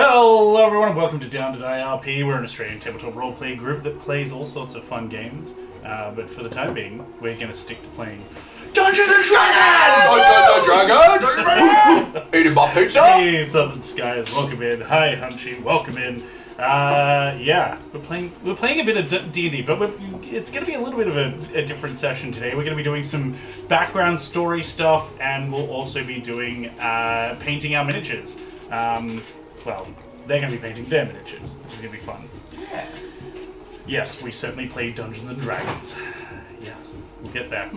Hello everyone and welcome to Down2DieRP. We're an Australian tabletop roleplay group that plays all sorts of fun games. But for the time being, we're going to stick to playing Dungeons and Dragons! Dragons! Eating my pizza? Hey Southern Skies, welcome in. Hi Hunchy, welcome in. Yeah, we're playing a bit of D&D, but it's going to be a little bit of a different session today. We're going to be doing some background story stuff, and we'll also be doing painting our miniatures. Well, they're going to be painting their miniatures, which is going to be fun. Yeah. Yes, we certainly play Dungeons and Dragons. Yes, we'll get there.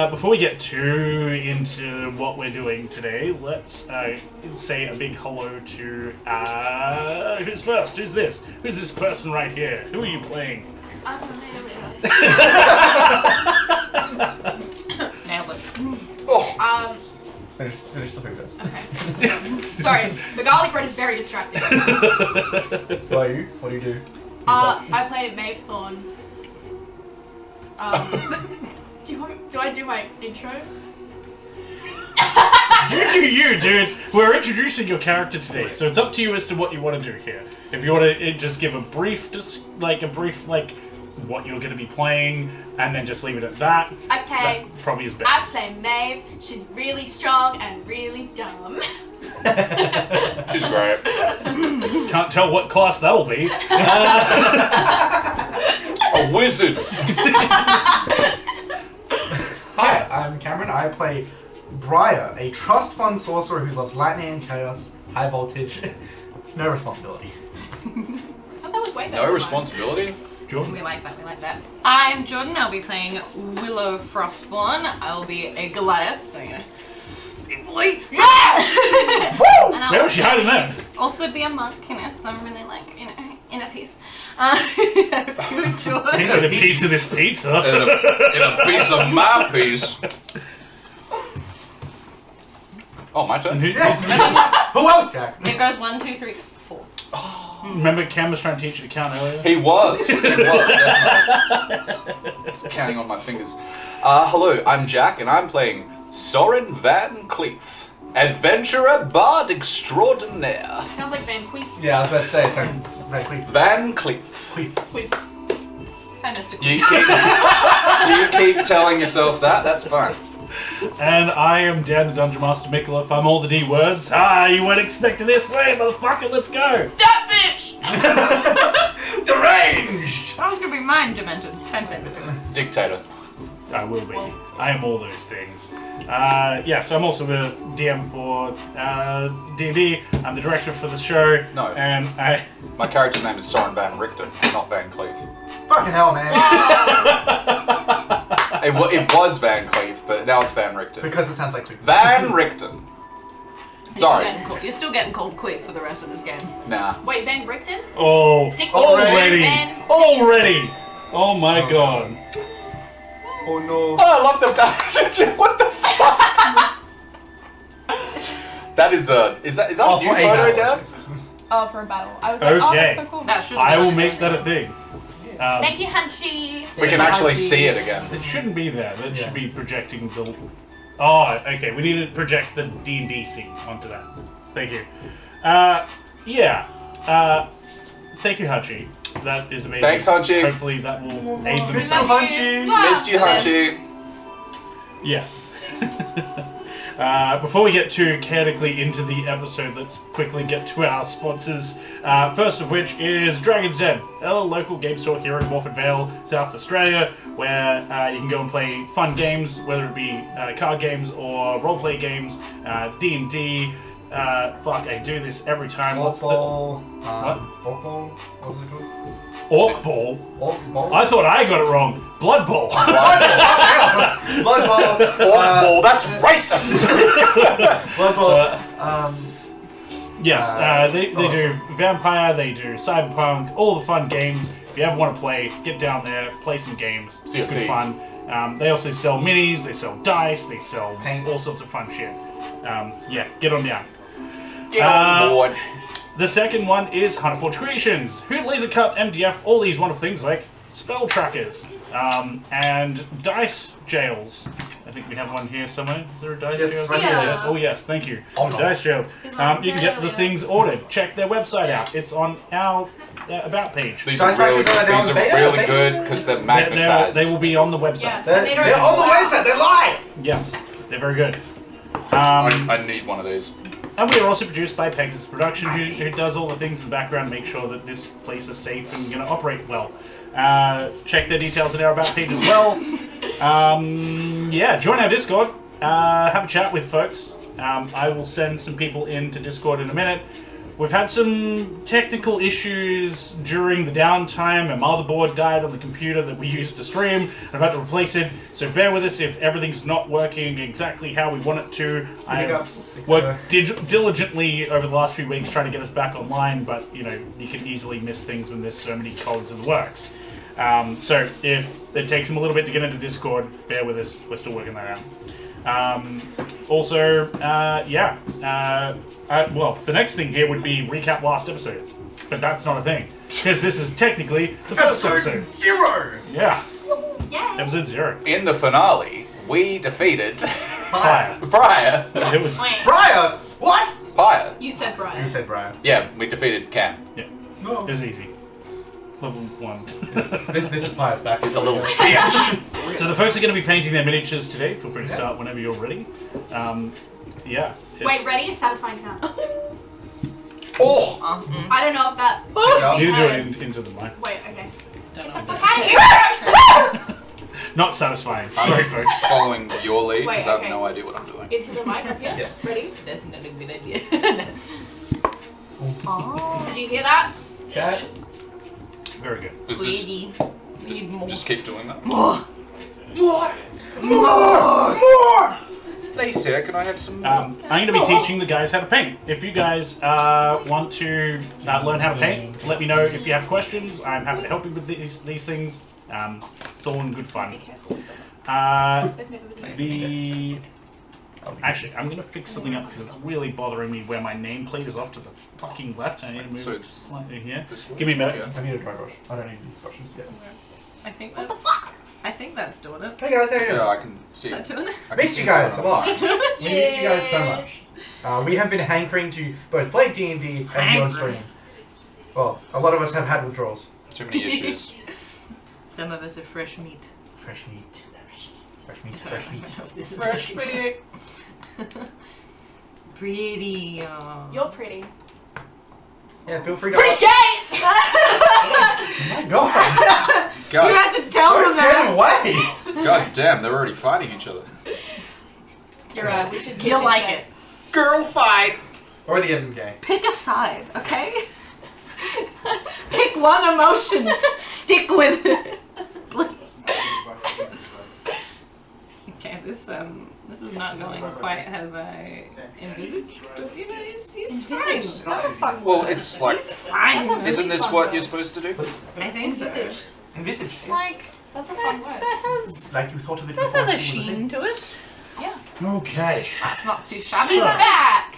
Before we get too into what we're doing today, let's say a big hello to... who's first? Who's this? Who's this person right here? Who are you playing? I'm Amelia. Nailed it. Oh. Finish the food first. Okay. Sorry, the garlic bread is very distracting. What are you? What do you do? I play Maeve Thorn. Do I do my intro? You do you, dude. We're introducing your character today, so it's up to you as to what you want to do here. If you want to just give a brief, what you're going to be playing, and then just leave it at that. Okay. That probably is best. I play Maeve. She's really strong and really dumb. She's great. Can't tell what class that'll be. A wizard. Hi, I'm Cameron. I play Briar, a trust fund sorcerer who loves lightning and chaos, high voltage, no responsibility. I thought that was way better. No responsibility? Jordan? We like that, we like that. I'm Jordan, I'll be playing Willow Frostborn. I'll be a Goliath, so you know. Boy! Yeah! Woo! And I'll Where was she hiding that? also be a monk, you know, so I'm really like, you know, inner peace. Good Jordan. You know, a piece of this pizza. In a piece of my piece. Oh, my turn? Yes! Who else, Jack? It goes 1, 2, 3, 4. Remember Cam was trying to teach you to count earlier? He was. Definitely. It's counting on my fingers. Hello, I'm Jack, and I'm playing Soren Van Cleef, adventurer bard extraordinaire. Sounds like Van Queef. Yeah, I was about to say, so very quick. Van Cleef. Queef. Hi, Mr. You keep telling yourself that. That's fine. And I am Dan the Dungeon Master Micallef. I'm all the D words. You weren't expecting this way, motherfucker, let's go! That bitch! Deranged! That was gonna be mine, Demented. Same. Dictator. I will be. I am all those things. Yes, I'm also the DM for D&D. I'm the director for the show. No. And My character's name is Soren Van Richter, not Van Cleef. Fucking hell, man. It was Van Cleef, but now it's Van Richter. Because it sounds like quick. Van Richten. Sorry. You're still getting called Queef for the rest of this game. Nah. Wait, Van Brickton? already! Van- Already! Oh my god. Oh no. Oh, I love the. What the fuck? That is a. Is that a new photo, Dad? Oh, for a battle. I was like, oh, Okay. that's so cool. That should I will make that a thing. Thank you, Hunchy. We can actually see it again. It shouldn't be there. That Yeah. should be projecting the... Oh, okay. We need to project the D&D scene onto that. Thank you. Yeah. Thank you, Hachi. That is amazing. Thanks, Hachi. Hopefully that will aid them Missed some. you, Hunchy. Missed you, Hunchy. Yes. Before we get too chaotically into the episode, let's quickly get to our sponsors. First of which is Dragon's Den, a local game store here in Morford Vale, South Australia, where you can go and play fun games, whether it be card games or roleplay games, D&D. Fuck, I do this every time. Orc Ball. What? Orc Ball? What was it called? Orc Ball? Orc Ball? I thought I got it wrong. Blood Ball. Blood Ball. Orc Ball, that's racist! Blood Ball. Yes, they do Vampire, they do Cyberpunk, all the fun games. If you ever want to play, get down there, play some games. It's CFC. good fun. They also sell minis, they sell dice, they sell Paints. all sorts of fun shit. Yeah, get on down. Get on board. The second one is Hunter Forge Creations, who laser cut, MDF, all these wonderful things like spell trackers and dice jails. think we have one here somewhere. Is there a dice Yes, jail? right here. Yes. Oh yes, thank you. Oh, The no. dice jails. He's not You can get the earlier. things ordered. Check their website out. It's on our about page. These Dice are really, Factors are down these are beta, really beta? good because they're They magnetized. will be on the website. Yeah. They're on the website. They're live. Yes, they're very good. I need one of these. And we are also produced by Pegasus Production, who does all the things in the background, make sure that this place is safe and going to operate well. Check their details at our about page as well. Yeah, join our Discord. Have a chat with folks. I will send some people into Discord in a minute. We've had some technical issues during the downtime. A motherboard died on the computer that we used to stream. I've had to replace it, so bear with us if everything's not working exactly how we want it to. I've worked diligently over the last few weeks trying to get us back online, but you know, you can easily miss things when there's so many codes in the works. So if it takes them a little bit to get into Discord, bear with us. We're still working that out. Well, the next thing here would be recap last episode, but that's not a thing because this is technically the first episode. 0. Yeah, Yeah. episode 0. In the finale, we defeated Fire. Briar. It was Briar. What? Briar. You said Brian. You said Briar. Yeah, we defeated Cam. yeah, No. it was easy. Level 1. This is Briar's back. It's a little So the folks are going to be painting their miniatures today. Feel free to start whenever you're ready. Yeah. Wait, ready? A satisfying sound. Oh! I don't know if that. You do heard. it into the mic. Wait, okay. Don't know. Fuck out of here! Not satisfying. Sorry, folks. Following your lead Wait, because I have okay. no idea what I'm doing. Into the mic up here. Yes. Ready? That's not a good idea. Oh. Did you hear that? Chat. Very good. Is this, Greedy. Need more. just keep doing that. More. More. Lisa, can I have some more? I'm going to be teaching the guys how to paint. If you guys want to learn how to paint, let me know if you have questions. I'm happy to help you with these things. It's all in good fun. Be careful. Uh, They've never been Actually, I'm going to fix something up because it's really bothering me where my nameplate is off to the fucking left. I need to move So it just slightly here. this one? Give me a minute. I need a dry brush. I don't need instructions yet. I think that's. I think that's doing it. Hey guys, how are you Yeah, doing? I can see Is that it. doing it? I can Missed see you it guys a going on. lot. We miss you guys so Yeah. much. We have been hankering to both play D&D and be on Hankering. stream. Well, a lot of us have had withdrawals. Too many issues. Some of us are fresh meat. Fresh meat. Fresh meat. Fresh meat. This is Fresh meat. Pretty. You're pretty. Yeah, feel free to. Pretty gays! Oh my god! You God, had to tell Don't them stand that. away! God damn, they're already fighting each other. You're right. We should You'll kiss like instead. it. Girl fight. Already getting gay. Pick a side, okay? Pick one emotion. Stick with it. Okay, this is not going quite as I envisaged, but you know, he's fine. Envisaged. That's a fun Well, word. it's like, He's fine. That's a isn't really this fun what word. you're supposed to do? I think so. Envisaged. Envisaged. Like That's a fun word. that has Like you thought of it that before. has a it was sheen thing. to it. Yeah. Okay. That's not too He's shabby. back!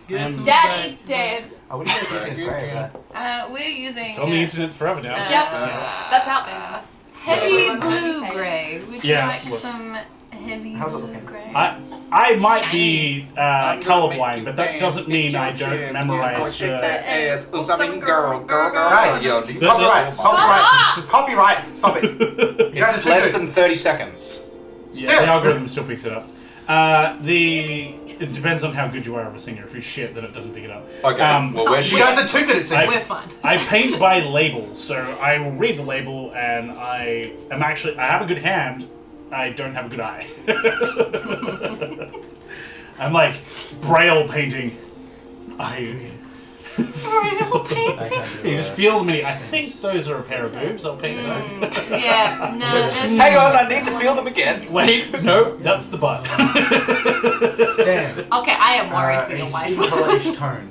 Um, Daddy dead. I wouldn't say it's very We're using. It's on the internet forever now. Yep. That's out there. Heavy Yeah. blue gray. Would you Yeah, like look. some heavy How's it blue looking? gray? I might be I'm gonna make colorblind, you but that dance. doesn't mean It's I your don't chance. memorize Go shake that the. ass. Oops, I mean girl. Guys, Yo, Copyright! Copyright! Copyright! Stop it! You guys are It's too less good. than 30 seconds. Yeah, the algorithm still picks it up. It depends on how good you are of a singer. If you're shit, then it doesn't pick it up. Okay, well, we're You shit. guys are too good at singing. We're fine. I paint by label, so I will read the label, and I have a good hand. I don't have a good eye. I'm like Braille painting. Braille painting. You just feel them. I think those are a pair of boobs. I'll paint it out. Yeah, no, there's Hang on, I need to feel them again. Wait, no, that's the butt. Damn. Okay, I am worried for A your wife. silverish tone.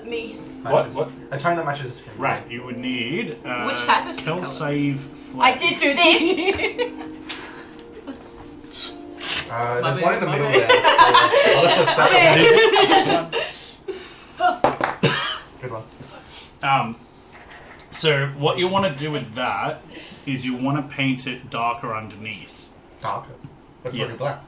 Me. matches- What? A tone that matches the skin. Right, you would need. Which type of skin Kill, colour? save, I flash. did do this! There's one in the middle Mummy. there. That's a good one. So what you want to do with that is you want to paint it darker underneath. Darker. But it's Yeah. already black.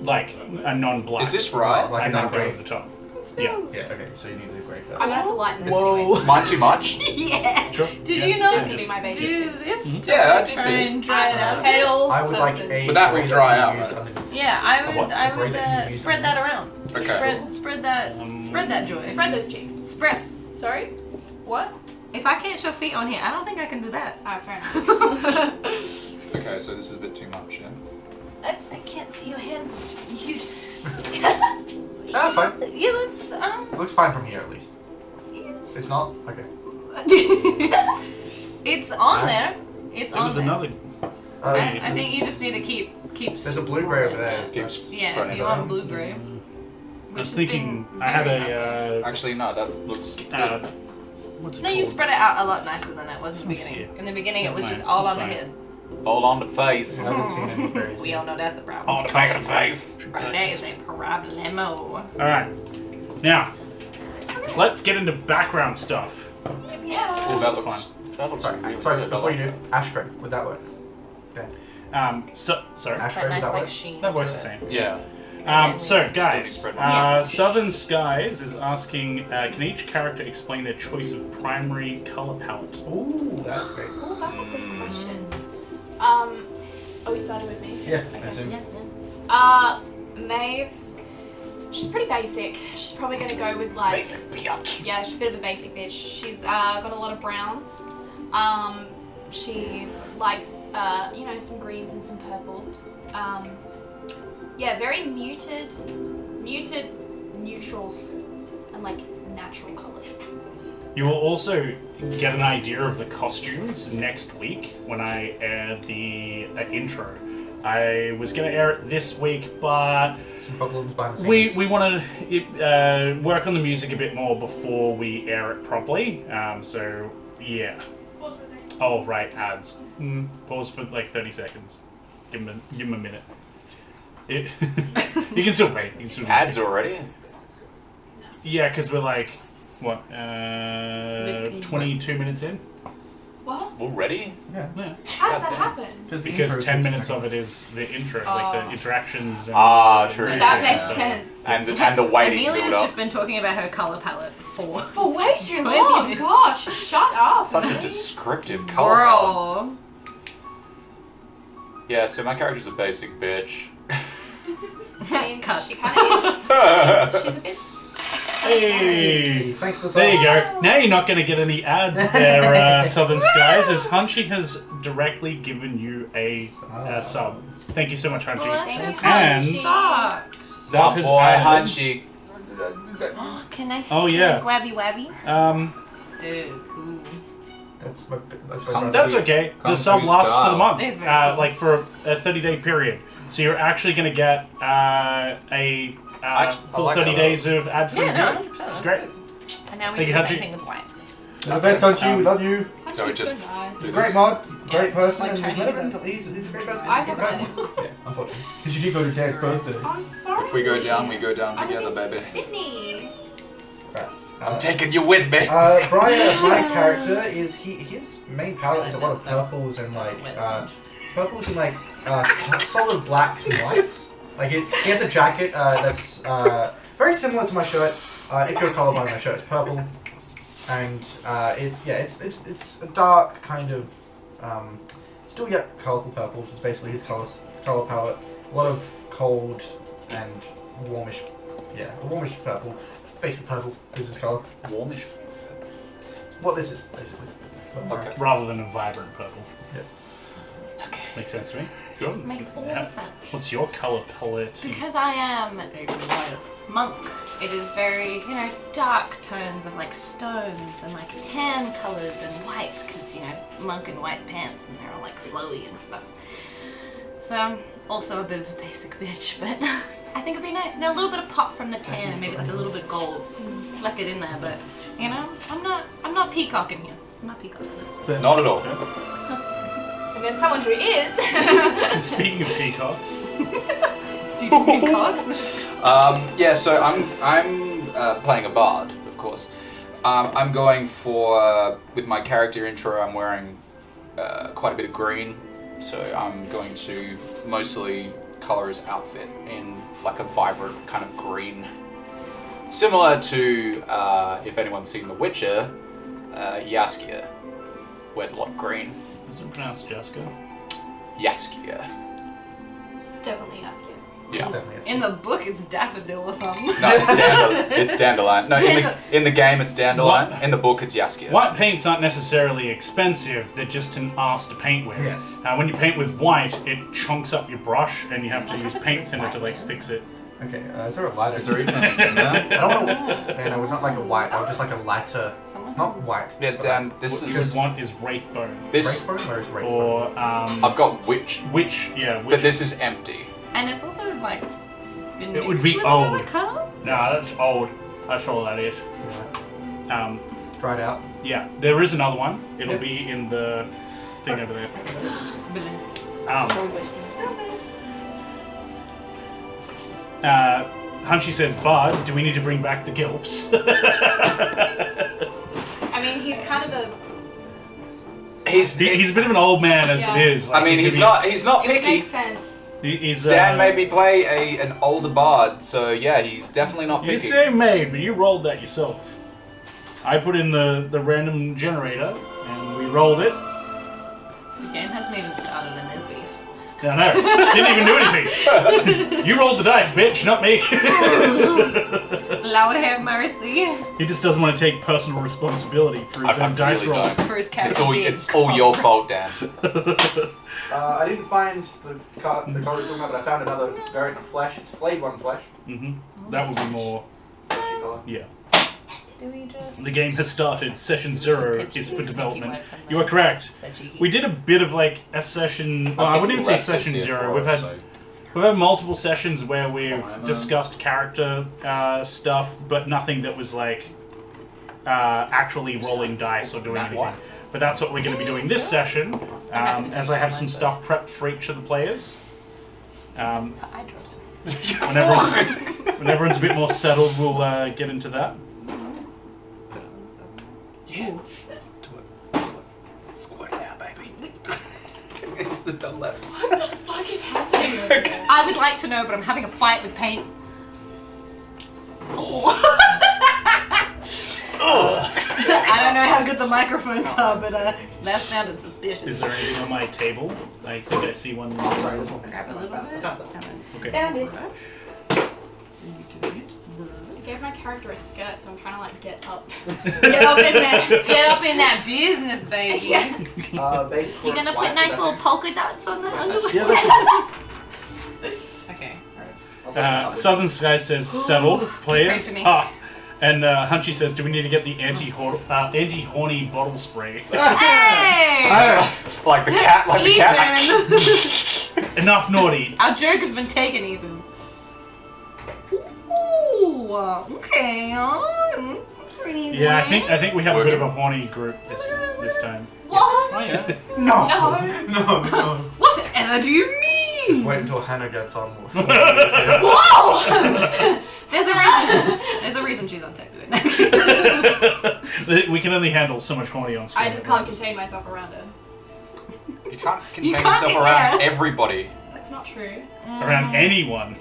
Like a non-black. Is this right? Like a and then dark go gray. over the top. Yeah, okay, so you need the grey first. I'm gonna have to lighten this Whoa. anyways. Is mine too much? Yeah. Sure. Did Yeah. you not This is gonna be my basic do skin. this? Yeah, I did Try this. and dry it out. Pale I would like person. a But that will grey dry can out, be used right? underneath. Yeah, I would. what? I A grey would that can be used spread that around. Okay. Spread that. Spread that joy. Spread those cheeks. Spread. Sorry? What? If I can't show feet on here, I don't think I can do that. Ah, fair enough. Okay, so this is a bit too much, yeah? I can't see your hands. It's huge. That's fine. Yeah, let's It looks fine from here at least. It's It's not? Okay. it's on there. It's There on was there. another. I think you just need to keep. There's a blue-grey over there. Keeps Yeah, spreading if it you out. want blue gray. I was thinking I had a. Actually, no, that looks good. What's it No, called? you spread it out a lot nicer than it was in the beginning. Yeah. In the beginning, it was Never just mind, all it's on the fine. head. All on the face. I haven't seen any berries. We all know that's the problem. On the back of the face. That is a problemo. Alright. Now, let's get into background stuff. Oh, Yeah. that That's looks. That looks Sorry, really sorry good. before you I do, like ash grey, would that work? Okay. Sorry. Ash That grey, would nice that like work? sheen. That works to the it. same. that. Yeah. So, guys, Spread Yes. Southern Skies is asking, can each character explain their choice of primary color palette? Ooh, that's great. Oh, that's a good question. Are we starting with me? Yeah, I Okay. assume. Yeah, Maeve, she's pretty basic. She's probably gonna go with like Basic bitch. yeah, she's a bit of a basic bitch. She's got a lot of browns. She likes some greens and some purples. Yeah, very muted neutrals and like natural colors. You will also get an idea of the costumes next week when I air the intro. I was going to air it this week, but Some problems behind the scenes. we wanted to work on the music a bit more before we air it properly. So, yeah. Oh, right, ads. Pause for like 30 seconds. Give him a minute. You can still wait. You can still Ads wait. already? Yeah, because we're like, what, 22 minutes in? What? Already? Yeah. Yeah. How did that Goddamn. happen? The Because intro 10 takes minutes seconds. of it is the intro, like the Oh. interactions. And Ah, true. music That and makes stuff. sense. And the waiting Amelia's build up. just been talking about her color palette for. For way too 20 long. minutes. Gosh, shut up. Such a man. descriptive color palette. Girl. Yeah, so my character's a basic bitch. I mean, Cuts. she kind of is. She's a bit. Hey! Thanks for the There you sauce. go. Now you're not going to get any ads there, Southern Skies, as Hunchy has directly given you a sub. Thank you so much, Hunchy. Well, that's Thank okay. And Sucks. that My has boy added- Hunchy. Can I? Oh, yeah. Wabby wabby. Dude, ooh. That's my Come That's okay. The Kung sub Fu lasts for the style. month, It's very cool. like for a 30-day period. So you're actually going to get a full like 30 that. days of ad-free Yeah, no, viewing, 100%. which is That's great. good. And now we Thank do you, the same Hachi. thing with white. You're the best, Hunchy. We love you. She's So we so just- nice. He's a great mod, great Yeah, person, like and Chinese whatever. and- He's a great person. I've Good never person. met him. Yeah, unfortunately. Because you did go to Dad's birthday. I'm sorry. If we go down, we go down I was together, in baby. Sydney. Right. I'm taking you with me. Brian, my character is his main palette is a lot of That's- purples and that's a like wet sponge. purples and like solid blacks and whites. Like he has a jacket that's very similar to my shirt. If you're colorblind, my shirt is purple, and it's a dark kind of still yet colorful purples. It's basically his color palette. A lot of cold and warmish, a warmish purple. Basic purple is his color. Warmish. What this is basically. Okay. Rather than a vibrant purple. Okay. Makes sense to me. Good. Makes all Yeah. the sense. What's your color palette? Because I am a monk, it is very, dark tones of like stones and like tan colors and white, because, monk and white pants and they're all like flowy and stuff. So I'm also a bit of a basic bitch, but I think it'd be nice, a little bit of pop from the tan and maybe like a little bit of gold, fleck it in there, but, I'm not peacocking here. I'm not peacocking. Not at all. And then someone who is. Speaking of peacocks, Do you speak cogs? Yeah, so I'm playing a bard, of course. I'm going for with my character intro. I'm wearing quite a bit of green, so I'm going to mostly color his outfit in like a vibrant kind of green. Similar to, if anyone's seen The Witcher, Jaskier wears a lot of green. Isn't it pronounced Jessica? Jaskier. It's definitely asking. Yeah. In the book, it's daffodil or something. No, it's dandelion. No, in the game it's dandelion. What? In the book it's Jaskier. White paints aren't necessarily expensive, they're just an arse to paint with. Yes. When you paint with white, it chunks up your brush and you have to What use happened to paint this thinner to white like man? fix it. Okay, is there a lighter? Is there even anything in there? I don't want to. Man, I would not like a white. I would just like a lighter. Someone Not has- white. Yeah, but Dan, this What you is would want is Wraithbone. this. Wraithbone? Where is Wraithbone? Or, I've got witch, Witch, yeah, but Witch. this is empty. And it's also like been It would mixed be with another old. colour? Nah, that's old. That's all that is. Yeah. Try it out. Yeah, there is another one. It'll Yep. be in the thing over there. Bliss. Hunchy says, Bard, do we need to bring back the Gilfs? I mean, he's kind of a. He's He's a bit of an old man as Yeah. it is. I mean, he's not It would picky. make sense. He's, Dan made me play an older bard, so yeah, he's definitely not You picky. say made, but you rolled that yourself. I put in the random generator, and we rolled it. The game hasn't even started and there's beef. No, didn't even do anything. You rolled the dice, bitch, not me. Lord have mercy. He just doesn't want to take personal responsibility for his I own dice really rolls. don't. For his character It's all being it's all your fault, Dan. I didn't find the color you're talking about, but I found another variant of flesh. It's flayed one flesh. That would be more. Fleshy color. Yeah. Do we just... The game has started. Session 0 is for Sneaky development. word from You are the- correct. said cheeky. We did a bit of like a session. Well, I think wouldn't even say Rex is session here 0. for We've us, had so- we've had multiple sessions where we've Fine, discussed character stuff, but nothing that was like actually rolling dice or doing Matt anything. White. But that's what we're going to be doing this session, happy to as take I have that some one stuff prepped for each of the players. Eye drops. When everyone's a bit more settled, we'll get into that. Yeah. Squirt it out, baby. It's the bell left. What the fuck is happening over there? I would like to know, but I'm having a fight with paint. I don't know how good the microphones are, but that sounded suspicious. Is there anything on my table? I think I see one. Sorry. Grab a little bit. And then Okay. Found it. brush. I gave my character a skirt, so I'm trying to like get up. Get up in there. Get up in that business, baby. Yeah. Base You're gonna put nice little polka dots on the underwear. Yeah, that's Okay. Southern Sky says settled players. Pray for me. Ah. And Hunchy says, do we need to get the anti-horny bottle spray? Hey! Like the cat, like the cat. Ethan! Enough naughty. Our joke has been taken, Ethan. Ooh, okay. Pretty Yeah, I think we have a bit of a Working. horny group this time. What? Oh yeah. No! No. No! Whatever do you Just mean? wait until Hannah gets on. Whoa! There's a reason. There's a reason she's untected it. We can only handle so much horny on screen. I just can't contain myself around her. You can't contain can't yourself get around there. everybody. That's not true. Around anyone.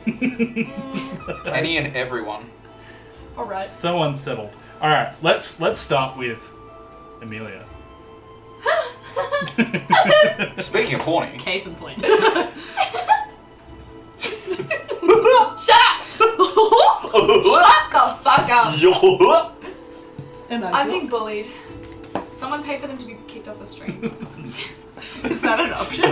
Any and everyone. Alright. So unsettled. All right, let's start with Amelia. Speaking of horny, Case in point. Shut up! Shut the fuck up! And I'm being bullied. Someone pay for them to be kicked off the stream. Is that an option?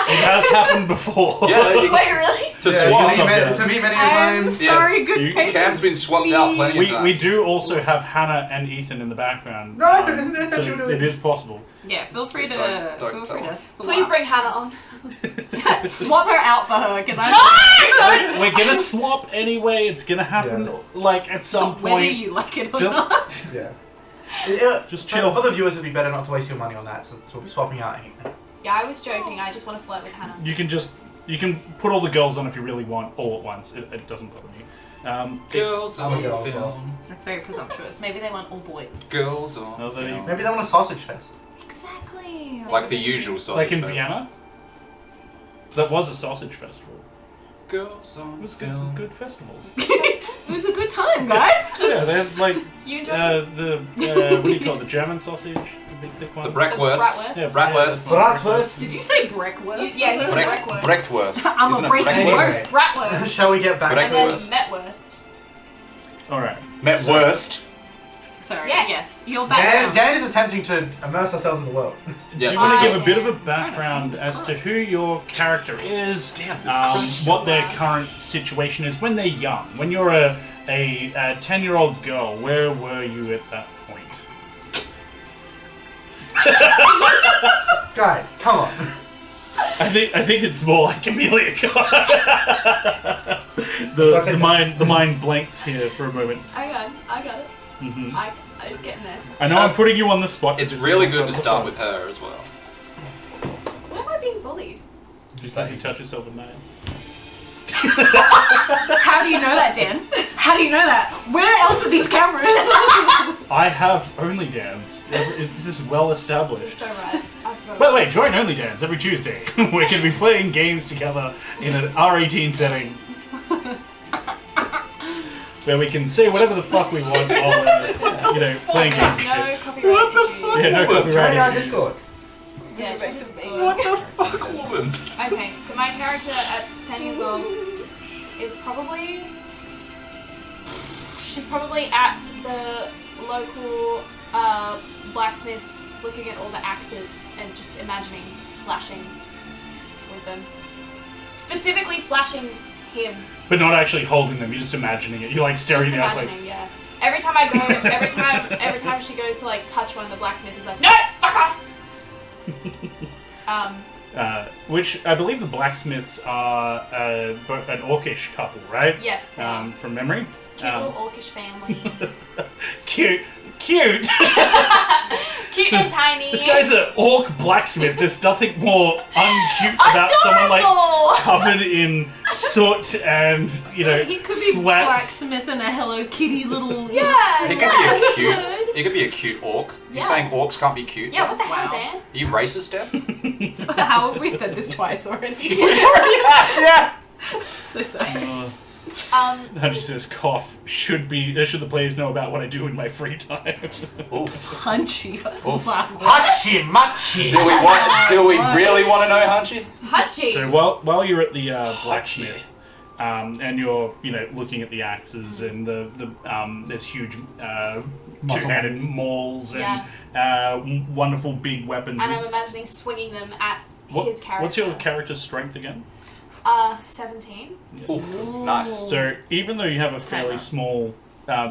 It has happened before. Yeah, you- Wait, really? to Yeah, swap. to me many I'm times. sorry, Yes. good You- patience. Cam's been swapped out plenty of We times. do also have Hannah and Ethan in the background. No, I didn't know what you were so doing. it is possible. Yeah, feel free to Don't feel free tell to us. swap. Please bring Hannah on. swap her out for her because I'm We're gonna swap anyway. It's gonna happen Yes. like at some whether point. you like it or Just not. Yeah. Just For chill. the viewers, it'd be better not to waste your money on that, so we'll be swapping out anything. Yeah, I was joking. I just want to flirt with Hannah. You can put all the girls on if you really want, all at once. It doesn't bother me. Girls I'm a on girl as film. well. That's very presumptuous. Maybe they want all boys. Girls on No, they- film. Maybe they want a sausage fest. Exactly. Like the usual sausage Like in fest. Vienna. that was a sausage festival. Girls It on was film. good festivals. It was a good time, guys. Yeah, they had like You enjoyed the what do you call it? The German sausage, the big thick one. The bratwurst. bratwurst? Yeah, Bratwurst. Bratwurst. Did you say breckwurst? Yeah, he said bratwurst. Bratwurst. I'm Isn't a it breaking bratwurst? Anyway. Bratwurst. Shall we get back And then Bratwurst. metwurst. All right. Metwurst. Sorry. Yes. Yes. Your Dan, background. Dan is attempting to immerse ourselves in the world. Do Yes. you want to I give a bit of a am background as to who your character is, Damn, this crunch. what their current situation is when they're young? When you're a 10-year-old girl, where were you at that point? Guys, come on. I think it's more like Amelia. The mind blanks here for a moment. I got it. Mhm. It's getting there. I know I'm putting you on the spot. but It's this really is good to not start fun. with her as well. Why am I being bullied? Just you touch yourself at night. How do you know that, Dan? How do you know that? Where else are these cameras? I have Only Dance. This is well You're established. so right. I forgot. By the way, join Only Dance every Tuesday. We're going to be playing games together in an R18 setting where we can say whatever the fuck we want while, playing games There's and no shit. copyright What the issue. fuck? Yeah, no Join our copyright. Discord. Yeah, check it out. What the fuck, woman? Okay, so my character at 10 years old is she's probably at the local blacksmiths looking at all the axes and just imagining slashing with them. Specifically slashing him. But not actually holding them, you're just imagining it. You're like staring Just at the house like, imagining, yeah. Every time I go, every time she goes to like touch one, the blacksmith is like, no, fuck off. which I believe the blacksmiths are an orcish couple, right? Yes. they are. From memory. Cute little orcish family. Cute. Cute and tiny. This guy's an orc blacksmith. There's nothing more uncute about someone like Adorable! covered in soot and He could be sweat. blacksmith and a Hello Kitty little. Yeah, He could yeah, be a he cute. could. He could be a cute orc. You Yeah. saying orcs can't be cute? Yeah, what the hell, Wow. Dan? Are you racist, Dan? How have we said this twice already? Yeah. So sorry. Hunchi says, "Cough. Should the players know about what I do in my free time?" Oof. Punchy. Oof. Wow. Hachi machi. Do we really want to know, Hunchy? Hunchy. So while you're at the blacksmith, and you're looking at the axes and the there's huge two-handed mauls and wonderful big weapons. And I'm imagining swinging them at his character. What's your character's strength again? 17. Oof. Nice. So even though you have a fairly nice. small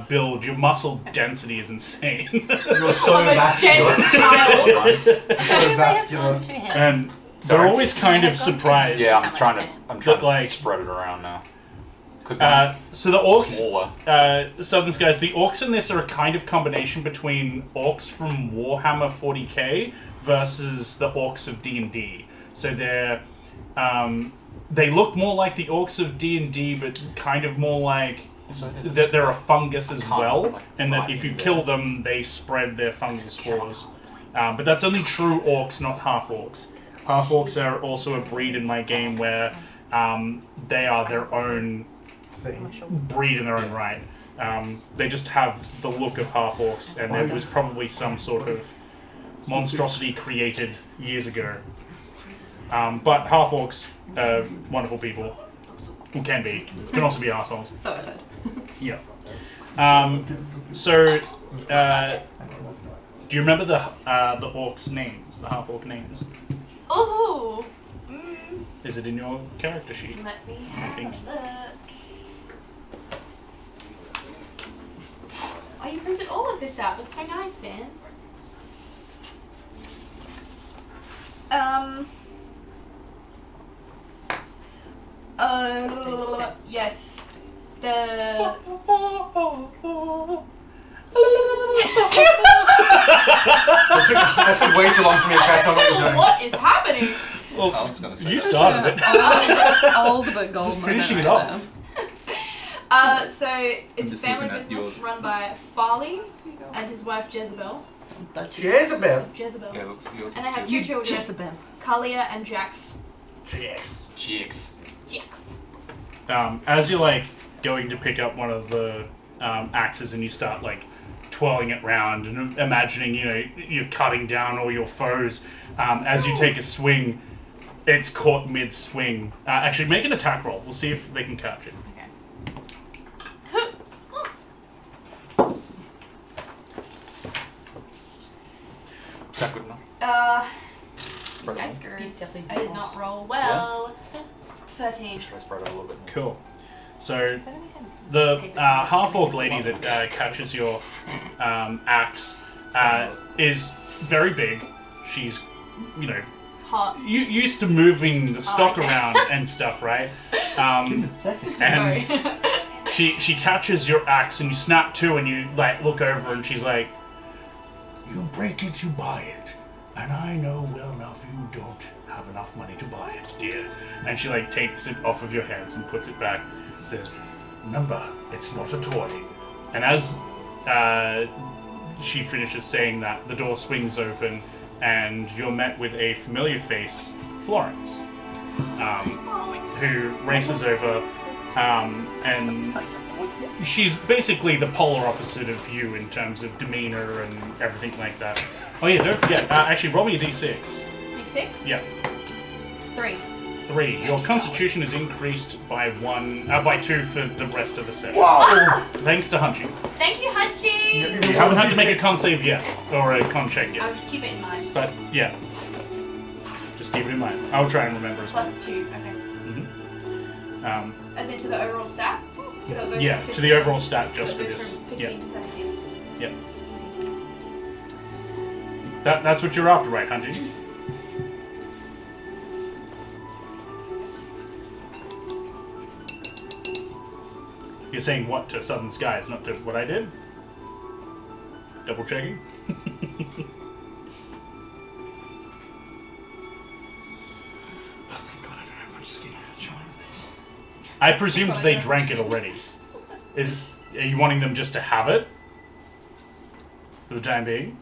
build, your muscle density is insane. You're so I'm a vascular. dense child. So vascular. And Sorry. they're always kind of surprised. Yeah, How I'm much trying pain? to like- spread it around now. Because So the orcs, smaller. Southern Skies, the orcs in this are a kind of combination between orcs from Warhammer 40k versus the orcs of D&D. So they look more like the orcs of D&D, but kind of more like So there's a that they're a fungus as can't, well, like, and that write if it you there. kill them, they spread their fungal spores. But that's only true orcs, not half orcs. Half orcs are also a breed in my game where they are their own Thing. breed in their own right. They just have the look of half orcs, and there was probably some sort of monstrosity created years ago. But half orcs, wonderful people, who can also be assholes. So I've heard. Yeah. Do you remember the orcs' names, the half orc names? Ooh. Is it in your character sheet? Let me I think. have a look. Oh, you printed all of this out. That's so nice, Dan. Yes. The. That took way too long for me to catch on what you're doing. What is happening? Well, I was gonna say you that. started it. Old but gold. Just finishing it moment off. right So it's a just family looking at business yours. run by Farley and his wife Jezebel. there. Jezebel. Jezebel. Yeah, it looks yours. And they have looks two good. children, Jezebel. Kalia and Jax. Yes. Jigs. Jax. As you're like going to pick up one of the axes and you start like twirling it round and imagining, you know, you're cutting down all your foes. As you take a swing, it's caught mid-swing. Actually, make an attack roll. We'll see if they can catch it. Okay. Is that good enough? Spread it out. Yikers. I did not roll well. 13. Should I spread it a little bit more? Cool. So the half-orc lady that catches your axe is very very She's, you know, Hot. used to moving the stock okay. around and stuff, right? Give me a second. And Sorry. she catches your axe and you snap to and you like look over and she's like, "You break it, you buy it, and I know well enough you don't have enough money to buy it, dear." And she like takes it off of your hands and puts it back. Says, "Remember, it's not a toy." And as she finishes saying that, the door swings open and you're met with a familiar face, Florence, who races over, and she's basically the polar opposite of you in terms of demeanor and everything like that. Oh yeah, don't forget, actually roll me a d6. D6? Yeah, 3. 3. Your constitution is increased by 2 for the rest of the session. Whoa! Thanks to Hunchy. Thank you, Hunchy! You haven't had to make a con save yet, or a con check I'll yet. just keep it in mind. But yeah, just keep it in mind. I'll try and remember as well. Plus 2, okay. Mm-hmm. As into the overall stat? So it goes Yeah, from to the 15 overall stat just so for it goes this. from 15 Yeah, to 17. yeah. That's what you're after, right, Hunchy? You're saying what to Southern Skies, not to what I did? Double checking? Oh, thank God I don't have much skin to try this. I presumed they drank it already. Are you wanting them just to have it? For the time being?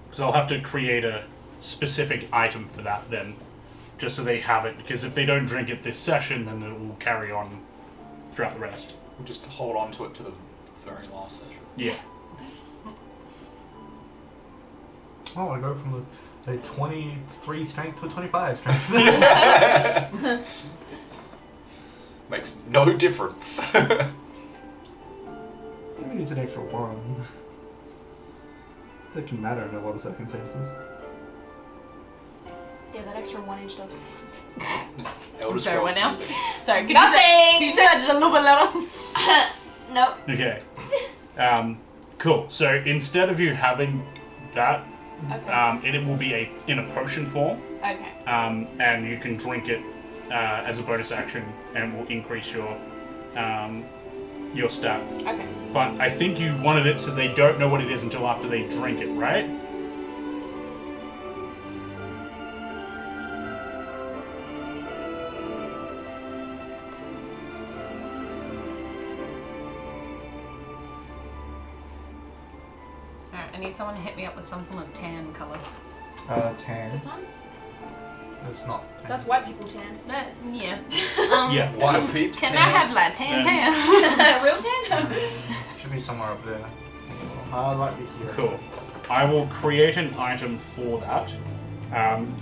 Because I'll have to create a specific item for that then. Just so they have it. Because if they don't drink it this session, then it will carry on throughout the rest. We'll just hold on to it to the very last session. Yeah. Oh, I go from a 23 strength to a 25 strength. Makes no difference. Maybe needs an extra 1. That can matter in a lot of circumstances. Yeah, that extra 1 inch does Just I'm Elder sorry, what now? Scrolls music. Sorry, could Nothing! you say that just a little bit louder? Nope. Okay. Cool. So instead of you having that, Okay. it will be in a potion form, Okay. and you can drink it as a bonus action, and it will increase your stat. Okay. But I think you wanted it so they don't know what it is until after they drink it, right? Alright, I need someone to hit me up with some form of tan colour. 10. This one? It's not 10. That's white people tan. Yeah. Yeah. White peeps. Can tan. I have like tan? Real tan? Should be somewhere up there. Highlight here. Cool. I will create an item for that.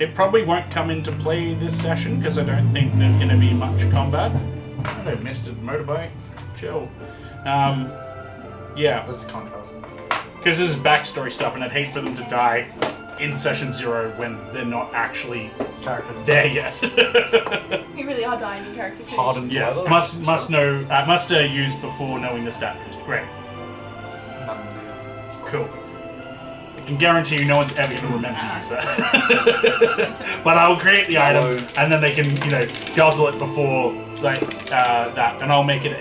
It probably won't come into play this session because I don't think there's going to be much combat. Oh, they missed a motorbike. Chill. Yeah, That's contrast. because this is backstory stuff, and I'd hate for them to die in session 0 when they're not actually Characters. there yet. You really are dying in character. creation. Hardened Yes, leather. must use before knowing the stat. Great, cool. I can guarantee you no one's ever going to remember to use that. But I'll create the item, and then they can, guzzle it before, that. And I'll make it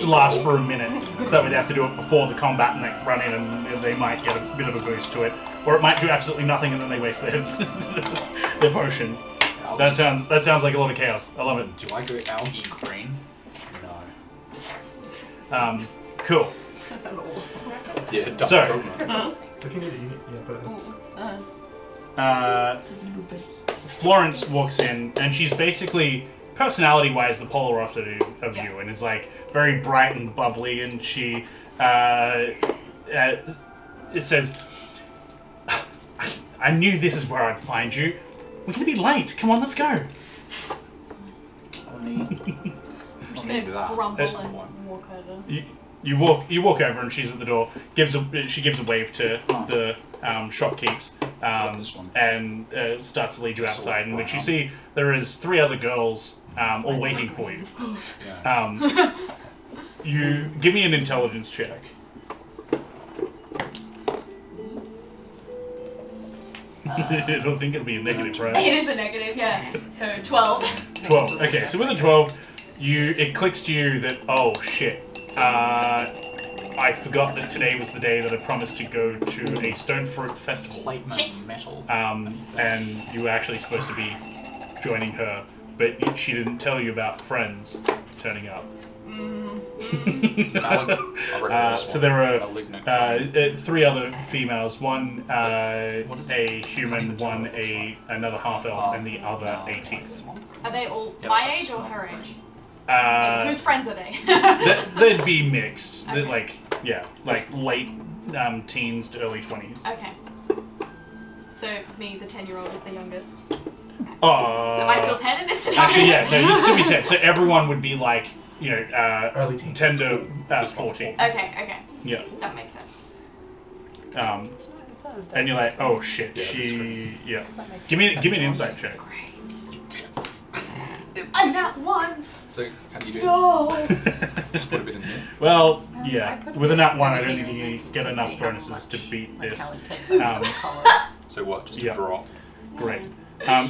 last for a minute. So that way they have to do it before the combat and they run in and they might get a bit of a boost to it. Or it might do absolutely nothing and then they waste their, their potion. That sounds like a lot of chaos. I love it. Do I go algae green? No. Cool. That sounds awful. Yeah, it does, So- doesn't it? Looking at you, yeah, but Florence walks in, and she's basically, personality-wise, the polar opposite of Yeah. you, and is like very bright and bubbly. And she it says, "I knew this is where I'd find you. We're gonna be late. Come on, let's go." I'm just gonna grumble and walk over. You walk over, and she's at the door. She gives a wave to the shopkeepers, This one. and starts to lead you This outside. one, In which you right. see there is 3 other girls all waiting for you. Yeah. You give me an intelligence check. I don't think it'll be a negative, right? It is a negative, yeah. So 12. 12. Okay, so with a 12, it clicks to you that, oh shit, I forgot that today was the day that I promised to go to a stone fruit festival. Plate Shit. metal. And you were actually supposed to be joining her, but she didn't tell you about friends turning up. So there are 3 other females, one a human, one another half elf, and the other a tief. Are they all Yeah, my that's age or like her age? Uh, Whose friends are they? they'd be mixed. They're Okay. like late teens to early 20s. Okay. So me, the 10-year-old, is the youngest. Am Am I still 10 in this scenario? Actually, yeah, no, you'd still be 10. So everyone would be like, early teens. 10 to 14. Okay. Yeah. That makes sense. And you're like, oh shit, Yeah, that's yeah. Give me an insight check. Great. I'm not one. So, how do you do No. this? Just put a bit in here. Well, I yeah, put a with a bit nat in 1, I here don't think you get to enough see how bonuses much to beat my this. talented Um, color. So what? Just Yeah. a drop. Great.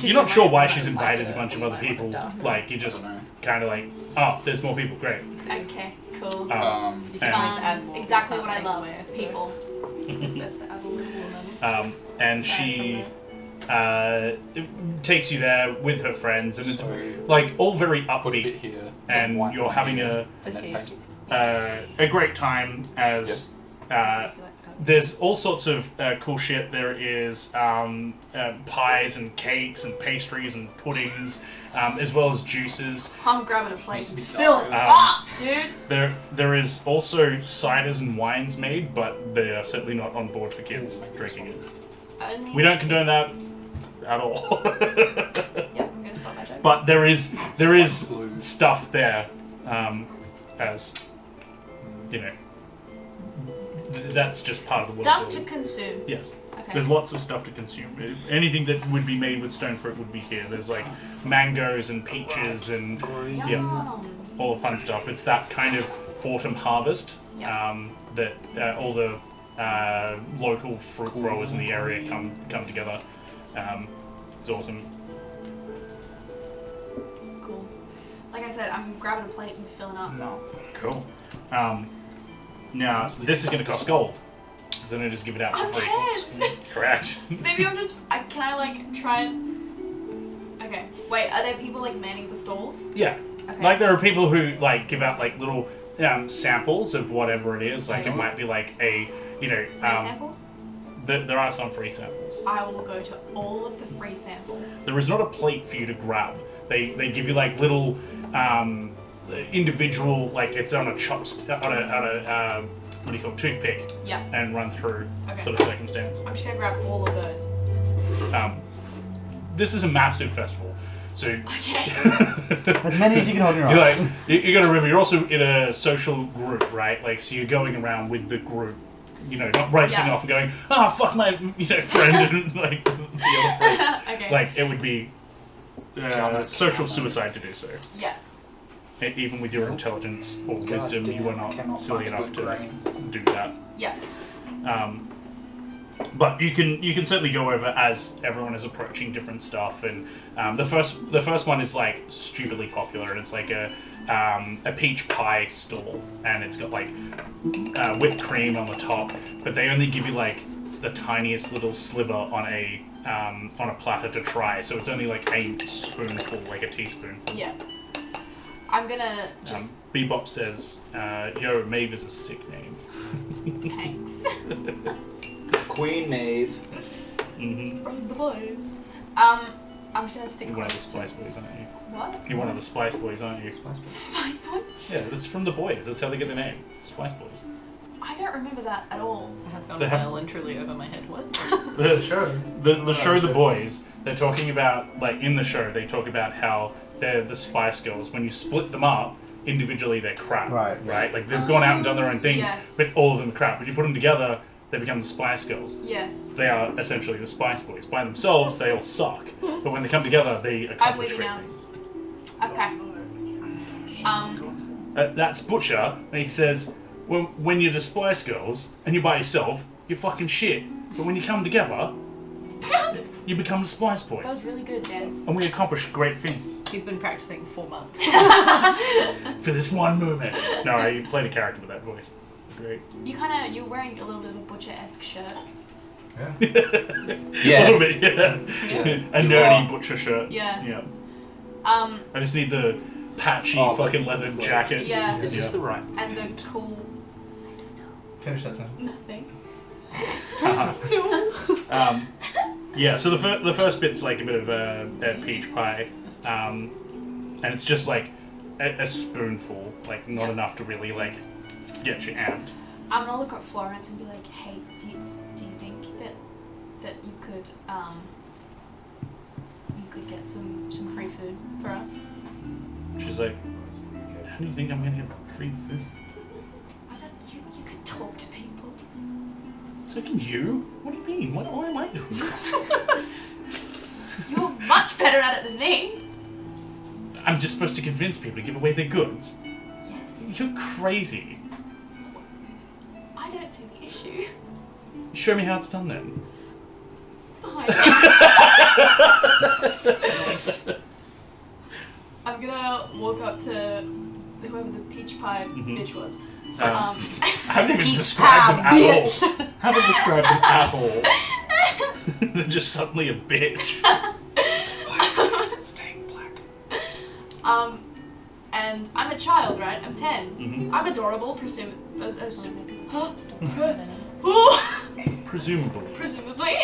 You're not sure why she's invited a bunch of other people. Like, you just I don't know. kind of like, oh, there's more people. Great. Okay, cool. You can And- always add more. Exactly You what I can't love. take away, so People. It's best to add a little woman. And Aside she from takes you there with her friends, and it's So, like all very put a bit upbeat, here. and white you're one having here, a and then Just paint it. great time as there's all sorts of cool shit. There is pies and cakes and pastries and puddings, as well as juices. I'm grabbing a plate. Needs to be Fill dark. it up, dude. There is also ciders and wines made, but they are certainly not on board for kids drinking it. Only... We don't condone that at all. Yeah, I'm gonna stop my joke. But there is Blue. stuff there, as you know. That's just part of the Stuff world. to consume. Yes. Okay. There's lots of stuff to consume. Anything that would be made with stone fruit would be here. There's like mangoes and peaches and yeah, Yum. all the fun stuff. It's that kind of autumn harvest Yeah. that all the local fruit growers in the area come together. It's awesome. Cool. Like I said, I'm grabbing a plate and filling up. No. Cool. Now this is going to cost gold, because then I just give it out for I'm free. 10. Correct. Maybe I'm just. Can I like try and? Okay. Wait. Are there people like manning the stalls? Yeah. Okay. Like there are people who like give out like little samples of whatever it is. Like it might be like a Free samples? there are some free samples. I will go to all of the free samples. There is not a plate for you to grab. They give you like little individual, like it's on a chopstick, on a what do you call it, toothpick, Yeah. and run through Okay. sort of circumstance. I'm just gonna grab all of those. This is a massive festival, so Okay. As many as you can hold in your you're arms. like you got to remember you're also in a social group, right? Like so you're going around with the group. Not racing Yeah. off and going, oh, fuck my, friend and, like, the other friends. Okay. Like, it would be social suicide to do so. Yeah. Even with your intelligence or wisdom, you are not Cannot silly find a enough good to grain. do that. Yeah. But you can certainly go over as everyone is approaching different stuff, and the first one is like stupidly popular, and it's like a peach pie stall, and it's got like whipped cream on the top, but they only give you like the tiniest little sliver on a platter to try, so it's only like a spoonful, like a teaspoonful. Yeah. I'm gonna just. Bebop says, "Yo, Maeve is a sick name." Thanks. Queen Maeve. Mm-hmm. From the boys. I'm just gonna stick You're one of the close Spice to. Boys, aren't you? What? You're one of the Spice Boys, aren't you? The Spice Boys? Yeah, that's from the boys. That's how they get their name. Spice Boys. I don't remember that at all. It has gone They have- well and truly over my head. What? The Sure. the show The Boys, they're talking about, like, in the show, they talk about how they're the Spice Girls. When you split them up, individually they're crap. Right. Like, they've gone out and done their own things, Yes. but all of them are crap. When you put them together, they become the Spice Girls. Yes. They are essentially the Spice Boys. By themselves, they all suck. But when they come together, they accomplish leaving great now. things. Okay. That's Butcher, and he says, when you're the Spice Girls, and you're by yourself, you're fucking shit. But when you come together, you become the Spice Boys. That was really good, Dan. And we accomplish great things. He's been practicing 4 months. For this one moment. No, you played a character with that voice. Great. You're wearing a little bit of a Butcher-esque shirt. Yeah. A little bit, yeah. A You nerdy are. Butcher shirt. Yeah. I just need the patchy fucking leather jacket. Yeah. Is this the right? And the cool Finish that sentence. nothing. Yeah, so the first bit's like a bit of a peach pie, and it's just like a spoonful, like not enough to really like get you amped. I'm gonna look at Florence and be like, hey, do you think that you could get some free food for us? She's like, how do you think I'm gonna get free food? I don't. You could talk to people. So can you? What do you mean? What am I doing? You're much better at it than me. I'm just supposed to convince people to give away their goods. Yes. You're crazy. I don't see the issue. Show me how it's done then. Fine. I'm gonna walk up to whoever the peach pie bitch was. I haven't even Peach described them pie at bitch. all. Haven't described them at all. They're just suddenly a bitch. Staying black. And I'm a child, right? I'm 10. Mhm. I'm adorable, presumably. Presumably.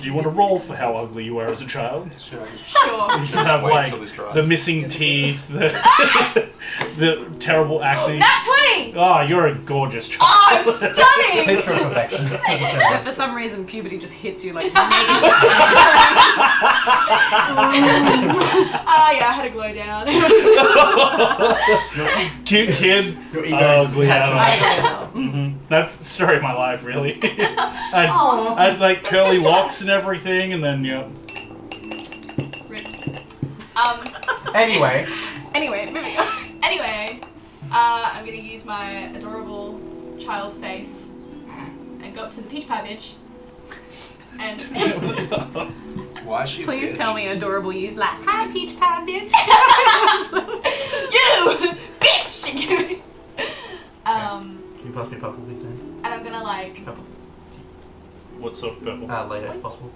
Do you want to roll for how ugly you were as a child? Should I just Sure. You should have wait like till this dries? the missing teeth, the terrible acne. Nat 20! Oh, you're a gorgeous child. Oh, I'm stunning! Picture of perfection. But for some reason, puberty just hits you like negative. Yeah, I had a glow down. Cute kid, Your ego ugly had some- adult. That's the story of my life, really. Aw, I'd like that's curly so sad. locks and everything, and then Rip. Anyway, Anyway, moving on. Anyway, I'm gonna use my adorable child face and go up to the peach pie bitch. And Why is she a Please bitch? tell me adorable use like, hi, peach pie bitch. you bitch. can you pass me purple, please, then? And I'm gonna like. Purple. what sort of purple? Later, if possible.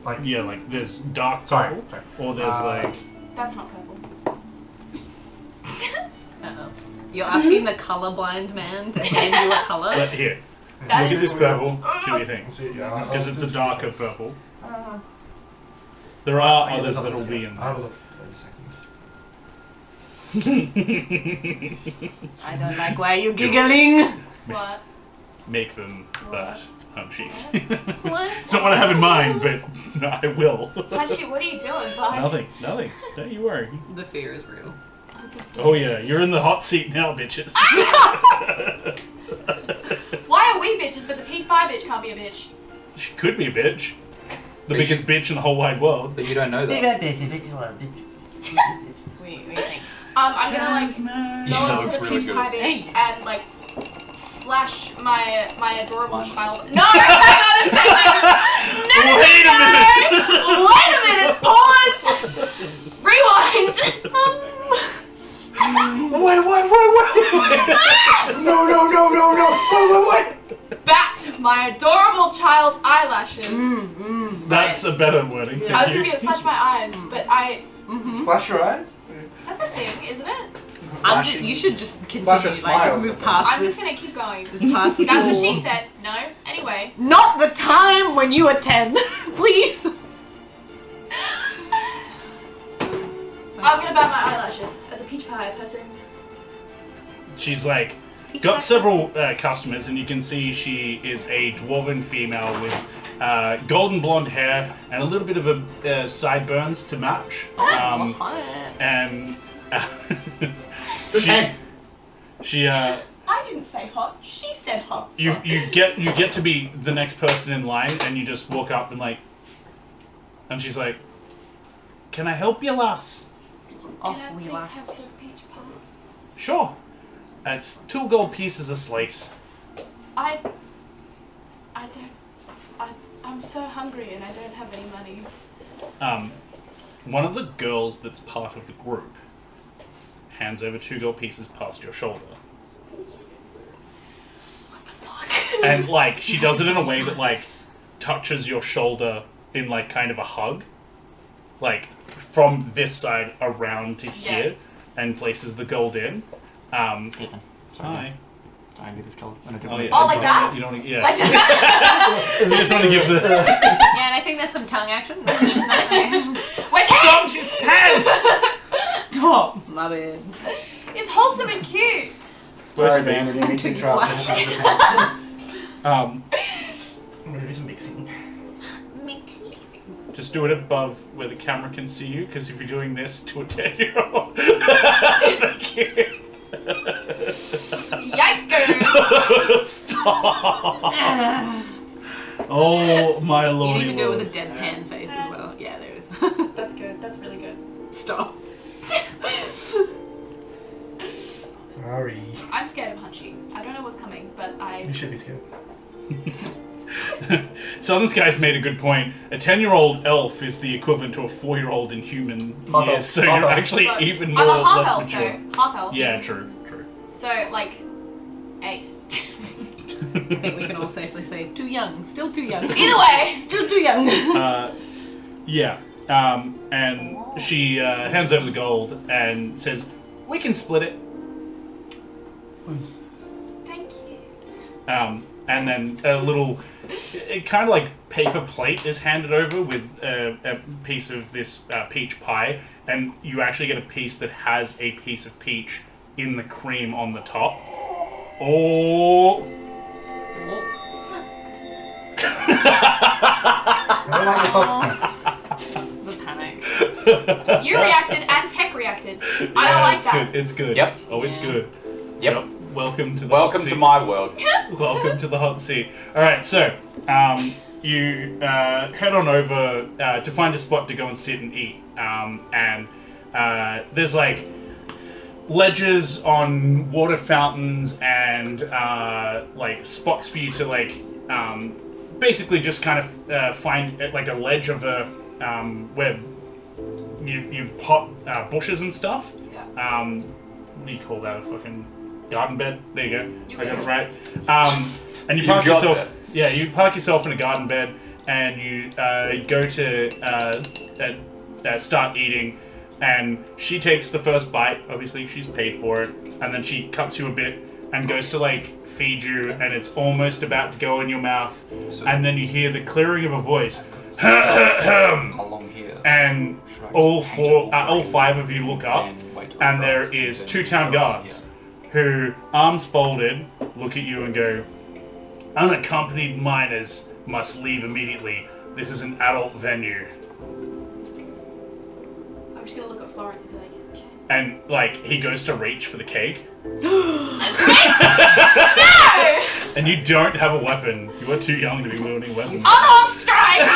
Like, Yeah, like there's dark sorry. purple, or there's like That's not purple. Uh-oh. You're asking the colorblind man to hand you a color? But here. That Look at is- this purple. See what you think. Because it's a darker purple. There are others that will be in I there. will look for a second. I don't like why you're giggling. What? Make them that, Hunchy. What? It's not what I have in mind, but no, I will. Hachi, what are you doing, bud? Nothing. Don't you worry. The fear is real. I'm so scared. Oh yeah, you're in the hot seat now, bitches. Why are we bitches, but the peach pie bitch can't be a bitch? She could be a bitch. The But biggest bitch in the whole wide world. But you don't know that. What do you think? I'm gonna like go Yeah, into looks the really peach good. pie bitch and like flash my adorable Mine. child. No, hang on a second. No, Wait a minute. Wait a minute. Pause. Rewind. Wait. No. Wait. Bat my adorable child eyelashes That's a better wording. Yeah. I Thank was gonna you. be flash my eyes, but Flash your eyes. that's a thing, isn't it? You should just continue. Flash a Like, smile just or move something. past I'm this. just gonna keep going. Just past this. That's what she wall. said. No. Anyway. Not the time when you were 10, please. I'm gonna bat my eyelashes at the peach pie person. She's like got several customers, and you can see she is a dwarven female with golden blonde hair and a little bit of a sideburns to match. And she I didn't say hot. She said hot. you get to be the next person in line, and you just walk up and she's like, "Can I help you, lass?" Can I please have some peach pie? Sure. It's 2 gold pieces a slice. I'm so hungry and I don't have any money. One of the girls that's part of the group hands over 2 gold pieces past your shoulder. What the fuck? And like she does it in a way that like touches your shoulder in like kind of a hug, like from this side around to here, and places the gold in. Ethan, sorry. Hi. I do this color. When I do Oh, yeah. Oh, like that? You don't want to, yeah. Like that? You just want to give the. Yeah, and I think there's some tongue action. We're 10! Stop! She's 10. Stop. My bad. It's wholesome and cute. Sorry, man. I didn't mean to Took drop flash. it. I'm gonna do some mixing. Mixy. Just do it above where the camera can see you, because if you're doing this to a 10-year-old, thank you. Yikers! Stop! Oh my You lordy. need to do it with a lord. deadpan face as well. Yeah, there is. That's good. That's really good. Stop. Sorry. I'm scared of Hunchy. I don't know what's coming, but You should be scared. Southern Skies made a good point. A 10-year-old elf is the equivalent to a 4-year-old in human Half years, elf. so Half you're elf. actually So, even I'm more a half less elf mature. though. Half elf. Yeah, true. So like 8. I think we can all safely say too young. Still too young. Either way. Still too young. Yeah. And she hands over the gold and says, "We can split it." Thank you. And then a little, kind of like paper plate is handed over with a piece of this peach pie, and you actually get a piece that has a piece of peach in the cream on the top. Oh! I don't like yourself. The panic. You reacted and Tech reacted. I don't like it's that. Good. It's good. Yep. Oh, it's Yeah. good. Yep. Welcome to the Welcome hot to seat. my world. Welcome to the hot seat. All right, so you head on over to find a spot to go and sit and eat, and there's like ledges on water fountains and like spots for you to like basically just kind of find like a ledge of a where you pot bushes and stuff. Yeah. What do you call that? A fucking garden bed? There you go. You I got got it right. And you You park got yourself. that. Yeah, you park yourself in a garden bed, and you go to start eating. And she takes the first bite. Obviously, she's paid for it, and then she cuts you a bit and goes to like feed you, and it's almost about to go in your mouth, and then you hear the clearing of a voice. Along here. And all 5 of you look up, and there is 2 town guards who, arms folded, look at you and go, "Unaccompanied minors must leave immediately. This is an adult venue." I'm just gonna look at Florence and be like, okay. And like he goes to reach for the cake, No! and you don't have a weapon. You are too young to be wielding weapons. Unarmed strike!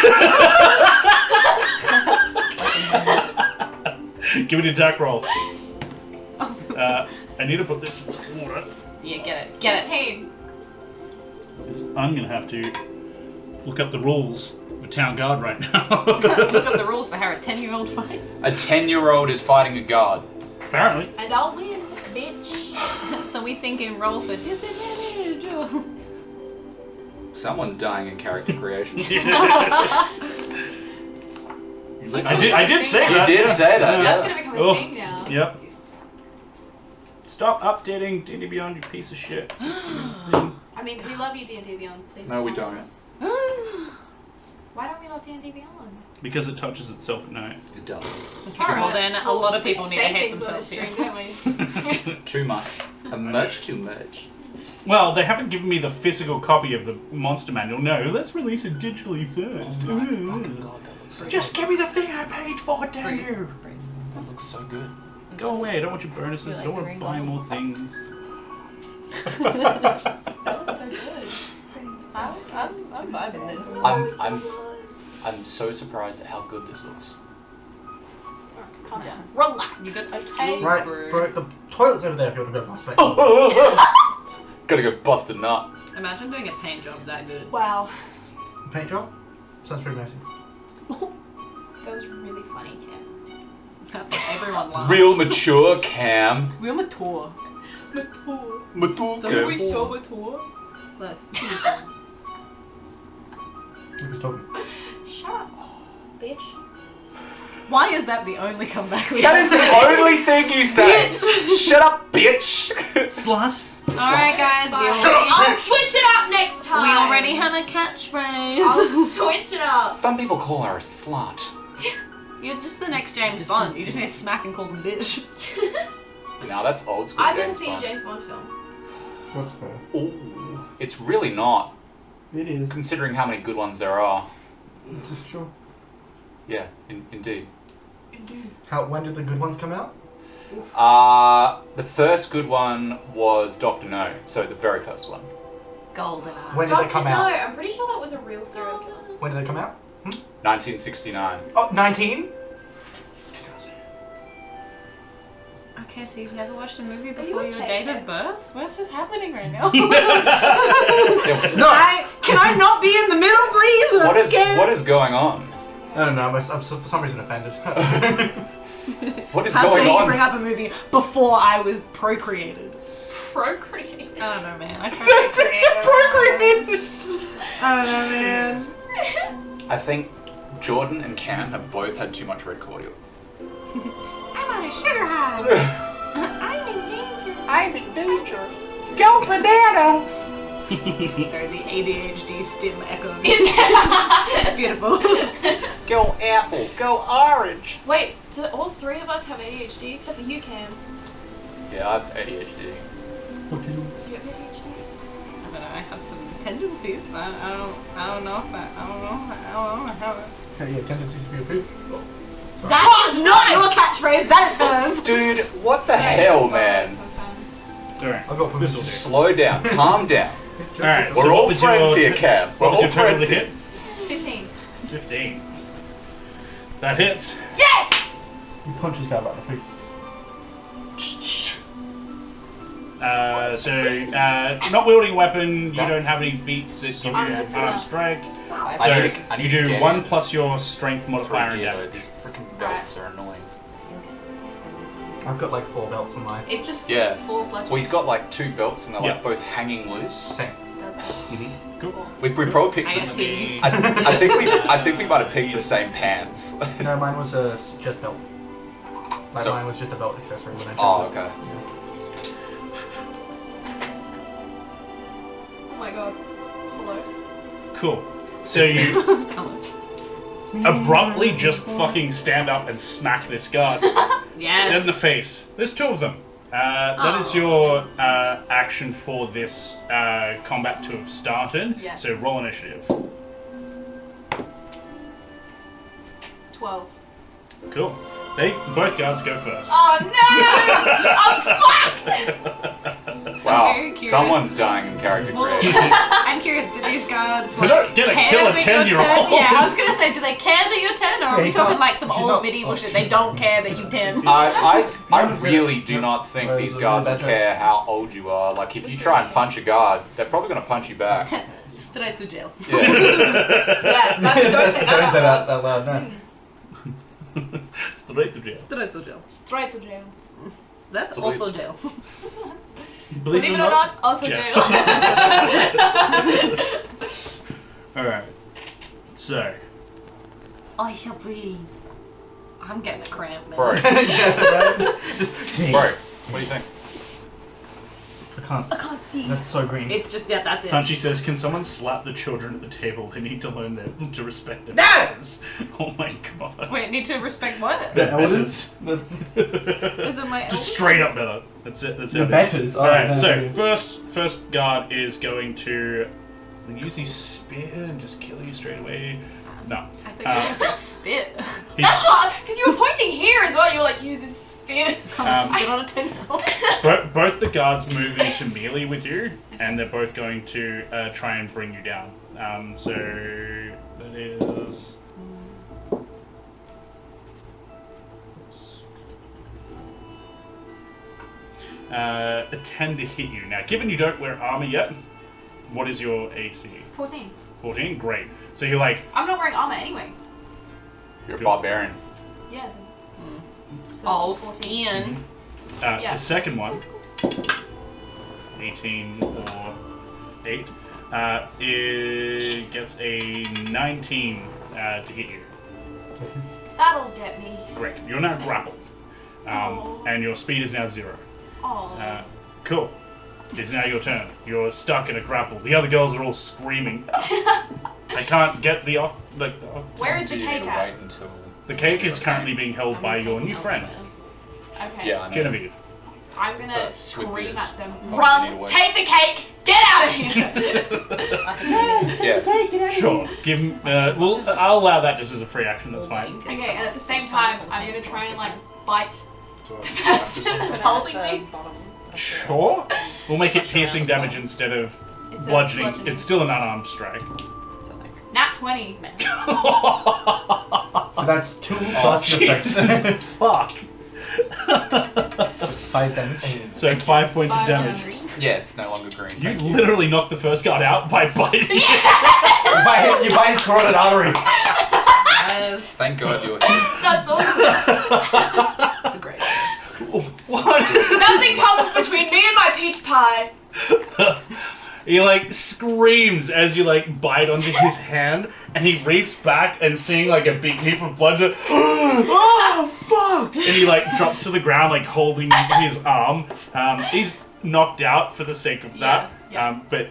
Give it an attack roll. I need to put this in some water. Yeah, get it. Get it. 15. I'm gonna have to look up the rules of a town guard right now. Look up the rules for how a 10-year-old fight. A 10-year-old is fighting a guard. Apparently. And I'll win, bitch. So we think in roll for disadvantage. Or... Someone's dying in character creation. I did say You that. did say that. That's Yeah. gonna become a Oh. thing now. Yep. Stop updating D&D Beyond, you piece of shit. Just give me the thing. I mean, we love you, D&D Beyond. Please No, we sponsor don't. us. Why don't we love D&D Beyond? Because it touches itself at night. It does. Well, then a lot of people We need to say hate things on themselves this here. stream, don't we? Too much. Much too much. Well, they haven't given me the physical copy of the monster manual. No, let's release it digitally first. Oh my fucking god, that looks so Just give me the thing I paid for, damn you! That looks so good. Go away, I don't want your bonuses, I don't want to buy more things. That was so good. I'm vibing this. I'm so surprised at how good this looks. Calm down. Relax. You got okay? Right, bro, the toilet's over there if you want to go to Gotta go bust a nut. Imagine doing a paint job that good. Wow. Paint job? Sounds pretty messy. That was really funny, Kim. That's what everyone loves. Real mature Cam. Real mature. Mature Don't we Cam. so mature? Let's Who was talking? Shut up, bitch. Why is that the only comeback we That have? is the only thing you say. Shut up, bitch. Slut. Alright guys, we I'll already, switch it up next time. we already have a catchphrase. I'll switch it up. Some people call her a slut. You're just the next James Bond. You just need to smack and call them bitch. Now that's old school. I've never James seen a Bond. James Bond film. That's fair. Ooh, it's really not, It is. considering how many good ones there are. Sure. Yeah, indeed. When did the good ones come out? The first good one was Dr. No, so the very first one. Golden When did they come No, out? I'm pretty sure that was a real serial killer. When did they come out? 1969. Oh, 19? Okay, so you've never watched a movie you before your okay, date Ken? of birth? What's just happening right now? No! Can I not be in the middle, please? I'm What is going on? I don't know, I'm for some reason offended. What is How going dare you on? bring up a movie before I was procreated? Procreate. I don't know, man. I tried to procreate. I don't know, man. I think Jordan and Cam have both had too much red cordial. I'm on a sugar high. I'm in danger. I'm in danger. Go banana! Sorry, the ADHD stim echo. It's beautiful. Go apple. Go orange. Wait, do all three of us have ADHD except for you, Cam? Yeah, I have ADHD. Do you have ADHD? I don't know. I have some tendencies, but I don't know if I have it. Okay, yeah, tendencies to be a poop. That is Not your catchphrase. That is hers. Dude, what the hell, man? Sometimes. Alright, I've got this'll do. Slow down. Calm down. Alright, We're so all what was friends your here, Cam. What We're was all your total to friends here. hit? 15. 15. That hits. Yes! You punch this guy right in the face. Not wielding a weapon, you don't have any feats that give you I'm an just unarmed gonna- strike. I So need to you get do it 1 plus your strength modifier and damage. These freaking belts are annoying. I've got like 4 belts on my It's just Yeah. full of bludgeoning. Well, he's got like 2 belts and they're Yeah. like both hanging loose. same. Cool. We probably picked I the have same. these. I think we might have picked the same pants. No, mine was a just belt. Like So- mine was just a belt accessory when I chose Oh, it. okay. Oh my god. Hello. Cool. So you Hello. abruptly just fucking stand up and smack this guard Yes. dead in the face. There's 2 of them. That is your action for this combat to have started. Yes. So roll initiative. 12. Cool. Both guards go first. Oh no! I'm fucked! Wow, very curious. someone's dying in character creation. I'm curious, do these guards They're not gonna care kill a that you're 10-year-old. 10? Yeah, I was gonna say, do they care that you're 10, or are Yeah, we he's talking not- like some she's old not- medieval shit? They don't care that you're 10. I really do not think Well, these it's a guards really will bad care how old you are. Like, if you try and punch a guard, they're probably going to punch you back. Straight to jail. Yeah. Yeah, but don't say that Don't out say loud. that out loud, no. Straight to jail. Straight to jail. Straight to jail. That's So also jail. Believe Believe it or not, also jail. jail. Alright. So, I shall breathe. I'm getting a cramp, man. Bro, Yeah, right? Just bro, what do you think? I can't see. That's so green. It's just, yeah, that's it. Punchy says, "Can someone slap the children at the table? They need to learn them to respect their No! betters." Oh my god. Wait, need to respect what? Their elders? betters. Is it my Just elders? straight up better. That's it. That's The it. betters. Oh, Alright, no, so no. first guard is going to use his spear and just kill you straight away. No. I think you guys are spit. He's- That's what, because you were pointing here as well. You were like, use his spit. Spit on a 10-year-old. Both the guards move into melee with you, and they're both going to try and bring you down. So that is. A 10 to hit you. Now, given you don't wear armor yet, what is your AC? 14. 14? Great. So you're like, I'm not wearing armor anyway. You're a barbarian. Yeah. So All it's just 14. skin. Yeah. the second one, 18 or 8, it gets a 19 to hit you. That'll get me. Great. You're now grappled. Oh. And your speed is now 0. Oh. Cool. It's now your turn. You're stuck in a grapple. The other girls are all screaming. They can't get the off. Where is the Do you cake need to at? wait until... The cake is currently being held by your new friend, Okay. Yeah, I know. Genevieve. I'm gonna But with scream this, at them. you need to Run! wait. Take the cake! Get out of here! Yeah. Sure. Give. Well, I'll allow that just as a free action. That's fine. Okay, and at the same time, I'm gonna try and like bite So, the person that's holding me. Sure. We'll make it piercing damage instead of It's a bludgeoning. It's still an unarmed strike. Nat 20. So that's 2 plus the Jesus fuck. Just 5 damage. So 5 points of 5 damage. yeah, it's no longer green. You Thank you. literally knocked the first guard out by biting. You bite his carotid artery. Thank God you're here. That's awesome. It's a great. What? Nothing comes between me and my peach pie. He like screams as you like bite onto his hand, and he reaps back and seeing like a big heap of blood. Just, oh fuck! And he like drops to the ground, like holding his arm. He's knocked out for the sake of that, Yeah. but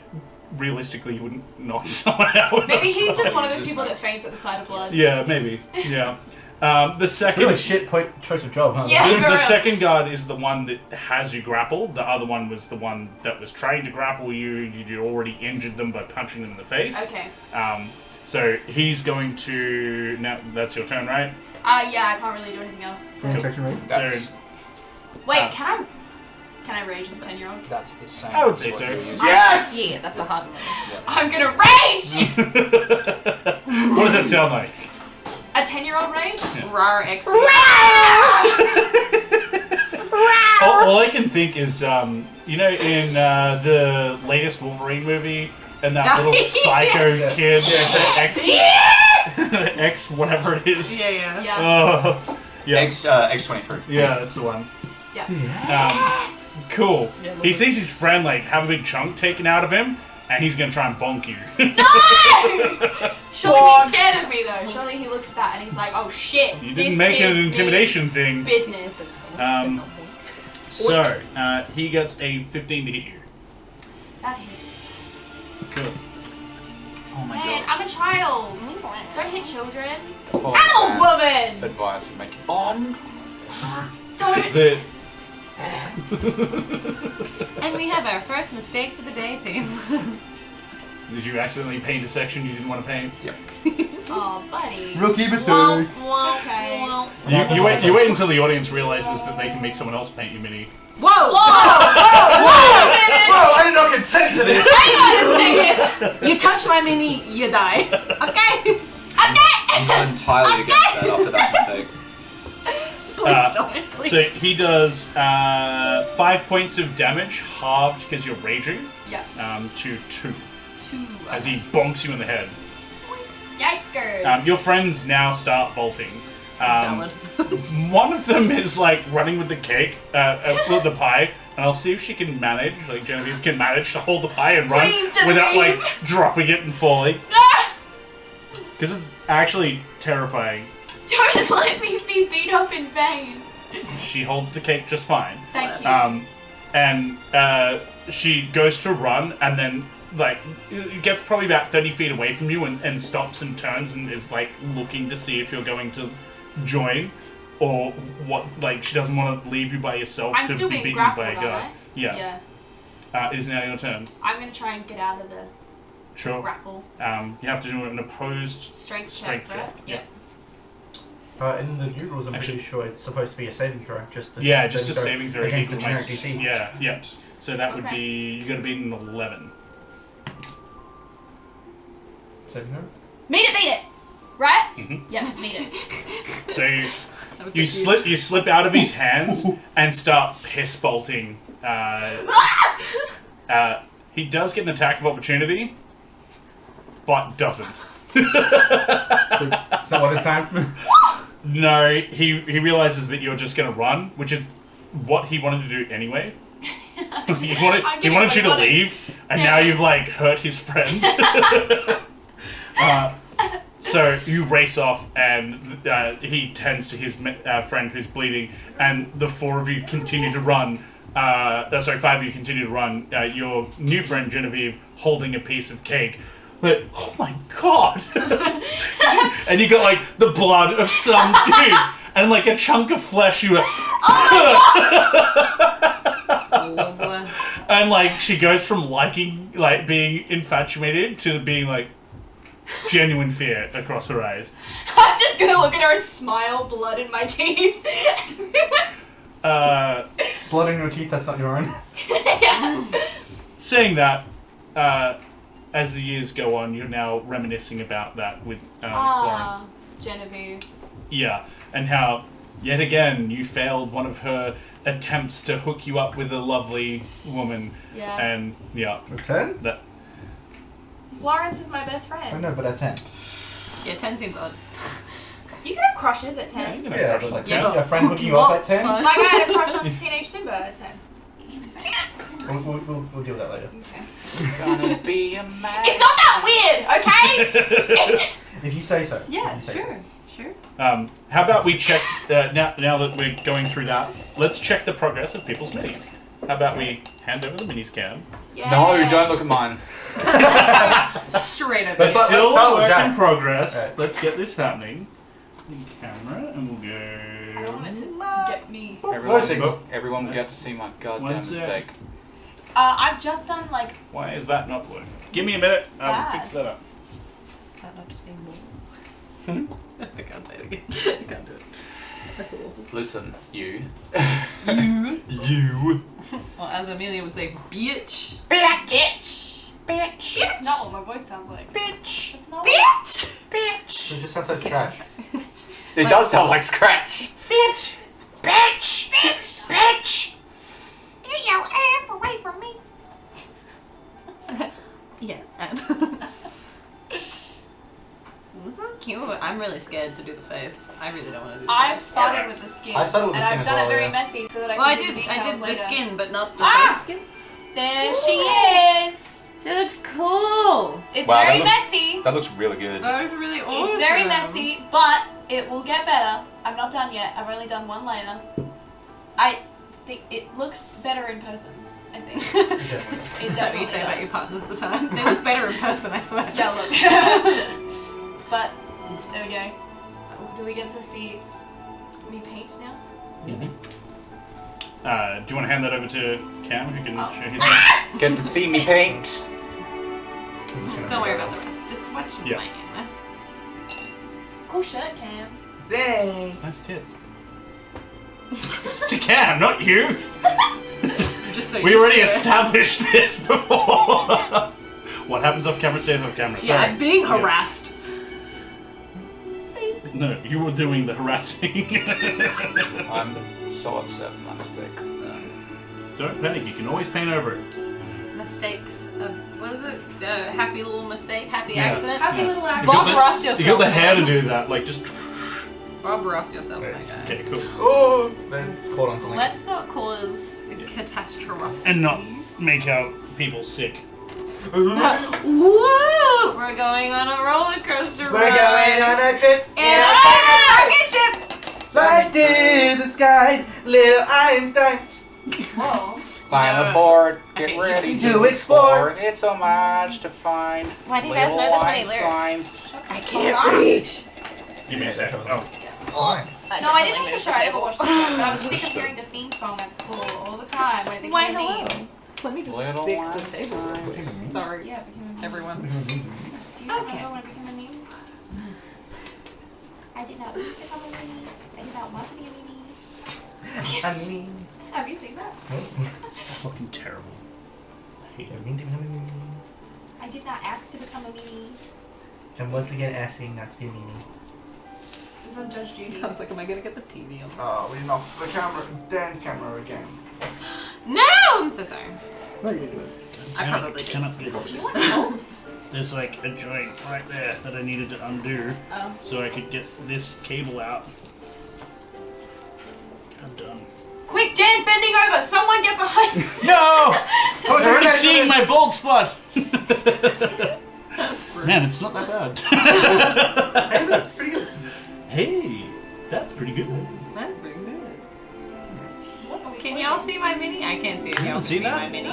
realistically, you wouldn't knock someone out. Maybe he's just one of those Jesus people that Christ. faints at the sight of blood. Yeah, maybe. Yeah. The second. Really shit choice of job, huh? Yeah. The, For the real. second guard is the one that has you grappled. The other one was the one that was trying to grapple you. You already injured them by punching them in the face. Okay. So he's going to... Now, that's your turn, right? Yeah, I can't really do anything else. So. Free section rate. That's, Wait, can I rage as a 10-year-old? that's the same. I would say as what so. you're using. Yes! Yeah, that's a hard one. I'm gonna rage! What does that sound like? A 10-year-old rage? Rar X. All I can think is, you know, in the latest Wolverine movie, and that little psycho Yeah. kid, X, whatever it is. Yeah. Yeah. Oh, yeah. X23. Yeah, that's the one. Yeah. Cool. Yeah, He sees his friend like have a big chunk taken out of him, and he's gonna try and bonk you. No! Surely he's scared of me though. Surely he looks at that and he's like, oh shit. You this didn't make it kid an intimidation means thing. Business. So he gets a 15 to hit you. That hits. Cool. Oh my Man, God. I'm a child. Don't hit children. Follow Adult Dan's woman! Advice and make it on. Don't. The And we have our first mistake for the day, team. Did you accidentally paint a section you didn't want to paint? Yep. Oh, buddy. Rookie mistake. Okay. You wait until the audience realizes that they can make someone else paint your mini. Whoa! Whoa! Wait a minute! Whoa, I did not consent to this! Hang on a second! You touch my mini, you die. Okay? I'm not entirely against that after that mistake. Please don't, please. So he does 5 points of damage, halved because you're raging, Yeah. to 2 Two. as he bonks you in the head. Yikers. Your friends now start bolting. Valid. One of them is like running with the cake, with the pie, and I'll see if she can manage, like Genevieve can manage to hold the pie and run Please, Genevieve. without like dropping it and falling. Ah! Because it's actually terrifying. Don't let me be beat up in vain. She holds the cake just fine. Thank you. And she goes to run, and then like it gets probably about 30 feet away from you, and stops and turns and is like looking to see if you're going to join, or what. Like she doesn't want to leave you by yourself I'm to still be being beaten by a grappled, guard. aren't I? Yeah. It is now your turn. I'm gonna try and get out of the Sure. grapple. You have to do an opposed Strength strength check, right? check. Yeah. In the new rules, I'm Actually- pretty sure it's supposed to be a saving throw. Just a saving throw against the equal generic my DC. Yeah. So that would Okay. be you got to beat an 11. Saving throw? Meet it! Right? Mhm. Yeah, meet it. So you slip out of his hands and start piss bolting. He does get an attack of opportunity, but doesn't. It's not what it's time. No, he realizes that you're just gonna run, which is what he wanted to do anyway. he wanted you to leave, and now you've like hurt his friend. So you race off, and he tends to his friend who's bleeding, and the four of you continue to run. Sorry, five of you continue to run. Your new friend Genevieve holding a piece of cake. But oh my god! And you got like the blood of some dude, and like a chunk of flesh. You were, and like she goes from liking like being infatuated to being like genuine fear across her eyes. I'm just gonna look at her and smile, blood in my teeth. Blood in your teeth, that's not your own. Yeah. Saying that, as the years go on, you're now reminiscing about that with Florence. Genevieve. Yeah, and how, yet again, you failed one of her attempts to hook you up with a lovely woman. Yeah. And, yeah. A 10? That, Florence is my best I friend. know, but a 10. Yeah, 10 seems odd. You can have crushes at yeah, 10. you're gonna Yeah, crush but us like at 10. 10. Your friend hooking you up at 10? Son. Like I had a crush on Teenage Simba at 10. We'll deal with that later. Okay. Gonna be a man. It's not that weird, okay? It's... If you say so. Yeah, If you say sure, sure. How about we check, now that we're going through that, let's check the progress of people's minis. How about we hand over the minis, Cam? Yeah. No, don't look at mine. Straight up. Let's start- Still start a with work Jack. in progress. Alright. Let's get this happening. Camera, and we'll I don't want it go... to get me. Everyone will get to see my goddamn One sec. mistake. I've just done like... Why is that not working? Give me a minute, I will bad. fix that up. Is that not just being normal? I can't say it again. I can't do it. Listen, you. You. You. Or as Amelia would say, bitch. Bitch! Bitch. That's not what my voice sounds like. Bitch. That's not Bitch. Bitch. So it just sounds like scratch. It does sound like Scratch. Bitch! Bitch. Bitch! Bitch. Get your ass away from me! Yes, and. Cute. I'm really scared to do the face. I really don't want to do the I've face. started with the skin. I started with and the skin I've as done well, it very yeah. messy so that I Well, can do the I details did the later. skin, but not the Ah! face skin. There she is! She looks cool. It's Wow, very that looks- messy. That looks really good. That looks really awesome. It's very messy, but it will get better. I'm not done yet. I've only done one layer. I think it looks better in person. I think. It Is that what you definitely say about does. your partners at the time? They look better in person, I swear. Yeah, look. But there we go. Do we get to see me paint now? Do you want to hand that over to Cam, who can Oh. show his Get to see me paint. Don't worry about the rest. Just watch Yeah. mine. Cool shirt, Cam. Thanks. Nice tits. It's to Cam, not you. Just so We you already see. established this before. What happens off camera stays off camera. Yeah, Sorry. I'm being Yeah. harassed. See? No, you were doing the harassing. I'm so upset with my mistake. Don't panic, you can always paint over it. Mistakes of, what is it? Happy little mistake, happy Yeah. accident. Happy Yeah. little You actor. got Bob the- Ross yourself. You got the hair to man. do that, like just. Bob Ross yourself, my Yes. guy. Okay, cool. Oh, then it's caught on something. Let's not cause a catastrophe. And not make out people sick. Whoa! We're going on a roller coaster We're going on a trip in a rocket ship. right to the skies, little Einstein. Whoa. Climb No. aboard, get Okay, ready you to do explore. explore. It's so much to find. Why do you guys know Little this many lyrics? Einsteins. I can't reach. Give me a second. Oh. Fine. No, I didn't watch the show. I never watched the show, but I was sick of hearing the theme song at school all the time when it became Why, a hello. meme. Let me just Little fix the table. Einsteins. Sorry, Yeah, it became a meme. everyone. Do you Okay. remember when it became a meme? I did not want to become a meme. I did not want to be a meme. I mean, Have you seen that? It's fucking terrible. I hate it. I did not ask to become a meme. and once again asking not to be a meanie. It was on Judge Judy. I was like, am I gonna get the TV on? Oh, we knocked the camera, Dan's camera again. No! I'm so sorry. No, you can do it. I probably did. cannot get Do you this. want help? There's like a joint right there that I needed to undo Oh. so I could get this cable out. I'm done. Quick, Dan's bending over. Someone get behind me. No! Oh, I'm already seeing my bald spot! Man, it's not that bad. Hey, that's pretty good. Hey, that's pretty good. That's pretty good. What are we Can doing? y'all see my mini? I can't see it. You Y'all haven't can seen see that? my mini.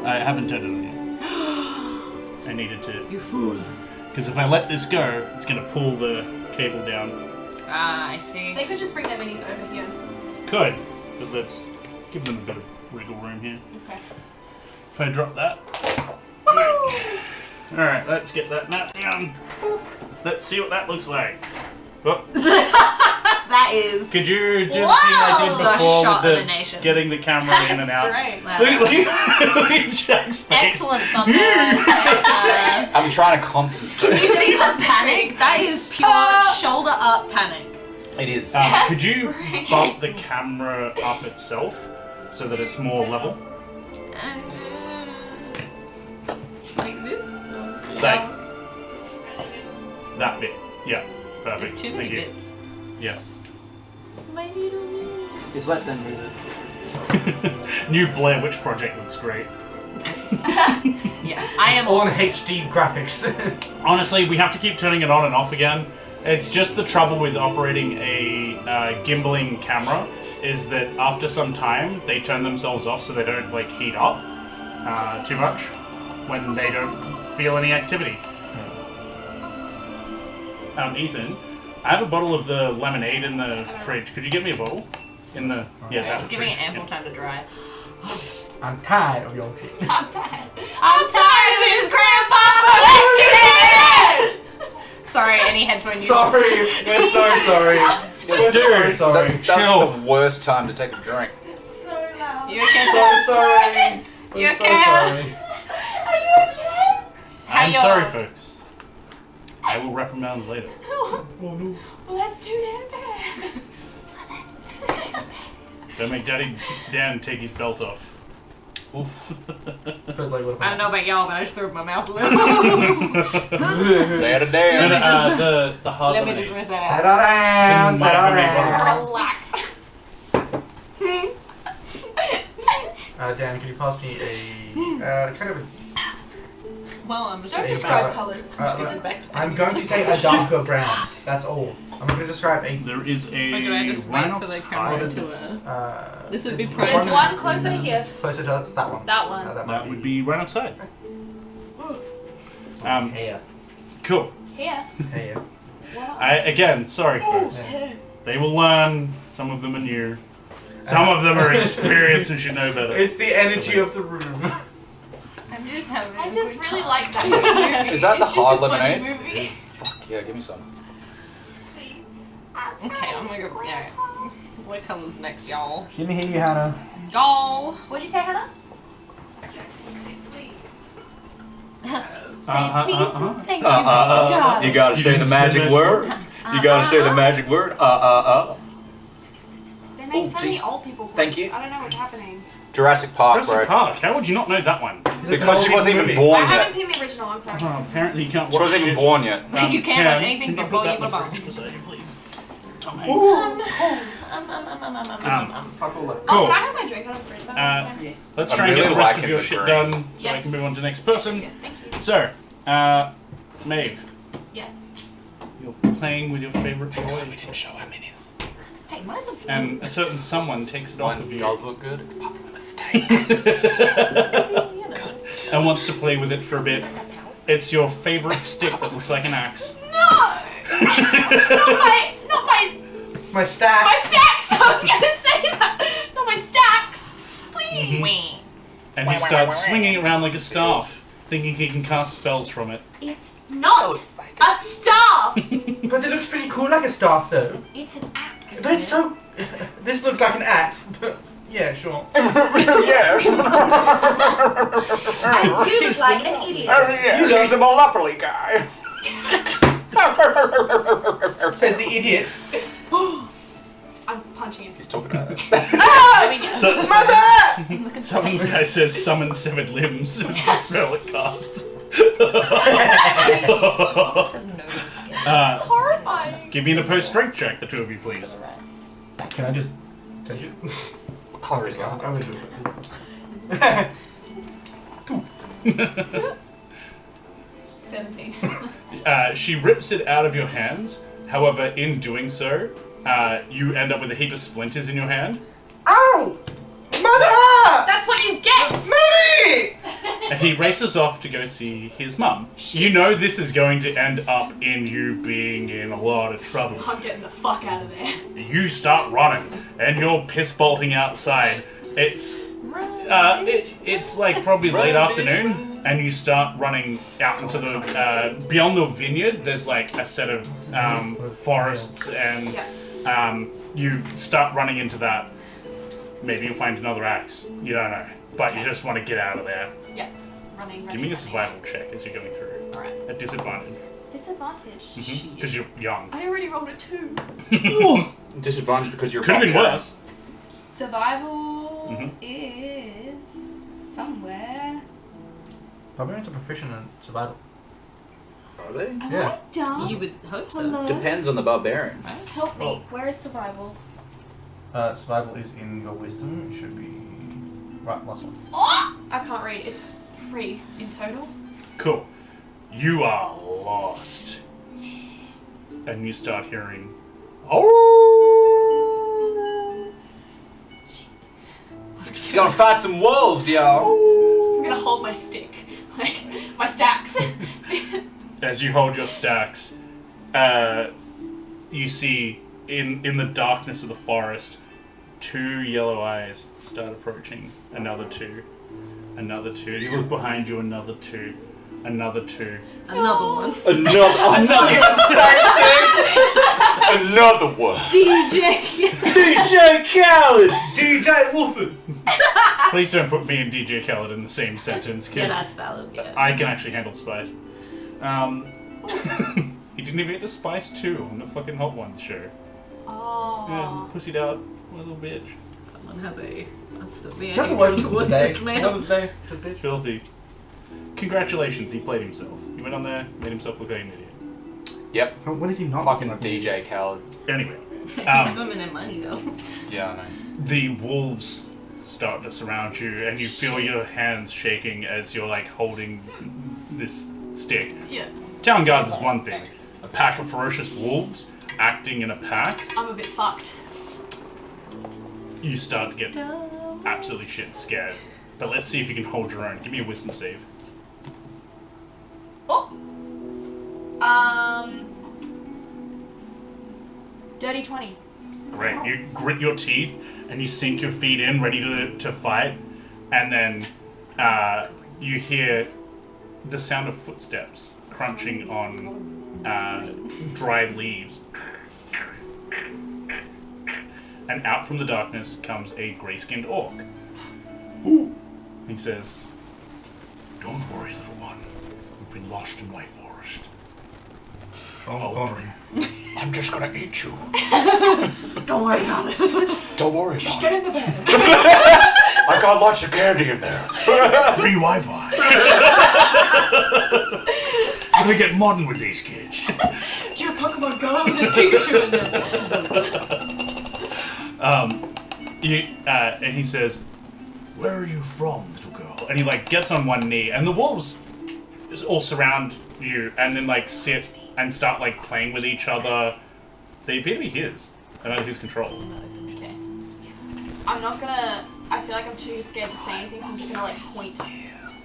I haven't turned it on yet. I needed to. You fool. Because if I let this go, it's going to pull the cable down. Ah, I see. They could just bring their minis over here. Could, but let's give them a bit of wiggle room here. Okay. If I drop that. Alright, let's get that mat down. Let's see what that looks like. Oh, That is. could you do the thing I Whoa! did The before shot with of the nation. getting the camera in and out? Great. Look at Jack's face. Excellent thumbnail. I'm trying to concentrate. You see the panic? That is pure shoulder up panic. It is. Could you bump the camera up itself so that it's more level? Like this? Like that bit. Yeah, perfect. There's too many Thank you. bits. Yes. My little Just let them move it. New Blair Witch Project looks great. Yeah, I am All also. in HD graphics. Honestly, we have to keep turning it on and off again. It's just the trouble with operating a gimbaling camera is that after some time they turn themselves off so they don't like heat up too much when they don't feel any activity. Ethan, I have a bottle of the lemonade in the fridge. Could you get me a bottle? In the that's It's giving it ample time to dry. I'm tired of your shit. I'm tired. I'm tired of this, Grandpa! Sorry, any headphone users. Sorry, we're so sorry. We're so Dude, sorry. That's Chill. the worst time to take a drink. It's so loud. You okay? So sorry. You We're so okay? sorry. Are you okay? I'm Hiya. sorry, folks. I will reprimand later. Oh no. Well, that's too damn bad. Don't make Dan take his belt off. Oof. But like, what I don't know about y'all, but I just threw up my mouth a little. Day to No, day. no, the hard Let me lemonade. just rinse that Sit out. around, It's sit in my homemade around. Relax. Dan, can you pass me a kind of a... Well, I'm just Don't gonna describe Uh, colours. I'm going to say a darker brown. That's all. I'm going to describe a... There is a Or do I just wait for the Rhinox camera hide. to This would be it's pro- There's one closer to here. Closer to us, that one. That one. That would be right outside. Here. Cool. Here. Here. Again, sorry folks. They will learn. Some of them are new. Some of them are experienced and should know better. It's the energy of the room. I'm just having I a just good really time. like that movie. Is that the It's just hard a funny lemonade? movie. Fuck yeah, give me some. Okay, I'm gonna go. Yeah. What comes next, y'all? Give me here, you, Hannah. Y'all. What'd you say, Hannah? Say please. Thank you, darling. You gotta You say the didn't say magic magic word. You gotta say the magic word. They make Oh, so many jeez. old people Thank voice. you. I don't know what's happening. Jurassic Park, Jurassic bro. Park. How would you not know that one? Because she wasn't even I born haven't yet. seen the original, I'm sorry. Apparently you can't She watch wasn't even shit. born yet. You can't watch anything can before put that you in the were born. fridge beside you, please? Tom Hanks. Fuck all that. Oh, Cool. can I have my drink? I don't drink about Let's I try and get really the rest like of it, your the shit green. done so I can move on to the next person. Yes, thank you. So, Maeve, Yes. you're playing with your favorite toy, We didn't show our minis. Hey, mine looks and a certain someone takes it off of Mine you does look good. It's probably a mistake. you know. and wants to play with it for a bit. It's your favorite stick that looks like an axe. No! not My stack. my stacks! I was gonna say that! Not my stacks! Please! Wee. And he starts swinging it around like a staff, thinking he can cast spells from it. It's not a staff! But it looks pretty cool like a staff, though. It's an axe. But it's so. This looks like an axe. But yeah, sure. Yes. And you look like an idiot. You he's a monopoly guy. Says the idiot. I'm punching him. He's talking about it. I mean, yes. So, Mother! Summons guy says summon severed limbs is the spell it casts. It says no skin. Horrifying. Give me an opposed strength check, the two of you, please. Can I just take it? What colour is I'm that? gonna do it. 17. She rips it out of your hands. However, in doing so, you end up with a heap of splinters in your hand. Ow! Mother! That's what you get! Mommy! And he races off to go see his mum. You know this is going to end up in you being in a lot of trouble. I'm getting the fuck out of there. You start running, and you're piss bolting outside. It's it's like probably late afternoon, and you start running out into the beyond the vineyard. There's like a set of forests, and you start running into that. Maybe you'll find another axe. You don't know, but you just want to get out of there. Yeah. Running. Give me a survival check as you're going through. Alright. At disadvantage, Disadvantage. because you're young. I already rolled a 2. Disadvantage because you're Could have been worse. Survival is somewhere. Barbarians are proficient in survival. Are they? Am Yeah. I dumb? You would hope so. Hello? Depends on the barbarian. Help me. Oh. Where is survival? Survival is in your wisdom. It should be right. Last one. Oh! I can't read. It's 3 in total. Cool. You are lost. And you start hearing, oh! Gonna fight some wolves, y'all. I'm gonna hold my stick. Like, my stacks. As you hold your stacks, you see in the darkness of the forest, 2 yellow eyes start approaching. Another 2. Another 2. You look behind you, another 2. Another 2. Another one. Another one. DJ. DJ Khaled. DJ Wolfen. Please don't put me and DJ Khaled in the same sentence, Yeah, because that's valid. Yeah. I can actually handle spice. He didn't even get the spice 2 on the fucking Hot Ones show. Oh. Yeah, pussied out, little bitch. Someone has a severe Is that the word hatred of towards the day? this man. Word of the day? Just bitch. Filthy. Congratulations, he played himself. He went on there, made himself look like an idiot. Yep. When is he not? Fucking DJ Khaled. Anyway, He's swimming in money though. Yeah, I know. the wolves start to surround you, and you feel your hands shaking as you're like holding this stick. Yeah. Town guards is one thing. A pack of ferocious wolves acting in a pack, I'm a bit fucked. you start to get absolutely shit scared. But let's see if you can hold your own. Give me a wisdom save. Oh. Dirty 20. Great. You grit your teeth and you sink your feet in, ready to fight, and then you hear the sound of footsteps crunching on dried leaves. And out from the darkness comes a grey-skinned orc. He says, "Don't worry, little one. You've been lost in my forest. I'm just gonna eat you. Don't worry about it. Don't worry Just about get in the van. I got lots of candy in there. Free Wi-Fi. I'm gonna get modern with these kids." Do you have Pokemon Go? There's Pikachu in there. And he says, "Where are you from, little girl?" And he like gets on one knee, and the wolves all surround you and then like sit and start like playing with each other. They appear to be his and under his control. Okay. I'm not gonna. I feel like I'm too scared to say anything, so I'm just gonna like point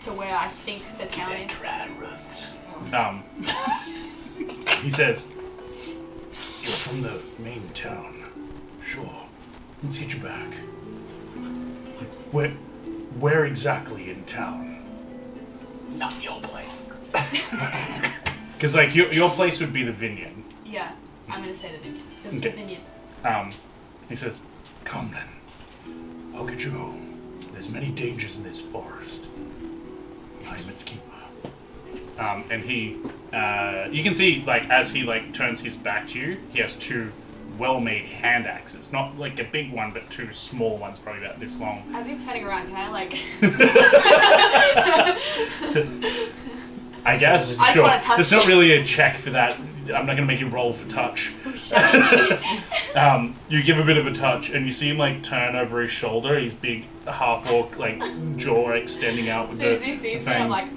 to where I think the town is. He says, "You're from the main town. Sure. Let's get you back. Where exactly in town?" Not your place. Because like your place would be the vineyard. Yeah, I'm gonna say the vineyard. The Okay. vineyard. He says, "Come then. I'll get you home. There's many dangers in this forest. I am its keeper." And he, you can see, like, as he, like, turns his back to you, he has two well-made hand axes. Not, like, a big one, but two small ones, probably about this long. As he's turning around, can I like? I guess, I just sure. wanna touch It's not it. really a check for that. I'm not going to make you roll for touch. You give a bit of a touch, and you see him, like, turn over his shoulder. His big half-orc, like, jaw extending out with As soon as he the sees me, I'm fangs. like,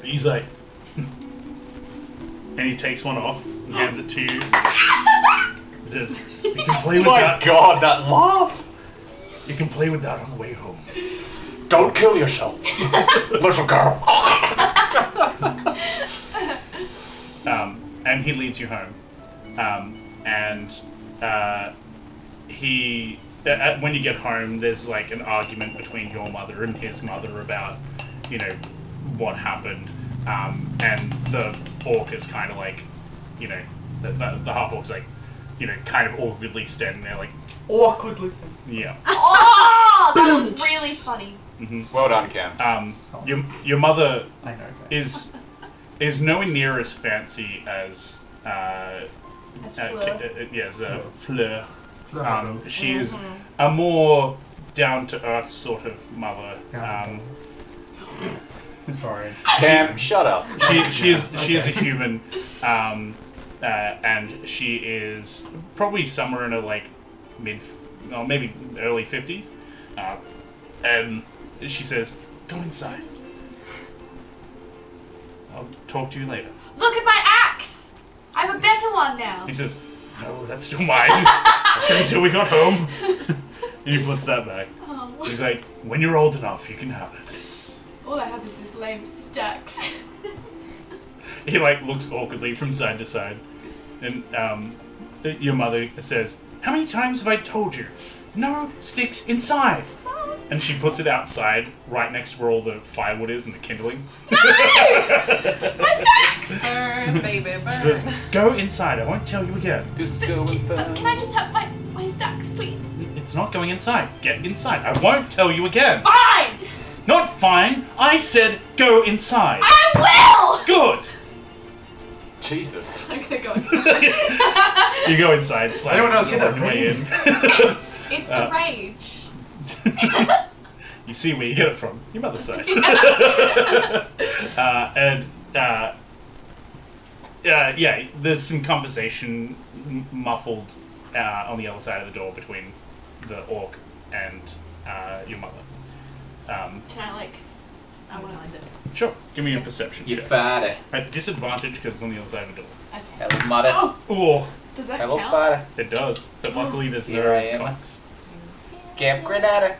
He's like, and he takes one off and hands it to you. He says, "You can play with that. God, that laugh! You can play with that on the way home." Don't kill yourself, little girl. And he leads you home. When you get home, there's like an argument between your mother and his mother about, you know, what happened. And the orc is kind of like, you know, the half orc's like, you know, kind of awkwardly standing there, like, Awkwardly. yeah. oh, that was really funny. Well done, Cam. Your mother I know. is nowhere near as fancy as Fleur. She is a more down to earth sort of mother. Sorry. Cam, shut up. She is a human, and she is probably somewhere in her like maybe early 50s, and she says, "Go inside. I'll talk to you later." Look at my axe. I have a better one now. He says, "No, that's still mine. I said until we got home." And he puts that back. Oh, He's like, "When you're old enough, you can have it." all I have is this lame stacks. He like looks awkwardly from side to side, and your mother says, "How many times have I told you? No sticks inside." And she puts it outside, right next to where all the firewood is and the kindling. My stacks. Burn, baby, She burn. says, "Go inside. I won't tell you again." Just go and Can I just have my stacks, please? It's not going inside. Get inside. I won't tell you again. Fine. Not fine. I said go inside. I will. Good. Jesus. I'm gonna go inside. You go inside, slide Anyone else hear that your way in. It's the rage. You see where you get it from. Your mother's side. Yeah, there's some conversation muffled on the other side of the door between the orc and your mother. Can I like? I want to find it. Sure, give me a perception You check. fatty. At disadvantage because it's on the other side of the door. Okay. Hello, mother. Oh, Oh, does that Hello, count? father. it does, but luckily there's Here I no am. cocks. Camp Grenada.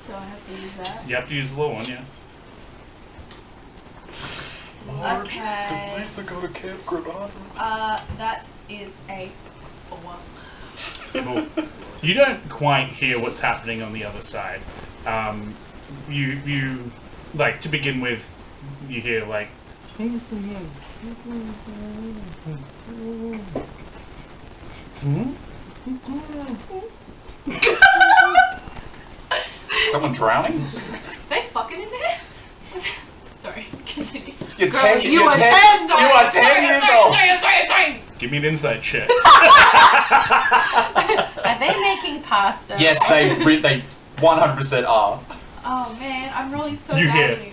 So I have to use that. You have to use the low one, yeah. Okay. go to Camp Grenada. That is a 4. Cool. You don't quite hear what's happening on the other side. You like to begin with. You hear like. Someone drowning? They fucking in there? Sorry, continue. You're Girl, 10. you You're are 10. 10. You are 10 years old. I'm sorry. Give me an insight check. Are they making pasta? Yes, they 100% are. Oh man, I'm rolling so You hear. badly.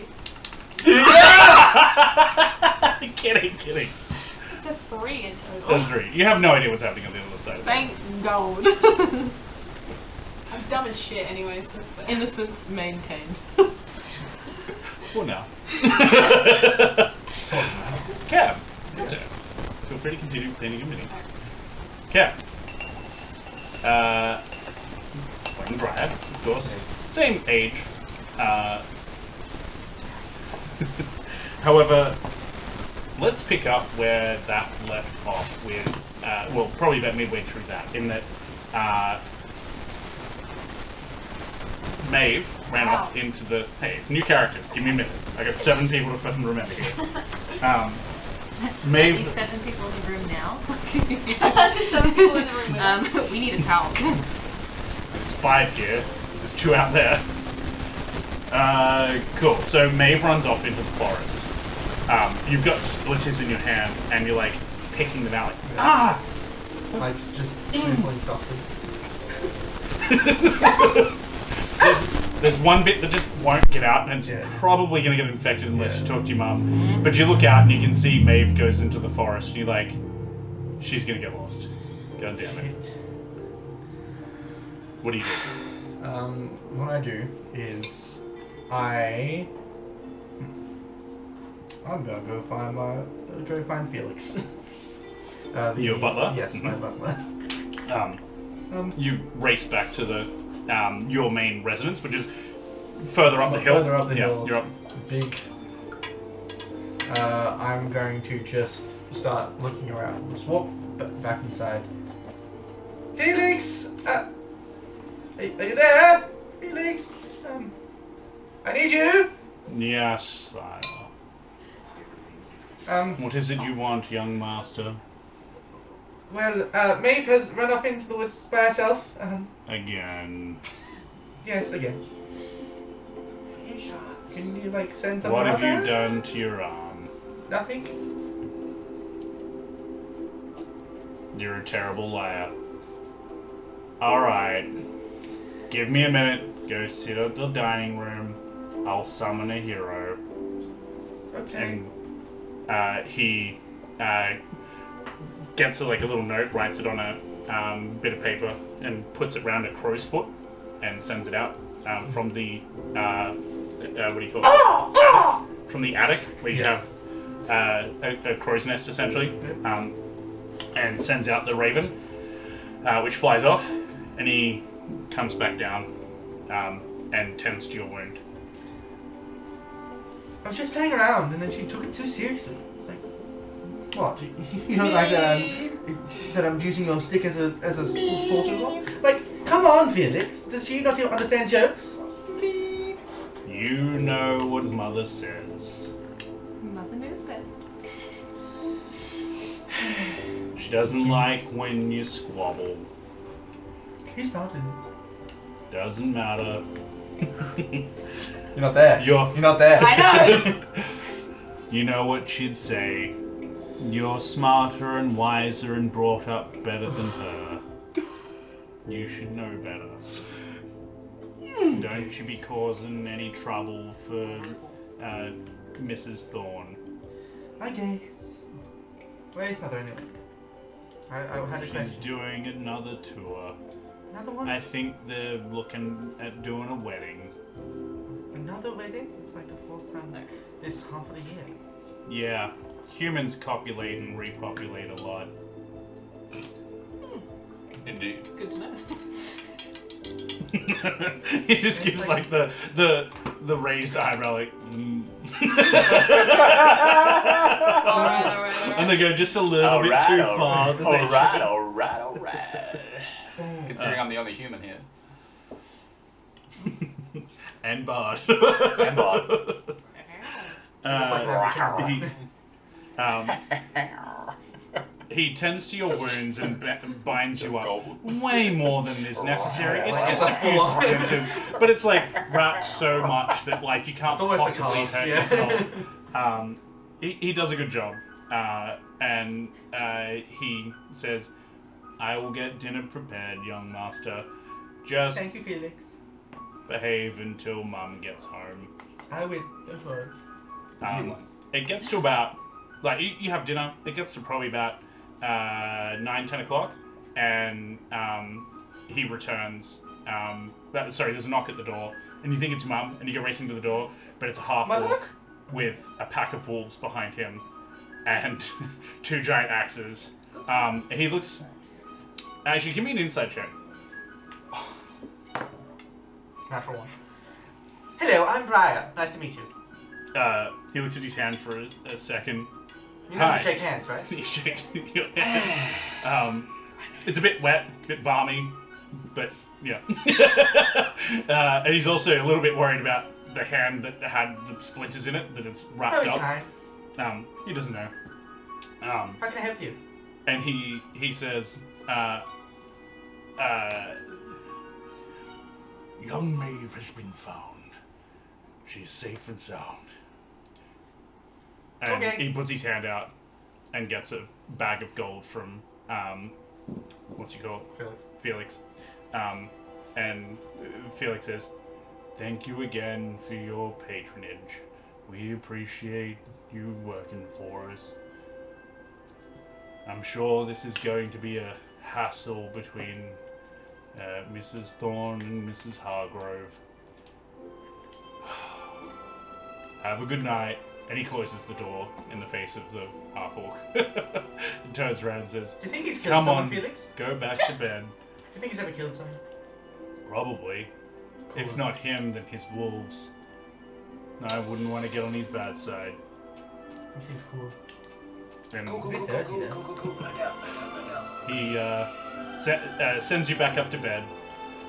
Kidding. It's a 3 in total. That's 3. You have no idea what's happening on the other side. Thank God. I'm dumb as shit anyways, that's fine. Innocence maintained. For now. Cam. Feel free to continue cleaning your mini. Cam. Playing Dryad, of course. Same age. However, let's pick up where that left off with, well, probably about midway through that, in that Maeve ran off into the... Hey, new characters, give me a minute. I got 7 people to fucking remember here. Maeve... Only 7 people in the room now. 7 people in the room. We need a towel. There's 5 here. There's 2 out there. Cool. So Maeve runs off into the forest. You've got splitters in your hand, and you're like picking them out. Like, ah! Like just sniffling softly. There's one bit that just won't get out, and it's probably going to get infected unless you talk to your mum. But you look out, and you can see Maeve goes into the forest, and you're like, she's going to get lost. God damn it. What do you do? What I do is I'm gonna go find Felix. Your butler? Yes, my butler. You race back to the your main residence, which is further up the hill. Further up the hill. You're up. Big. I'm going to just start looking around. Just walk back inside. Felix, are you there? Felix, I need you. Yes, sire. What is it you want, young master? Well, Maeve has run off into the woods by herself. Again. Yes, again. Can you, like, send someone What have out you there? done to your arm? Nothing. You're a terrible liar. Alright. Give me a minute. Go sit at the dining room. I'll summon a hero. Okay. And he gets a little note, writes it on a bit of paper, and puts it round a crow's foot, and sends it out from the what do you call it? From the attic, where you have a crow's nest essentially, and sends out the raven, which flies off, and he comes back down and tends to your wound. I was just playing around, and then she took it too seriously. It's like, what? You don't like that I'm using your stick as a fortune rod? Like, come on, Felix. Does she not even understand jokes? You know what Mother says. Mother knows best. She doesn't like when you squabble. He started. Doesn't matter. You're not there. You're not there. I know. You know what she'd say. You're smarter and wiser and brought up better than her. You should know better. Don't you be causing any trouble for Mrs. Thorne. I guess. Where's Mother anyway? I had a She's question. doing another tour. Another one? I think they're looking at doing a wedding. Another wedding? It's like the 4th time this half of the year. Yeah, humans copulate and repopulate a lot. Indeed. Good to know. He just gives like the raised eyebrow, like, Alright. and they go just a little bit too far. Alright. Considering I'm the only human here. And Bard. And Bard. He tends to your wounds and binds you up way more than is necessary. It's just a few splinters, but it's like wrapped so much that like you can't possibly hurt yourself. He does a good job, and he says, "I will get dinner prepared, young master. Just Thank you, Felix. behave until Mum gets home." I will. Don't worry. It gets to about, like, you have dinner, it gets to probably about 9, 10 o'clock, and he returns There's a knock at the door, and you think it's Mum, and you go racing to the door, but it's a half Mother? orc with a pack of wolves behind him, and 2 giant axes. He looks. Actually, give me an insight check. Natural 1. Hello, I'm Briar. Nice to meet you. He looks at his hand for a second. You know Hi. you shake hands, right? You shake your hand. It's a bit wet, a bit balmy, but yeah. And he's also a little bit worried about the hand that had the splinters in it, that it's Oh, wrapped it's up. fine. He doesn't know. How can I help you? And he says, young Maeve has been found. She is safe and sound. And Okay. he puts his hand out and gets a bag of gold from, what's he called? Felix. And Felix says, thank you again for your patronage. We appreciate you working for us. I'm sure this is going to be a hassle between Mrs. Thorne and Mrs. Hargrove. Have a good night. And he closes the door in the face of the half-orc. Turns around and says, Do you think he's killed come someone, on, Felix? go back to bed. Do you think he's ever killed someone? Probably. Cool. If not him, then his wolves. I wouldn't want to get on his bad side. He seems cool. And he sends you back up to bed.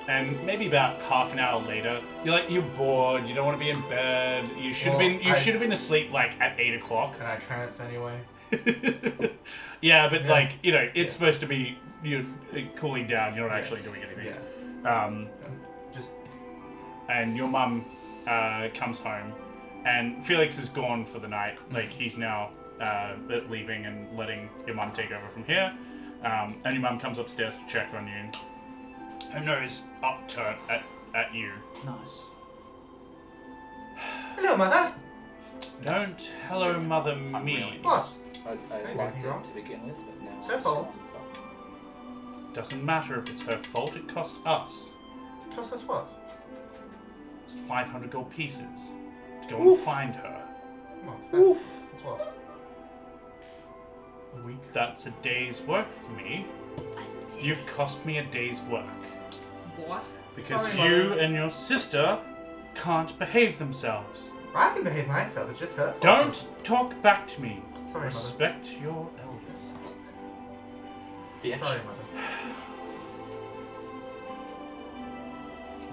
And maybe about half an hour later, you're bored. You don't want to be in bed. You should have been asleep like at 8 o'clock. Can I trance anyway? Yeah, but Yeah. it's supposed to be cooling down. You're not actually doing anything. Yeah. Just And your mum comes home, and Felix is gone for the night. Like he's now leaving and letting your mum take over from here. And your mum comes upstairs to check on you. Her nose upturned at you. Nice. hello, mother. Don't hello mother I'm me. really- What? I Hey, liked anything wrong? it to begin with, but now It's I her just fault. go, fuck. Doesn't matter if it's her fault. It cost us. Cost us what? 500 gold pieces to go Oof. and find her. Oh, that's what? A week? That's a day's work for me. You've cost me a day's work. What? Because Sorry, you Mother. and your sister can't behave themselves. I can behave myself, it's just her fault. Don't talk back to me. Sorry, mother. Respect your elders. Bitch. Sorry, mother.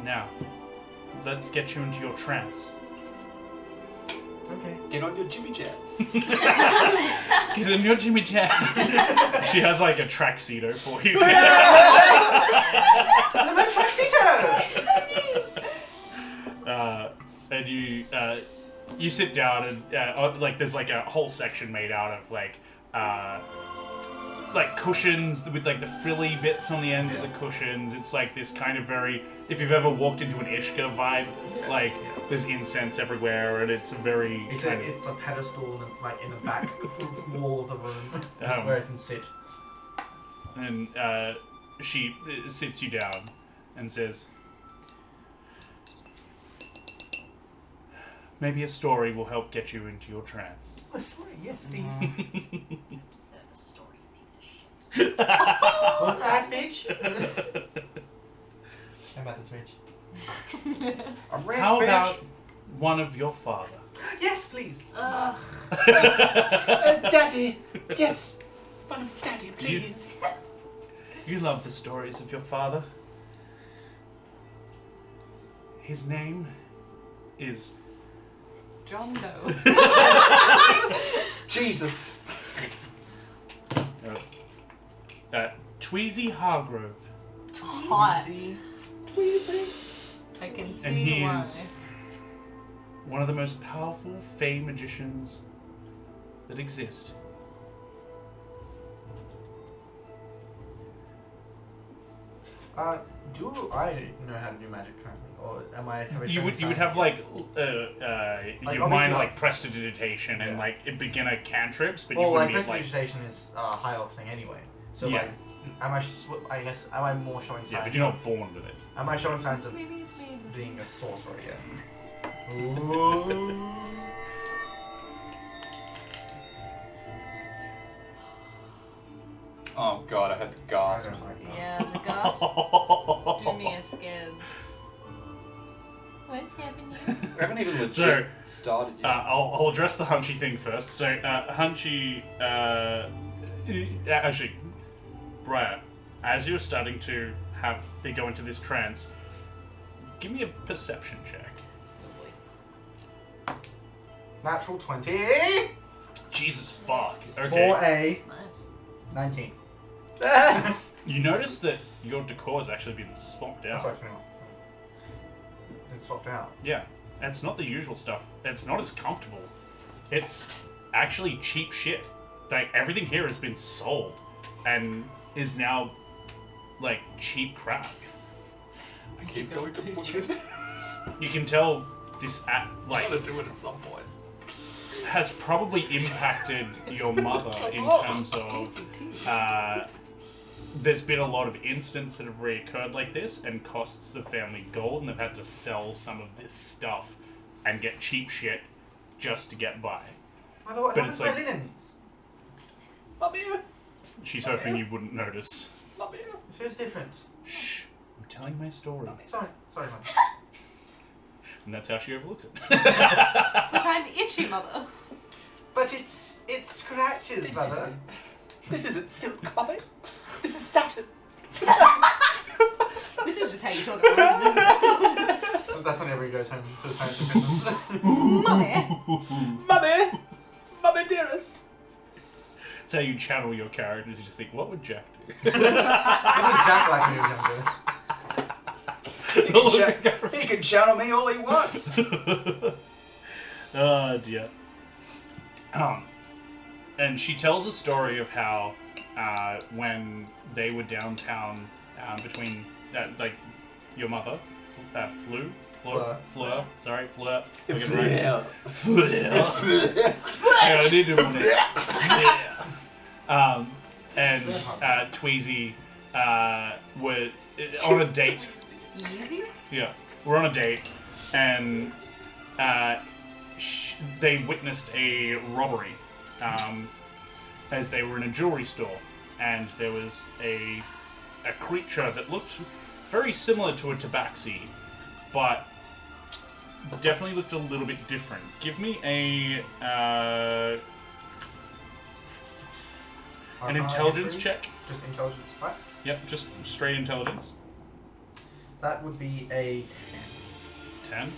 Now, let's get you into your trance. Okay. Get on your Jimmy Jam. Get in your Jimmy Jam. She has like a tracksuito for you. I'm a Traxito! And you sit down and there's like a whole section made out of like cushions with like the frilly bits on the ends of the cushions. It's like this kind of very, if you've ever walked into an Ishka vibe, there's incense everywhere, and it's a very It's kind of, it's a pedestal in the back wall of the room. That's Um, where it can sit. and she sits you down and says, maybe a story will help get you into your trance. Oh, a story, yes, please. Deserve a story, you piece of shit. What's that, bitch? I'm about this rich. I'm rich, How bitch. about one of your father? Yes, please. Daddy! Yes! One of Daddy, please! You love the stories of your father. His name is John Doe. Jesus! Tweezy Hargrove. Hot. I can And see he why. is one of the most powerful Fey magicians that exist. Do I know how to do magic currently, or am I? Have I You shown would signs? have like Like, your obviously mind not- like prestidigitation and Yeah. like beginner cantrips, but Well, you like wouldn't be like prestidigitation is a high elf thing anyway. So Yeah. like I guess, am I more showing signs? Yeah, but you're not born with it. Am I showing signs of Maybe it's me. being a sorcerer yet? Ooh. Oh god, I had the I gasp. don't like that. Yeah, the gasp do me a scared. What's happening? We haven't even legit So, started yet. I'll address the Hunchy thing first. So, Hunchy, actually, Brian, as you're starting to go into this trance, give me a perception check. Lovely. Natural 20 Jesus fuck. for Okay. a Nice. 19. You notice that your decor has actually been swapped That's out. like 21. It's swapped out. Yeah. It's not the usual stuff. It's not as comfortable. It's actually cheap shit. Like, everything here has been sold and is now, like, cheap crap. I keep going to book it. You can tell this I'm gonna do it at some point. has probably impacted your mother in terms of there's been a lot of incidents that have reoccurred like this and costs the family gold, and they've had to sell some of this stuff and get cheap shit just to get by. Mother, what But happened it's to my like- linens? Mummy! She's hoping you wouldn't notice. Mummy! It feels different. Shh, I'm telling my story. Sorry, man. And that's how she overlooks it. But I'm itchy, mother. But it's scratches, mother. This isn't silk, Mummy. This is satin. This is just how you talk about it. That's whenever he goes home to his parents for Christmas. Mummy. Mummy! Mummy dearest! That's how you channel your characters. You just think, what would Jack do? What was Jack like when he was younger? He can channel me all he wants. Oh dear. And she tells a story of how when they were downtown between like your mother, Fleur. I did do one and Tweezy were on a date. Yeezys? Yeah, we're on a date, and they witnessed a robbery as they were in a jewelry store, and there was a creature that looked very similar to a tabaxi, but definitely looked a little bit different. Give me an intelligence history? check. Just intelligence, right? Yep, just straight intelligence. That would be a 10.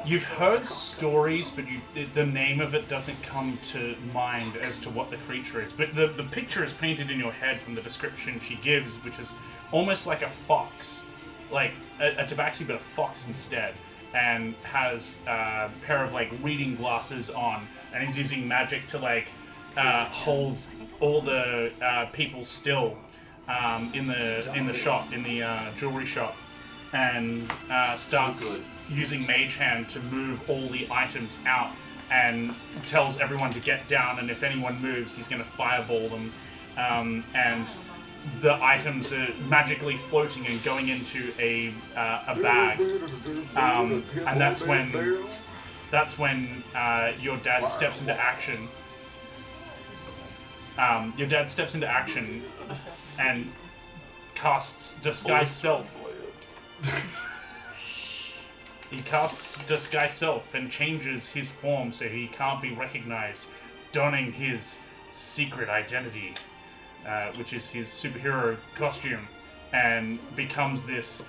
You've heard stories, but the name of it doesn't come to mind as to what the creature is. But the picture is painted in your head from the description she gives, which is almost like a fox. Like a tabaxi, but a fox instead. And has a pair of, like, reading glasses on. And he's using magic to, like, hold all the people still in the shop, in the jewelry shop. And starts using Mage Hand to move all the items out, and tells everyone to get down, and if anyone moves, he's going to fireball them. And the items are magically floating and going into a bag. And that's when your dad steps into action. Your dad steps into action and casts Disguise Self. He casts Disguise Self and changes his form so he can't be recognized, donning his secret identity, which is his superhero costume, and becomes this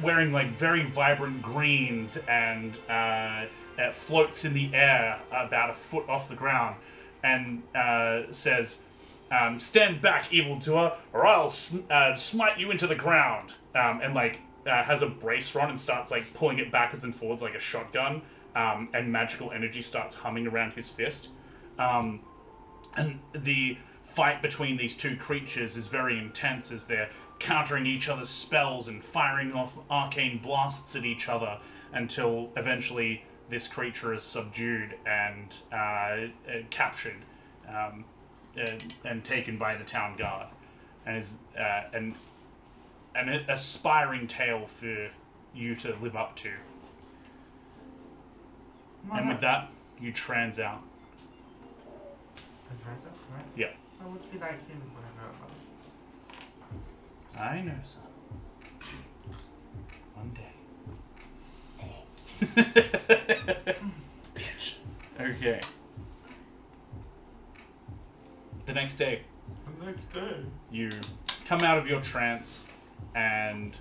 wearing, like, very vibrant greens, and floats in the air about a foot off the ground, and says, "Stand back, evildoer, or I'll smite you into the ground." And, like, has a bracer on and starts, like, pulling it backwards and forwards like a shotgun, and magical energy starts humming around his fist. And the fight between these two creatures is very intense as they're countering each other's spells and firing off arcane blasts at each other until eventually this creature is subdued and captured and taken by the town guard, and is an aspiring tale for you to live up to. And with that, you trans out. And turns out, right? Yeah. I want to be like him when I grow up. I know, son. One day. Bitch. Okay. The next day, The next day. you come out of your trance, and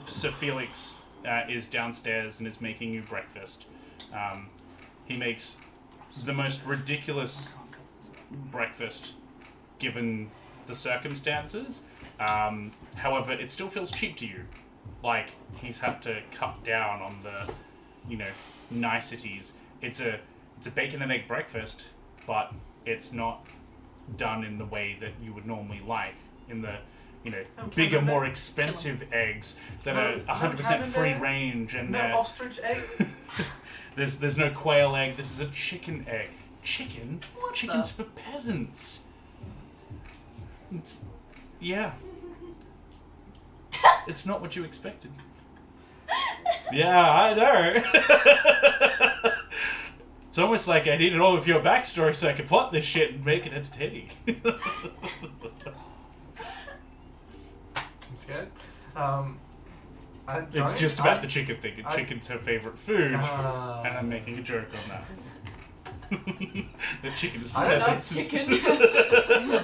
Sir Felix is downstairs and is making you breakfast. He makes the most ridiculous breakfast given the circumstances. However, it still feels cheap to you. Like he's had to cut down on the, niceties. It's a bacon and egg breakfast, but it's not done in the way that you would normally like. In the, bigger, more expensive eggs that are 100% free range, and No ostrich egg. there's no quail egg. This is a chicken egg. Chicken? What Chicken's the? for peasants. Yeah. It's not what you expected. Yeah, I know. It's almost like I needed all of your backstory so I could plot this shit and make it entertaining. I'm scared. It's just about the chicken thing. Chicken's her favorite food, and I'm making a joke on that. The chicken is for I don't know, peasants. Chicken.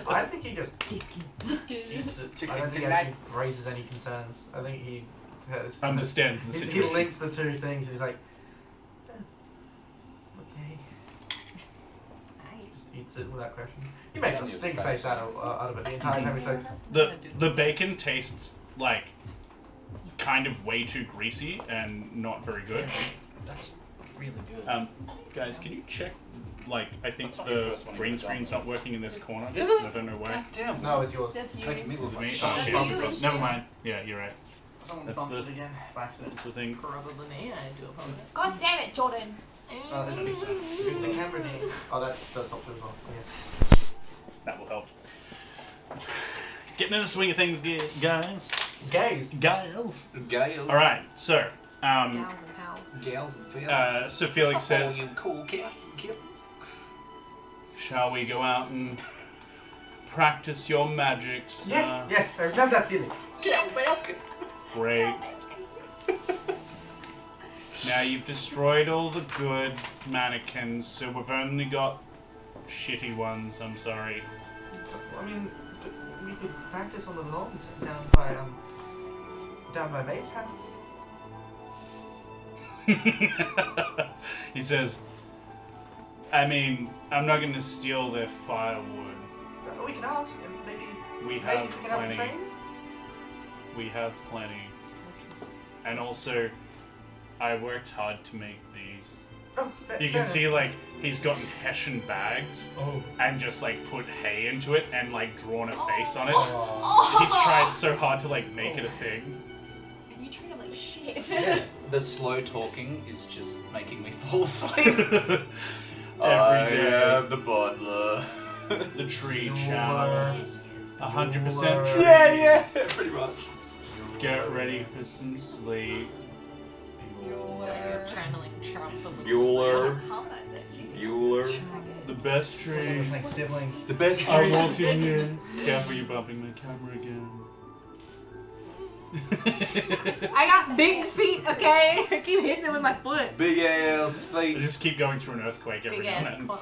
I think he just eats it. Chicken I don't think he tonight. actually raises any concerns. I think he has, Understands the he situation. links the two things and he's like, okay. Just eats it without question. He makes a stink face out of it the entire time. He's like, The bacon tastes like kind of way too greasy and not very good. That's really good. Guys, can you check? Like, I think That's not your the first one, green you got screen's that. not working in this corner. Is it? I don't know why. God damn. no, it's yours. That's you. Making me look Is it like me? shit. Oh, That's shit. you. Never mind. Yeah, you're right. Someone That's bumped the- it again by accident. That's the thing. Probably me. I do apologize. God damn it, Jordan. Oh, that's me, sir. Because the camera needs. Oh, that does help too as well. Yes. That will help. Getting in the swing of things, guys. Gays. Gals. Gales. All right. So, Gals and pals. Gales and pills. Sir Felix says, you cool cats and kittens. "Shall we go out and practice your magics?" Yes, yes, I love that Felix. Get out basket. Great. Now you've destroyed all the good mannequins, so we've only got shitty ones. I'm sorry. I mean, we could practice on the lawns down by Maeve's house. He says, "I mean, I'm not going to steal their firewood. We can ask, and maybe We maybe have if we can have a plenty. train. We have plenty. And also, I worked hard to make these." Oh, You can see, like, he's gotten Hessian bags and just, like, put hay into it and, like, drawn a face on it. He's tried so hard to, like, make it a thing. And you treat him like shit. Yes. The slow talking is just making me fall asleep. Every day. the butler. The tree Bueller. channel. 100% Bueller. tree. Yeah, pretty much. Get ready for some sleep. You're channeling Trump a little Bueller. Let's harmonize that. Jeez. Bueller. The best tree. Like siblings. The best I want you here. Careful, you're bumping my camera again. I got big feet, okay? I keep hitting it with my foot. Big ass I feet. just keep going through an earthquake every Big now and ass then. clump.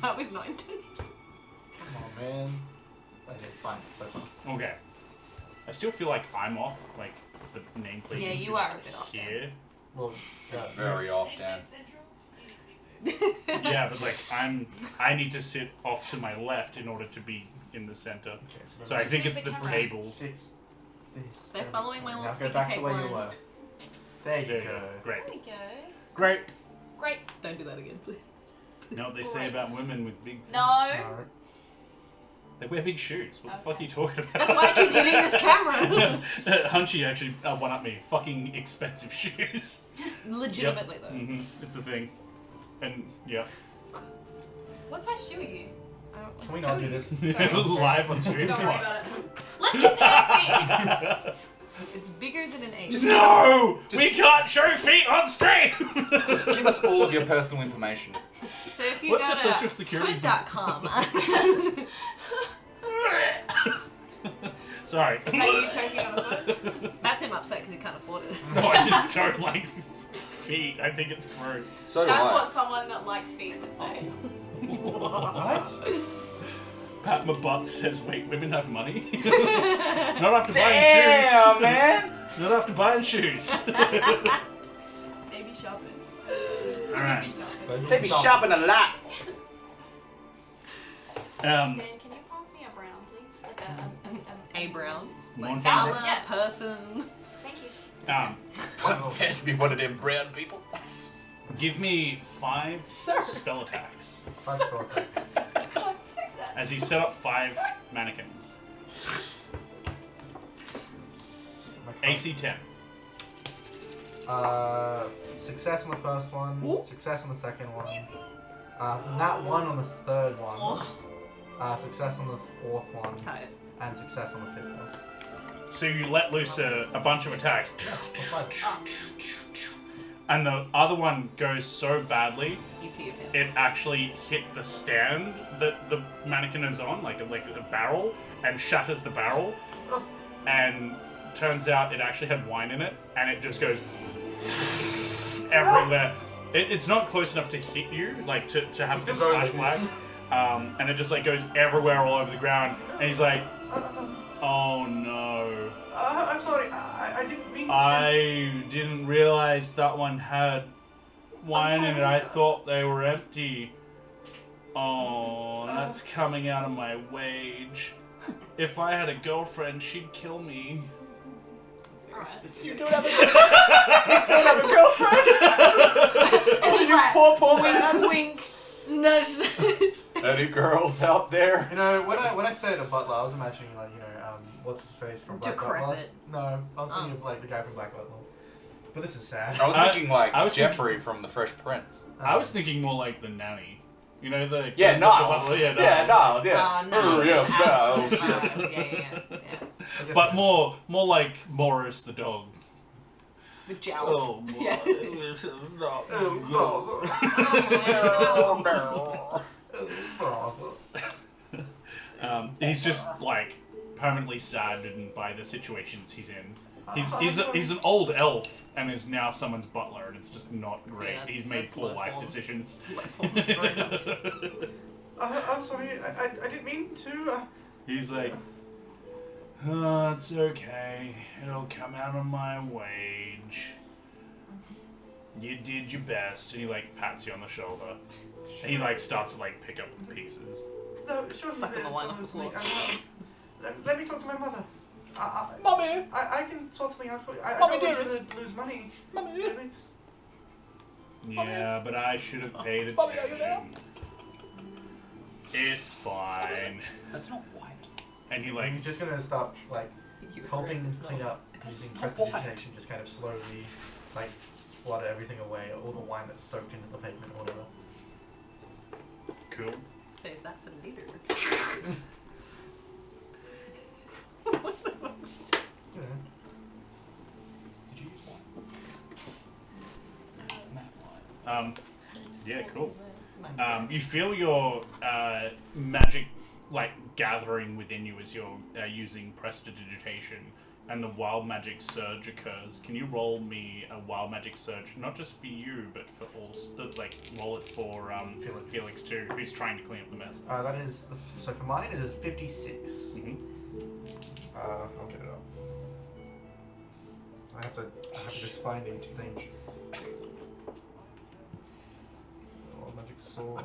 That was not intentional. Come on, man. Okay, it's fine. So far. Okay. I still feel like I'm off. Like, the nameplate Yeah, needs to you be are a bit off, here. Well, Very often. Yeah, but like I need to sit off to my left in order to be in the center. Okay, So I think it's the Camera. tables. Six. This. They're following my little Now sticky go back tape to where you were. lines. There you There you go. go. Great. There we go. Great. Great. Don't do that again, please. You know what they say about women with big feet? No. Alright. They wear big shoes. What the fuck are Okay. you talking about? That's why I keep hitting this camera. Hunchy actually one up me. Fucking expensive shoes. Legitimately though. It's a thing. And yeah. What size shoe are you? I don't Can we tell not do you. this? Sorry. Live on stream. Don't Come worry on. about it. Let's compare feet. It's bigger than an 8. No! We can't show feet on stream! Just give us all of your personal information. So if you What's go your to social security foot.com, Sorry. Is that you choking on the foot? that's him upset because he can't afford it. No, I just don't like feet. I think it's gross. So do That's I. what someone that likes feet would say. What? Pat my butt says, wait, women have money? Not after Damn, buying man! shoes. Not after buying shoes. Baby shopping. Alright. They be shopping a lot. Um, Dan, can you pass me a brown, please? Like A brown. one Like finger. color, Yeah. person. Thank you. Pass me one of them brown people. Give me 5 Sir. spell attacks. 5 spell attacks. I can't say that. As you set up 5 mannequins. My card. AC 10. Success on the first one. Success on the second one. Nat 1 on the third one. Success on the fourth one. Tight. And success on the fifth one. So you let loose a bunch of attacks. Yeah, plus 5. And the other one goes so badly, You pee your pants. it actually hit the stand that the mannequin is on, like a barrel, and shatters the barrel. And turns out it actually had wine in it, and it just goes everywhere. It's not close enough to hit you, like to have this It's going splash like this. black. And it just like goes everywhere all over the ground. And he's like, oh no. I'm sorry. I didn't mean to. I didn't realize that one had wine in it. I thought they were empty. Oh, that's coming out of my wage. If I had a girlfriend, she'd kill me. It's very Alright. specific. You don't have a girlfriend? It's just like, poor wink, wink, nudge, nudge. Any girls out there? You know, when I said a butler, I was imagining like, what's his face from Black Butler? Decrepit. No, I was thinking of like the guy from Black Butler. But this is sad. I was thinking like I was Jeffrey from The Fresh Prince. I was thinking more like the nanny. You know the Yeah, the Niles. butler? Yeah, Yeah, Niles. Niles. Yeah. Oh, no. Oh, yes, Niles. Absolute Yes. Niles. Yeah. I guess But it- more like Morris the dog. With jowls. Oh, Yeah. this is not he's just like permanently saddened by the situations he's in. He's an old elf and is now someone's butler, and it's just not great. Yeah, He's made that's poor low life form. decisions. I'm sorry. I didn't mean to. He's like, oh, it's okay. It'll come out of my wage. You did your best. And he like pats you on the shoulder. And he like starts to like pick up the pieces. No, sure. Suck on the wine off the floor. Let me talk to my mother. Mommy! I can sort something out for you. I Mommy, don't want dearest. you to lose money. Mommy! It's- Yeah, but I should have paid Mommy, are you there? attention. It's fine. That's not white. And he like, He's just gonna stop like You helping heard clean it. up using prestidigitation, just kind of slowly like flutter everything away, all the wine that's soaked into the pavement or whatever. cool. Save that for later. You know. Did you use wine? Yeah, cool. Mine. You feel your magic like gathering within you as you're using prestidigitation, and the wild magic surge occurs. Can you roll me a wild magic surge, not just for you, but for all, like roll it for Felix too, who's trying to clean up the mess. That is so for mine it is 56. Mm-hmm. I'll get it up. I have to just find each thing. Oh, magic sword.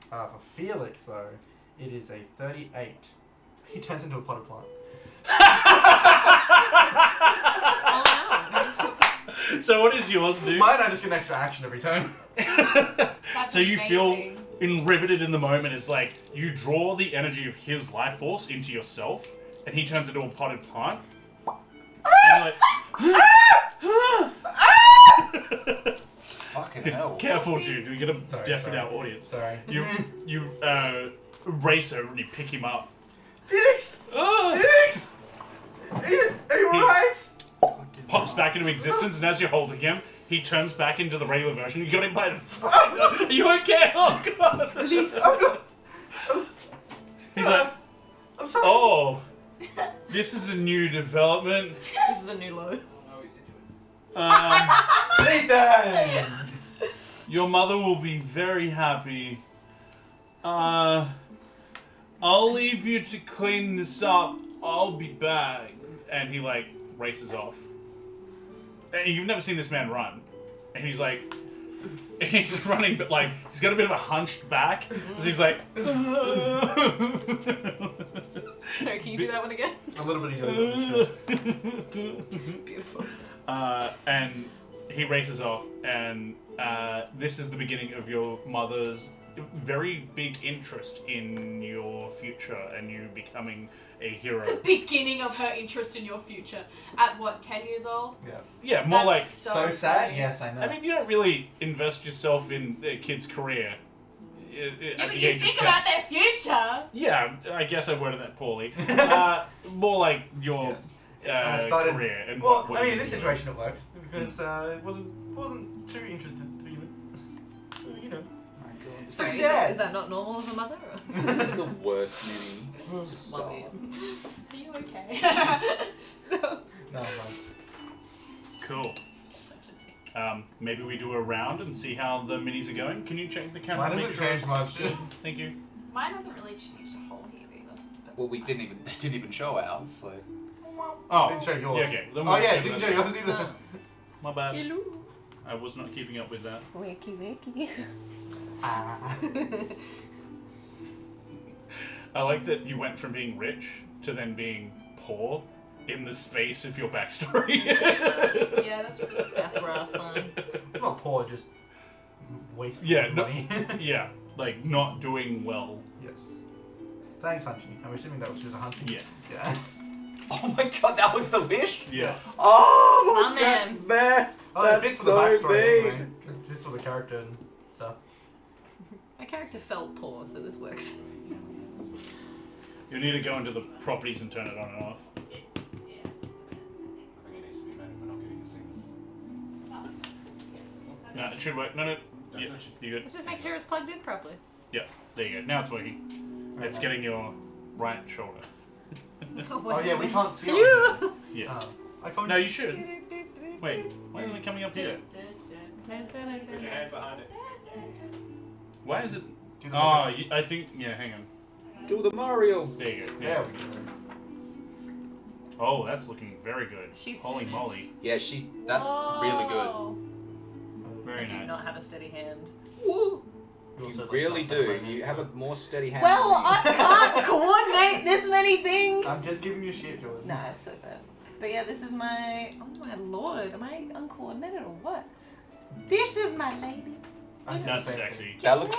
For Felix though, it is a 38. He turns into a potted plant. Oh So what is yours, dude? Mine, I just get an extra action every turn. That's So you feel amazing. riveted in the moment. It's like you draw the energy of his life force into yourself, and he turns into a potted plant. And you're like, Fucking hell. careful, dude. You're gonna Sorry, deafen sorry. our audience. Sorry. You race over and you pick him up. Felix! Ah! Felix! Are you alright? Pops back into existence, and as you're holding him, he turns back into the regular version. You got him by the throat. Are you okay? Oh god! He's like, I'm sorry. oh, this is a new development. This is a new low. Nathan! Your mother will be very happy. I'll leave you to clean this up. I'll be back. And he like races off. And you've never seen this man run. And he's like, he's running, but like he's got a bit of a hunched back. So he's like, Sorry, can you do that one again? A little bit of yoga. Beautiful. and he races off, and this is the beginning of your mother's very big interest in your future and you becoming a hero. The beginning of her interest in your future. At what, 10 years old? Yeah. Yeah, more like. That's So sad? funny. Yes, I know. I mean, you don't really invest yourself in a kid's career. Yeah, At but the you age of think 10. about their future. Yeah, I guess I worded that poorly. More like your Yes. Started- career and Well, what I mean, you in this do. situation it worked because it wasn't too interested to be honest. So, you know. Sorry, sad. is that not normal of a mother? Or? This is the worst mini. Just stop. Are you okay? No, no. Cool. Such a dick. Maybe we do a round and see how the minis are going. Can you check the camera? Mine make doesn't change it's much. good? Thank you. Mine hasn't really changed a whole heap either. But Well, that's they didn't even show ours, so. Oh, Didn't show yours. Yeah, okay. Then Oh we'll yeah, skip didn't that show yours section. either. My bad. Hello. I was not keeping up with that. Wakey, wakey. Ah. I like that you went from being rich to then being poor in the space of your backstory. yeah, that's really That's rough, son. It's not poor, just wasting Yeah, his no- money. yeah, like not doing well. Yes. Thanks, Hunchy. I'm assuming that was just a Hunchy. Yes. Yeah. Oh my god, that was the wish? Yeah. Oh, My that's man. bad. Oh, it That's fits with so the backstory big. anyway. It fits with the character and stuff. My character felt poor, so this works. You need to go into the properties and turn it on and off. No, it should work. No. Yeah, you good? Let's just make sure it's plugged in properly. Yeah, there you go. Now it's working. It's getting your right shoulder. Oh yeah, we can't see it. You. Yes. Oh. I can't. No, you should. Wait, why isn't it coming up here? Why is it? Do the Oh, makeup. I think. Yeah, hang on. Do the Mario. There you go. Yeah, we can. Oh, that's looking very good. She's Holy finished. moly. Yeah, that's really good. Whoa. Very I do not nice. have a steady hand. You also really like do. that You have a more steady hand. Well, than me. I can't coordinate this many things. I'm just giving you shit, Jordan. Nah, it's so bad. But yeah, this is my. Oh my lord, am I uncoordinated or what? This is my lady. I'm That's just sexy. That looks.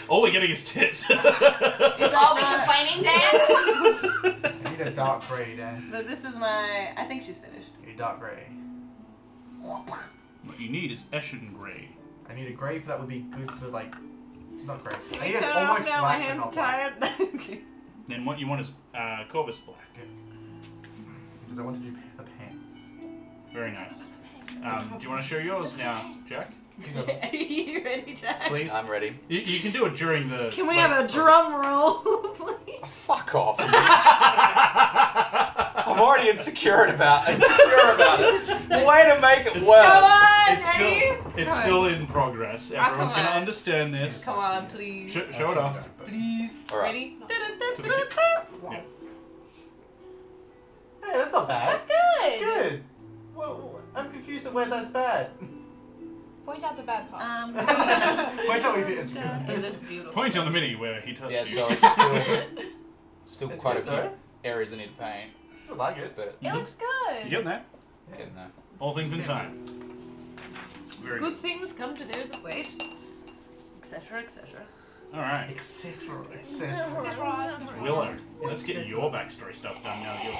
All we're getting is tits. Is all we complaining, Dan? I need a dark grey, Dan. But this is my. I think she's finished. I need a dark grey. What you need is Eshin Grey. I need a grey that would be good for like. Not grey. I need Turn an it off almost now. My black, but hands are not black. tired. Okay. Then what you want is Corvus Black. Because I want to do the pants. Very nice. Do you want to show yours now, Jack? He doesn't. Are you ready, Jack? Please. I'm ready. You can do it during the. Can we like- have a drum roll, please? Oh, fuck off. I'm already insecure about it. Way to make it It's- worse. Come on, It's ready? it's still in progress. Everyone's come gonna on. understand this. Come on, please. Show it off. Please. All right. Ready? Yeah. Hey, that's not bad. That's good. Good. Well, I'm confused at where that's bad. Point out the bad parts. Wait till we get insecure. It is beautiful. Point on the mini where he touched. Yeah, so it's still It's quite a good, few though. areas I need to paint, I still like it. but It looks good. You getting that? getting there. All things in time. Very Good things come to those that wait, etc., etc. All right. Etc. Etc. Willow, let's get your backstory stuff done now that your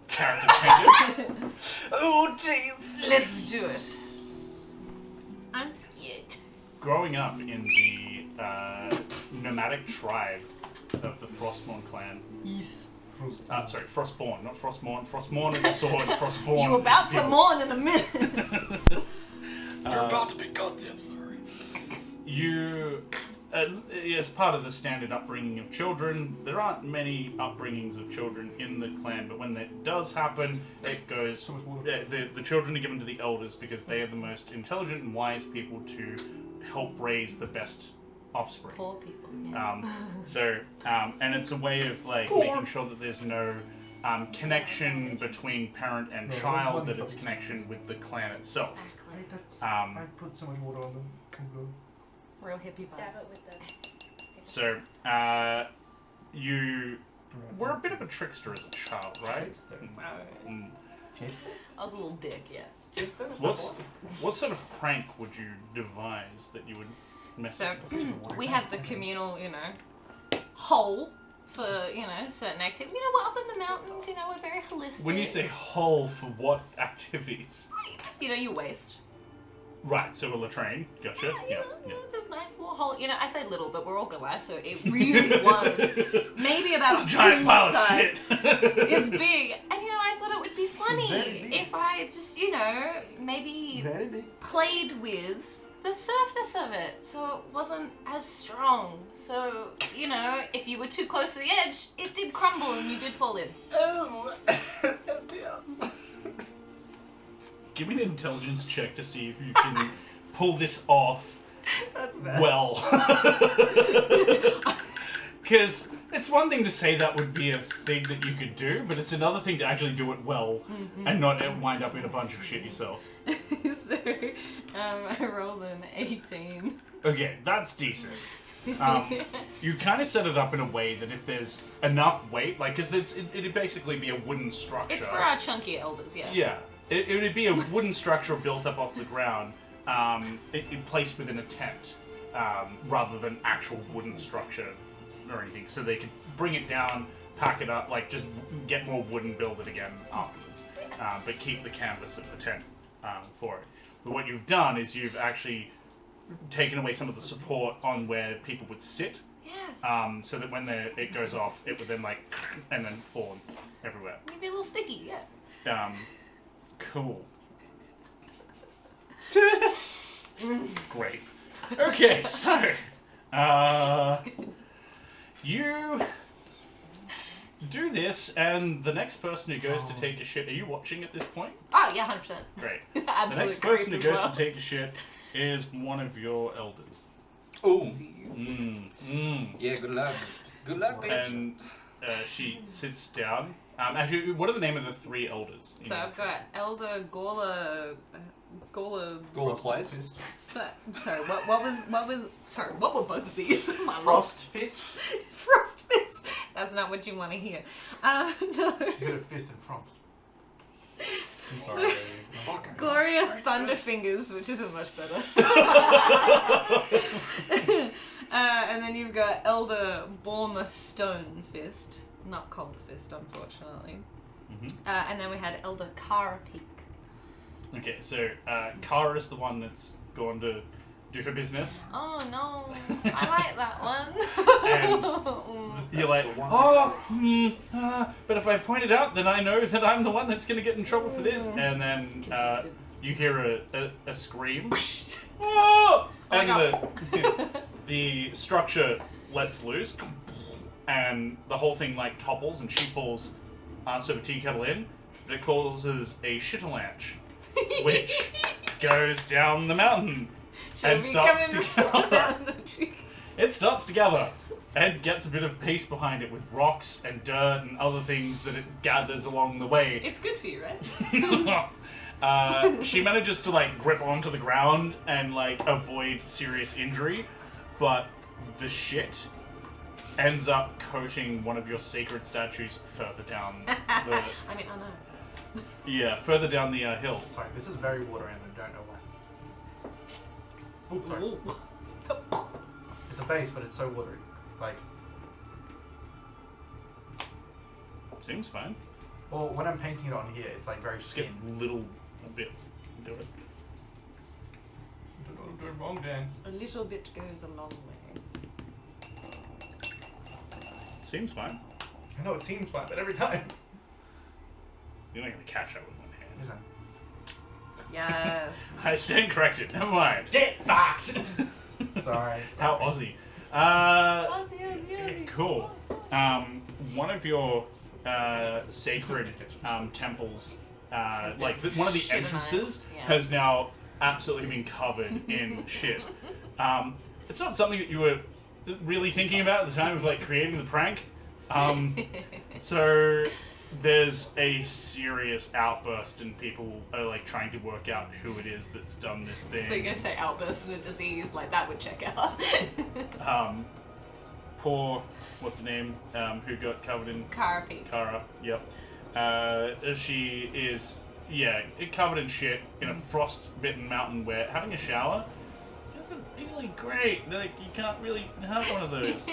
character's painted. Oh, jeez. Let's do it. I'm scared. Growing up in the nomadic tribe of the Frostborn clan. East. Sorry, Frostborn, not Frostborn. Frostborn is a sword, Frostborn You're about is to people. mourn in a minute. You're about to be goddamn sorry. You, as part of the standard upbringing of children, there aren't many upbringings of children in the clan, but when that does happen, it goes. So much water. The children are given to the elders because they are the most intelligent and wise people to help raise the best offspring. Poor people. Yes. And it's a way of like making sure that there's no connection between parent and No, child, one that it's problem. connection with the clan itself. Exactly. Wait, that's. Um, I put so much water on them. Oh, Real hippie vibe. Dab it with the. So, you were a bit of a trickster as a child, right? Trickster. Mm. Chester? I was a little dick, yeah. Chester? What sort of prank would you devise that you would mess So up? we had the communal, hole for, certain activities. We're up in the mountains, we're very holistic. When you say hole, for what activities? your waste. Right, so a latrine. Gotcha. Yeah, just nice little hole. I say little, but we're all Goliath, so it really was maybe about It's a giant pile of size. shit. It's big, and I thought it would be funny very big. if I just, maybe Very big. played with the surface of it, so it wasn't as strong. So, if you were too close to the edge, it did crumble and you did fall in. Oh, oh dear. Give me an intelligence check to see if you can pull this off That's bad. well. Because it's one thing to say that would be a thing that you could do, but it's another thing to actually do it well and not wind up in a bunch of shit yourself. So, I rolled an 18. Okay, that's decent. You kind of set it up in a way that if there's enough weight, like, because it'd basically be a wooden structure. It's for our chunky elders, yeah. Yeah, it would be a wooden structure built up off the ground, it placed within a tent, rather than actual wooden structure or anything. So they could bring it down, pack it up, like just get more wood and build it again afterwards, but keep the canvas of the tent for it. But what you've done is you've actually taken away some of the support on where people would sit. Yes. So that when it goes off, it would then and then fall everywhere. Maybe a little sticky, yeah. Cool. Great. Okay, so you do this, and the next person who goes to take a shit. Are you watching at this point? Oh, yeah, 100%. Great. Absolute The next person who creep goes as well. to take a shit is one of your elders. Ooh. Yeah, good luck. Good luck, bitch. And she sits down. Actually, what are the name of the three elders? So I've got Elder Gawla. Gawla Place. Sorry, what were both of these? My lord. Frost fist. Frost fist. That's not what you want to hear. No. He's got a fist in frost. Sorry. Fucking Gloria Thunderfingers, which isn't much better. And then you've got Elder Borma Stone Fist. Not Cold Fist, unfortunately. And then we had Elder Kara Peak. Okay, so Kara is the one that's gone to do her business. Oh no, I like that one. And you're like, but if I point it out, then I know that I'm the one that's going to get in trouble for this. And then you hear a scream. Oh! And the structure lets loose, and the whole thing topples, and she falls sort of tea kettle in. But it causes a shitterlanche, which goes down the mountain. And starts to gather. It starts to gather and gets a bit of pace behind it with rocks and dirt and other things that it gathers along the way. It's good for you, right? She manages to grip onto the ground and avoid serious injury, but the shit ends up coating one of your sacred statues further down the. I mean, I know. Yeah, further down the hill. Sorry, this is very watery and I don't know why. Oops, sorry. Ooh. It's a base, but it's so watery. Like, Seems fine. well, when I'm painting it on here, it's like very Just get thin. little bits. Do it. I don't know what I'm doing wrong, Dan. A little bit goes a long way. Seems fine. I know it seems fine, but every time. You're not gonna catch that with one hand. Listen. Yes. I stand corrected. Never mind. Get fucked! Sorry. How Aussie. Aussie. Cool. One of your sacred temples, like one of the Shivanized, entrances, yeah. has now absolutely been covered in shit. It's not something that you were really thinking about at the time of like creating the prank. So there's a serious outburst and people are like trying to work out who it is that's done this thing. They're gonna say outburst in a disease, like that would check out. Poor, what's her name, who got covered in Kara. Kara, yep. She is, covered in shit in a frost-bitten mountain where having a shower isn't really great. Like, you can't really have one of those.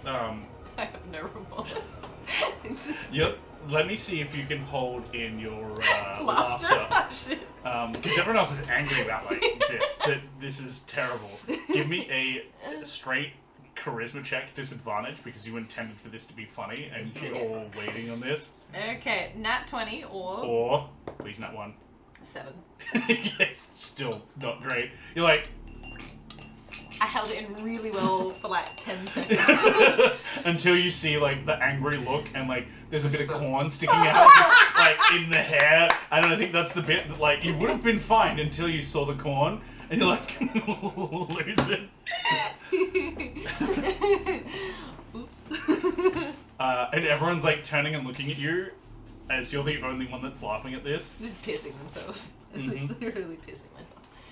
I have no remorse. Yep. Let me see if you can hold in your Laughter. laughter. Because everyone else is angry about like this. That this is terrible. Give me a straight charisma check disadvantage because you intended for this to be funny and you're all waiting on this. Okay, nat 20 Or please nat 1. 7. It's still not great. You're like I held it in really well for like 10 seconds. until you see like the angry look and like there's a bit of corn sticking out like in the hair. And I think that's the bit that like you would have been fine until you saw the corn and you're like lose it. Oops. And everyone's like turning and looking at you as you're the only one that's laughing at this. Just pissing themselves. Mhm. Really pissing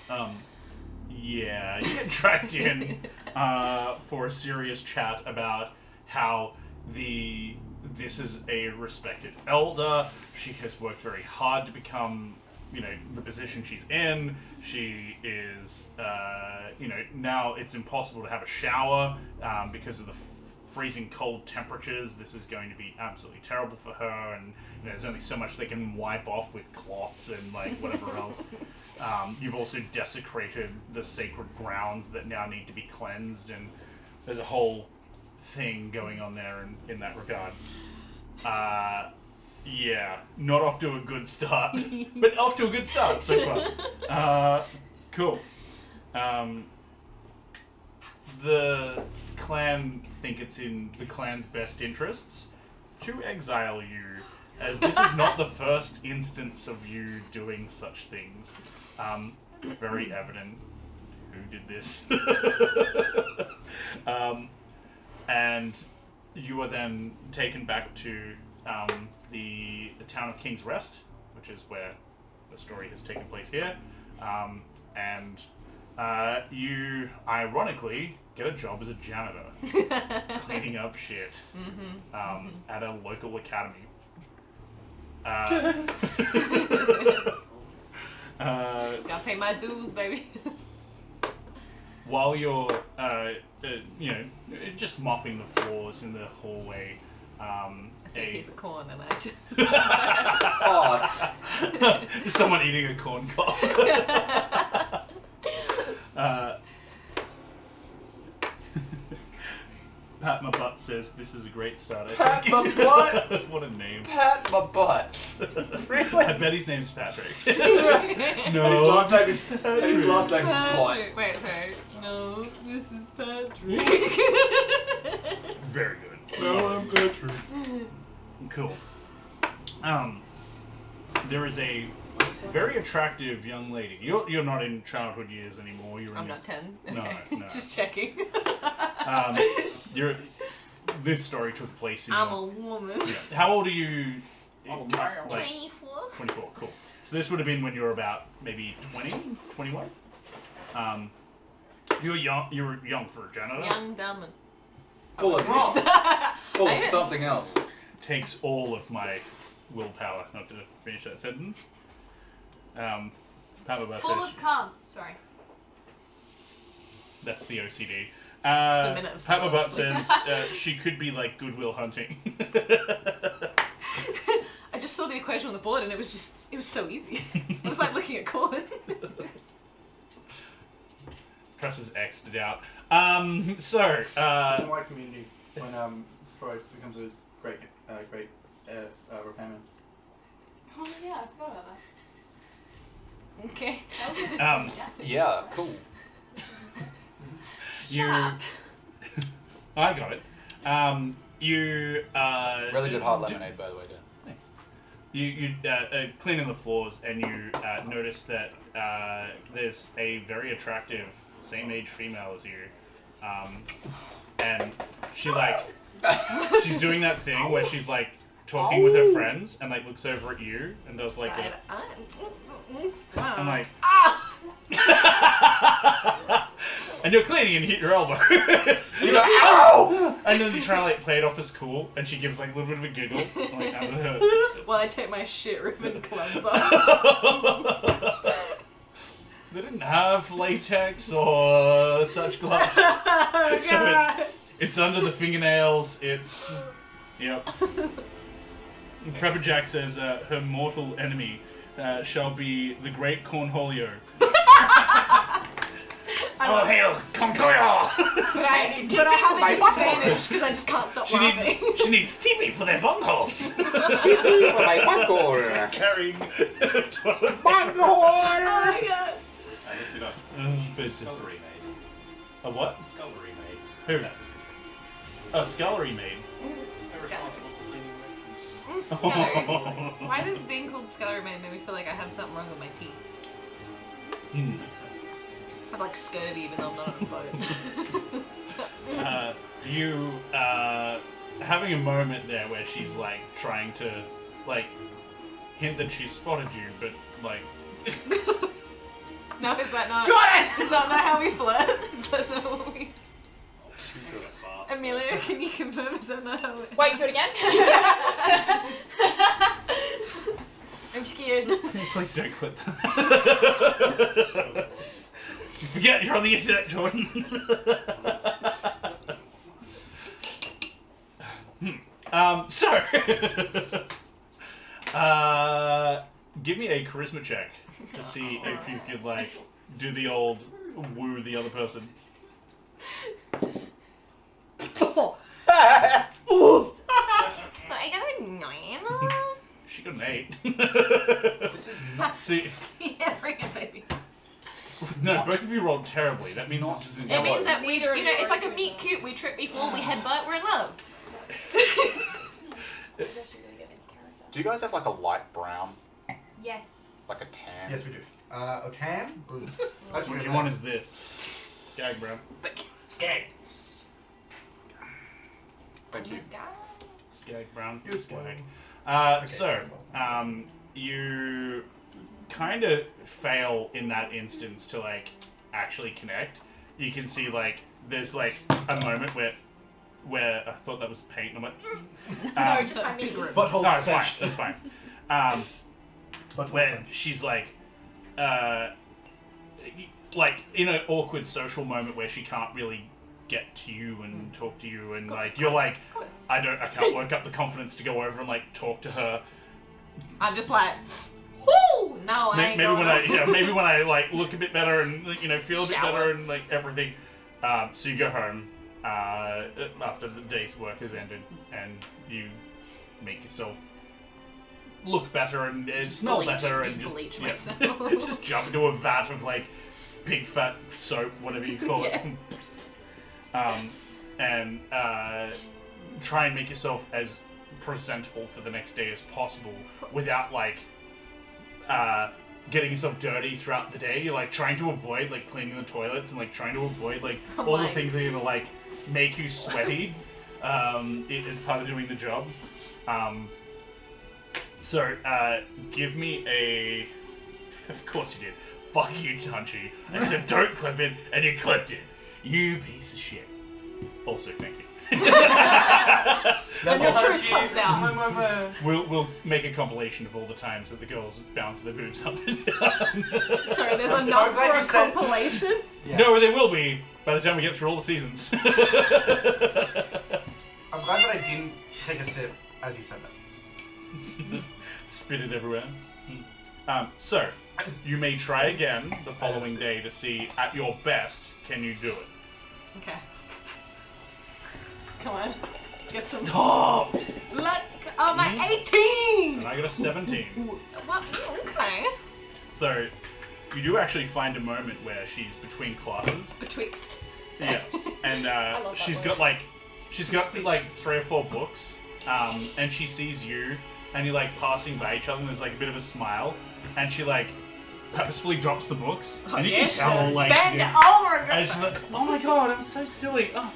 myself. Yeah, you get dragged in for a serious chat about how this is a respected elder. She has worked very hard to become, the position she's in. She is, now it's impossible to have a shower because of the freezing cold temperatures. This is going to be absolutely terrible for her, and there's only so much they can wipe off with cloths and like whatever else. You've also desecrated the sacred grounds that now need to be cleansed, and there's a whole thing going on there in that regard. Yeah, not off to a good start, but off to a good start so far. Cool. The clan think it's in the clan's best interests to exile you, as this is not the first instance of you doing such things. Very evident who did this. And you are then taken back to the town of King's Rest, which is where the story has taken place here. And you, ironically, get a job as a janitor, cleaning up shit at a local academy. Gotta pay my dues, baby. While you're, just mopping the floors in the hallway, I see a piece of corn and I just... Oh, someone eating a corn cob. Pat My Butt says this is a great start. I Pat think. My Butt? What a name. pat my butt. Really? I bet his name's Patrick. His No. last name is His last name's Butt. Wait, sorry. No, this is Patrick. Very good. No, I'm Patrick. Cool. There is a very attractive young lady. You're not in childhood years anymore. You're in I'm not 10. No, Okay. no. Just checking. This story took place in. I'm a woman. Yeah. How old are you? Oh, wow. Like 24. 24. Cool. So this would have been when you were about maybe 20, 21. You were young. You were young for a janitor. Young, dumb, and... Full of I full of didn't- something else. Takes all of my willpower not to finish that sentence. Papa Full says of calm. Sorry. that's the OCD. Just a minute of Papa Butt silence, says she could be like Goodwill Hunting. I just saw the equation on the board and it was so easy. It was like looking at Colin. Presses X'd out. In my community, when Freud becomes a great repairman. Oh yeah, I forgot about that. Okay. That was a Yeah, cool. You, up. I got it. You Really good hot lemonade, by the way, Dan. Thanks. You cleaning the floors, and you notice that there's a very attractive same-age female as you, and she's doing that thing where she's like talking with her friends and like looks over at you and does like the, I'm like and you're cleaning and you hit your elbow. You go, ow! And then you try to like play it off as cool, and she gives like a little bit of a giggle. Like, While I take my shit ribbon gloves off. They didn't have latex or such gloves. Oh, So God. it's under the fingernails. It's yep. Prepper Jack says her mortal enemy shall be the Great Cornholio. Oh hail, Concoyo! But I have a disadvantage because I just can't stop laughing. She needs TV for their bungholes. TV for my bunghole. Carrying toilet Bunghole. Oh my God. I looked it up. paper. Scullery maid. A what? Scullery maid. Who? A scullery maid. They're responsible for cleaning rooms. Scullery. Why does being called scullery maid make me feel like I have something wrong with my teeth? Hmm. I have like scurvy even though I'm not on a boat. You having a moment there where she's like trying to like hint that she spotted you, but like No, is that not? Jordan! Is that not how we flirt? Is that not what we? Jesus. Amelia, can you confirm? Is that not how we? Wait, do it again. I'm scared. please don't clip that. Forget you're on the internet, Jordan. Give me a charisma check to see if you could like do the old woo the other person. Oof. So I got a 9. She got an 8. This is not. See, Yeah, bring it, baby. no, both of you rolled terribly. That means It means that we, Neither of you it's are like a into meet it. cute. We trip before we headbutt. We're in love. Do you guys have like a light brown? Yes. Like a tan? Yes, we do. A tan? Ooh. what you want is this. Skag, bro. Skag. Thank you. Skag brown. You're Skag. Okay. You kind of fail in that instance to like actually connect. You can see like there's like a moment where I thought that was paint. And I'm like, No, just my me. Butthole no, it's fine. touched. That's fine. Butthole When touched. she's like in an awkward social moment where she can't really get to you and talk to you, and like you're like, I can't work up the confidence to go over and like talk to her. I'm just like, whoo! No, I ain't Maybe going maybe when I like look a bit better and feel a bit Shower. better and like everything. So you go home after the day's work has ended, and you make yourself look better and smell bleach. better and Just bleach yeah, myself. just jump into a vat of like big fat soap, whatever you call it. And try and make yourself as presentable for the next day as possible without like getting yourself dirty throughout the day. You're like trying to avoid like cleaning the toilets and like trying to avoid like all the things that are gonna like make you sweaty as part of doing the job. So give me a. Of course you did. Fuck you, Hunchy. I said don't clip it, and you clipped it. You piece of shit. Also, thank you. When the truth comes out. We'll make a compilation of all the times that the girls bounce their boobs up and down. Sorry, there's I'm so enough glad for you a said- compilation. Yeah. No, there will be by the time we get through all the seasons. I'm glad that I didn't take a sip as you said that. Spit it everywhere. So, you may try again the following day to see, at your best, can you do it? Okay. Come on. Let's get some Stop! luck. Oh, my And 18! I got a 17. What? Okay. So, you do actually find a moment where she's between classes. Betwixt. Yeah, and love that she's word. got like 3 or 4 books, and she sees you, and you're like passing by each other, and there's like a bit of a smile, and she like purposefully drops the books, and you can tell like, Bend yeah. over. And she's like, oh my god, I'm so silly. Oh.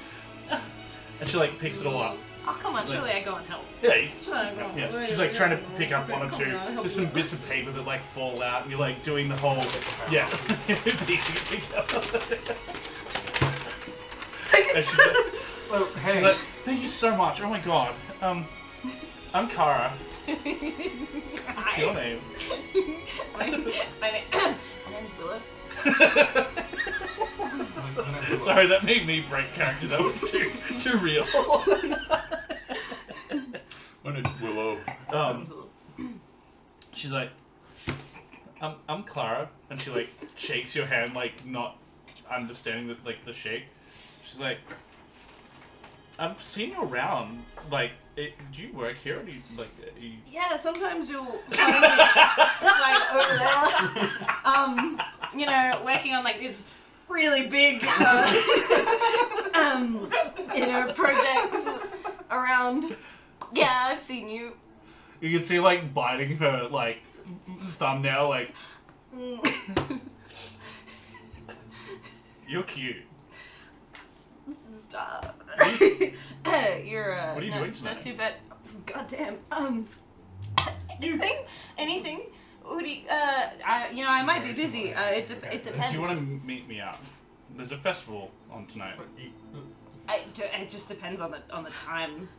And she like picks it all up. Oh, come on. Surely I go and help. Yeah, you- Surely I go and help. yeah. She's like trying to pick up one or two. There's some bits of paper that like fall out, and you're like doing the whole piecing it together. And she's like, Well, she's hey. like, thank you so much. Oh my god. I'm Kara. What's your name? My name's Willow. Sorry, that made me break character. That was too real. My name's Willow. She's like, I'm Clara, and she like shakes your hand, like not understanding the shake. She's like, I've seen you around. Like, do you work here? Or do you like? Are you... Yeah, sometimes you'll find me like over there. You know, working on like these really big, projects around. Yeah, I've seen you. You can see like biting her like thumbnail. Like, you're cute. Stop. You're What are you doing tonight? Not too bad. Goddamn. Anything. What do you, I might be busy. It depends. Do you want to meet me out? There's a festival on tonight. It just depends on the time.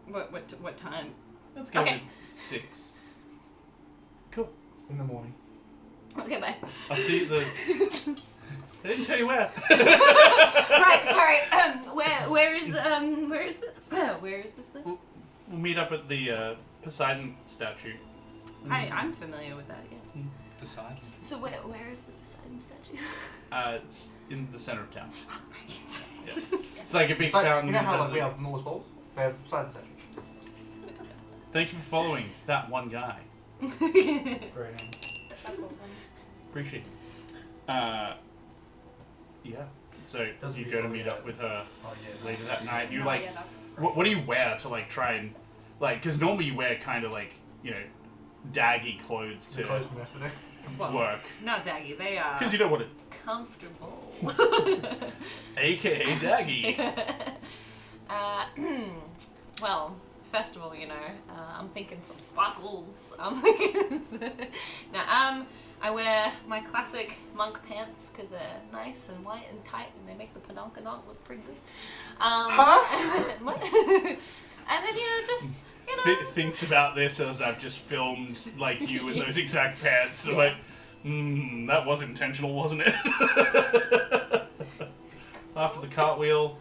What time? Let's go Okay. with 6. Cool. In the morning. Okay, bye. I'll see you the. I didn't tell you where. Right, sorry. Where is this thing? We'll meet up at the Poseidon statue. I'm familiar with that. Yeah. Poseidon. So where is the Poseidon statue? It's in the center of town. Right. Yeah. It's like a big It's like, fountain. you know how has like, we a- have Moore's balls? They have side statues. Thank you for following that one guy. Great name. That's awesome. Appreciate it. Yeah. So Doesn't you be go to worried meet about up with her Oh yeah. later that night. You Oh, like. yeah, that's What do you wear to like try and like? Because normally you wear kind of like daggy clothes The clothes to from yesterday. Well, work. not daggy. They are Because you know what it. comfortable. AKA daggy. Well, festival, I'm thinking some sparkles. I'm thinking. I wear my classic monk pants because they're nice and white and tight, and they make the pedonkanonk look pretty good. What? And then just Thinks about this as I've just filmed like you in those exact pants. They're like, that was intentional, wasn't it? After the cartwheel.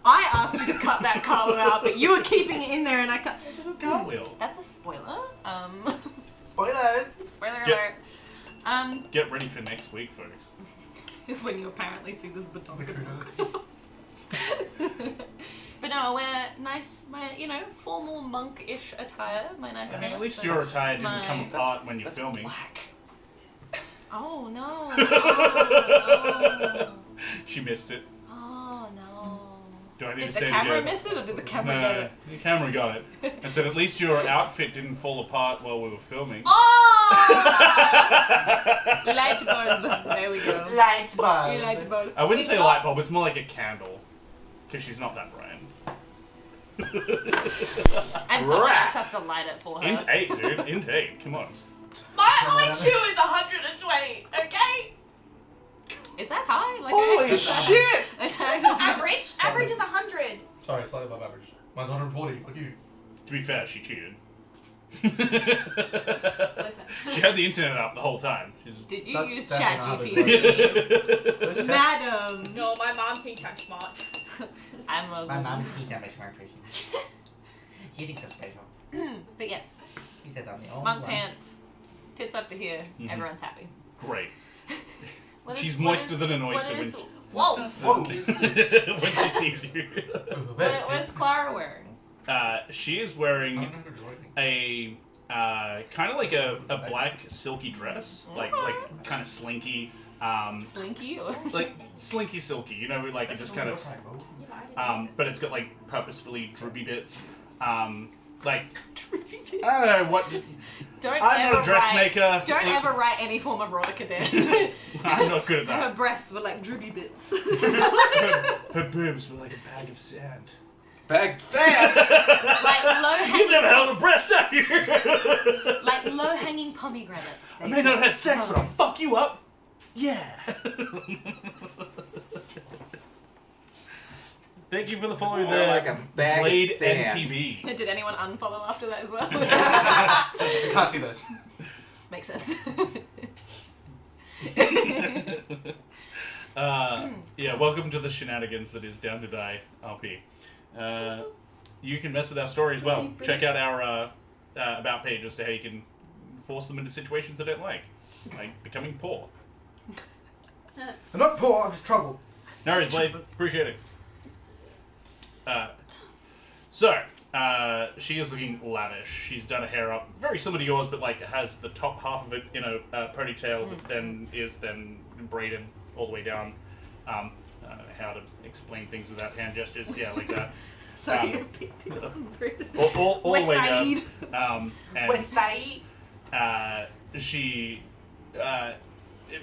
I asked you to cut that color out, but you were keeping it in there, and I cut. It's a cartwheel. That's a spoiler. Spoilers! Spoiler Yeah. alert. Get ready for next week, folks. When you apparently see this badonkanonk. Kudos. But no, I wear my formal monk-ish attire. My nice At pants. least and your attire didn't my- come apart when you're That's filming. black. Oh no! Oh She missed it. no! Oh no! Do I need Did to the say camera it again? miss it, or did the camera get No, it? the camera got it. I said at least your outfit didn't fall apart while we were filming. Oh! Light bulb. There we go. Light bulb! Light bulb. I wouldn't We've say got- light bulb, it's more like a candle. Because she's not that bright. And someone else has to light it for her. Int 8, dude. Int 8. Come on. My IQ is 120, okay? Is that high? Like, Holy I shit! That's not average. Average is 100. Sorry, slightly above average. Mine's 140. Fuck you. To be fair, she cheated. Listen. She had the internet up the whole time. She's... Did you That's use definitely ChatGPT? Madam! No, my mom thinks I'm smart. I'm a My mom, he can't make smart faces. He thinks I'm special. But yes, He says I'm the only monk one. pants, tits up to here, Mhm. everyone's happy. Great. What She's is- moister what than an is- oyster What is, when- Whoa. Whoa. when she sees you. what's Clara wearing? She is I wearing don't know who to do anything. a kind of like a black silky dress, like kind of slinky, Slinky? Or? like slinky silky. You know, like it just kind of, Yeah, but I didn't use it. but it's got like purposefully droopy bits. Like I don't know what. Don't I'm ever not a dressmaker. Write, don't Like, ever write any form of erotica down. I'm not good at Her that. breasts were like droopy bits. Her boobs were like a bag of sand. Bag of sand! like low You've hanging, never held a breast, have you? like low hanging pomegranates. I may not have had sex, but I'll fuck you up. Yeah. Thank you for the follow. More The like a bag of Blade sand. NTB. Did anyone unfollow after that as well? You can't see those. Makes sense. Yeah, welcome to the shenanigans that is Down2DieRP. You can mess with our story as well. Check out our about page as to how you can force them into situations they don't like becoming poor. I'm not poor, I'm just trouble. No worries, Blade. Appreciate it. She is looking lavish. She's done her hair up, very similar to yours, but like it has the top half of it in a ponytail that then is braided all the way down. I don't know how to explain things without hand gestures. Yeah, like that. Sorry, All the way down. And West Side. she,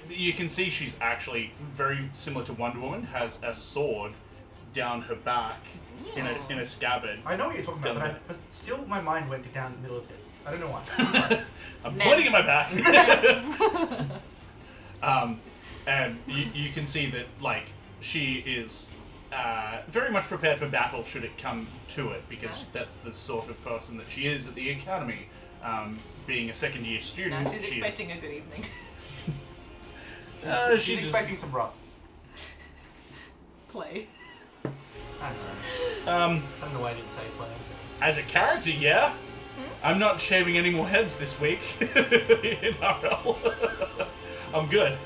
you can see she's actually very similar to Wonder Woman. Has a sword down her back in a scabbard. I know what you're talking about, Down but still my mind went down the middle of this. I don't know why. I'm Men. pointing at my back. And you can see that like she is very much prepared for battle should it come to it, because that's the sort of person that she is at the academy. Being a second year student, No, she's she expecting a good evening. is, She's expecting some rough. Play. I don't know. I um, don't know why I didn't say play. as a character, yeah. I'm not shaving any more heads this week in RL. I'm good.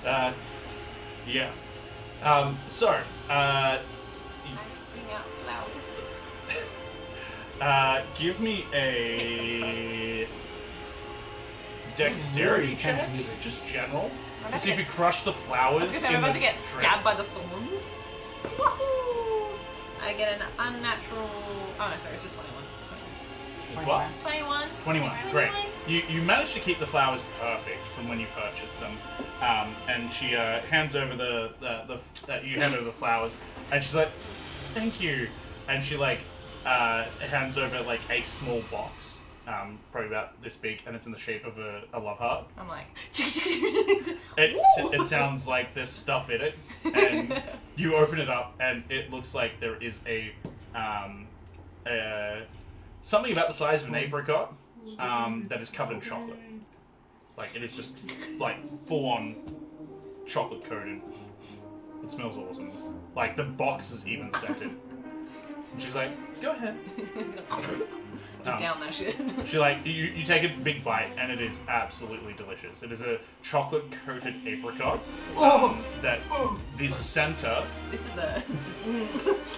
Yeah. So, Bring out flowers. give me a dexterity check, just general, I'm to see if you about to get crush the I flowers. was gonna say, I'm in about the to get trip. stabbed by the thorns. Woohoo! I get an unnatural. Oh no, sorry, it's just 21. It's what? 21. 21. Great. You managed to keep the flowers perfect from when you purchased them, and she hands over you hand over the flowers, and she's like, "Thank you," and she like hands over like a small box, probably about this big, and it's in the shape of a love heart. I'm like. It sounds like there's stuff in it, and you open it up, and it looks like there is a something about the size of an apricot that is covered in chocolate. Like it is just like full on chocolate coated. It smells awesome. Like the box is even scented. And she's like, "Go ahead." Down that shit. She like you take a big bite, and it is absolutely delicious. It is a chocolate coated apricot that the center. This is a.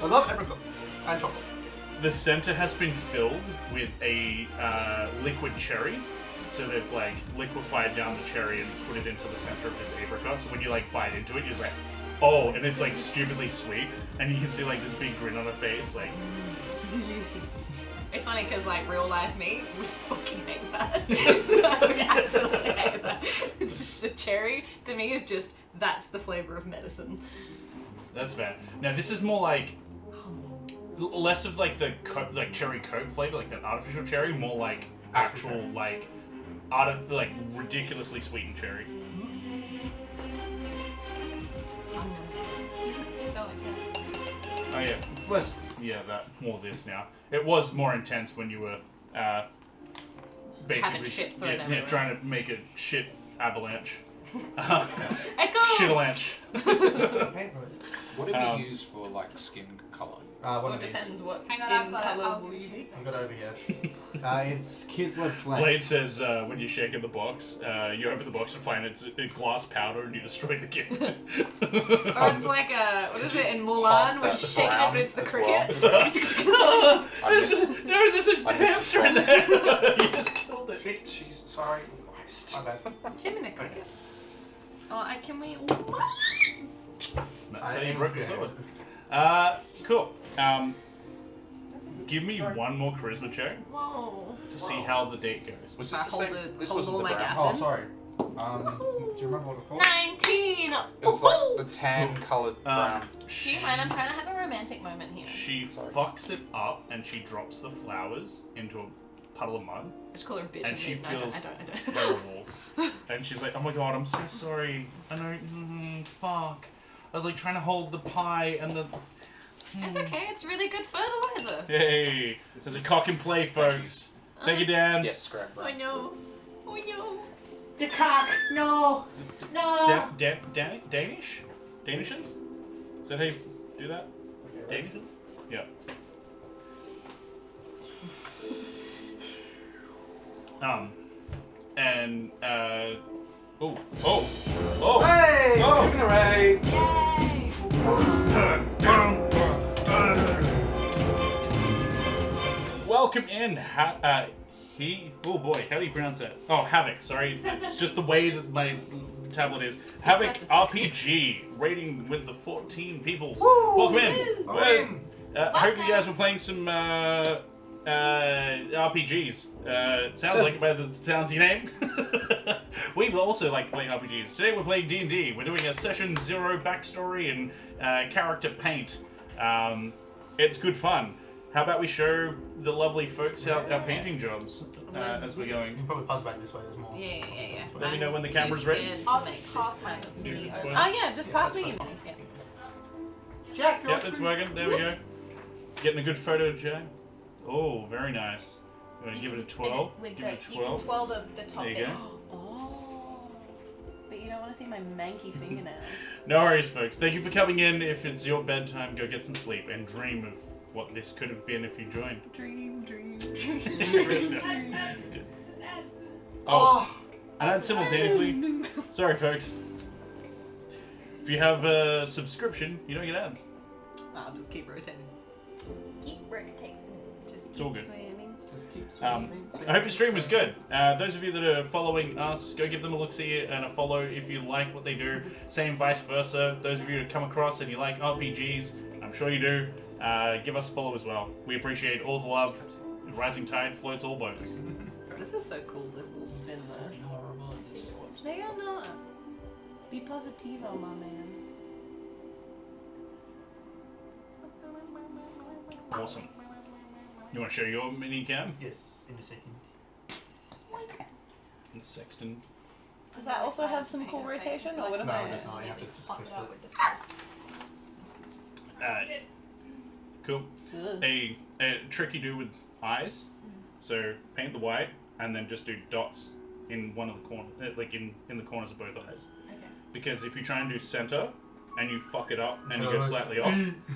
I love apricot and chocolate. The center has been filled with a liquid cherry. So they've like liquefied down the cherry and put it into the center of this apricot. So when you like bite into it, you're just like, oh, and it's like stupidly sweet. And you can see like this big grin on her face, like. Delicious. It's funny because like real life me would fucking hate that. I would absolutely hate that. It's just a cherry to me is just that's the flavor of medicine. That's fair. Now this is more like less of like the like cherry coke flavor, like that artificial cherry, more like actual like ridiculously sweetened cherry. Oh yeah, it's less. Yeah, more this now. It was more intense when you were basically Having shit thrown yeah, everywhere. trying to make a shit avalanche. Echo! Shit-alanche. Okay, What do we use for like skin color? one Well, of it these. depends what Hang on, skin I've got it. color I'll will give you it to be. you. I've got it over here. It's kids love flesh. Blade says when you shake in the box, you open the box and find it's a glass powder and you destroy the gift. Or it's like what is it in Mulan, when Pass she's that shaking it, around but it's the as cricket? There's a I missed hamster in the there. You just killed it. Shit, jeez, sorry. Christ. My bad. Jiminy cricket. Oh, can we... That's how you broke your sword. Cool. Give me one more charisma check Whoa. to see how the date goes. Was this the Hold same? it- This hold wasn't all the my brown. gas. Oh, sorry. Do you remember what it's called? 19! It was like the tan coloured brown. Do you mind? I'm trying to have a romantic moment here. She Sorry. fucks it up and she drops the flowers into a puddle of mud. I just call her a bitch. And she I don't. feels I don't. terrible. And she's like, oh my god, I'm so sorry. I know, fuck. I was like trying to hold the pie and the... It's okay. It's really good fertilizer. Hey, there's a cock and play, folks. Thank you, Dan. Yes, scrap I brown. know. Oh no. The cock! No! No! Danish? Danishes? Is that how you do that? Danishes? Yeah. And, oh. Hey! Oh! Chicken array! Yay! Welcome in, oh boy, how do you pronounce that? Oh, Havoc, sorry. It's just the way that my tablet is. Havoc got RPG, rating with the 14 peoples. Welcome in. Welcome I hope you guys were playing some RPGs. Sounds like by the sounds of your name. We also like playing RPGs. Today we're playing D&D. We're doing a session 0 backstory and character paint. It's good fun. How about we show the lovely folks our painting jobs as we're You going? can probably pass back this way, there's more. Yeah. Let me know when the I'm camera's too ready. scared to I'll make just this pass my kind of Yeah, mini it's over. fine. Oh yeah, just pass me that's your fine. minis. Yeah. Jack, Yep, it's working. There we go. Getting a good photo, Jay. Oh, very nice. I'm going to give it a twirl. With Give it a the, you can twirl. twirl the top There you bit. go. Oh. But you don't want to see my manky fingernails. No worries, folks. Thank you for coming in. If it's your bedtime, go get some sleep and dream of what this could have been if you joined. Dream. That's good. Oh, and that's simultaneously. Sorry, folks. If you have a subscription, you don't get ads. I'll just keep rotating. Keep rotating. Just It's all keep good. swimming. Just keep I hope your stream was good. Those of you that are following us, go give them a look-see and a follow if you like what they do. Same vice versa. Those of you that come across and you like RPGs, I'm sure you do, give us a follow as well. We appreciate all the love. Rising tide floats all boats. This is so cool, this little spin though. They are not. Be positivo, my man. Awesome. You want to show your mini cam? Yes, in a second. And Sexton. Does that also have some cool rotation, or what am No, I? it's not. You have to just Fuck twist it up it. with the face. Cool. Ugh. A trick you do with eyes. So paint the white and then just do dots in one of the corners, like in the corners of both eyes. Okay. Because if you try and do center and you fuck it up and you So go like- slightly off,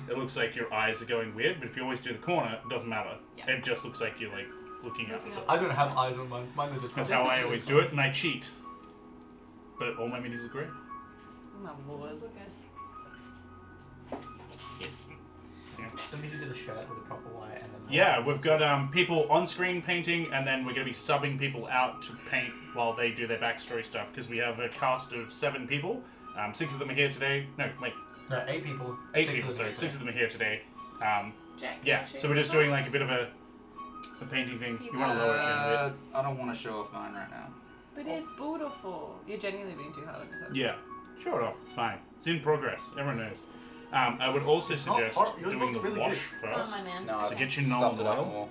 it looks like your eyes are going weird. But if you always do the corner, it doesn't matter. Yeah. It just looks like you're like looking up. So I don't have eyes on mine. Mine are just. that's how I always do it, and I cheat. But all my minis look great. My This lord. is good. Then we do the shirt with the proper white and then. Yeah, we've got people on screen painting, and then we're going to be subbing people out to paint while they do their backstory stuff, because we have a cast of 7 people. 6 of them are here today. No, wait, No, 8 people. 8 Six people, of them sorry. are 6 of them are here today. Jack, Yeah, so we're just doing like a bit of a painting thing. You want to lower it down a bit? I don't want to show off mine right now. But it's beautiful. You're genuinely being too hard on yourself. Yeah, show it off. It's fine. It's in progress. Everyone knows. I would also suggest hot. Yours doing the looks really wash good. Come on, first. my man. No, So I've get your stuffed it normal up oil. more.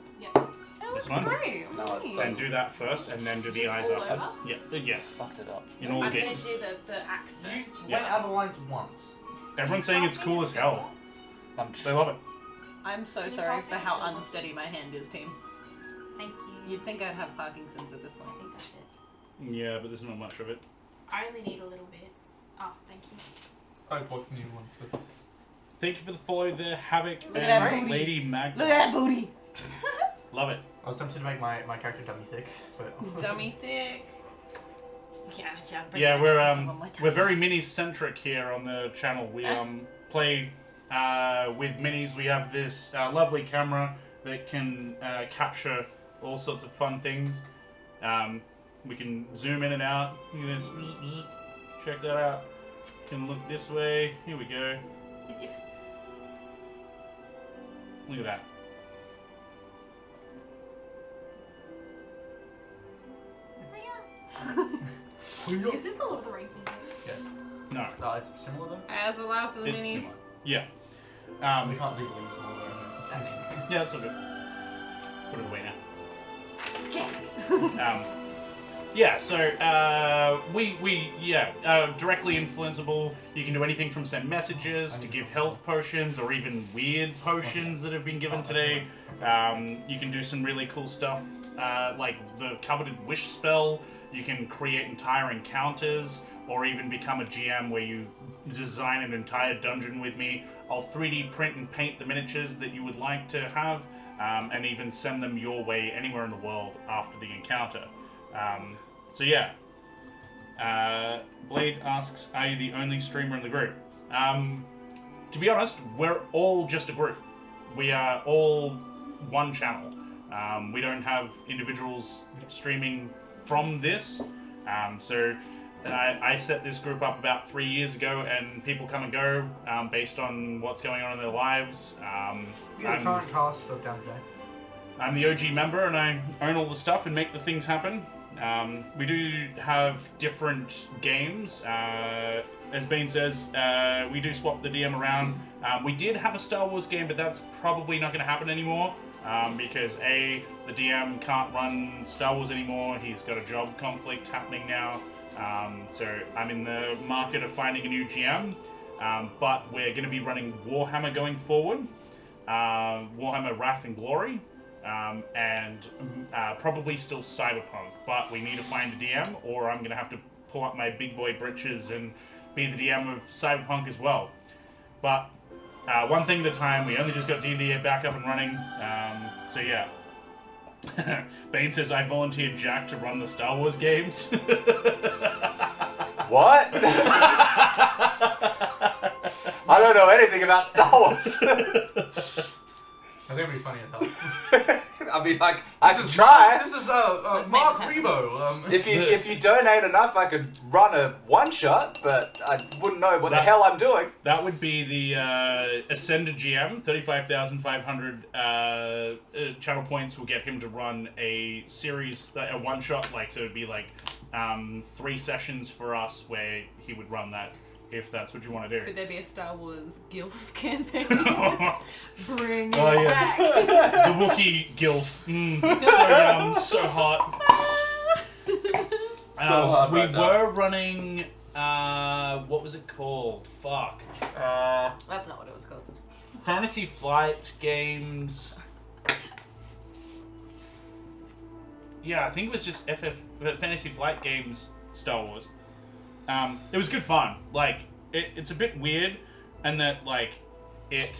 That looks one? great. No, it Nice. doesn't. And do that first, and then do the Just eyes all afterwards. over? Yeah. Fucked it up. In all I'm bits. gonna do the axe You first. went out of the lines once. Everyone's saying it's cool as hell. They love it. I'm so Can you sorry pass for me a how silver? unsteady my hand is, team. Thank you. You'd think I'd have Parkinson's at this point. I think that's it. Yeah, but there's not much of it. I only need a little bit. Oh, thank you. I bought new ones for this. Thank you for the follow there, Havoc Look at that and booty. Lady Magda. Look at that booty! Love it. I was tempted to make my character dummy thick, but Dummy thick. Yeah, bring Yeah, it we're back one more time. we're very mini centric here on the channel. We play with minis. We have this lovely camera that can capture all sorts of fun things. We can zoom in and out. Look at this. Check that out. Can look this way. Here we go. Look at that. Is this the Lord of the Rings music? yes. No, It's similar though. As the last of the it's minis. similar. Yeah. We can't legally use them all though. Yeah, that's all good. Put it away now. Jack. Yeah, so directly influenceable. You can do anything from send messages to give health potions or even weird potions that have been given today. You can do some really cool stuff like the coveted wish spell. You can create entire encounters or even become a GM where you design an entire dungeon with me. I'll 3D print and paint the miniatures that you would like to have and even send them your way anywhere in the world after the encounter. So yeah, Blade asks, are you the only streamer in the group? To be honest, we're all just a group. We are all one channel. We don't have individuals streaming from this. So I set this group up about 3 years ago, and people come and go based on what's going on in their lives. You're the current cast of Down2Die. I'm the OG member, and I own all the stuff and make the things happen. We do have different games. As Bane says, we do swap the DM around. We did have a Star Wars game, but that's probably not going to happen anymore because A, the DM can't run Star Wars anymore. He's got a job conflict happening now. So I'm in the market of finding a new GM. But we're going to be running Warhammer going forward. Warhammer Wrath and Glory. And probably still Cyberpunk, but we need to find a DM, or I'm going to have to pull up my big boy britches and be the DM of Cyberpunk as well. But one thing at a time, we only just got D&D back up and running, so yeah. Bane says, I volunteered Jack to run the Star Wars games. What? I don't know anything about Star Wars. I think it'd be funny as hell. I mean, like, I can try. This is Let's make Mark this happen. Rebo. If you donate enough, I could run a one shot, but I wouldn't know what the hell I'm doing. That would be the Ascended GM. 35,500 channel points will get him to run a series, a one shot. Like, so it'd be like 3 sessions for us where he would run that. If that's what you want to do. Could there be a Star Wars Gilf campaign? Bring it Oh yes, back. the Wookiee Gilf. So yum, so hot. hot We right now. were running. What was it called? Fuck. That's not what it was called. Fantasy Flight Games. Yeah, I think it was just Fantasy Flight Games Star Wars. It was good fun. Like, it's a bit weird, and that, like, it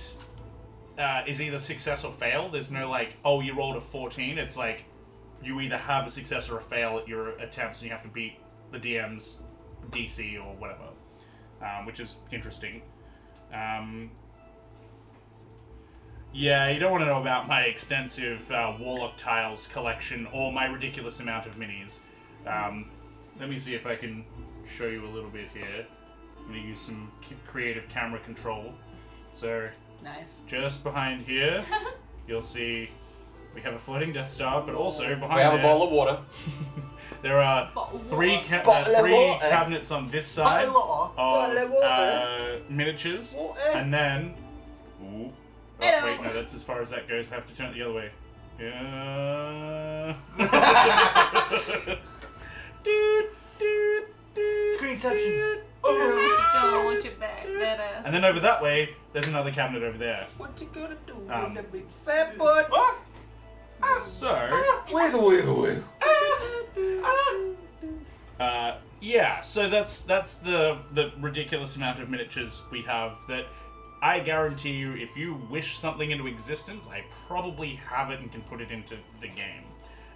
is either success or fail. There's no, like, oh, you rolled a 14. It's like, you either have a success or a fail at your attempts, and you have to beat the DM's DC or whatever, which is interesting. Yeah, you don't want to know about my extensive Warlock Tiles collection or my ridiculous amount of minis. Let me see if I can show you a little bit here. I'm going to use some creative camera control. So, Nice. just behind here, you'll see we have a floating Death Star, but also behind We have a there, bottle of water. there are Bottle of three water. Bottle of water. cabinets on this side Bottle of water. of miniatures, Water. and then... Ooh. Oh, Hello. wait, no, that's as far as that goes. I have to turn it the other way. Yeah. Screenception. Don't want you back, that ass. And then over that way, there's another cabinet over there. What you gonna do with Um, that big fat butt? So, Wiggle, wiggle, wiggle. yeah, so that's the ridiculous amount of miniatures we have that I guarantee you, if you wish something into existence, I probably have it and can put it into the game.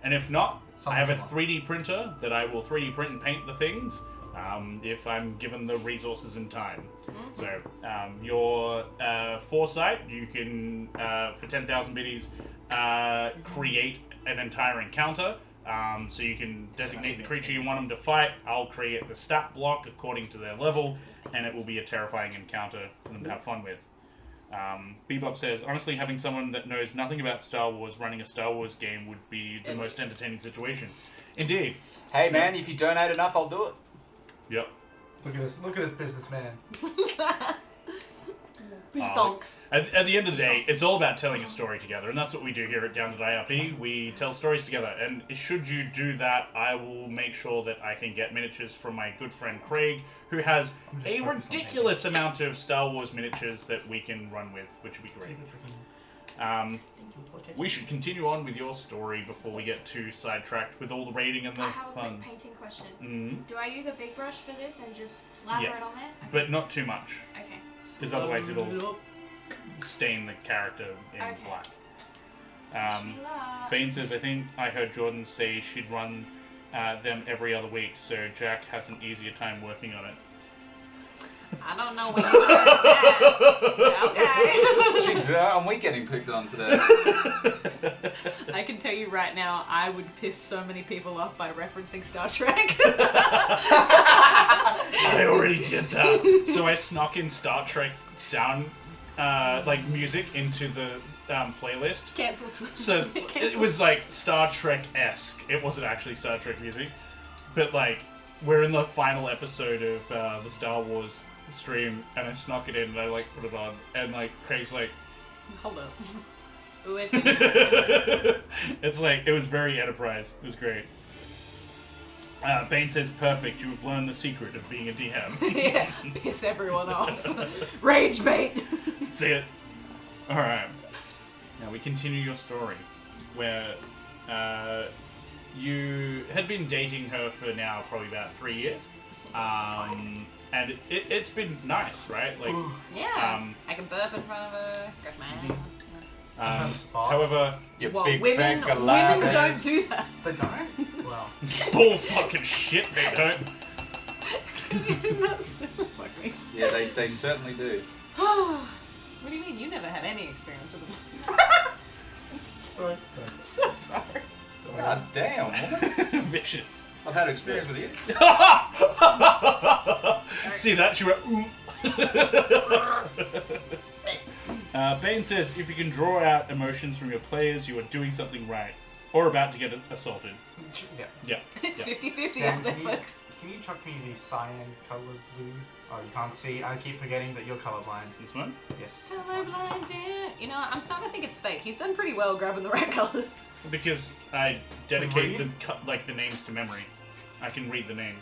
And if not, I have a 3D printer that I will 3D print and paint the things if I'm given the resources and time. So your foresight, you can, for 10,000 biddies, create an entire encounter. So you can designate the creature you want them to fight. I'll create the stat block according to their level, and it will be a terrifying encounter for them to have fun with. Bebop says, honestly, having someone that knows nothing about Star Wars running a Star Wars game would be the most entertaining situation. Indeed. Hey man, if you donate enough, I'll do it. Yep. Look at this businessman. Stonks. At the end of the day, it's all about telling a story together, and that's what we do here at Down2DieRP. We tell stories together, and should you do that, I will make sure that I can get miniatures from my good friend Craig, who has a ridiculous amount of Star Wars miniatures that we can run with, which would be great. We should continue on with your story before we get too sidetracked with all the raiding and the I have a quick funds. painting question. Mm-hmm. Do I use a big brush for this and just slather it on there? But not too much, Okay. because otherwise it'll stain the character in Okay. black. Wish me luck. Bane says, I think I heard Jordan say she'd run them every other week, so Jack has an easier time working on it. I don't know when you heard that. Okay. Jeez, aren't we getting picked on today? I can tell you right now, I would piss so many people off by referencing Star Trek. I already did that. So I snuck in Star Trek sound, like music into the playlist. Cancelled. So it was like Star Trek-esque. It wasn't actually Star Trek music, but like we're in the final episode of the Star Wars stream, and I snuck it in and I like put it on, and like Craig's like, Hold up. it's like it was very Enterprise. It was great. Bane says, perfect. You have learned the secret of being a DM. Yeah, piss everyone off. Rage bait. That's it. Alright. Now we continue your story, where you had been dating her for now probably about 3 years. And it's been nice, right? Like, Yeah. I can burp in front of her, scratch my ass. however, You Well, big women fat galabas. don't do that. They don't? Well. bull fucking shit, they don't. Fuck me. Yeah, they certainly do. What do you mean? You never had any experience with them? Sorry. I'm so sorry. God damn, woman. Vicious. I've had experience with you. See that? She went, Bane says, if you can draw out emotions from your players, you are doing something right. Or about to get assaulted. Yeah. Yeah. It's yeah. 50-50 Dan, out there, folks. can you chuck me the cyan colored blue? Oh, you can't see. I keep forgetting that you're colorblind. This one? Yes. Colorblind, Dan. You know, I'm starting to think it's fake. He's done pretty well grabbing the right colors. Because I dedicate read? the names to memory. I can read the names.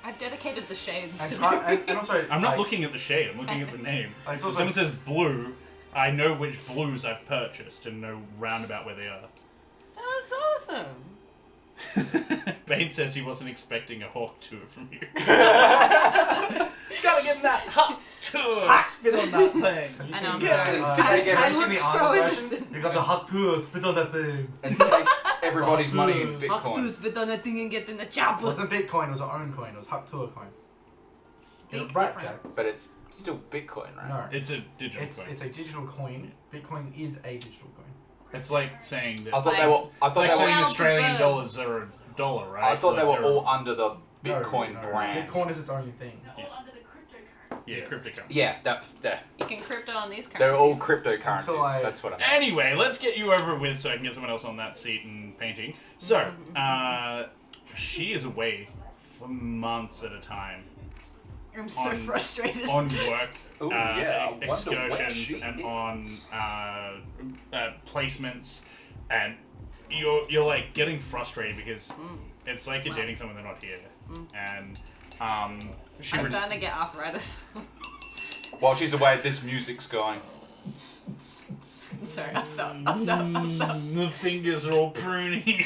I've dedicated the shades And, to and also, I'm not like, looking at the shade, I'm looking at the name. Like, So if also- someone says blue, I know which blues I've purchased and know roundabout where they are. That's awesome. Bane says he wasn't expecting a hawk tour from you. Gotta give him that hot tour. Spit on that thing. Have you I seen know, I'm the, sorry. have I you seen the look so Arnold version? innocent. You got the hot tour, spit on that thing. And take everybody's money in Hawk Bitcoin. spit on that thing and get in the It chopper. wasn't Bitcoin, it was our own coin. It was hot tour coin. Get Big it right, difference. Jack. But it's still Bitcoin, right? No. It's a digital coin. It's a digital coin. Bitcoin is a digital coin. It's like saying that. I thought they were. I It's thought like they saying were. Well, Australian birds. dollars are a dollar, right? I thought they Like were they're- all under the Bitcoin No. brand. Bitcoin is its own thing. All under the cryptocurrency. Yeah, Yes. cryptocurrency. Yeah, that. You can crypto on these currencies. They're all Until cryptocurrencies. I- That's what I meant. Anyway, let's get you over with so I can get someone else on that seat and painting. So, she is away for months at a time I'm so on- frustrated. on work, Ooh, yeah, I wonder where excursions, she and is. on placements, and you're like getting frustrated because it's like you're dating someone they're not here, and She I'm re- starting to get arthritis. While she's away, this music's going. I'm sorry, I'll stop. I'll stop. The fingers are all pruny.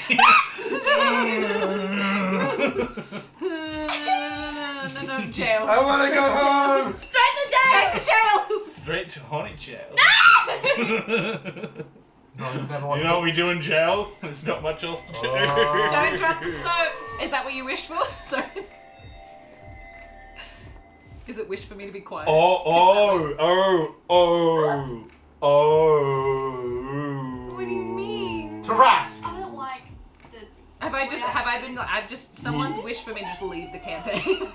No, jail. I want to go home. Straight to jail! Straight to jail! Straight to haunted jail. No, you never want You know what we do in jail? There's not much else to do. Don't drop the soap. Is that what you wished for? Sorry. Is it wished for me to be quiet? Oh. What do you mean? Harass. I don't like the. I've just, someone's wished for me to just leave the campaign.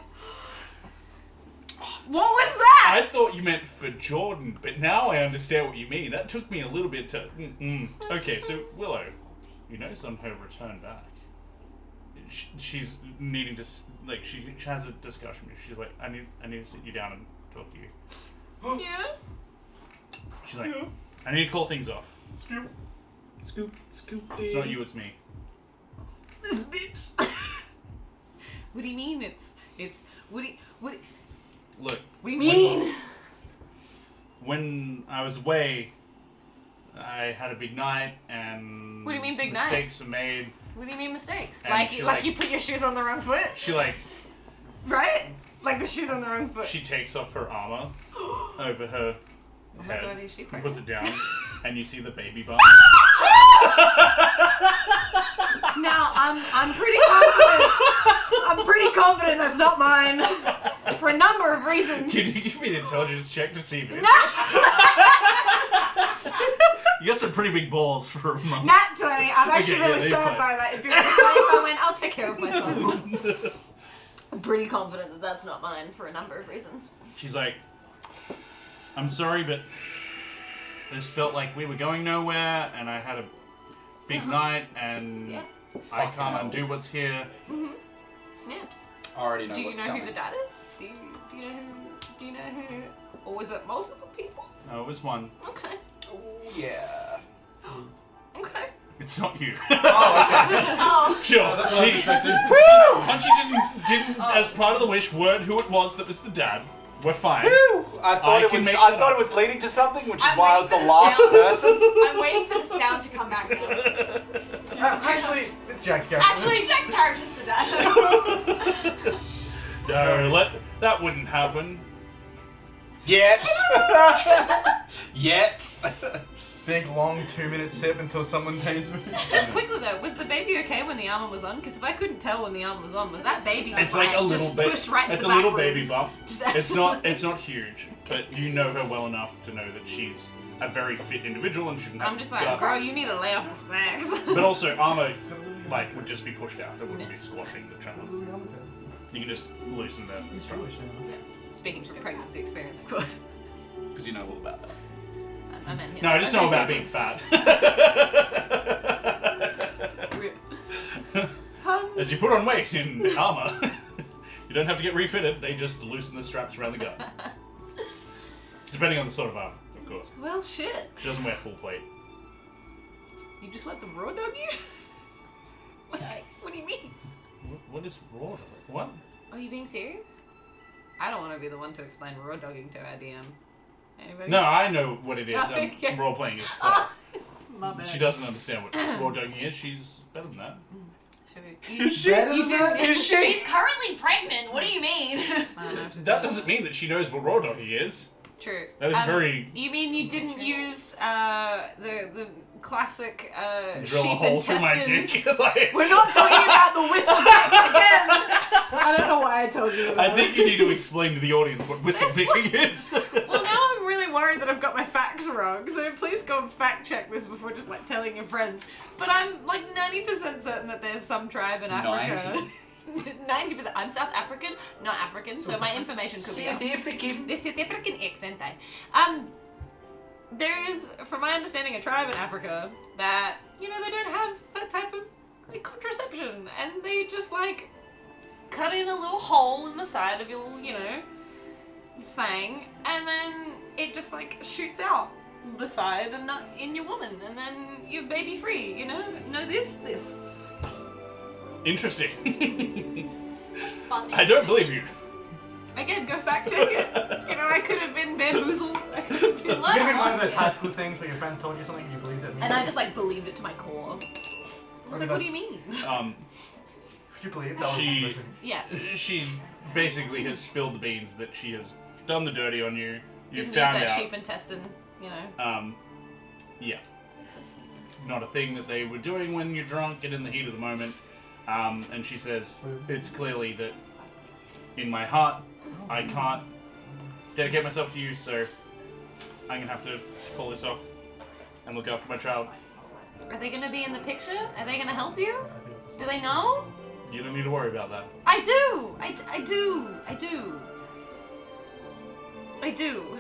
What was that? I thought you meant for Jordan, but now I understand what you mean. That took me a little bit to. Okay, so Willow, you notice on her return back, she's needing to she has a discussion with you. She's like, I need to sit you down and talk to you. Yeah? She's like, I need to call things off. Scoop. It's not you, it's me. This bitch. What do you mean what Look, do you mean? when I was away, I had a big night and What do you mean some big night? mistakes were made. What do you mean mistakes? And Like she, you put your shoes on the wrong foot? She Right? Like the shoes on the wrong foot. she takes off her armor over her Oh my head, God, is she puts it down, and you see the baby bump. Now I'm pretty confident. I'm pretty confident that's not mine. For a number of reasons. Can you give me an intelligence check to see if it is? You got some pretty big balls for a month. Nat 20. I'm actually Okay, yeah, really you're sad fine. by that. It'd be really funny if I went, I'll take care of myself. I'm pretty confident that that's not mine for a number of reasons. She's like, I'm sorry, but this felt like we were going nowhere, and I had a big night, and Yeah. I Fucking can't hell. undo what's here. Yeah. I already know Do you what's know coming. who the dad is? Do you know who? Or was it multiple people? No, it was one. Okay. Oh, yeah. Okay. It's not you. Oh, okay. Oh. Sure. That's what I He- expected. Punchy didn't as part of the wish, word who it was that was the dad. We're fine. Woo! I thought can make I that thought up. it was leading to something, which is I'm why I was the waiting for the last sound. person. I'm waiting for the sound to come back now. Actually, it's Jack's character. Actually, Jack's character's the dad. No, that wouldn't happen. Yet. Yet. Big long 2-minute sip until someone pays me. Just quickly though, was the baby okay when the armor was on? Because if I couldn't tell when the armor was on, was that baby just It's like a little just bit. pushed right to It's the a little back baby ribs? bump. Just It's not huge, but you know her well enough to know that she's a very fit individual and shouldn't have. I'm just like, gut. girl, you need to lay off the snacks. But also, armor would just be pushed out. It wouldn't be squashing the child. You can just loosen the straps. Speaking from pregnancy experience, of course. Because you know all about that. I meant No, I just know about being fat. As you put on weight in armor, you don't have to get refitted. They just loosen the straps around the gut. Depending on the sort of armor, of course. Well, shit. She doesn't wear full plate. You just let them raw dog you? Yikes. What do you mean? What is raw dog? What? Are you being serious? I don't want to be the one to explain raw dogging to our DM. Anybody? No, I know what it is. Okay. Role playing is. Oh, my bad. She doesn't understand what raw dogging is. She's better than that. Is she? Better than that? Is she? She's currently pregnant. What do you mean? That doesn't mean that she knows what raw dogging is. True. That is very- You mean you didn't use the classic Drill a sheep hole through my intestines? dick. Like- We're not talking about the whistle picking again. I don't know why I told you. I think you need to explain to the audience what whistle picking is. Well, now I'm really worried that I've got my facts wrong, so please go and fact check this before just like telling your friends. But I'm like 90% certain that there's some tribe in Africa. 90%. I'm South African, not African, so my information could be off. The South African accent, there is, from my understanding, a tribe in Africa that, you know, they don't have that type of like contraception, and they just like cut in a little hole in the side of your little, you know, thing, and then it just like shoots out the side and not in your woman, and then you're baby free, you know? No this. Interesting. Funny. I don't believe you. Again, go fact check it. You know, I could have been bamboozled. I could have been. You It learn could have a been one lot. of those high school things where your friend told you something and you believed it. And I just like believed it to my core. I was like, what do you mean? Would you believe that? She- Yeah. She basically has spilled the beans that she has done the dirty on you. You Didn't found use that out. sheep intestine, you know. Yeah. Not a thing that they were doing when you're drunk and in the heat of the moment. And she says, it's clearly that in my heart, I can't dedicate myself to you, so I'm gonna have to pull this off and look after my child. Are they gonna be in the picture? Are they gonna help you? Do they know? You don't need to worry about that. I do! I do! I do! I do.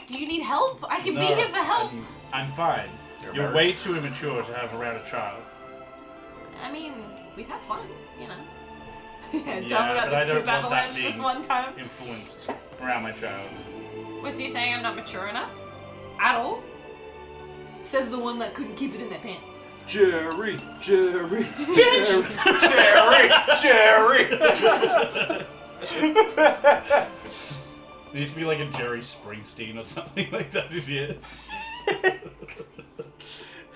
Do you need help? I can be No, here for help. I'm fine. You're You're married. way too immature to have around a child. I mean, we'd have fun, you know. Yeah, tell me Yeah, about but I this don't poop want that avalanche this being one time. influenced around my child. Was you saying I'm not mature enough? At all? Says the one that couldn't keep it in their pants. Jerry, Jerry, It needs to be like a Jerry Springsteen or something like that, idiot.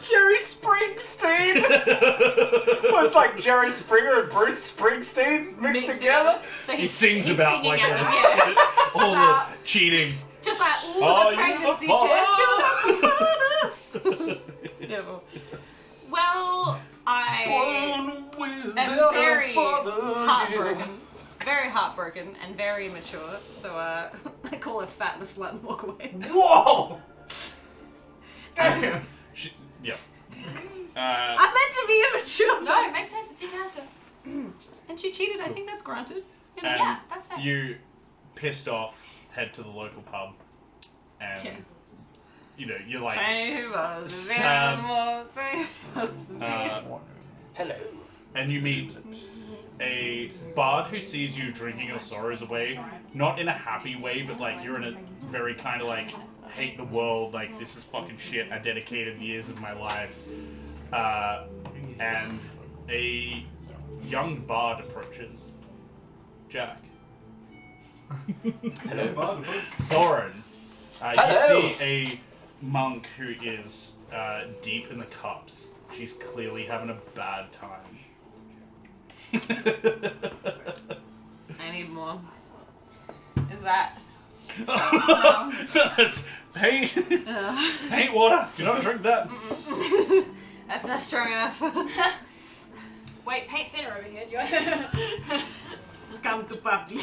Jerry Springsteen. Well, it's like Jerry Springer and Bruce Springsteen mixed together. So He he's, sings he's about singing like at them, yeah. all the cheating. Just like, ooh, Are the you pregnancy the test. Beautiful. Well, I With am the very father, heartbroken. Very heartbroken and very immature, so I call her fat and a slut and walk away. Whoa! Damn! Yeah. I'm meant to be immature! No, it makes sense. It's your character. And she cheated, I think that's granted. You know? And Yeah, that's fair. you, pissed off, head to the local pub. And, Yeah. you know, you're like, Sad. Hello. and you meet a bard who sees you drinking your sorrows away, not in a happy way, but like you're in a very kind of like hate the world, like this is fucking shit. I dedicated years of my life, and a young bard approaches. Jack. Hello. Soren. You Hello. see a monk who is deep in the cups. She's clearly having a bad time. I need more. Is that... That's paint. Paint water. Do not drink that. That's not strong enough. Wait, paint thinner over here. Do you Come to papi.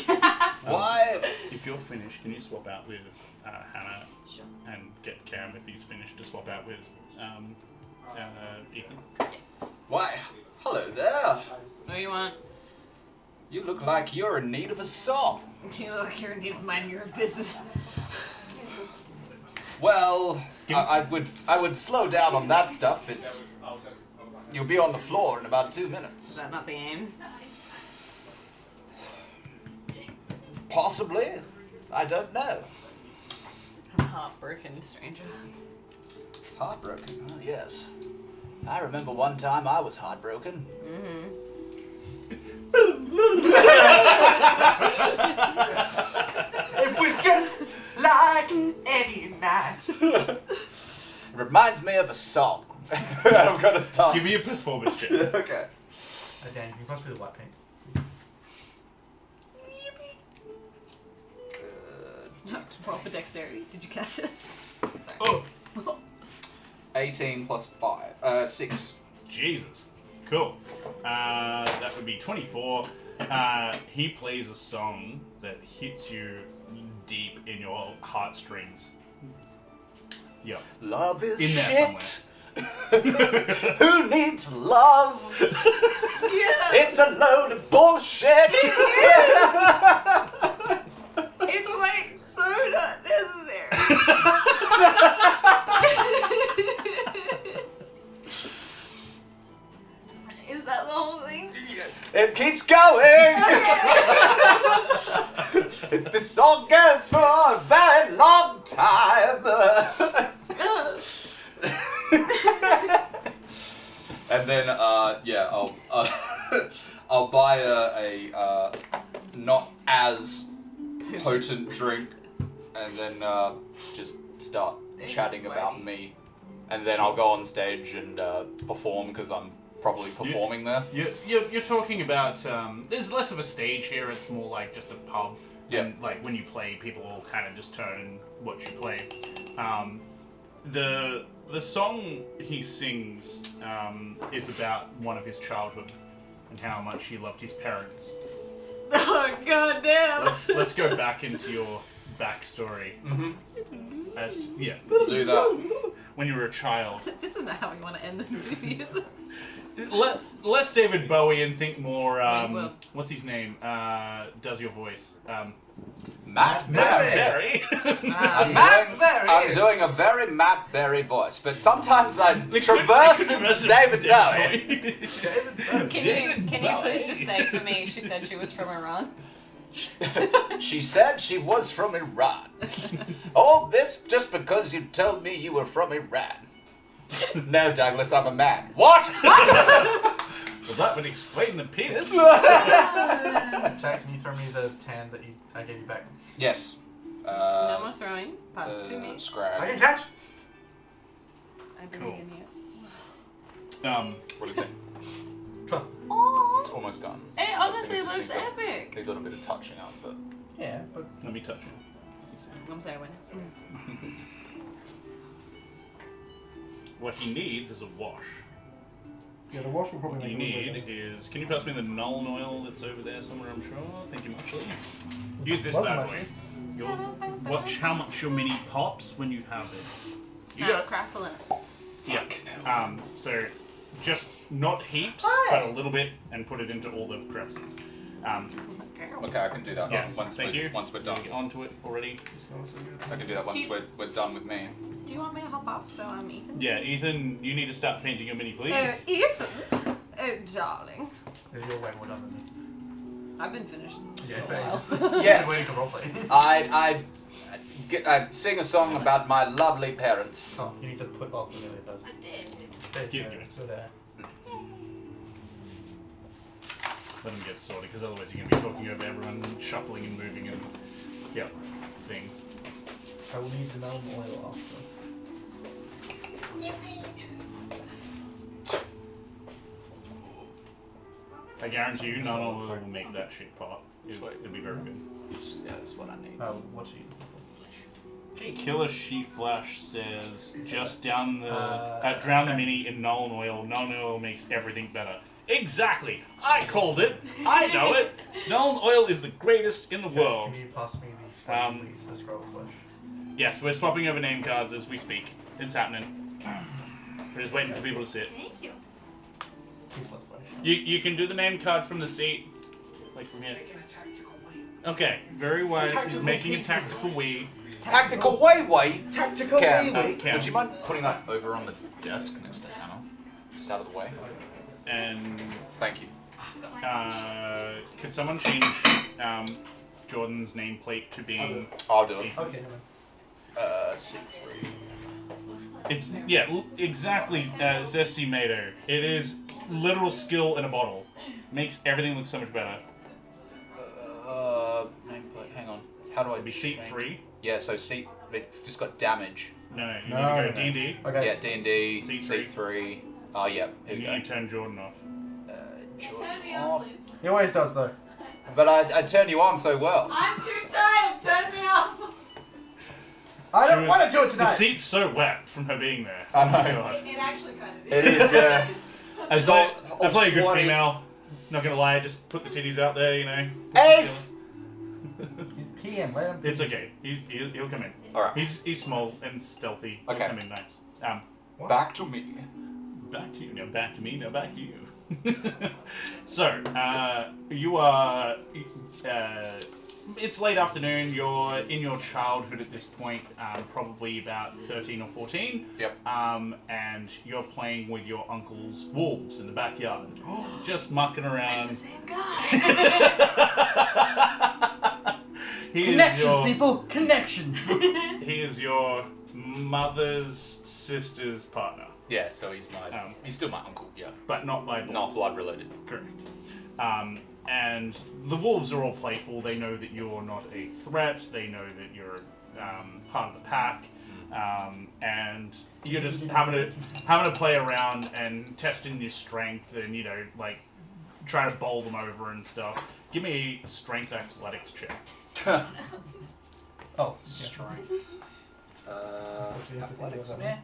Why? If you're finished, can you swap out with Hannah Sure. and get Cam if he's finished to swap out with Ethan? Why? Hello there. What do you want? You look like you're in need of a song. You look like you're in need of minding your business. Well, I would slow down on that stuff. You'll be on the floor in about 2 Is minutes. that not the aim? Possibly. I don't know. I'm heartbroken, stranger. Heartbroken? Oh, yes. I remember one time I was heartbroken. It was just like any night. It reminds me of a song. I'm gonna start. Give me a performance check. Okay. Dan, can you pass me the white paint? Roll for dexterity. Did you catch it? Oh! 18 plus 6. Jesus. Cool. That would be 24. He plays a song that hits you deep in your heartstrings. Yep. Love is In there shit. Who needs love? Yeah! It's a load of bullshit. It's like so not necessary. Is that the whole thing? It keeps going. This song goes for a very long time. And then, I'll buy a not as potent drink, and then just start chatting about me, and then I'll go on stage and perform because I'm probably performing there. You're talking about there's less of a stage here. It's more like just a pub. Yeah. And like when you play, people will kind of just turn and watch you play. The song he sings is about one of his childhood and how much he loved his parents. Oh goddamn! Let's go back into your backstory. Mm-hmm. Let's do that. When you were a child. This is not how we want to end the movie, is it? Less David Bowie and think more. Wayne's World. What's his name? Does your voice? Matt Berry. I'm doing a very Matt Berry voice, but sometimes I traverse into David Bowie. Can you please just say for me? She said she was from Iran. She said she was from Iran. All this just because you told me you were from Iran. No, Douglas, I'm a man. What? Well, that would explain the penis. Jack, can you throw me the 10 that I gave you back? Yes. No more throwing. Pass it to me. I Scrag. can catch! I believe Cool. in you. What do you think? Trust. It's almost done. It honestly It just looks needs a- epic. Needs a little bit of touching up, but Yeah, but Let me touch it. I'm sorry, when? What he needs is a wash. yeah, the wash will probably What you make it need is. Can you pass me the null oil that's over there somewhere? I'm sure. Thank you muchly. Use this Welcome, bad boy. Watch how much your mini pops when you have it. Snap, crackle, and Yeah. So just not heaps, but a little bit, and put it into all the crevices. okay, I can do that Yes. once Thank we're you. once we're done. Get onto it already. I can do that once we're done with me. Do you want me to hop off so I'm Ethan? Yeah, Ethan, you need to start painting your mini, please. Ethan! Oh, darling. You're way more done than me. I've been finished Yeah, for a while. Yes. Waiting to roleplay. I sing a song about my lovely parents. Oh, you need to put off the million first. I did. There you Give go. it. So there. Let him get sorted, because otherwise you're going to be talking over everyone, shuffling and moving and, things. I will need the null oil after. I guarantee you, none of them will make that shit pop. It'll be very good. Yeah, that's what I need. What's he? Killer Sheep Flash says, just down the drown the okay. mini in Nolan oil. Nolan oil makes everything better. Exactly! I called it! I know it! Nolan oil is the greatest in the world. Can you pass me the flesh, please? The scroll flesh. Yes, we're swapping over name cards as we speak. It's happening. We're just waiting for people to sit. Thank you. Please let flesh. You can do the name card from the seat. Like from here. Okay, very wise. He's making a tactical wee. Tactical way. Tactical Cam, Cam. would you mind putting that over on the desk next to Hannah? Just out of the way. And Thank you. could someone change Jordan's nameplate to being? I'll do it. Okay, never mind. C3. It's exactly Zesty Mato. It is literal skill in a bottle. Makes everything look so much better. Nameplate. Hang on. How do I It'd be seat change- 3. Yeah. So seat. It just got damage. No, you need No, to go D&D. Okay. Yeah. D&D. Seat Seat 3. Oh yeah. Here And we you go. need to turn Jordan off. Turn me off. off, please. He always does though. But I turned you on so well. I'm too tired. Turn me off. I don't want to do it The tonight. seat's so wet from her being there. I know. Oh my God. It actually kind of It is. Yeah. I play a good sweaty. female. Not gonna lie, just put the titties out there, you know. Ace! He's PM. Let him. It's okay. He'll come in. All right. He's small and stealthy. Okay. He'll come in nice. Back to me. Back to you. Now back to me. Now back to you. So, you are. It's late afternoon. You're in your childhood at this point, probably about 13 or 14. Yep. And you're playing with your uncle's wolves in the backyard, just mucking around. same guy. Connections, people. Connections. He is your mother's sister's partner, Yeah. So he's my. He's still my uncle. Yeah. but not by blood. Not blood related. Correct. And the wolves are all playful. They know that you're not a threat. They know that you're part of the pack. And you're just having to play around and testing your strength and, you know, like, try to bowl them over and stuff. Give me a strength athletics check. Oh, Strength. Athletics. Yeah.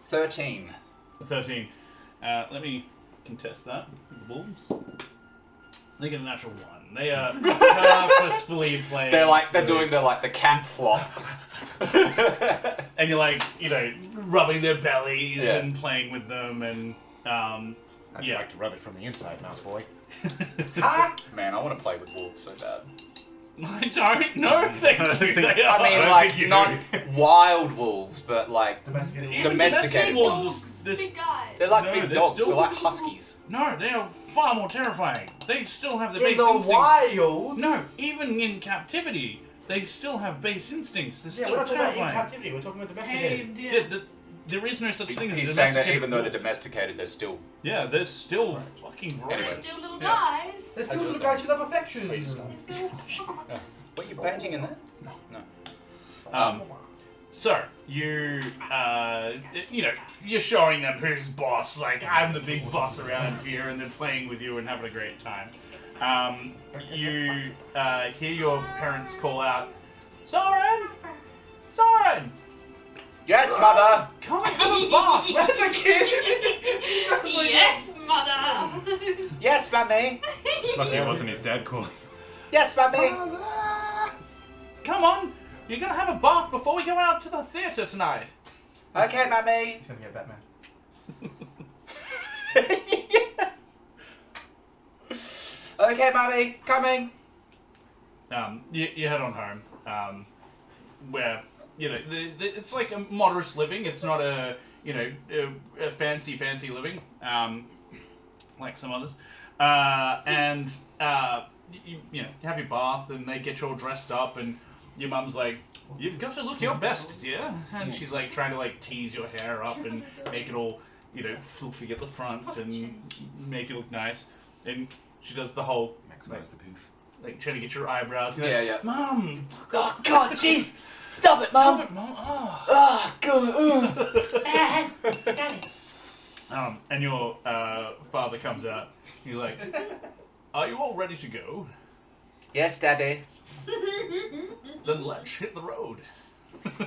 13. 13. Let me contest that with the wolves. They get a natural 1. They are purposefully playing. They're doing the cat flop. And you're like, you know, rubbing their bellies Yeah. and playing with them and I'd yeah. like to rub it from the inside, mouse boy. Man, I want to play with wolves so bad. I don't know. Thank you. They are. I mean, don't like, think you not do. wild wolves, but like domesticated. Even domesticated wolves. wolves. Big guys. They're like No, big they're dogs. still- They're like huskies. No, they are far more terrifying. They still have the In base the instincts. wild. No, even in captivity, they still have base instincts. They're Yeah, still we're not talking about in terrifying. captivity. We're talking about domesticated. Yeah, there is no such thing as a He's saying that domesticated even though they're wolf. domesticated, they're still. Yeah, they're still fucking Anyway. ferocious. Still little Yeah. guys. There's still How's little yours guys who love affection. Oh, you stop. What are you painting in there? No. So you know, you're showing them who's boss. Like, I'm the big boss around here, and they're playing with you and having a great time. You hear your parents call out, "Soren, Soren, Yes, mother. come and have a bath." Where's a kid? Yes, mother. Yes, mummy. Lucky it wasn't his dad calling. Yes, mummy. Come on, you're gonna have a bath before we go out to the theater tonight. Okay, mummy. He's gonna get Batman. Okay, mummy. Coming. You head on home, where, you know, it's like a modest living. It's not a, you know, a fancy living, like some others. And you know, you have your bath, and they get you all dressed up, and your mum's like, "You've got to look your best, dear." And she's like trying to like tease your hair up and make it all, you know, fluffy at the front and make it look nice. And she does the whole Maximize the poof. like trying to get your eyebrows. You're Yeah, like, yeah. Mum, Oh God, jeez. Stop it, stop mum. it, Mum. Oh. Oh God. And your father comes out. He's like, "Are you all ready to go? Yes, daddy. Then let's hit the road." That's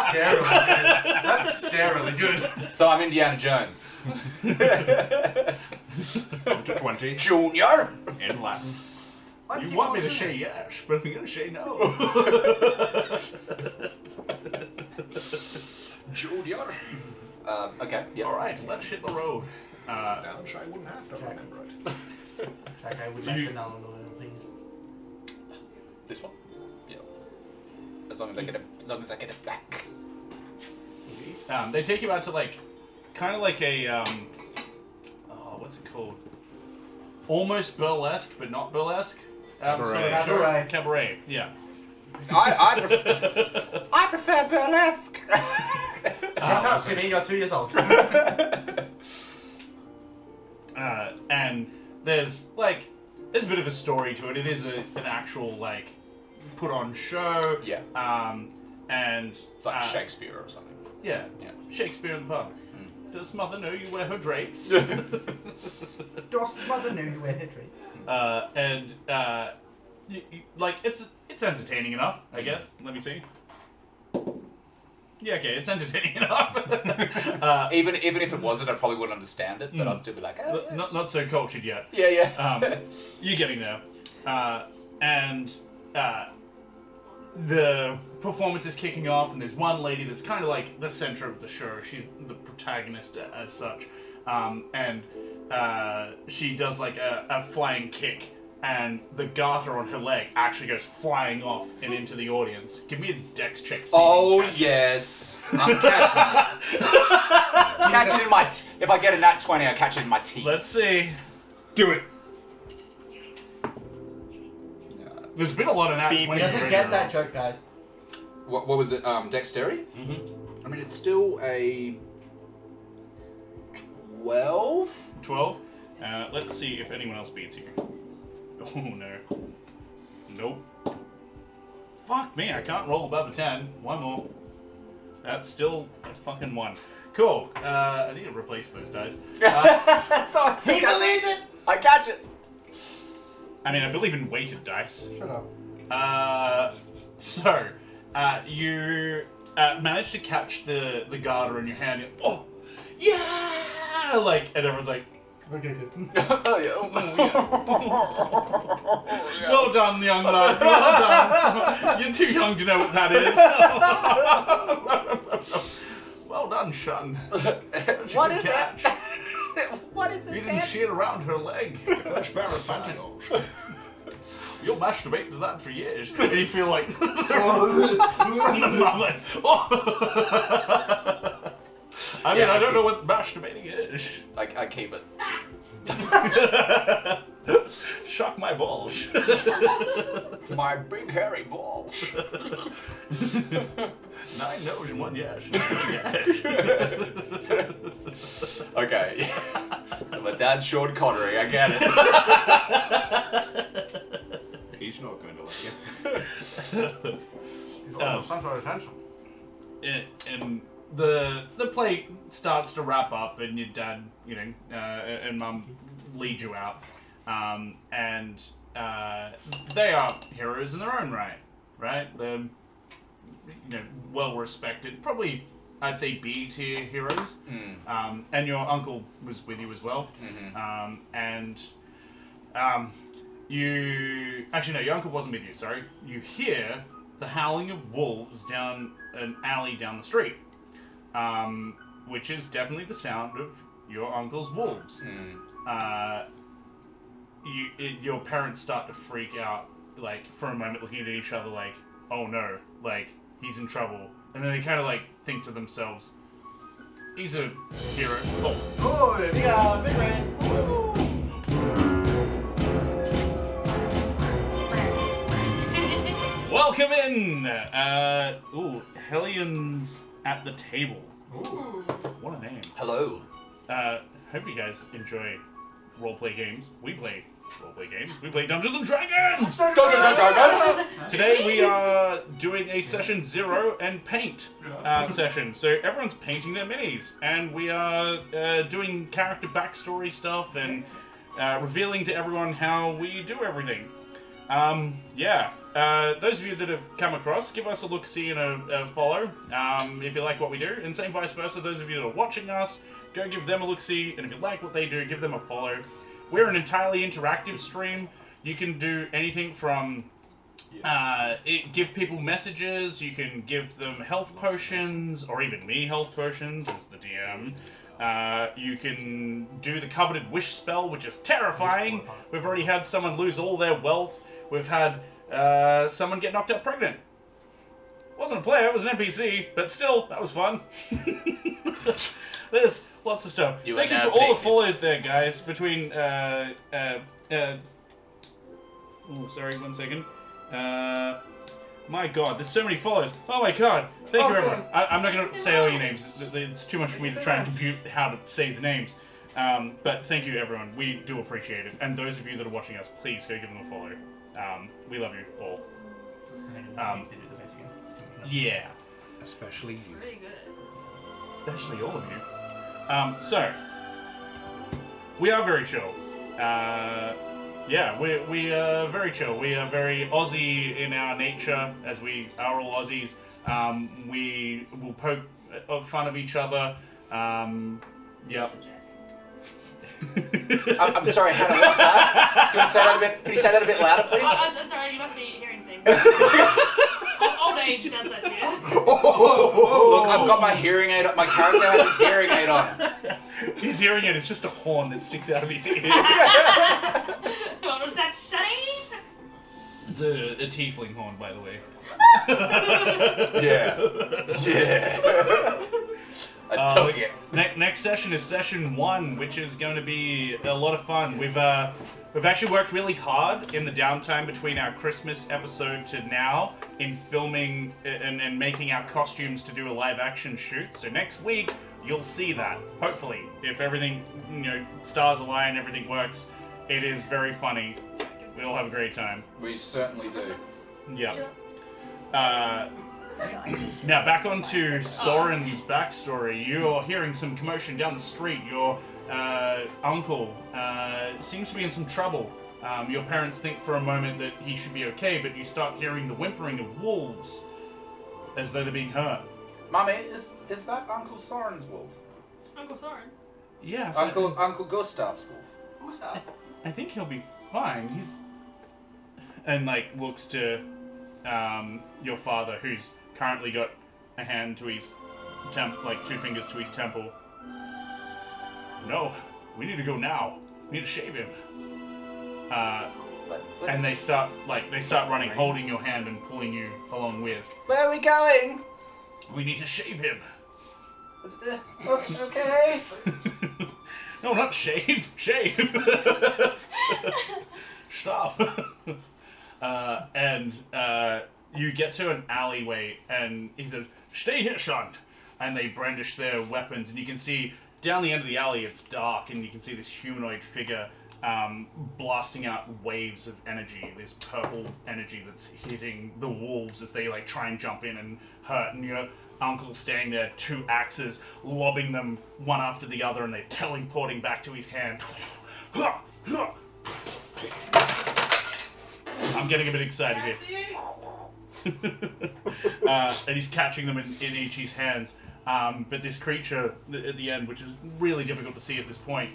scarily good. That's scarily good. So I'm Indiana Jones. Up to 20 Junior. in Latin. You want me to say yes, but I'm gonna say no. Junior. Okay. Yeah. All right, let's hit the road. Downshy wouldn't have to remember it. Okay, would like You- to know, please. This one. Yeah. As long as I get it. As long as I get it back. They take you out to like, kind of like a what's it called? Almost burlesque, but not burlesque. Cabaret. Sort of show- Cabaret. Cabaret. Yeah. I prefer burlesque. Shut up, Skinny, you're 2 years old. And there's a bit of a story to it. It is an actual like put on show. Yeah. And It's like Shakespeare or something. Yeah. Yeah. Shakespeare in the pub. Does mother know you wear her drapes? Dost mother know you wear her drapes? And like it's entertaining enough, I guess. Let me see. Yeah, okay, it's entertaining enough. Even if it wasn't, I probably wouldn't understand it, but I'd still be like, oh, yes. Not so cultured yet. Yeah, yeah. You're getting there. And the performance is kicking off, and there's one lady that's kind of like the center of the show. She's the protagonist as such. And she does like a flying kick, and the garter on her leg actually goes flying off and into the audience. Give me a dex check. See if you Oh catch it. yes, I'm catching this. Catch it in my. If I get a nat 20, I catch it in my teeth. Let's see. Do it. There's been a lot of nat 20s. He doesn't get that joke, guys. What was it? Dexterity. Mm-hmm. I mean, it's still a 12? 12. Let's see if anyone else beats you. Oh no. Nope. Fuck me, I can't roll above a 10. One more. That's still a fucking 1. Cool. I need to replace those dice. So he believes it! I catch it! I mean, I believe in weighted dice. Shut up. You managed to catch the garter in your hand. You're, oh, yeah! Like, and everyone's like, Okay, good. Oh, yeah. well done, young lad. Well done. You're too young to know what that is. Well done, son. What is it? What is You this, didn't Dad? shit around her leg. Fresh pair of pantyhose. You'll masturbate to that for years. And you feel like from the mother. I mean, Yeah, I don't know what masturbating is. I keep it. Shock my balls. My big hairy balls. 9 no's and 1 yes. Okay. So my dad's Sean Connery, I get it. He's not going to like you. He's almost central attention. And the play starts to wrap up, and your dad, and mum lead you out, and they are heroes in their own right. They're well respected, probably I'd say B tier heroes. And your uncle was with you as well. You actually no, your uncle wasn't with you. Sorry, you hear the howling of wolves down an alley down the street. Which is definitely the sound of your uncle's wolves. Your parents start to freak out, like, for a moment, looking at each other like, oh no, like, he's in trouble. And then they kind of, like, think to themselves, he's a hero. Oh, Big red. welcome in! Hellions at the table. Ooh. What a name. Hello. Hope you guys enjoy roleplay games. We play roleplay games. We play Dungeons and Dragons! Today we are doing a session 0 and paint session. So everyone's painting their minis, and we are doing character backstory stuff and revealing to everyone how we do everything. Those of you that have come across, give us a look-see and a follow if you like what we do, and same vice versa. Those of you that are watching us, go give them a look-see, and if you like what they do, give them a follow. We're an entirely interactive stream. You can do anything from give people messages, you can give them health potions, or even me health potions as the DM. You can do the coveted wish spell, which is terrifying. We've already had someone lose all their wealth. We've had someone get knocked up pregnant. Wasn't a player, it was an NPC, but still, that was fun. There's lots of stuff. Thank you for all the follows there, guys. Between, sorry, 1 second. My god, there's so many follows. Oh my god. Thank you, everyone. I'm not going to say all your names. It's too much for me to try and compute how to say the names. But thank you, everyone. We do appreciate it. And those of you that are watching us, please go give them a follow. We love you all. Yeah. Especially you. Pretty good. Especially all of you. So, we are very chill. We are very chill. We are very Aussie in our nature, as we are all Aussies. We will poke fun of each other. Yep. I'm sorry, Hannah, what's that? Can you say that a bit louder, please? I'm sorry, you must be hearing things. Old age does that to you. Look, I've got my hearing aid on. My character has his hearing aid on. His hearing aid is just a horn that sticks out of his ear. What was that shiny? It's a tiefling horn, by the way. Yeah. I took it. Next session is session 1, which is going to be a lot of fun. We've actually worked really hard in the downtime between our Christmas episode to now in filming and making our costumes to do a live action shoot. So next week you'll see that. Hopefully, if everything, stars align, everything works, it is very funny. We all have a great time. We certainly do. Yeah. Now back onto Soren's backstory. You're hearing some commotion down the street. Your uncle seems to be in some trouble. Your parents think for a moment that he should be okay, but you start hearing the whimpering of wolves as though they're being hurt. Mummy, is that Uncle Soren's wolf? Uncle Soren. Yes. Uncle Gustav's wolf. I think he'll be fine. He's and looks to your father, who's currently got a hand to his two fingers to his temple. No, we need to go now. We need to shave him. And they start running, holding your hand and pulling you along with. Where are we going? We need to shave him. Okay. No, not shave. Shave. Stop. And you get to an alleyway, and he says, "Stay here, son." And they brandish their weapons, and you can see down the end of the alley, it's dark, and you can see this humanoid figure blasting out waves of energy, this purple energy that's hitting the wolves as they try and jump in and hurt. And your uncle's standing there, 2 axes, lobbing them one after the other, and they're teleporting back to his hand. I'm getting a bit excited here. And he's catching them in each his hands. But this creature at the end, which is really difficult to see at this point,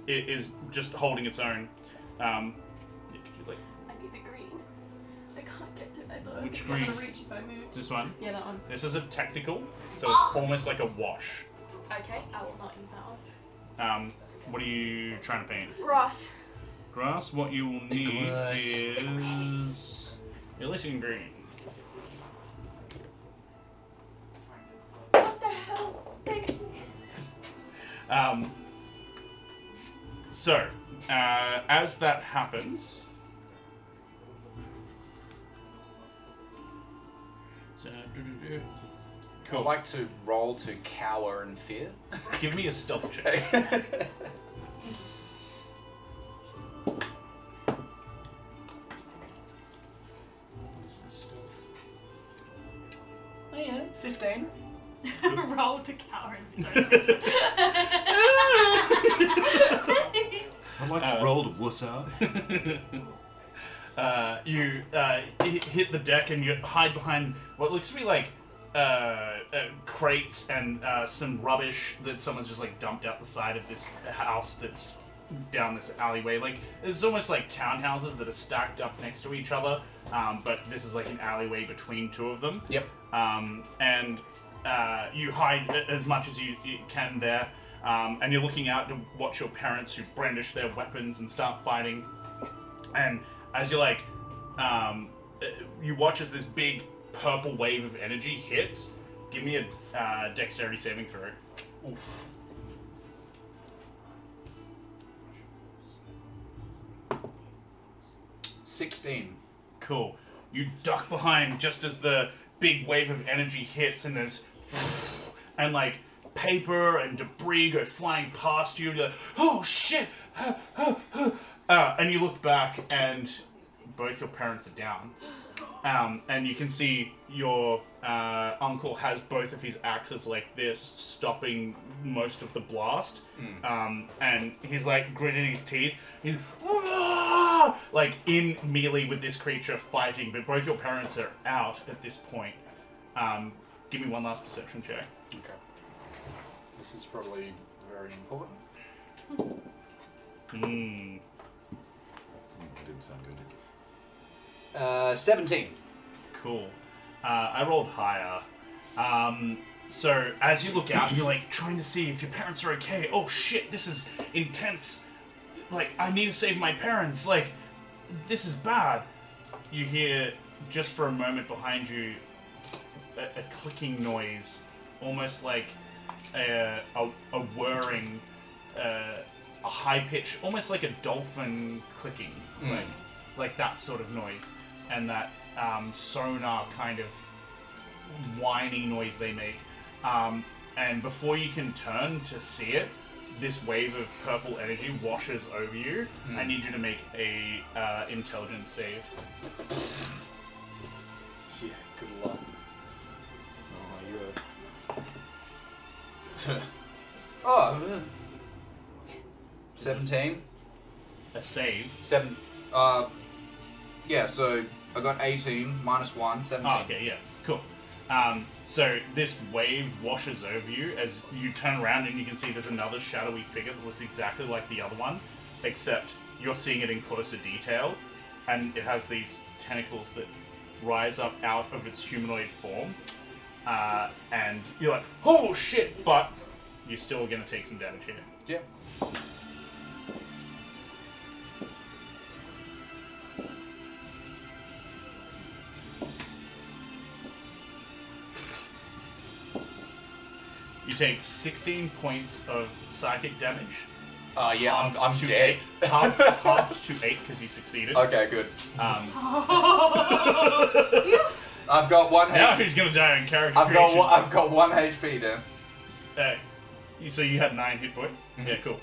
it is just holding its own. Could you I need the green. I can't get to it. I thought Which I was green? gonna reach if I moved. this one? Yeah, that one. This is a technical, so it's almost like a wash. Okay, I will not use that one. What are you trying to paint? Grass. Grass. What you will need Grass. is Elysian green. What the hell? Thank you. So, as that happens, cool. I'd like to roll to cower in fear. Give me a stealth check. Oh yeah, 15. Roll to cower. I'd like to roll to wuss up. You hit the deck and you hide behind what looks to be like crates and some rubbish that someone's just dumped out the side of this house that's down this alleyway. It's almost like townhouses that are stacked up next to each other, but this is an alleyway between 2 of them. Yep. And you hide as much as you can there, and you're looking out to watch your parents who brandish their weapons and start fighting. And as you you watch as this big purple wave of energy hits. Give me a dexterity saving throw. Oof. $16. Cool. You duck behind just as the big wave of energy hits, and there's and paper and debris go flying past you. You're like, oh shit! And you look back, and both your parents are down. And you can see your uncle has both of his axes like this, stopping most of the blast. And he's gritting his teeth. He's in melee with this creature fighting, but both your parents are out at this point. Give me one last perception check. Okay. This is probably very important. Didn't sound good. 17. Cool. I rolled higher. So as you look out and you're trying to see if your parents are okay. Oh shit, this is intense. I need to save my parents. This is bad. You hear just for a moment behind you a clicking noise, almost like a whirring, a high pitch, almost like a dolphin clicking, like that sort of noise, and that sonar kind of whiny noise they make. and before you can turn to see it, this wave of purple energy washes over you. I need you to make a intelligence save. Yeah, good luck. Oh, you're... 17? A save. 7. Yeah, so I got 18 minus 1, 17. Oh, okay, yeah, cool. So this wave washes over you as you turn around and you can see there's another shadowy figure that looks exactly like the other one, except you're seeing it in closer detail, and it has these tentacles that rise up out of its humanoid form, and you're like, oh shit, but you're still going to take some damage here. Yeah. You take 16 points of psychic damage. Yeah, I'm Halved to dead. 8, halved to 8 because you succeeded. Okay, good. Um, I've got 1 now HP. he's going to die in character I've creation. got 1 HP down. So you had 9 hit points? Mm-hmm. Yeah, cool.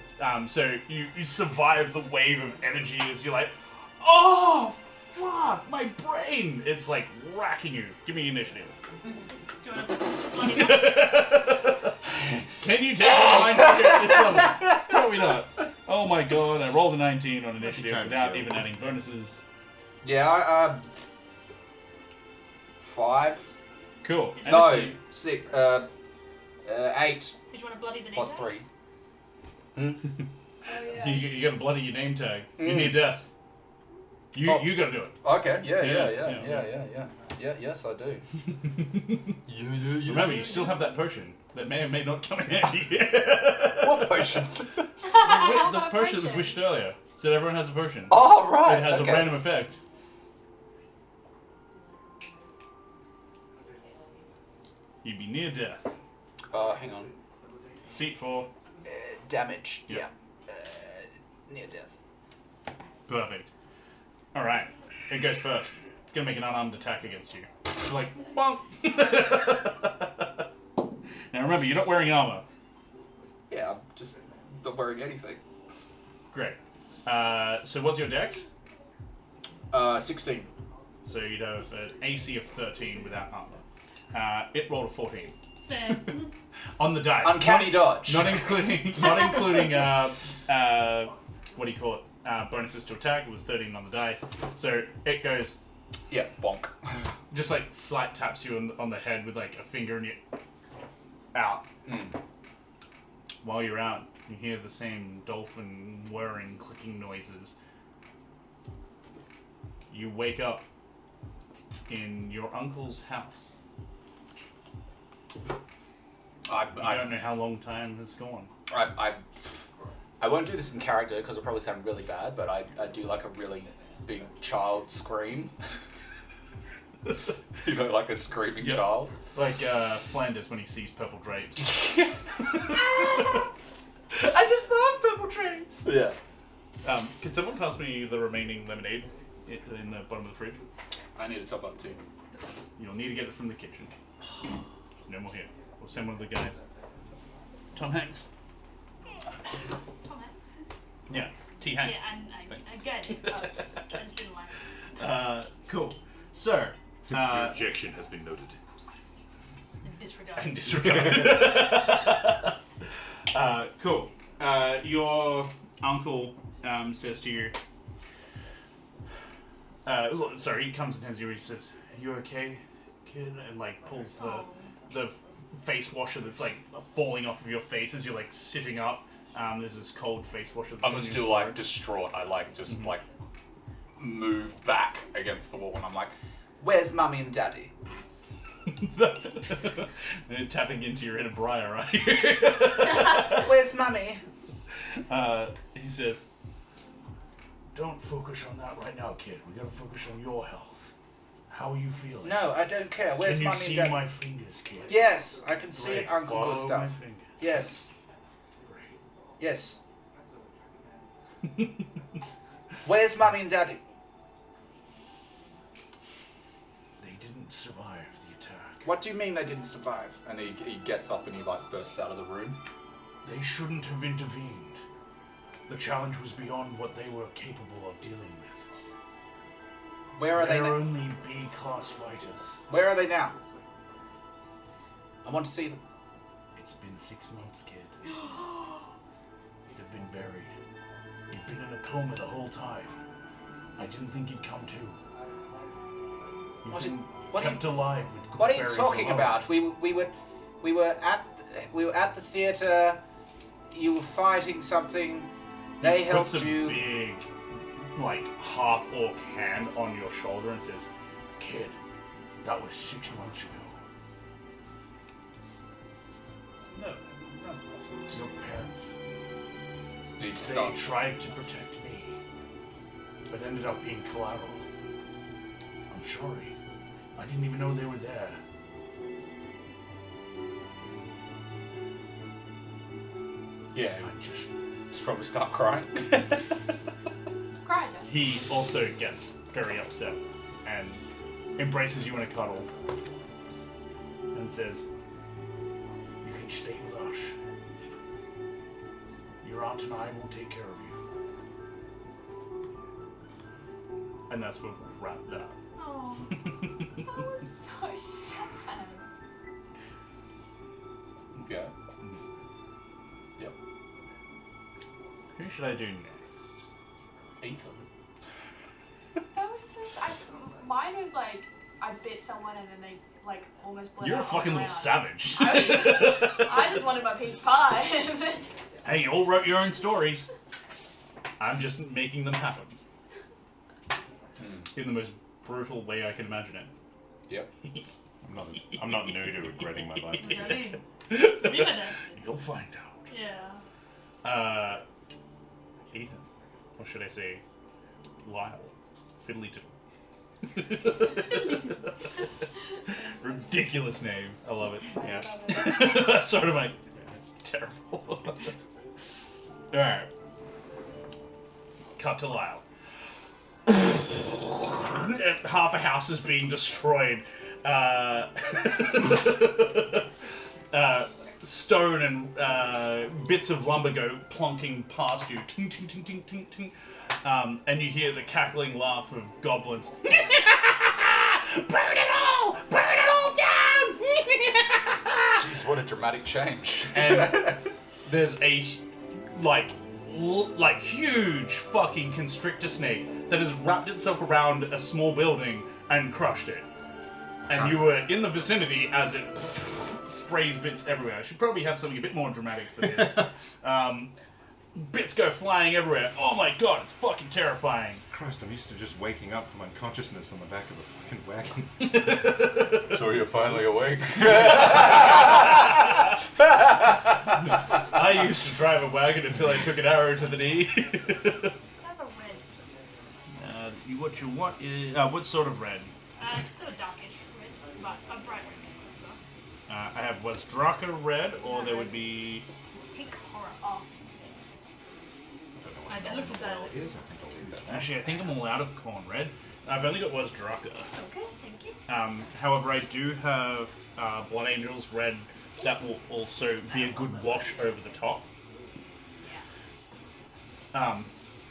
So you survive the wave of energy as you're like, oh, fuck, my brain! It's like racking you. Give me initiative. Do you want to bloody hell? Can you take one line figure at this level? Probably not. Oh my god, I rolled a 19 on initiative time to without go. even adding bonuses. Yeah, 5. Cool. And No, this- 6. 8 Did you want to bloody the name plus tag? 3. Oh, yeah. You got to bloody your name tag. You're near death. You Oh. you got to do it. Okay, Yeah, yeah, yes I do. Remember, you still have that potion that may or may not come in handy. What potion? The got a potion that was potion. wished earlier. Said everyone has a potion. Oh, right. It has okay. a random effect. You'd be near death. Hang on. Seat 4. Damage. Yeah. Near death. Perfect. Alright. It goes first. It's going to make an unarmed attack against you. It's like, bonk! Now remember, you're not wearing armor. Yeah, I'm just not wearing anything. Great. So what's your dex? 16. So you'd have an AC of 13 without armor. It rolled a 14. Damn. On the dice. Uncanny dodge. Not including what do you call it? Bonuses to attack. It was 13 on the dice. So it goes, Yeah, bonk. just like slight taps you on the head with like a finger and you out. While you're out, you hear the same dolphin whirring, clicking noises. You wake up in your uncle's house. I don't know how long time has gone. I won't do this in character because it'll probably sound really bad, but I do like a really big child scream. You know, like a screaming Yep. child. Like Flanders when he sees purple drapes. I just love purple drapes. Yeah. Can someone pass me the remaining lemonade in the bottom of the fridge? I need to top up too. You'll need to get it from the kitchen. No more here. We'll send one of the guys. Tom Hanks. Tom, Yeah, T. Hanks. yeah, I get it. I just didn't like it. Cool. So, Your objection has been noted. Disregard. and disregard. Cool. Your uncle says to you, sorry, he comes and hands you, he says, "Are you okay, kid?" And like pulls the face washer that's like falling off of your face as you're like sitting up. There's this cold face washer that's I'm on still your like forehead. distraught. I like just like move back against the wall and I'm like, "Where's mummy and daddy?" And tapping into your inner briar, right? Where's mummy? He says, "Don't focus on that right now, kid. We gotta focus on your health. How are you feeling? No, I don't care. Where's Can you mummy see and daddy? my fingers, kid? Yes, I can see Great. it, Uncle Follow Gustav. my fingers. Yes, Great. yes. Where's mummy and daddy? They didn't survive the attack. What do you mean they didn't survive? And he gets up and he like bursts out of the room. They shouldn't have intervened. The challenge was beyond what they were capable of dealing with. Where are they They're now? only B-class fighters. Where are they now? I want to see them. It's been 6 months, kid. They've been buried. You've been in a coma the whole time. I didn't think you'd come to. You've been kept alive with good What are you berries talking alone. about? We were at the theater. You were fighting something. They helped puts a you. big, like, half-orc hand on your shoulder and says, "Kid, that was 6 months ago. No, that's not. Your parents, They they tried to protect me, but ended up being collateral. I'm sorry. I didn't even know they were there." Yeah, I just... just probably start crying. Cry, Josh. He also gets very upset and embraces you in a cuddle and says, "You can stay with us. Your aunt and I will take care of you." And that's where we'll wrap that up. Oh, that was so sad. Yeah. Yep. Who should I do next? Ethan. That was so sad. Mine was like, I bit someone and then they like almost bled You're a out fucking all little around. savage. I just wanted my peach pie. And then Hey, you all wrote your own stories. I'm just making them happen. In the most brutal way I can imagine it. Yep. I'm not new to regretting my life decisions. You'll find out. yeah. Ethan. Or should I say, Lyle. Fiddlyton. Ridiculous name. I love it. Yeah. That's sort of like terrible. Alright. Cut to Lyle. Half a house is being destroyed. Stone and bits of lumber go plonking past you. Ting, ting, ting, ting, ting, ting. And you hear the cackling laugh of goblins. Burn it all! Burn it all down! Jeez, what a dramatic change. And there's a huge fucking constrictor snake that has wrapped itself around a small building and crushed it. And you were in the vicinity as it sprays bits everywhere. I should probably have something a bit more dramatic for this. Bits go flying everywhere. Oh my god, it's fucking terrifying. Christ, I'm used to just waking up from unconsciousness on the back of a fucking wagon. So you're finally awake. I used to drive a wagon until I took an arrow to the knee. I have a red, please. What you want is... what sort of red? It's a darkish red, but a bright red. I have Wesdraka red, or there would be... It's pink horror. Oh. I looked inside It is, I think I'll leave that. Actually, I think I'm all out of corn red. I've only got Wesdraka. Okay, thank you. However, I do have Blood Angels red. That will also be a good wash over the top.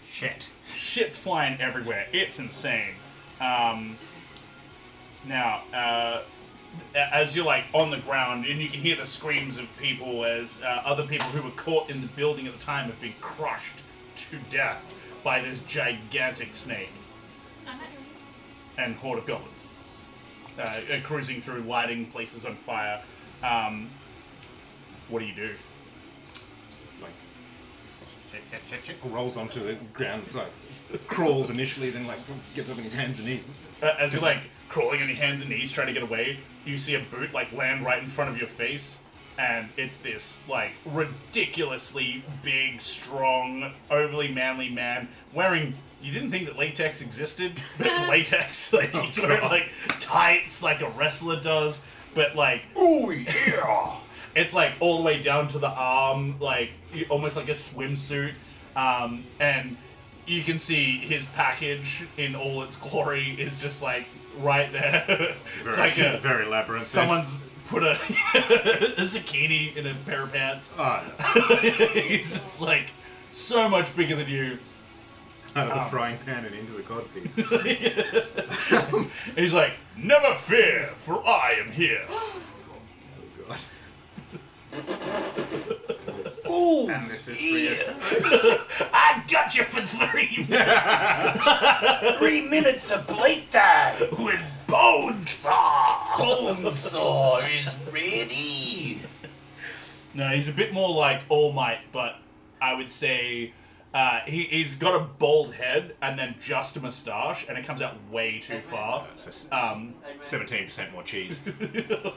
Shit. Shit's flying everywhere. It's insane. Now, as you're like on the ground, and you can hear the screams of people as other people who were caught in the building at the time have been crushed to death by this gigantic snake and horde of goblins cruising through, lighting places on fire. What do you do? Like, check, rolls onto the ground. It's like, crawls initially, then like gets up on his hands and knees. As you're like crawling on your hands and knees trying to get away, you see a boot like land right in front of your face, and it's this like ridiculously big, strong, overly manly man wearing. You didn't think that latex existed, but latex, like he's wearing like tights like a wrestler does, but like Ooh, yeah! it's like all the way down to the arm, like almost like a swimsuit, and you can see his package in all its glory is just like right there. It's like very labyrinth. someone's put a zucchini in a pair of pants. Oh, He's just like so much bigger than you. out of the frying pan and into the codpiece. He's like, never fear, for I am here. Oh god. Ooh, And this is for you. I got you for 3 minutes. 3 minutes of playtime with Bonesaw. Bonesaw is ready. No, he's a bit more like All Might, but I would say he's got a bald head and then just a moustache, and it comes out way too far. So 17% more cheese,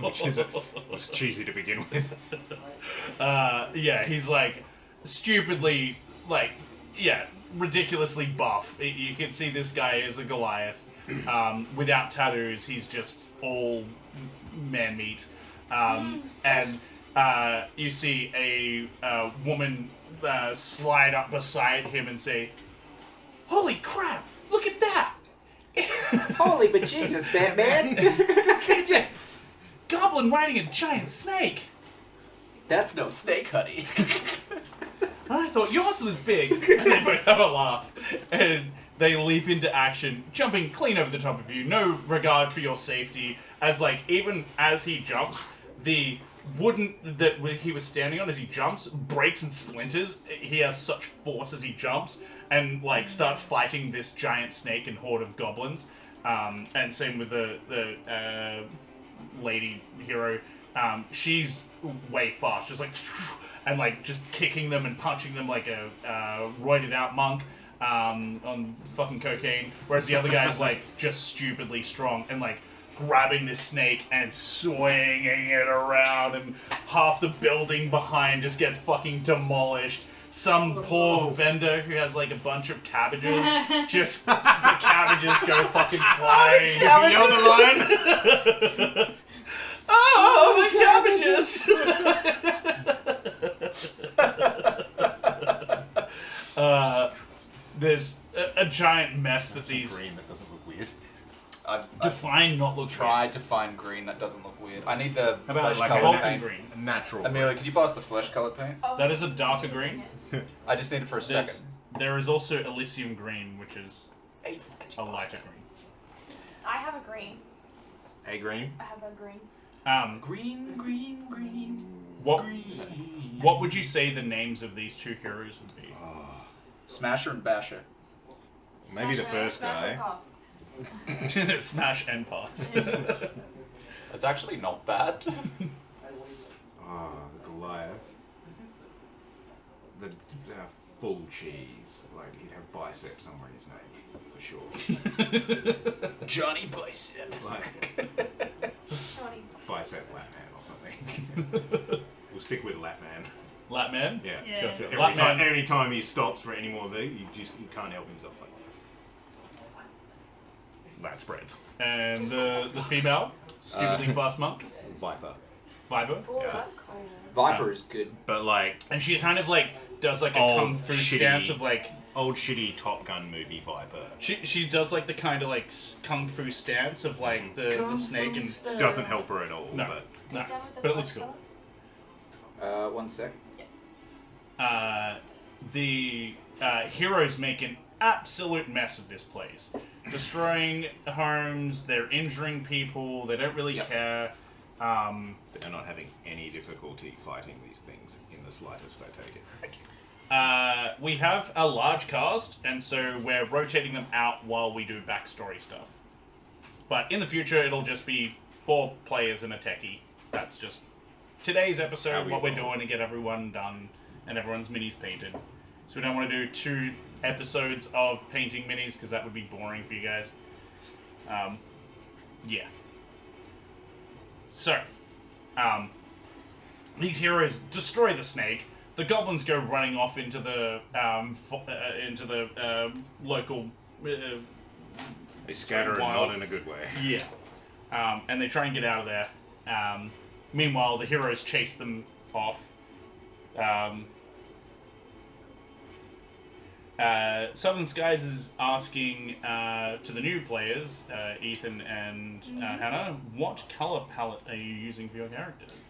which was cheesy to begin with. Yeah, he's like stupidly, like, yeah, ridiculously buff. You can see this guy is a Goliath. Without tattoos, he's just all man meat. And you see a woman slide up beside him and say, "Holy crap! Look at that! Holy bejesus, Batman. It's a goblin riding a giant snake. That's no snake, honey. I thought yours was big." And they both have a laugh, and they leap into action, jumping clean over the top of you. No regard for your safety, as like even as he jumps, the wooden that he was standing on as he jumps breaks and splinters. He has such force as he jumps and like starts fighting this giant snake and horde of goblins. And same with the lady hero. She's way fast, just like and like just kicking them and punching them like a roided out monk on fucking cocaine. Whereas the other guy's like just stupidly strong and like grabbing this snake and swinging it around, and half the building behind just gets fucking demolished. Some poor vendor who has like a bunch of cabbages, just the cabbages go fucking flying. Does he yell the line? Oh, the cabbages! There's a giant mess that these Green, that doesn't look weird. I've define not look tried to find green that doesn't look weird. I need the How about flesh like colored Vulcan paint. green? A natural. Amelia, could you pass the flesh colored paint? Oh, That is a darker green. I just need it for a There's- second. There is also Elysium green, which is Hey, a lighter green. I have a green. A green. I have a green. green, green, green, What green. what would you say the names of these two heroes would be? Smasher and Basher. Maybe the Smash first smash guy. or pass? Smash and pass. That's actually not bad. Ah, the Goliath. The full cheese. Like he'd have bicep somewhere in his name, for sure. Johnny Bicep. Like Johnny. bicep Latman or something. We'll stick with Latman. Latman? Yeah. Yeah. Gotcha. Every time he stops for any more of these, he can't help himself. Like lat spread. And the female, stupidly fast monk, Viper. Viper. Oh, Yeah. that's cool. Viper is good. But like And she kind of like does like a Old, kung fu shitty- stance of like old shitty Top Gun movie Viper. she does like the kind of like kung fu stance of like the snake and Doesn't help her at all. no, But no, You done with the but it looks flash cool. color? 1 sec. The heroes make an absolute mess of this place, destroying homes. They're injuring people. They don't really Yep. care. they're not having any difficulty fighting these things in the slightest, I take it. We have a large cast, and so we're rotating them out while we do backstory stuff. But in the future, it'll just be 4 players and a techie. That's just today's How episode, we what we're roll. doing to get everyone done and everyone's minis painted. So we don't want to do 2 episodes of painting minis because that would be boring for you guys. Yeah. So, these heroes destroy the snake. The goblins go running off into the local. They scatter and Wild. not in a good way. Yeah. And they try and get out of there. Meanwhile, the heroes chase them off. Southern Skies is asking to the new players, Ethan and Hannah, what color palette are you using for your characters?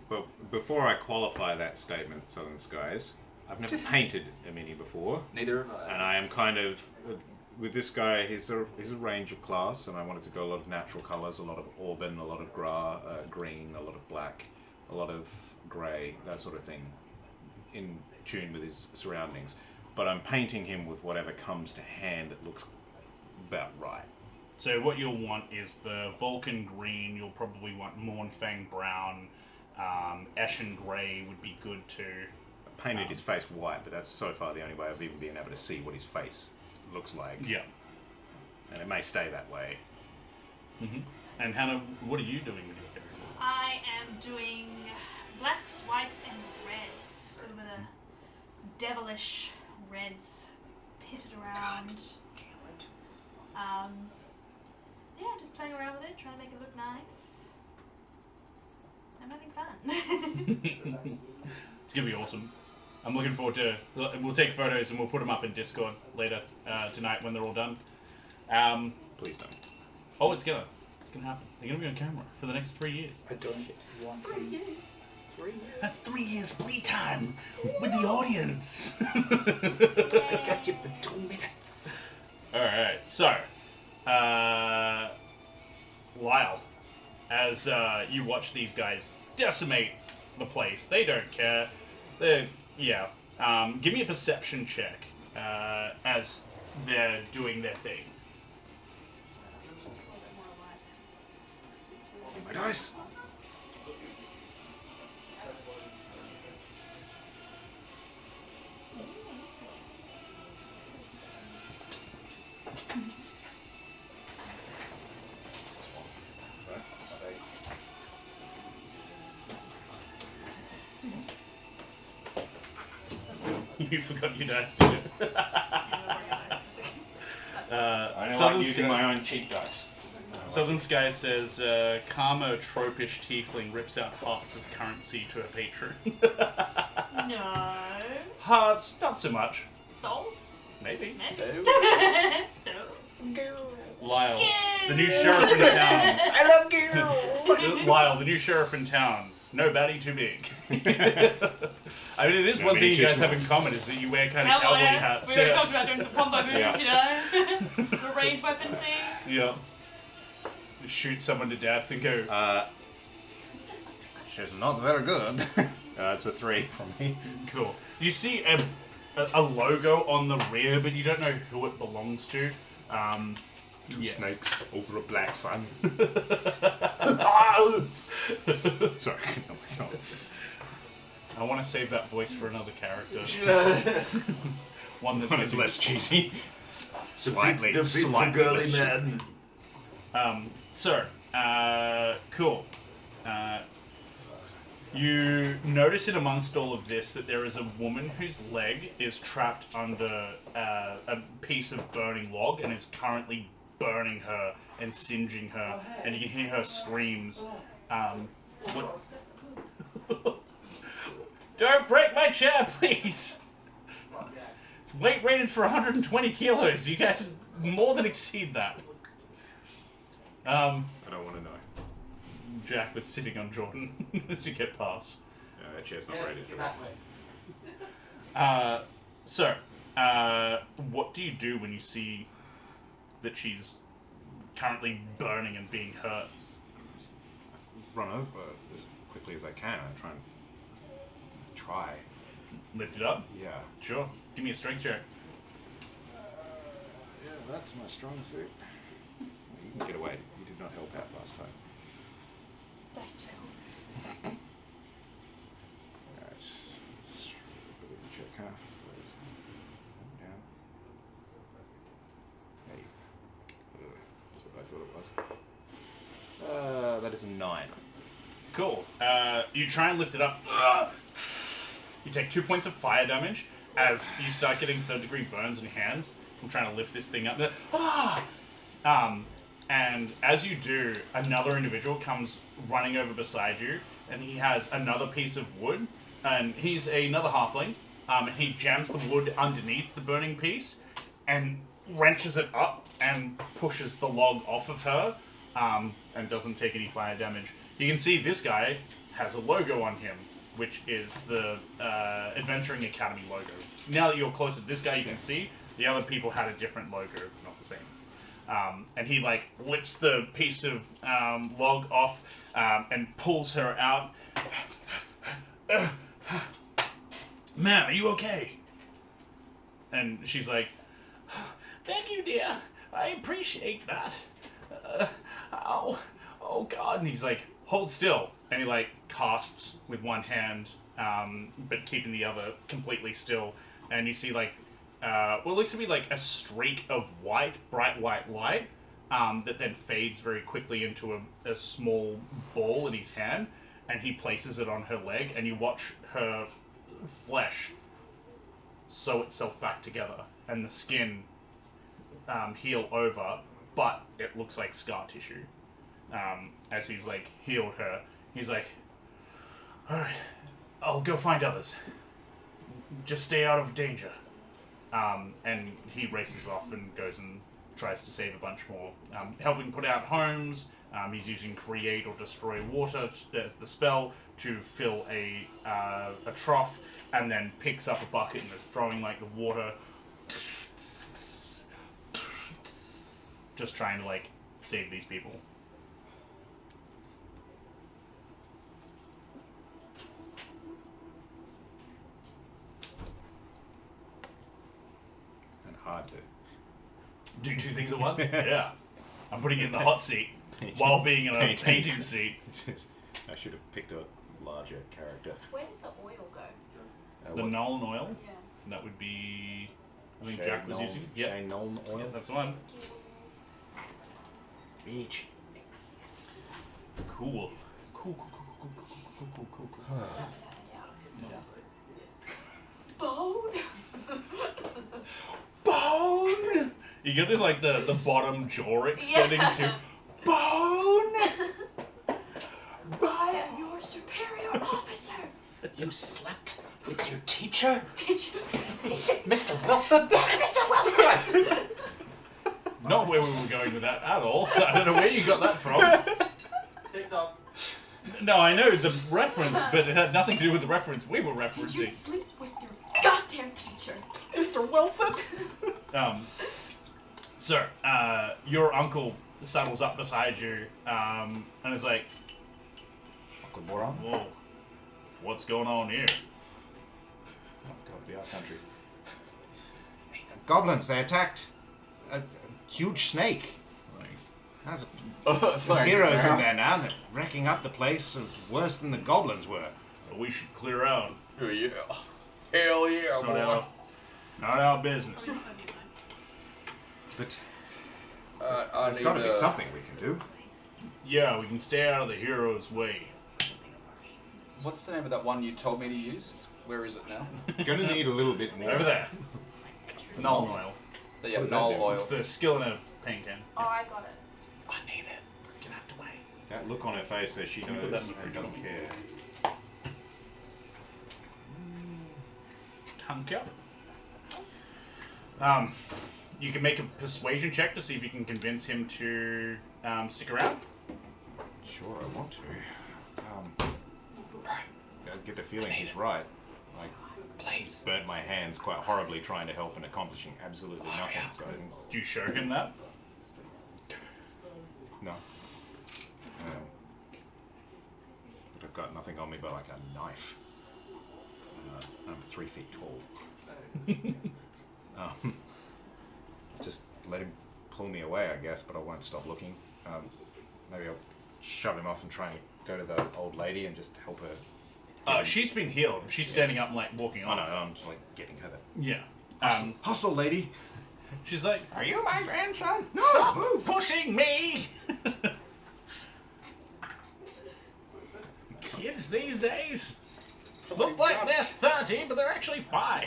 Well, before I qualify that statement, Southern Skies, I've never painted a mini before, Neither have I. and I am kind of with this guy. He's a ranger class, and I wanted to go a lot of natural colors, a lot of auburn, a lot of green, a lot of black, a lot of grey, that sort of thing, in tune with his surroundings. But I'm painting him with whatever comes to hand that looks about right. So what you'll want is the Vulcan green. You'll probably want Mornfang brown. Ashen grey would be good too. I painted his face white, but that's so far the only way I've even been able to see what his face looks like. Yeah. And it may stay that way. Mm-hmm. And Hannah, what are you doing with your character? I am doing blacks, whites, and reds. A little bit of devilish reds pitted around. Yeah, just playing around with it, trying to make it look nice. I'm having fun. It's gonna be awesome. I'm looking forward to. We'll take photos and we'll put them up in Discord later tonight when they're all done. Please don't. Oh, it's gonna happen. They're gonna be on camera for the next 3 years. I don't want 3 years. 3 years. That's 3 years playtime with the audience. I got you for 2 minutes. All right, so Lyle, as you watch these guys decimate the place, they don't care. Give me a perception check as they're doing their thing. Need my dice. You forgot your dice, did you? I don't Southern like using Sky- my own cheap dice. Southern Sky says, Karma tropish tiefling rips out hearts as currency to a patron. No. Hearts, not so much. Souls? Maybe. Maybe. So, Souls. Lyle, the new sheriff in town. I love you. Lyle, the new sheriff in town. No baddie too big. I mean, it is one thing you guys have in common is that you wear kind of cowboy hats. We already talked about doing some combo moves, Yeah. you know? The range weapon thing. Yeah. Shoot someone to death and go, She's not very good. It's a 3 from me. cool. You see a logo on the rear, but you don't know who it belongs to. Two Yeah. snakes over a black sun. Sorry, I couldn't help myself. I want to save that voice for another character. One that's One is gonna less cheesy. Slightly. Defeat the Slightly girly less man. Cool. You notice in amongst all of this that there is a woman whose leg is trapped under a piece of burning log and is currently burning her and singeing her, and you can hear her screams. What? Don't break my chair, please! It's weight rated for 120 kilos. You guys more than exceed that. I don't want to know. Jack was sitting on Jordan as you get past. That chair's not rated for that. What do you do when you see that she's currently burning and being hurt? Run over as quickly as I can. I try. Lift it up? Yeah. Sure. Give me a strength check. Yeah, that's my strong suit. You can get away. You did not help out last time. Dice to Alright. Let's ability check, huh? Down. Hey. That's what I thought it was. That is a 9. Cool. You try and lift it up. You take 2 points of fire damage as you start getting third-degree burns in your hands from trying to lift this thing up. And as you do, another individual comes running over beside you, and he has another piece of wood, and he's another halfling, He jams the wood underneath the burning piece and wrenches it up and pushes the log off of her, and doesn't take any fire damage. You can see this guy has a logo on him, which is the Adventuring Academy logo. Now that you're closer to this guy, you can see the other people had a different logo, not the same. And he like lifts the piece of log off and pulls her out. Ma'am, are you okay? And she's like, Thank you, dear. I appreciate that. oh God. And he's like, hold still. And he like casts with one hand, but keeping the other completely still. And you see like, what looks to be like a streak of white, bright white light, that then fades very quickly into a small ball in his hand. And he places it on her leg, and you watch her flesh sew itself back together, and the skin heal over, but it looks like scar tissue. As he's like healed her, he's like, "All right, I'll go find others. Just stay out of danger." And he races off and goes and tries to save a bunch more, helping put out homes. He's using Create or Destroy Water as the spell to fill a trough, and then picks up a bucket and is throwing like the water, just trying to like save these people. And hard to. Do two things at once? Yeah. I'm putting it in the hot seat while being in a painting seat. I should have picked a larger character. Where did the oil go? The What- Nolan oil? Yeah. That would be... I think Shane Jack was Nolan- using. Yeah, Shane Nolan oil. yeah, that's the one. Beach. Cool. Cool. Bone? Bone! You get to like the bottom jaw extending to bone! I am your superior officer. You slept with your teacher, Did you? Mr. Wilson? Mr. Wilson! Not where we were going with that at all. I don't know where you got that from. TikTok. No, I know the reference, but it had nothing to do with the reference we were Did you referencing. sleep with your goddamn teacher? Mr. Wilson? Sir, your uncle saddles up beside you, and is like, Uncle Boron? "Whoa, what's going on here?" Oh, gotta be our country. Goblins, they attacked a huge snake. Like, There's heroes in there now. They're wrecking up the place worse than the goblins were. well, we should clear out. Oh, yeah. Hell yeah, It's boy. not our business. But I there's need got to be something we can do. Yeah, we can stay out of the hero's way. What's the name of that one you told me to use? Where is it now? Gonna need a little bit more. Over there. Null oil. Yeah, What does that null do? oil. It's the skill in a paint can. Oh, I got it. I need it. Gonna have to wait. That look on her face says she Can you put knows that in the and fridge doesn't for me? care. Hunk up. You can make a persuasion check to see if you can convince him to stick around. Sure, I want to. I get the feeling he's right. I Please. burnt my hands quite horribly trying to help and accomplishing absolutely nothing. So I didn't. Do you show him that? No. But I've got nothing on me but like a knife. I'm 3 feet tall. Just let him pull me away, I guess, but I won't stop looking. Maybe I'll shove him off and try and go to the old lady and just help her. She's been healed. She's standing up and like walking Oh on. no, I'm just like getting her. Yeah. Hustle, lady. She's like, Are you my grandson? No, "Stop move. pushing me!" Kids these days look like they're 30, but they're actually 5.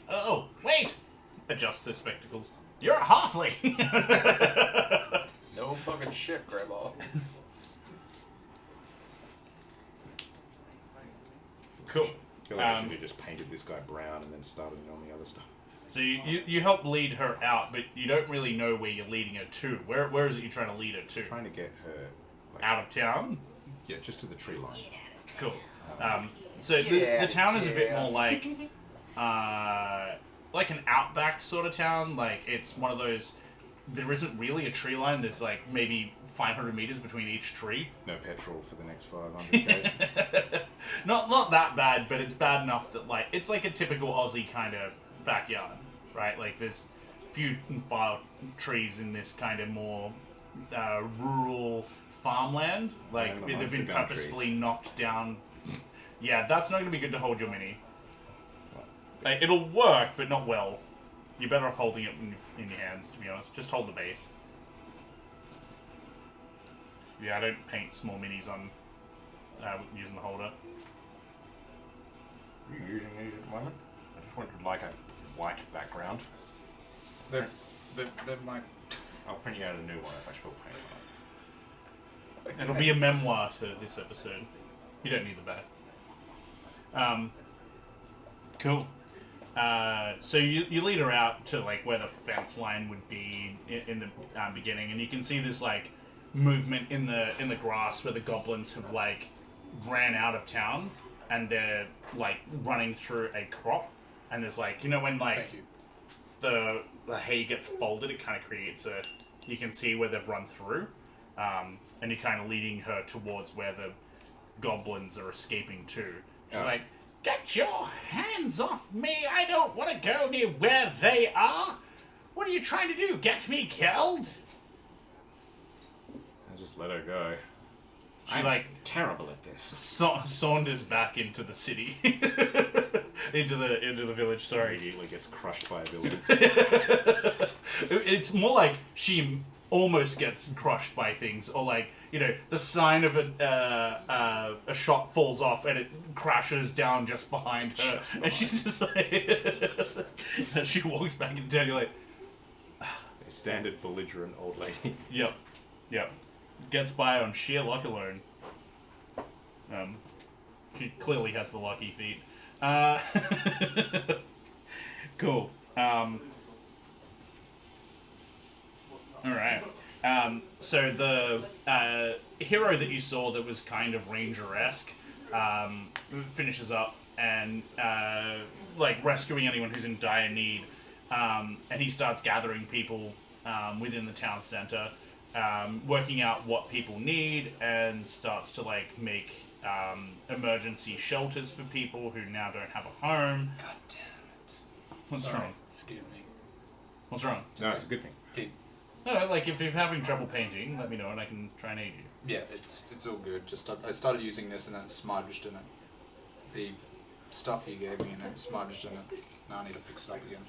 Oh, wait! Adjusts her spectacles. You're a halfling! No fucking shit, Grandma. Cool. I feel like I should have just painted this guy brown and then started on the other stuff. So you help lead her out, but you don't really know where you're leading her to. Where is it you're trying to lead her to? Trying to get her Out of town? Yeah, just to the tree line. Cool. So the town is a bit more like an outback sort of town. Like it's one of those. There isn't really a tree line. There's like maybe 500 meters between each tree. No petrol for the next 500 days. Not that bad, but it's bad enough that like it's like a typical Aussie kind of backyard, right? Like there's few and far trees in this kind of more rural farmland. Like Yeah, they've amongst been the gum purposefully trees. knocked down. Yeah, that's not going to be good to hold your mini. Like, it'll work, but not well. You're better off holding it in your hands, to be honest. Just hold the base. Yeah, I don't paint small minis on using the holder. Are you using these at the moment? I just wanted like a white background. They're like... I'll print you out a new one if I spill paint on it. It'll be a memoir to this episode. You don't need the back. Cool. So you lead her out to like where the fence line would be in the beginning, and you can see this like movement in the grass where the goblins have like ran out of town, and they're like running through a crop, and there's like when like Thank you. the hay gets folded, it kind of creates you can see where they've run through, and you're kind of leading her towards where the goblins are escaping to. She's like, Get your hands off me! I don't want to go near where they are! What are you trying to do? Get me killed? I just let her go. she like Terrible at this. saunders back into the city, into the village. Sorry, Immediately gets crushed by a building. it's more like she almost gets crushed by things, or like the sign of a shot falls off and it crashes down just behind her, and she's just like, and she walks back into town. You're like, A standard belligerent old lady. yep, gets by on sheer luck alone. She clearly has the lucky feet. Cool. Alright. So the hero that you saw that was kind of ranger-esque finishes up and like rescuing anyone who's in dire need, and he starts gathering people within the town center, working out what people need, and starts to like make emergency shelters for people who now don't have a home. God damn it. What's Sorry. wrong? Excuse me. What's wrong? No, it's a good thing. Keep. No, like if you're having trouble painting, let me know and I can try and aid you. Yeah, it's all good. Just I started using this and then smudged in it. The stuff you gave me and then smudged in it. Now I need to fix it up again.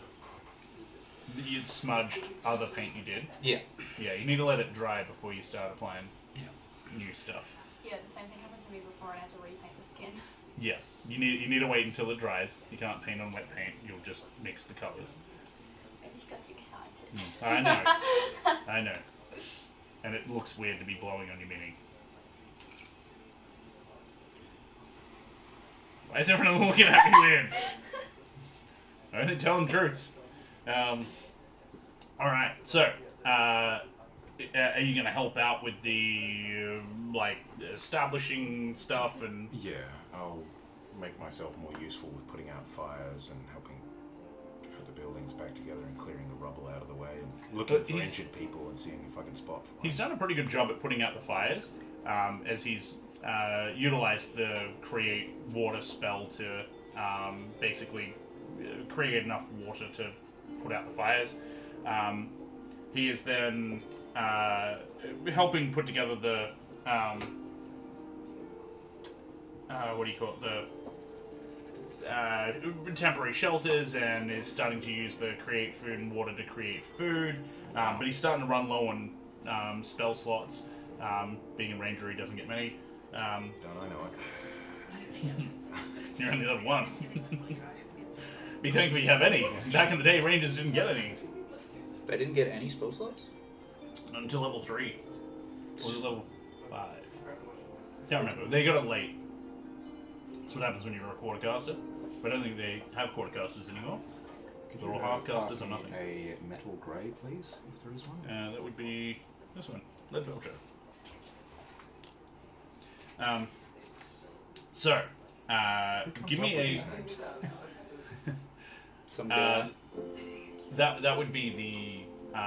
You'd smudged other paint you did. Yeah. Yeah, you need to let it dry before you start applying new stuff. Yeah, the same thing happened to me before and I had to repaint the skin. Yeah, you need to wait until it dries. You can't paint on wet paint. You'll just mix the colors. I just got excited. I know. I know. And it looks weird to be blowing on your mini. Why is everyone looking at me weird? I'm only telling truths. Alright, so, are you going to help out with the, like, establishing stuff and... Yeah, I'll make myself more useful with putting out fires and helping put the buildings back together and clearing the rubble out of the way and looking But for he's- injured people and seeing if I can spot fire. He's done a pretty good job at putting out the fires, as he's utilized the create water spell to basically create enough water to put out the fires. He is then helping put together the what do you call it, the temporary shelters, and is starting to use the create food and water to create food, but he's starting to run low on spell slots. Being a ranger, he doesn't get many. Don't I know it? You're only level 1. Be thankful you have any. Back in the day, rangers didn't get any They didn't get any spell slots? not until level 3. Or was it level 5? Can't remember. They got it late. That's what happens when you're a quartercaster. But I don't think they have quartercasters anymore. They're all half-casters or nothing. A metal grey, please, if there is one. That would be this one, Lead Belcher. Give me a. Some guy. That would be the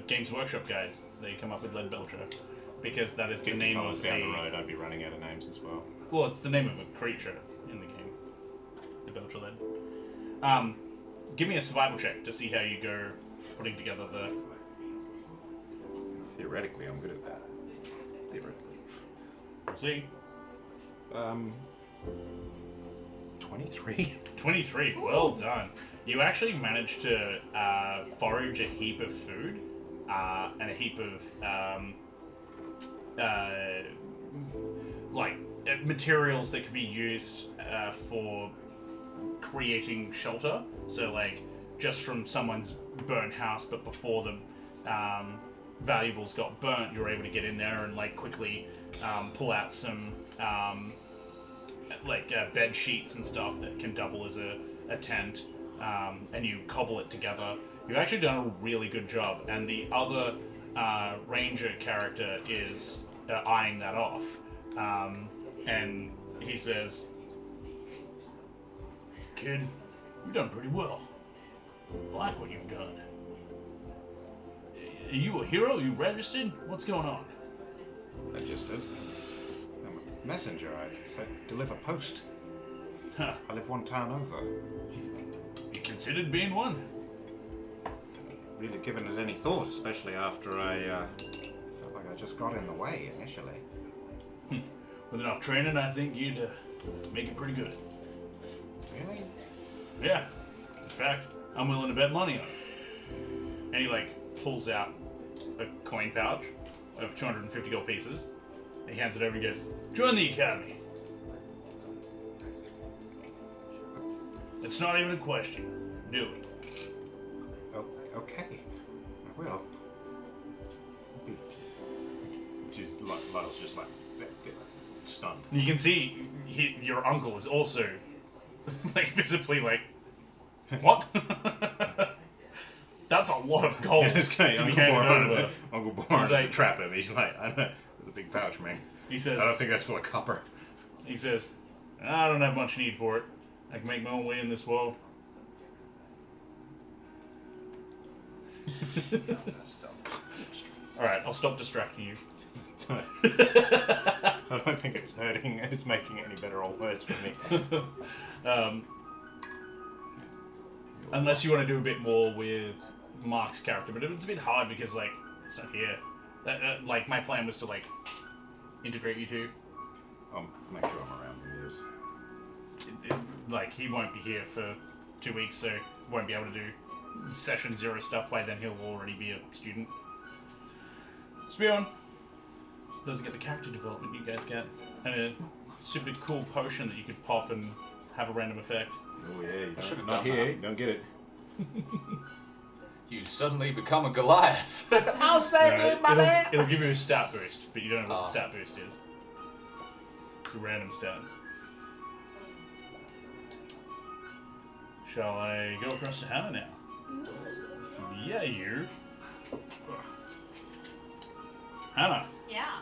Games Workshop guys. They come up with Lead Belcher because that is the name of down the road. I'd be running out of names as well. Well, it's the name of a creature in the game. The Belcher Lead. Give me a survival check to see how you go putting together the. Theoretically, I'm good at that. Theoretically. We'll see. 23. 23. Well done. You actually managed to forage a heap of food and a heap of materials that could be used for creating shelter. So just from someone's burnt house, but before the valuables got burnt, you were able to get in there and quickly pull out some bed sheets and stuff that can double as a tent, and you cobble it together. You've actually done a really good job, and the other ranger character is eyeing that off, and he says, "Kid, you've done pretty well. I like what you've done. Are you a hero? You registered? What's going on?" Registered. I'm a messenger. I said deliver post. Huh. I live one town over. You considered being one? Really given it any thought, especially after I felt like I just got in the way initially. With enough training, I think you'd make it pretty good. Really? Yeah. In fact, I'm willing to bet money on it. And he pulls out a coin pouch of 250 gold pieces. And he hands it over and goes, "Join the academy." It's not even a question. Do it. Oh, okay. I will. Lyle's just stunned. You can see your uncle is also visibly what? That's a lot of gold. Yeah, to be handed over. Uncle Boron He's to trap him. He's like, I don't know, there's a big pouch, man. He says, I don't think that's full of copper. He says, "I don't have much need for it. I can make my own way in this world." Alright, I'll stop distracting you. I don't think it's hurting. It's making it any better or worse for me. Unless you want to do a bit more with Mark's character, but it's a bit hard because it's not here. My plan was to integrate you two. I'll make sure I'm around when he is. He won't be here for 2 weeks, so won't be able to do session 0 stuff. By then he'll already be a student. Spion doesn't get the character development you guys get, and a super cool potion that you could pop and have a random effect. Oh yeah, you should've don't, not done here. that. Don't get it. You suddenly become a Goliath. I'll save you, my man! It'll give you a stat boost, but you don't know what the stat boost is. It's a random stat. Shall I go across to Hannah now? Yeah, you. Hannah, Yeah.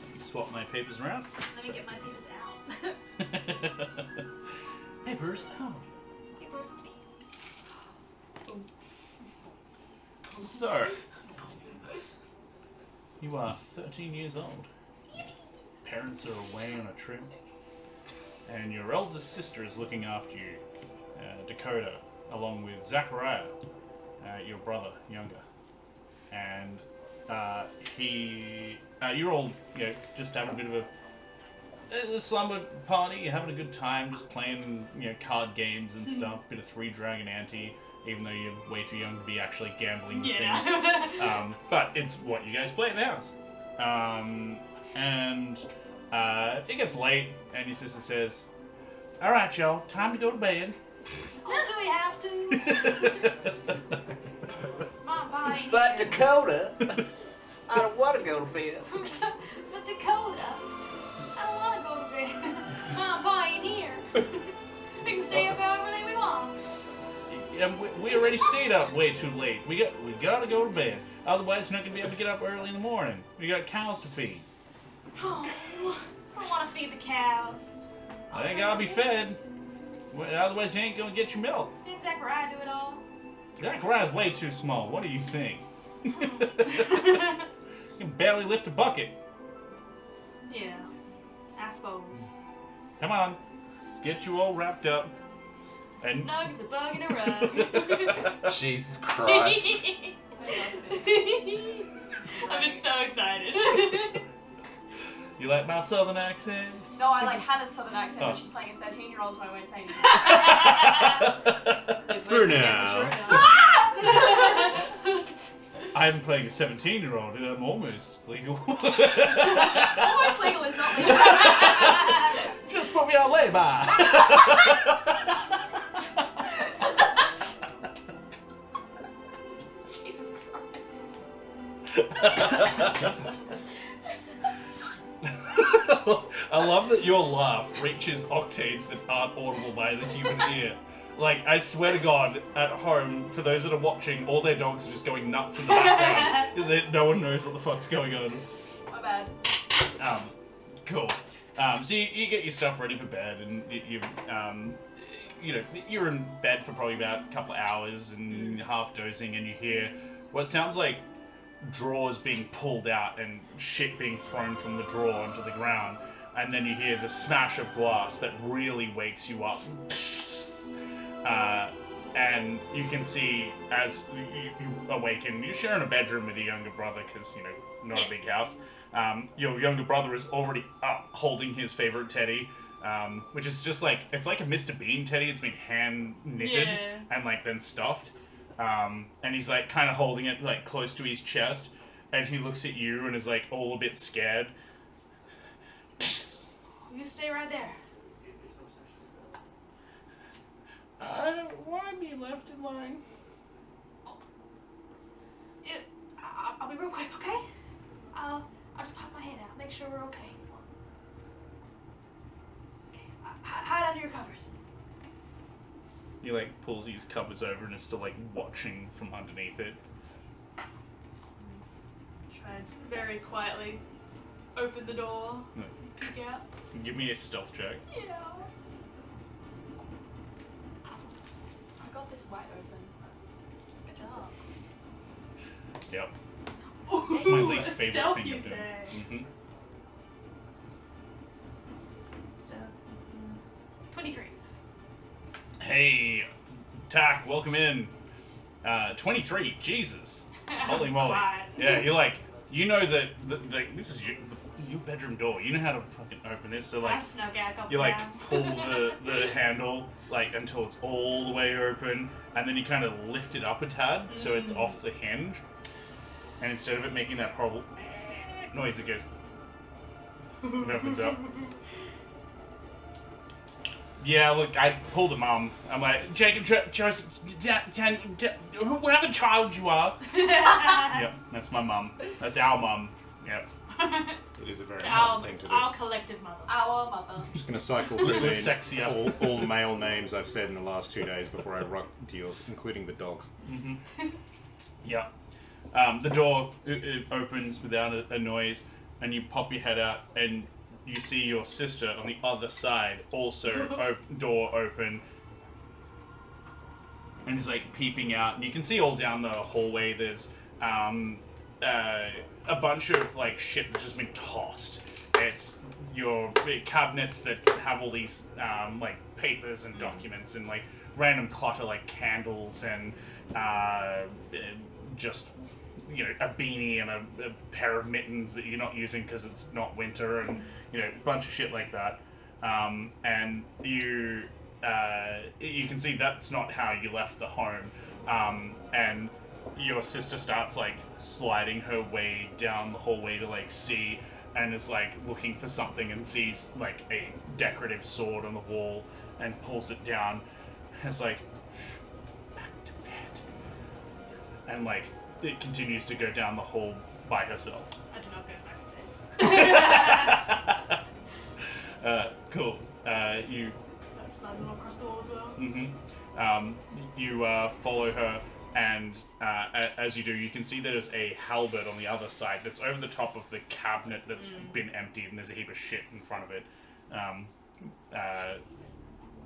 let me swap my papers around. Let me get my papers out. Papers out. Papers, please. So, you are 13 years old. Parents are away on a trip. And your eldest sister is looking after you, Dakota, along with Zachariah, your brother, younger. And you're all just having a bit of a slumber party. You're having a good time, just playing card games and stuff. Bit of Three Dragon Ante, even though you're way too young to be actually gambling with things. But it's what you guys play at the house. It gets late, and your sister says, "All right, y'all, time to go to bed." Do we have to? Mom, bye. But Dakota, I don't want to go to bed. But Dakota, I don't want to go to bed. why in here. We can stay up however late we want. Yeah, we already stayed up way too late. We gotta go to bed. Otherwise, you're not gonna be able to get up early in the morning. We got cows to feed. Oh, I don't want to feed the cows. They gotta be fed. Otherwise, you ain't gonna get your milk. Didn't Zachariah do it all? Zachariah's way too small. What do you think? You can barely lift a bucket. Yeah, I suppose. Come on, let's get you all wrapped up. And Snug as a bug in a rug. Jesus Christ. I love this. I've been so excited. You like my southern accent? No, I like Hannah's southern accent, Oh. but she's playing a 13-year-old, so I won't say anything. For now. I'm playing a 17-year-old. I'm almost legal. Almost legal is not legal. Just put me on labor. Jesus I love that your laugh reaches octaves that aren't audible by the human ear. Like, I swear to God, at home, for those that are watching, all their dogs are just going nuts in the background. No one knows what the fuck's going on. My bad. Cool. So you get your stuff ready for bed, and you're in bed for probably about a couple of hours and half dozing, and you hear what sounds like drawers being pulled out and shit being thrown from the drawer onto the ground, and then you hear the smash of glass that really wakes you up. And you can see as you awaken, you're sharing a bedroom with your younger brother because, not a big house. Your younger brother is already up holding his favorite teddy, which is just like, it's like a Mr. Bean teddy. It's been hand knitted and like then stuffed. And he's like kind of holding it like close to his chest, and he looks at you and is like all a bit scared. You stay right there. I don't want to be left in line. I'll be real quick, okay? I'll just pop my hand out, make sure we're okay. Okay, hide under your covers. He like pulls his covers over and is still like watching from underneath it. Try and very quietly open the door, No. peek out. Give me a stealth check. Yeah. I got this wide open. Good job. Yep. It's my least a favorite stealth, thing you of doing. say. Mm-hmm. Stealth. 23. Hey, Tack, welcome in. 23, Jesus. Holy moly. Quiet. Yeah, you're like, that this is your bedroom door. You know how to fucking open this, so I like, snuck out a couple you like times. pull the handle like until it's all the way open, and then you kind of lift it up a tad so it's off the hinge, and instead of it making that horrible noise, it goes. It opens up. Yeah, look, I pulled a mum. I'm like, Jacob, Joseph, whoever child you are. Yep, that's my mum. That's our mum. Yep. It is a very Our, important thing to do. our collective mother. Our mother. I'm just going to cycle through Little sexy up. all the male names I've said in the last 2 days before I rock deals, including the dogs. Mm-hmm. Yeah. The door it opens without a noise, and you pop your head out, and you see your sister on the other side, also door open, and is like peeping out. And you can see all down the hallway. There's a bunch of like shit that's just been tossed. It's your cabinets that have all these like papers and documents and like random clutter like candles and just a beanie and a pair of mittens that you're not using because it's not winter, and a bunch of shit like that. And you can see that's not how you left the home. And your sister starts like sliding her way down the hallway to like see, and is like looking for something and sees like a decorative sword on the wall and pulls it down. It's like, back to bed. And like it continues to go down the hall by herself. I do not go back to bed. Cool. you That's not across the wall as well. you follow her, and as you do, you can see there's a halberd on the other side that's over the top of the cabinet that's been emptied, and there's a heap of shit in front of it.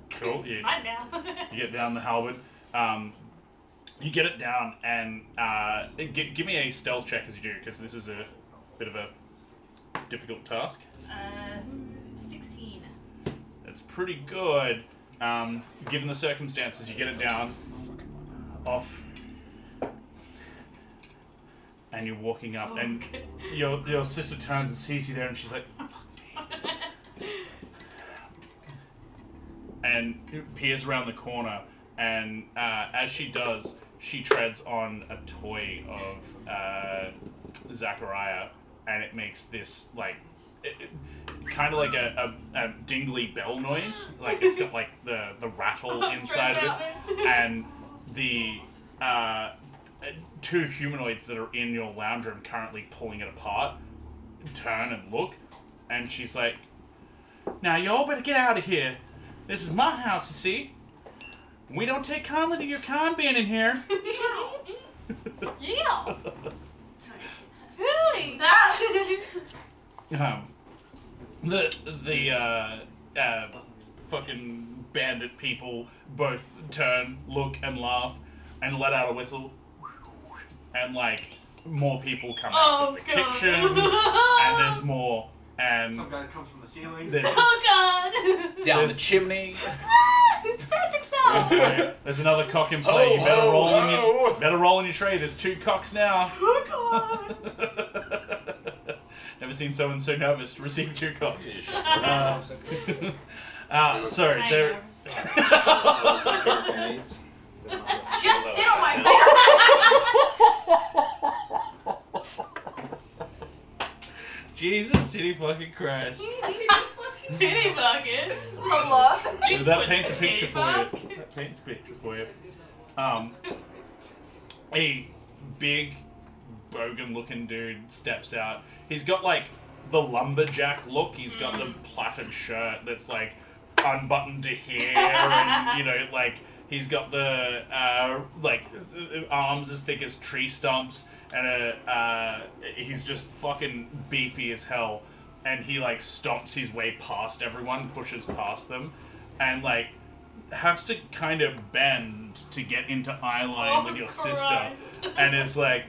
Cool. Mine now. You get down the halberd. You get it down, and give me a stealth check as you do, because this is a bit of a difficult task. 16. It's pretty good, given the circumstances. You get it down, off, and you're walking up, and your sister turns and sees you there, and she's like, and peers around the corner, and as she does, she treads on a toy of Zachariah, and it makes this like kind of like a dingly bell noise, like it's got like the rattle inside of it, and the two humanoids that are in your lounge room currently pulling it apart turn and look, and she's like, "Now y'all better get out of here. This is my house, you see. We don't take kindly to your kind being in here." Yeah. Really? The fucking bandit people both turn, look, and laugh, and let out a whistle, and like more people come out of the kitchen, and there's more, and Some guy comes from the ceiling. there's Oh God. Down the This- chimney. Santa Claus. there's another cock in play. You better roll in your tray. There's 2 cocks now. Oh God. Never seen someone so nervous to receive 2 cocks. So I'm there. nervous. Just sit on my Jesus, titty fucking Christ. face. Titty bucket. Hello? That paints a picture for you. That paints a picture for you. A big, bogan-looking dude steps out. He's got like the lumberjack look. He's got the plaited shirt that's like unbuttoned to here, and you know, like he's got the arms as thick as tree stumps, and he's just fucking beefy as hell. And he like stomps his way past everyone, pushes past them, and like has to kind of bend to get into eye line with your sister, and it's like,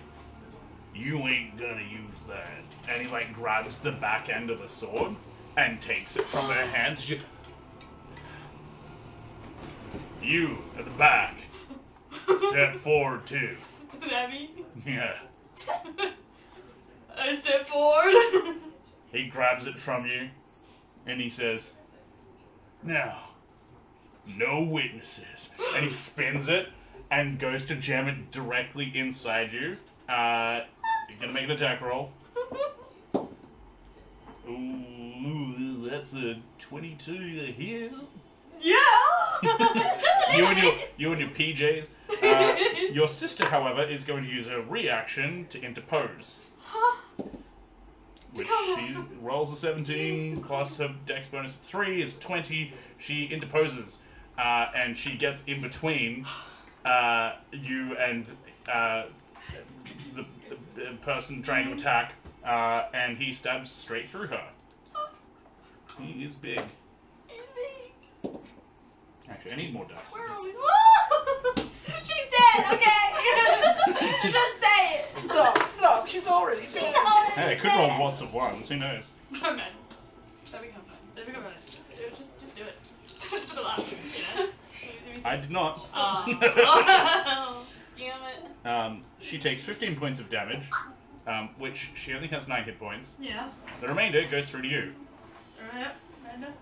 "You ain't gonna use that." And he like grabs the back end of the sword and takes it from her hands. You at the back, step forward too. Abby. Yeah. I step forward. He grabs it from you, and he says, "Now, no witnesses." And he spins it and goes to jam it directly inside you. You're gonna make an attack roll. Ooh, that's a 22 to hit. Yeah. You and your PJs. Your sister, however, is going to use her reaction to interpose. Which she rolls a 17 plus her dex bonus of 3 is 20. She interposes, and she gets in between you and the person trying to attack, and he stabs straight through her. He is big. He's big. Actually, I need more dice. Where are we? She's dead. Okay. Just say it. Stop. She's already dead. Hey, I could roll lots of ones. Who knows? Oh man. That'd become fun. That'd become fun. Just do it. Just for the laughs, you know? I did not. Oh. Damn it. She takes 15 points of damage, which she only has 9 hit points. Yeah. The remainder goes through to you. Alright. Amanda.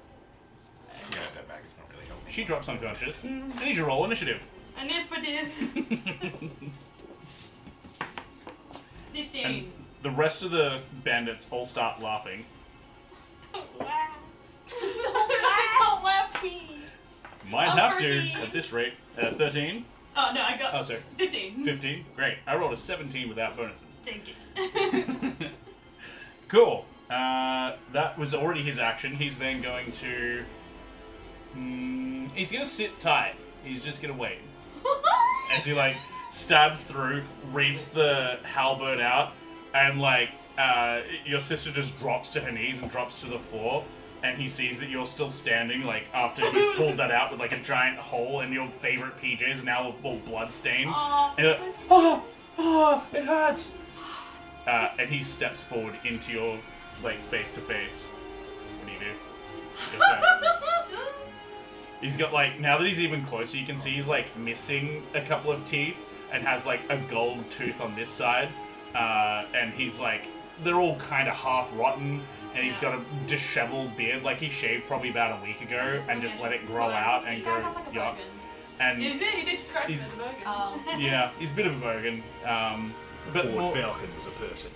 Yeah, that bag is not really helping. She drops unconscious. I need you to roll initiative. Initiative. 15. And the rest of the bandits all start laughing. Laugh. Don't laugh, please. Might Oh, have 13. to at this rate. 13. Oh no, I got Oh, sorry. 15. 15. Great. I rolled a 17 without bonuses. Thank you. Cool. That was already his action. He's then going to He's gonna sit tight. He's just gonna wait. As he like stabs through, reefs the halberd out, and like your sister just drops to her knees and drops to the floor, and he sees that you're still standing like after he's pulled that out with like a giant hole in your favorite PJs and now all bloodstained. And you're like, oh, it hurts. And he steps forward into your like face to face. What do you do? Yes, sir. He's got like, now that he's even closer, you can see he's like missing a couple of teeth and has like a gold tooth on this side. And he's like, they're all kind of half rotten, and he's got a disheveled beard, like he shaved probably about a week ago and just let it grow out and This go guy sounds like a yuck. bogan. And He did describe him he's- as a bogan. Oh. yeah, he's a bit of a bogan. But Ford more, Falcon was a person.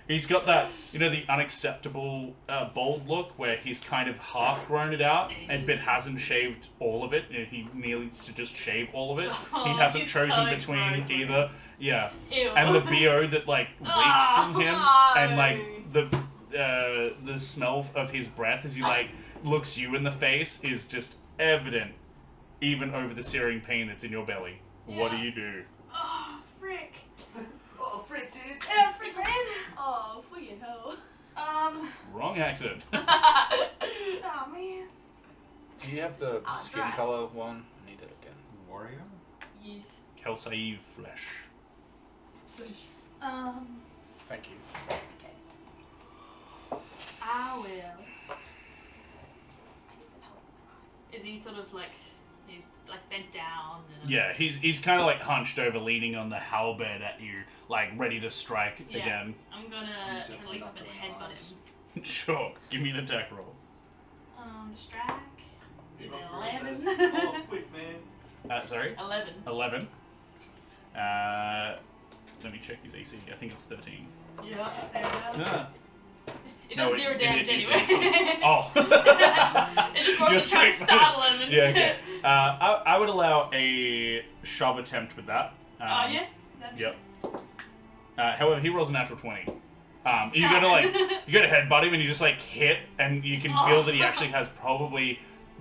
he's got that, you know, the unacceptable bald look where he's kind of half grown it out, but hasn't shaved all of it. He needs to just shave all of it. He hasn't he's chosen so between gross looking. either. Yeah. Ew. And the BO that like reeks from him, and like the smell of his breath as he like looks you in the face is just evident, even over the searing pain that's in your belly. What do you do? Oh, frick. Oh, frick, dude. Yeah, frick, man. Oh, freaking hell. Wrong accent. Oh, man. Do you have the Ah, skin drats. color one? I need it again. Warrior? Yes. Kelsaive flesh. Thank you. Okay. I will. Is he sort of like, he's like bent down? And Yeah, he's kind of like hunched over, leaning on the halberd at you, like ready to strike Yeah. again. I'm gonna I'm try to definitely leap not up and doing headbutt eyes. him. Sure, give me an attack roll. Strike. Is it Oh, 11? quick, man. Sorry? 11. 11. Let me check his AC. I think it's 13. Yeah, there we go. Ah. It No, does 0 damage it- anyway. Oh. It just won't You're just try to straight- startle him. And Yeah, okay. I would allow a shove attempt with that. Oh, yeah? That'd be- Yep. However, he rolls a natural 20. You go to like, you go to headbutt him and you just like hit, and you can feel that he actually has probably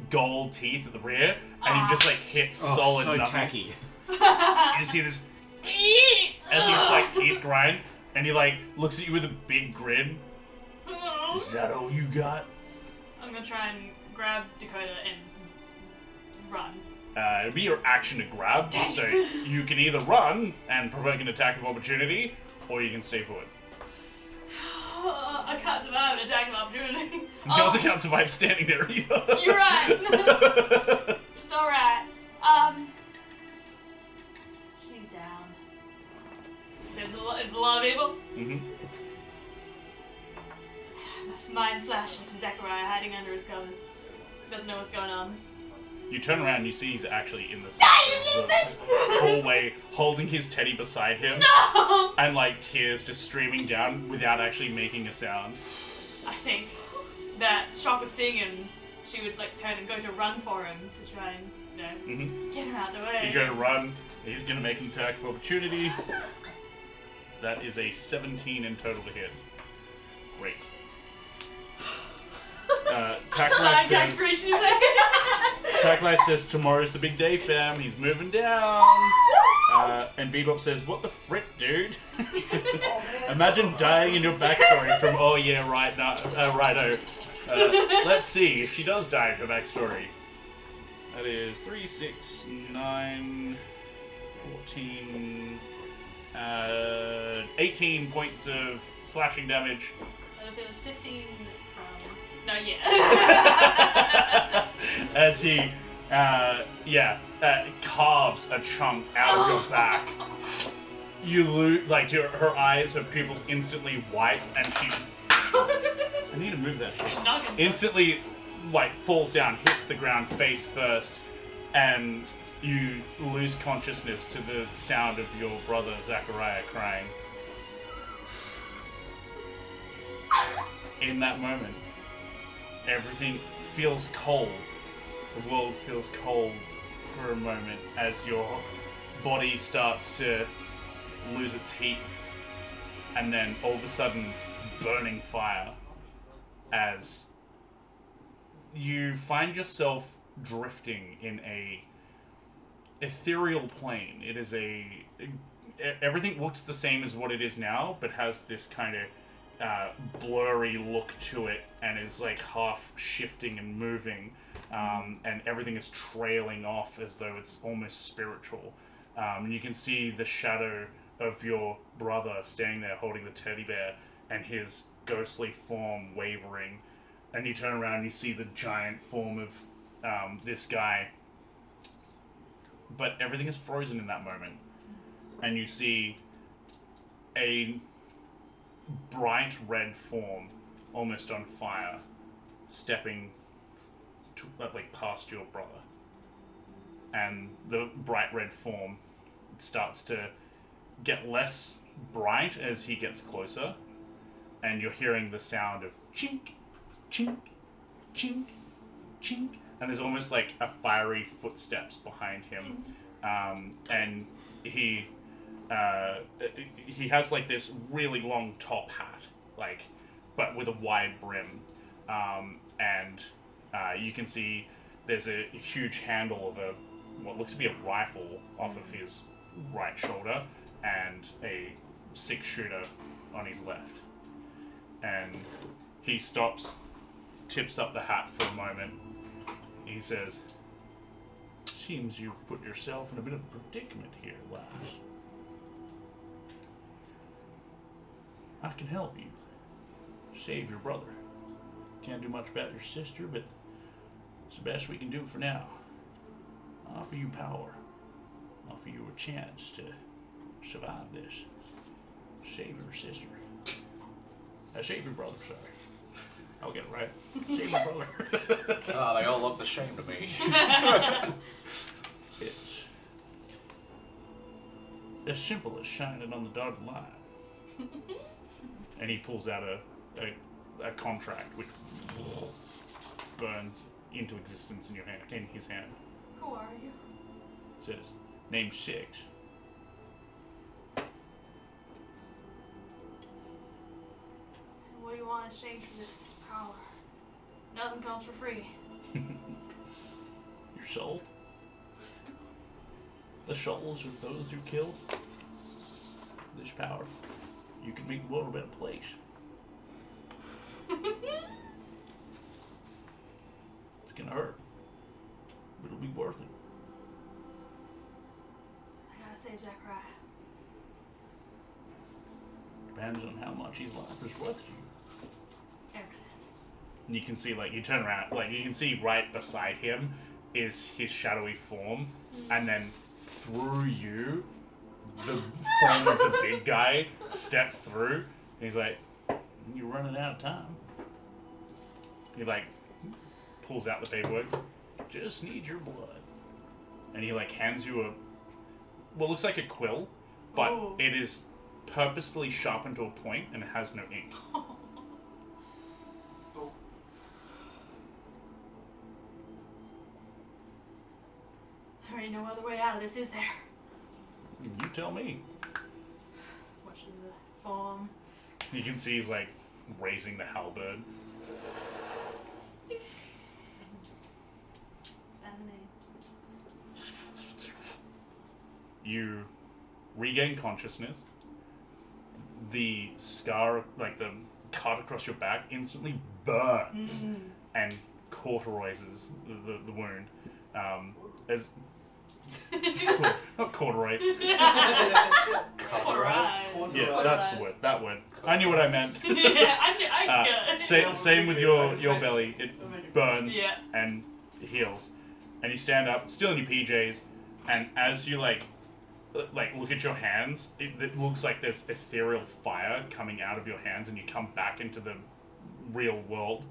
gold teeth at the rear, and he just like hits solid so nothing. tacky. You just see this as his like teeth grind, and he like looks at you with a big grin. Is that all you got? I'm gonna try and grab Dakota and run. It'll be your action to grab, so you can either run and provoke an attack of opportunity, or you can stay put. I can't survive an attack of opportunity. You also can't survive standing there either. You're right. You're so right. She's down. It's a lot of people. Mhm. Mind flashes to Zechariah hiding under his covers. Doesn't know what's going on. You turn around and you see he's actually in the center of the hallway, holding his teddy beside him, No! and like tears just streaming down without actually making a sound. I think that shock of seeing him, she would like turn and go to run for him to try and, you know, Mhm. get him out of the way. You go to run. He's gonna make an attack of opportunity. That is a 17 in total to hit. Great. Tack Life says. Tack Life says tomorrow's the big day, fam. He's moving down. And Bebop says, "What the frick, dude? Imagine dying in your backstory from oh yeah right now, righto. Let's see if she does die in her backstory. That is 3, 6, 9, 14, 18 points of slashing damage." What if it was 15 from... No, yeah. As he, carves a chunk out of your back. You lose, like, her eyes, her pupils instantly white, and she... I need to move that shit. Instantly, like, falls down, hits the ground face first, and you lose consciousness to the sound of your brother Zachariah crying. In that moment, everything feels cold. The world feels cold for a moment as your body starts to lose its heat, and then all of a sudden, burning fire as you find yourself drifting in a ethereal plane. It is everything looks the same as what it is now, but has this kind of blurry look to it, and is like half shifting and moving, and everything is trailing off as though it's almost spiritual. And you can see the shadow of your brother standing there holding the teddy bear, and his ghostly form wavering. And you turn around and you see the giant form of this guy. But everything is frozen in that moment. And you see a bright red form, almost on fire, stepping past your brother. And the bright red form starts to get less bright as he gets closer. And you're hearing the sound of chink, chink, chink, chink. And there's almost like a fiery footsteps behind him. And he has like this really long top hat, but with a wide brim. And you can see there's a huge handle of what looks to be a rifle off of his right shoulder, and a 6-shooter on his left. And he stops, tips up the hat for a moment. He says, "Seems you've put yourself in a bit of a predicament here, lass. I can help you. Save your brother. Can't do much about your sister, but it's the best we can do for now. I offer you power. I offer you a chance to survive this. Save your sister. Save your brother, sorry. I'll get it right. Save your brother." They all look the same to me. It's as simple as shining on the dotted line. And he pulls out a contract which burns into existence in his hand. Who are you? Says, "Name 6. What do you want in exchange for this power? Nothing comes for free. Your soul. The souls of those who killed. This power. You can make the world a better place. It's gonna hurt, but it'll be worth it." I gotta save Zachariah. Depends on how much his life is worth to you. Everything. And you can see, you turn around, you can see right beside him is his shadowy form, and then through you, the form of the big guy steps through, and he's like, "You're running out of time." He, pulls out the paperwork. "Just need your blood." And he, hands you what looks like a quill, but Ooh. it is purposefully sharpened to a point, and it has no ink. There ain't no other way out of this, is there? You tell me. Watching the form. You can see he's, raising the halberd. 7, 8. You regain consciousness. The scar, the cut across your back, instantly burns and cauterises the wound. As not corduroy. Cauterize? Yeah, that's the word. That word. I knew what I meant. Yeah, I Same with your belly. It burns Yeah. and heals. And you stand up, still in your PJs, and as you look at your hands, it looks like there's ethereal fire coming out of your hands, and you come back into the real world.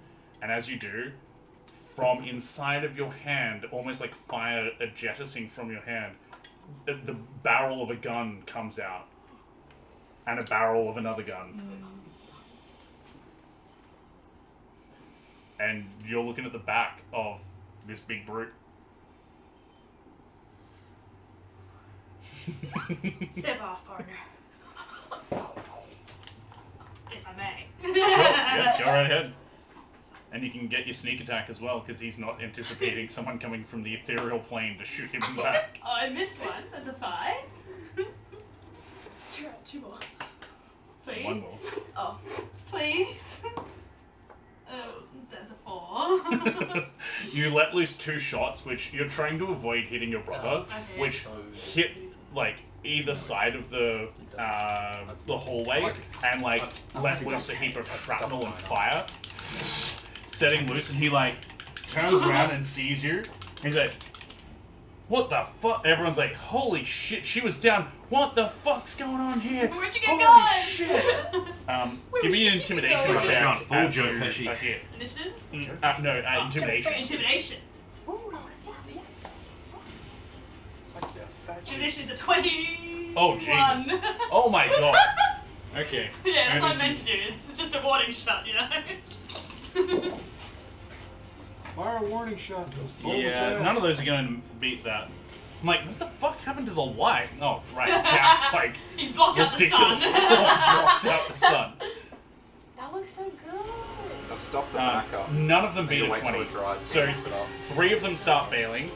And as you do, from inside of your hand, almost like fire jettisoning from your hand, the barrel of a gun comes out, and a barrel of another gun. And you're looking at the back of this big brute. Step off, partner. If I may. Sure, yeah, go right ahead. And you can get your sneak attack as well, because he's not anticipating someone coming from the ethereal plane to shoot him in the back. Oh, I missed one. That's a 5. That's right, 2 more. Please. One more. Oh, please. That's a 4. You let loose 2 shots, which you're trying to avoid hitting your brother, Okay. which hit like either side of the hallway and like let loose a heap of shrapnel and fire, setting loose, and he like turns around and sees you. And he's like, "What the fuck?" Everyone's like, "Holy shit, she was down. What the fuck's going on here? Where'd you get Holy guns?" shit!" Give me an intimidation going? check. Full as Joe you Pesci. are hit. Initiative? No, intimidation. Intimidation. Intimidation is a 20. Oh Jesus! Oh my god! Okay. Yeah, that's what I Only meant to do. It's just a warning shot, you know? Fire warning shot. Yeah, none of those are going to beat that. I'm like, what the fuck happened to the light? Oh, right, Jack's like He blocked out the ridiculous sun. form blocks out the sun. That looks so good. I've stuffed the back up. None of them I beat need to a wait till 20. it dries to So mix it up. 3 of them start bailing.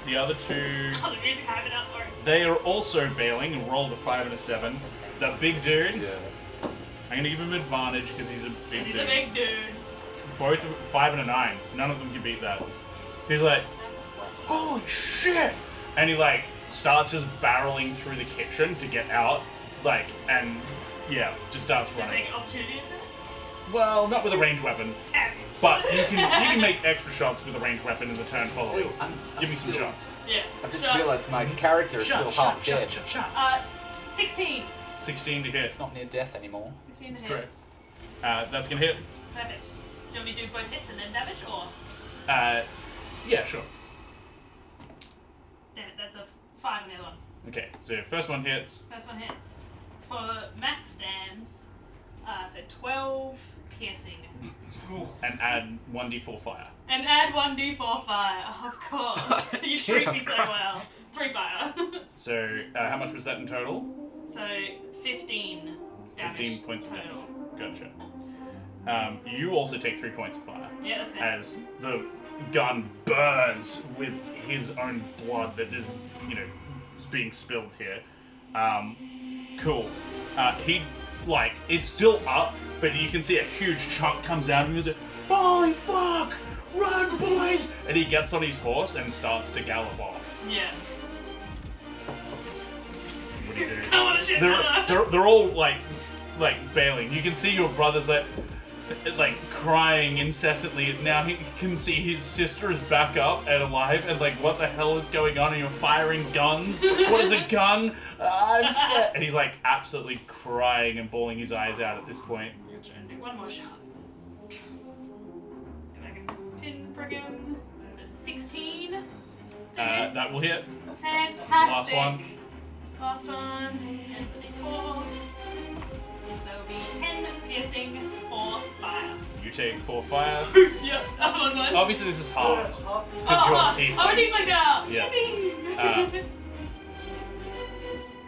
The other 2, Oh, the music hyping up for it. they are also bailing and rolled a 5 and a 7. The big dude, Yeah. I'm going to give him advantage because he's a big He's dude. a big dude. Both 5 and a 9. None of them can beat that. He's like, holy shit! And he like starts just barreling through the kitchen to get out, like, and yeah, just starts Just running. like opportunity attack. Well, not with a ranged weapon, Damn. but you can make extra shots with a ranged weapon in the turn following. Give me some shots. Yeah. I've just Shots. realised my character is still half dead. Shots. 16. 16 to hit. It's not near death anymore. 16 to That's hit. correct. That's gonna hit. Damage. Do you want me to do both hits and then damage, or? Yeah, sure. Damn it, that's a 5 on the other one. Okay, so first one hits. First one hits. For max dams, so 12 piercing. And add 1d4 fire. And add 1d4 fire, of course. You treat me so well. 3 fire. So how much was that in total? So 15 damage. 15 points of total. damage. Gotcha. You also take 3 points of fire. Yeah, that's fair. As the gun burns with his own blood that is, is being spilled here. Cool. He, is still up, but you can see a huge chunk comes out and he's like, holy fuck! Run, boys! And he gets on his horse and starts to gallop off. Yeah. What do you do? I want to shoot another. They're all like bailing. You can see your brother's like crying incessantly. Now he can see his sister is back up and alive, and like, what the hell is going on? And you're firing guns. What is a gun? I'm scared. And he's like absolutely crying and bawling his eyes out at this point. I'm gonna try and do one more shot. See if I can pinprick him. For 16. That will hit. Fantastic. Last one. Last one. And the d4. So it'll be 10 piercing, 4 fire. You take 4 fire. Yep, I'm on one. Obviously, this is hard because you're Oh, a team. I'm a team like that. Yes.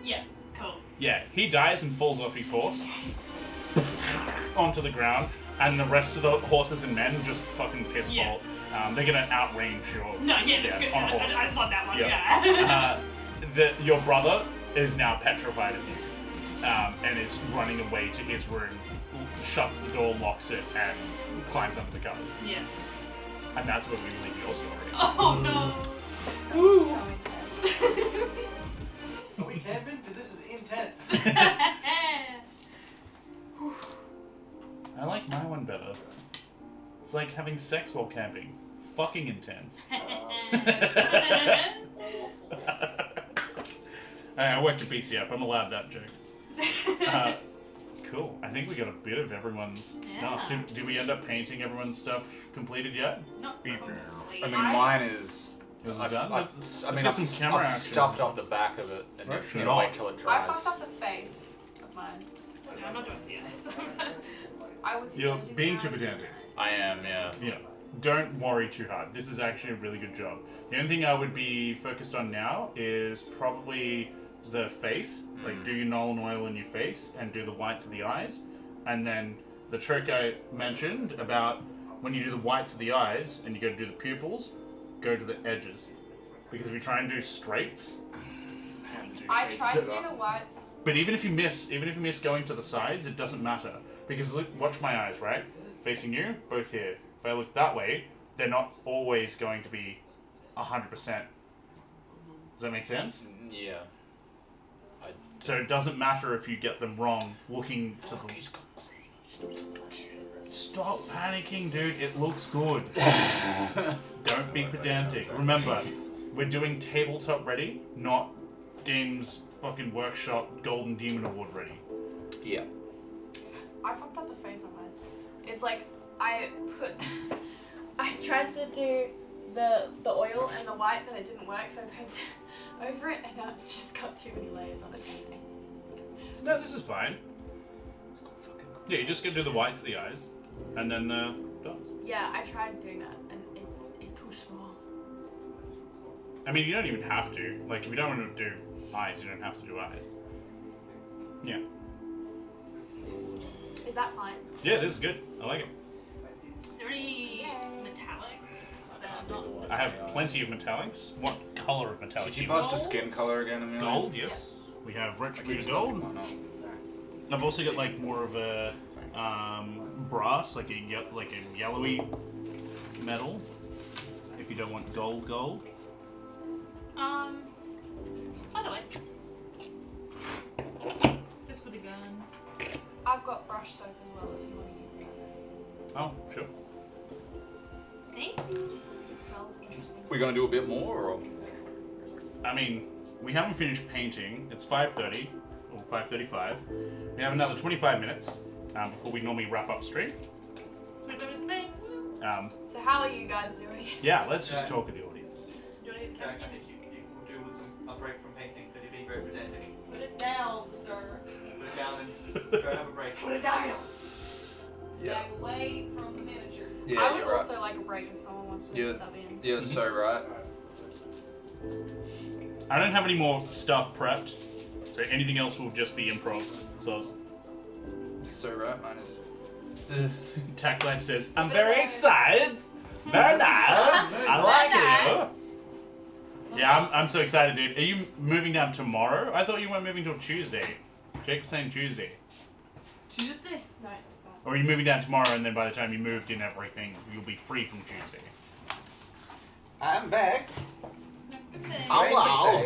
Yeah, cool. Yeah, he dies and falls off his horse onto the ground, and the rest of the horses and men just fucking piss Yeah. bolt. They're gonna outrange your No, yeah, that's good. on a horse. I just want that one. Yeah. Yeah. Your brother is now petrified of you, and is running away to his room, shuts the door, locks it, and climbs under the covers. Yeah. And that's where we leave your story. Oh no. So intense. Are we camping? Because this is intense. I like my one better. It's like having sex while camping. Fucking intense. I worked at BCF. I'm allowed that joke. Cool. I think we got a bit of everyone's stuff. Yeah. Did we end up painting everyone's stuff completed yet? Not Beep. completely. I mean, mine is. Is it I've, done? I've, Let's I mean, get I've, some camera I've action. stuffed up the back of it, and Actually you not. wait till it I dries. fucked up the face of mine. Okay, I'm not doing the eyes. I was You're gonna do being the too eyes pedantic. and I am, yeah. Yeah. Don't worry too hard. This is actually a really good job. The only thing I would be focused on now is probably the face. Like, do your Nolan oil in your face and do the whites of the eyes. And then the trick I mentioned about when you do the whites of the eyes and you go to do the pupils, go to the edges. Because if you try and do straights, I tried to do the whites. but even if you miss going to the sides, it doesn't matter. Because look, watch my eyes, right? Facing you, both here. If I look that way, they're not always going to be 100%. Does that make sense? Yeah. So it doesn't matter if you get them wrong looking to the... Stop panicking, dude. It looks good. Don't be pedantic. Remember, we're doing tabletop ready, not Games fucking Workshop Golden Demon Award ready. Yeah. I fucked up the face on mine. It's like I tried to do the oil and the whites and it didn't work, so I painted over it and now it's just got too many layers on its face. No, this is fine. Yeah, you're just gonna do the whites of the eyes, and then dots. Yeah, I tried doing that and it's too small. I mean, you don't even have to. Like, if you don't want to do eyes, you don't have to do eyes. Yeah. Is that fine? Yeah, this is good. I like it. Is there any metallics that are not? I have plenty of metallics. What color of metallic? Did you pass the skin color again, Amelia? Gold, yes. We have retributed Gold? gold. I've also got like more of a brass, like a yellowy metal. If you don't want gold. By the way, just for the guns. I've got brush soap as well if you want to use that. Oh, sure. Thank you. It smells interesting. We're gonna do a bit more, or? I mean, we haven't finished painting. It's 5:30 or 5:35. We have another 25 minutes before we normally wrap up stream. So how are you guys doing? Yeah, let's just talk to the audience. Jack, I think you will do with a break from painting because you're being very pedantic. Put it down, sir. Put it down and go have a break. Put it down. Yeah. Back away from the miniature. Yeah, I would you're also right. like a break if someone wants to Yeah. sub in. You're so right. I don't have any more stuff prepped, so anything else will just be improv. So, So right, minus. Tack Life says, I'm very excited. Very nice. I like it. Yeah, I'm so excited, dude. Are you moving down tomorrow? I thought you weren't moving till Tuesday. Jake was saying Tuesday. Tuesday? No, it's not. Or are you moving down tomorrow and then by the time you moved in everything, you'll be free from Tuesday? I'm back. Hello.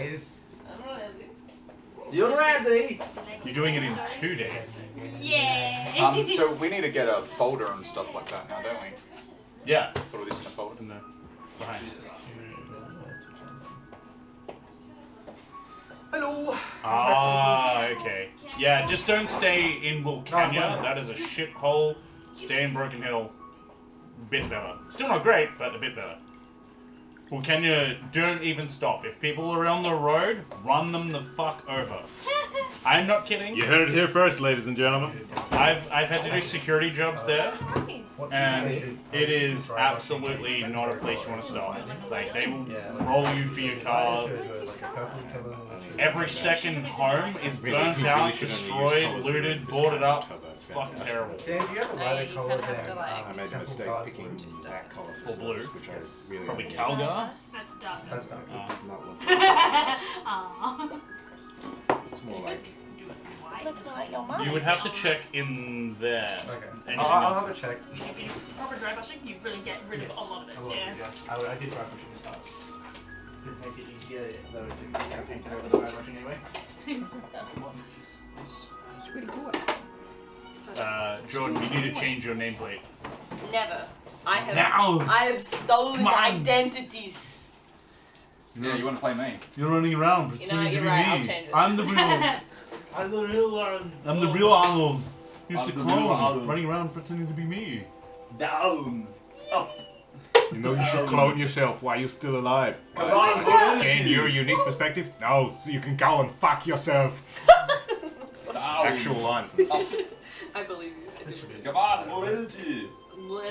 You're ready. You're doing it in 2 days. Yeah. So we need to get a folder and stuff like that now, don't we? Yeah. Throw this in a folder. In the behind. Hello. Ah, okay. Yeah, just don't stay in Vulcania. That is a shithole. Stay in Broken Hill. Bit better. Still not great, but a bit better. Vulcania, don't even stop. If people are on the road, run them the fuck over. I'm not kidding. You heard it here first, ladies and gentlemen. I've had to do security jobs there, What and should- it is absolutely not a place you want to stop. Like, they will roll you for your car. Should do it like a purpley colour. Every second home is burnt out, destroyed, looted, boarded up. Fucking terrible. Dan, do you have a lighter you colour kinda have than to, like- I made a Temple mistake Guard picking blue? that colour For blue. which I really Probably wanted. Calgar. That's dark. That's not good. Not one. Aww. It's more like Do it white. Looks like your mom. You would have to check in there. Okay. Anything I'll else have a is- check. If you proper dry brushing, you really get rid of a lot of it. Yeah. I did dry brushing as well. Didn't make it easier, though it just kept painting over the dry brushing anyway. it's really cool. Jordan, you need to change your nameplate. Never. I have. Now! I have stolen Come on. identities. Yeah, you want to play me? You're running around You know, pretending you're to be right. I'll me. change it. I'm the real. I'm the real one. I'm the real Arnold. You're I'm the the real clone, Arnold. running around pretending to be me. Down. Up. You know you should clone yourself while you're still alive. Come on, Gain your unique perspective? No, so you can go and fuck yourself. Actual line. I believe you. This should be Come on, loyalty.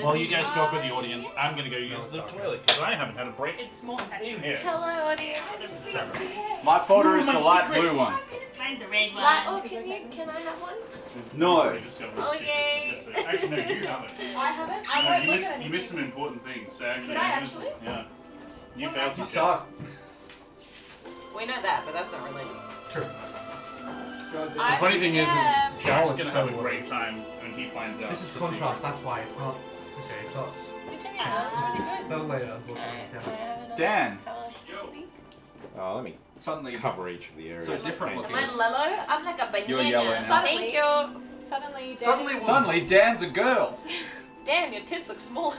While you guys talk with the audience, I'm gonna go use the toilet because I haven't had a break It's more since being sexual. here. Hello, audience. My folder is My the light secrets. blue one. Mine's a red one. Oh, can I have one? No. Oh, yay. Actually, no, you haven't. I haven't. No, I won't you look missed, at you missed some important things. So actually, Did I you missed- actually? Yeah. You What failed did You some suck. We know that, but that's not related. True. The funny thing is Yeah. Jack's Oh, it's gonna so have a boring. great time when he finds out. This is the contrast, secret. that's why it's not. Okay, it's not. Yeah. It's not later, unfortunately. Dan. Oh, let me Suddenly, cover each of the areas. So with different paint. Am I Lello? I'm like a banana. You're yellow now. Thank you. Suddenly, Suddenly Dennis- suddenly Dan's a girl. Damn, your tits look small.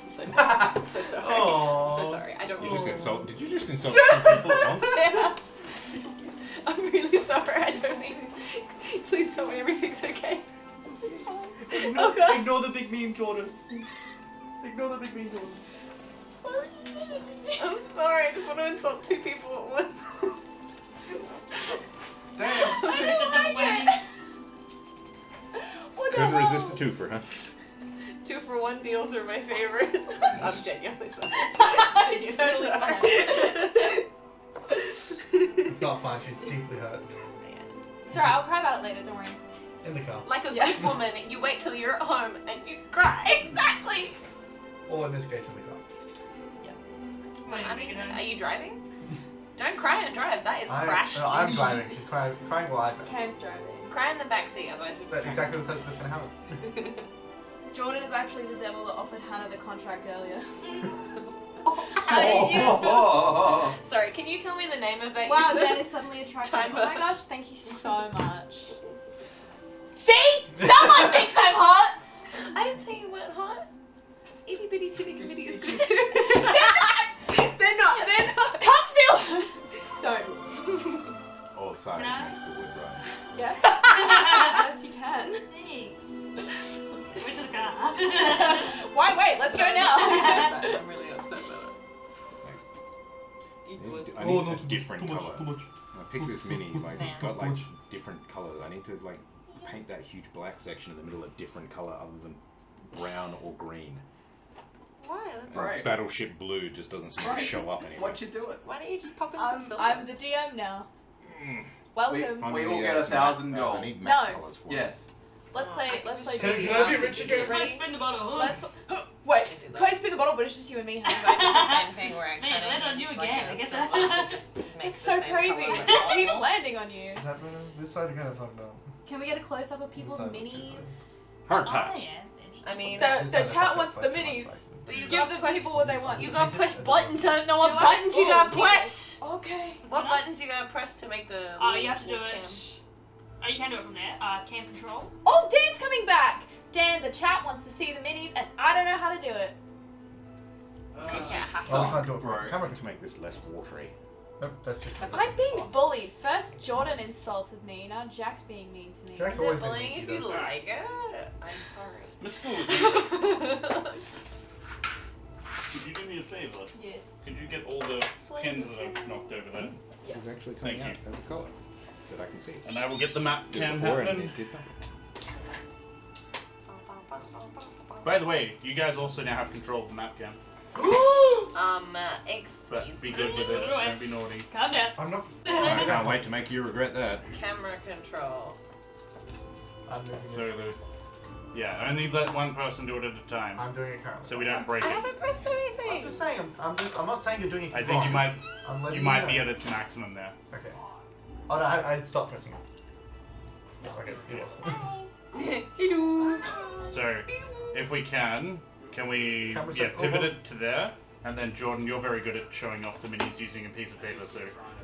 I'm so sorry. I'm so sorry. Aww. I'm so sorry. I don't You mean just to. insult. Did you just insult two people at once? Yeah. I'm really sorry. I don't mean. Please tell me everything's okay. Ignore, God. ignore the big meme, Jordan. Ignore the big meme, Jordan. I'm sorry. I just want to insult two people at once. Damn. I don't like it. What the Couldn't hell? resist a twofer, huh? 2-for-1 deals are my favorite. I'm genuinely sorry. It's totally fine. It's not fine, she's deeply hurt. It's alright, I'll cry about it later, don't worry. In the car. Like a Yeah. good woman, you wait till you're at home and you cry. Exactly. Or in this case, in the car. I mean, are you driving? Don't cry and drive. That is crash. I'm city. driving. She's crying while I drive. Cam's driving. Cry in the backseat, otherwise we'll That's just exactly what's going to happen. Jordan is actually the devil that offered Hannah the contract earlier. Oh. Sorry, can you tell me the name of that Wow, user? Dan is suddenly attractive. Timer. Oh my gosh, thank you so much. See? Someone thinks I'm hot! I didn't say you weren't hot. Itty bitty titty committee is good too. They're not. Can't feel Don't. All size No. makes the wood run. Yes? Yes, you can. Thanks. Where's the car? Why wait? Let's go now. I'm really upset about it. I need a different color. I picked this mini, like it's got like different colors. I need to like paint that huge black section in the middle a different color other than brown or green. Why? And Right. Battleship blue just doesn't seem to show up anywhere. What'd you do it? Why don't you just pop in some silver? I'm the DM now. Welcome. Find We me, all get some 1,000 matte- gold. I need matte No. colors for Yes. Let's play Can I be Judy. Richard again? Let's Ready? spin the bottle. Let's wait. Can I spin the bottle, but it's just you and me? I do the same thing where I Man, kind of land on you use again, like I a guess. symbol to just make It's the so same crazy. colour as It keeps possible. landing on you. Is that this side kind of fucked up? Can we get a close up of people's This side minis? Hard Oh, pass. yeah. I mean, The This side chat fucked up wants by the too much, minis. like, But you Give gotta the push- people what they want. you gotta push buttons on know what Do I? buttons you Ooh, gotta yes. push. Okay. What buttons you gotta press to make the? Oh, you have to do little cam? it. Oh, you can do it from there. Cam control. Oh, Dan's coming back. Dan, the chat wants to see the minis, and I don't know how to do it. Because Yeah. you Oh, we suck, can't do it bro. for camera. To make this less watery. Nope, that's just. That's I'm being bullied. First, Jordan insulted me. Now Jack's being mean to me. Jack's Is always it been bullying mean if to you though. like it? I'm sorry. Miss Schools, could you do me a favor? Yes. Could you get all the pins that I've knocked over there? Yeah. It's actually coming Thank out as a color that I can see. And I will get the map Did cam before and happen. it did nothing. By the way, you guys also now have control of the map cam. But be good with it. Don't be naughty. Calm down. I'm not. I can't wait to make you regret that. Camera control. I'm moving So it. yeah, only let one person do it at a time, I'm doing it currently. so we don't break I it. haven't pressed I'm anything. just saying. I'm not saying you're doing it. I think you might I'm letting you might be know. at its maximum there. Okay. Oh no, I'd stop pressing it. Okay, he was. Hello. So if we can we Camera yeah set pivot over. it to there, and then Jordan, you're very good at showing off the minis using a piece of paper, so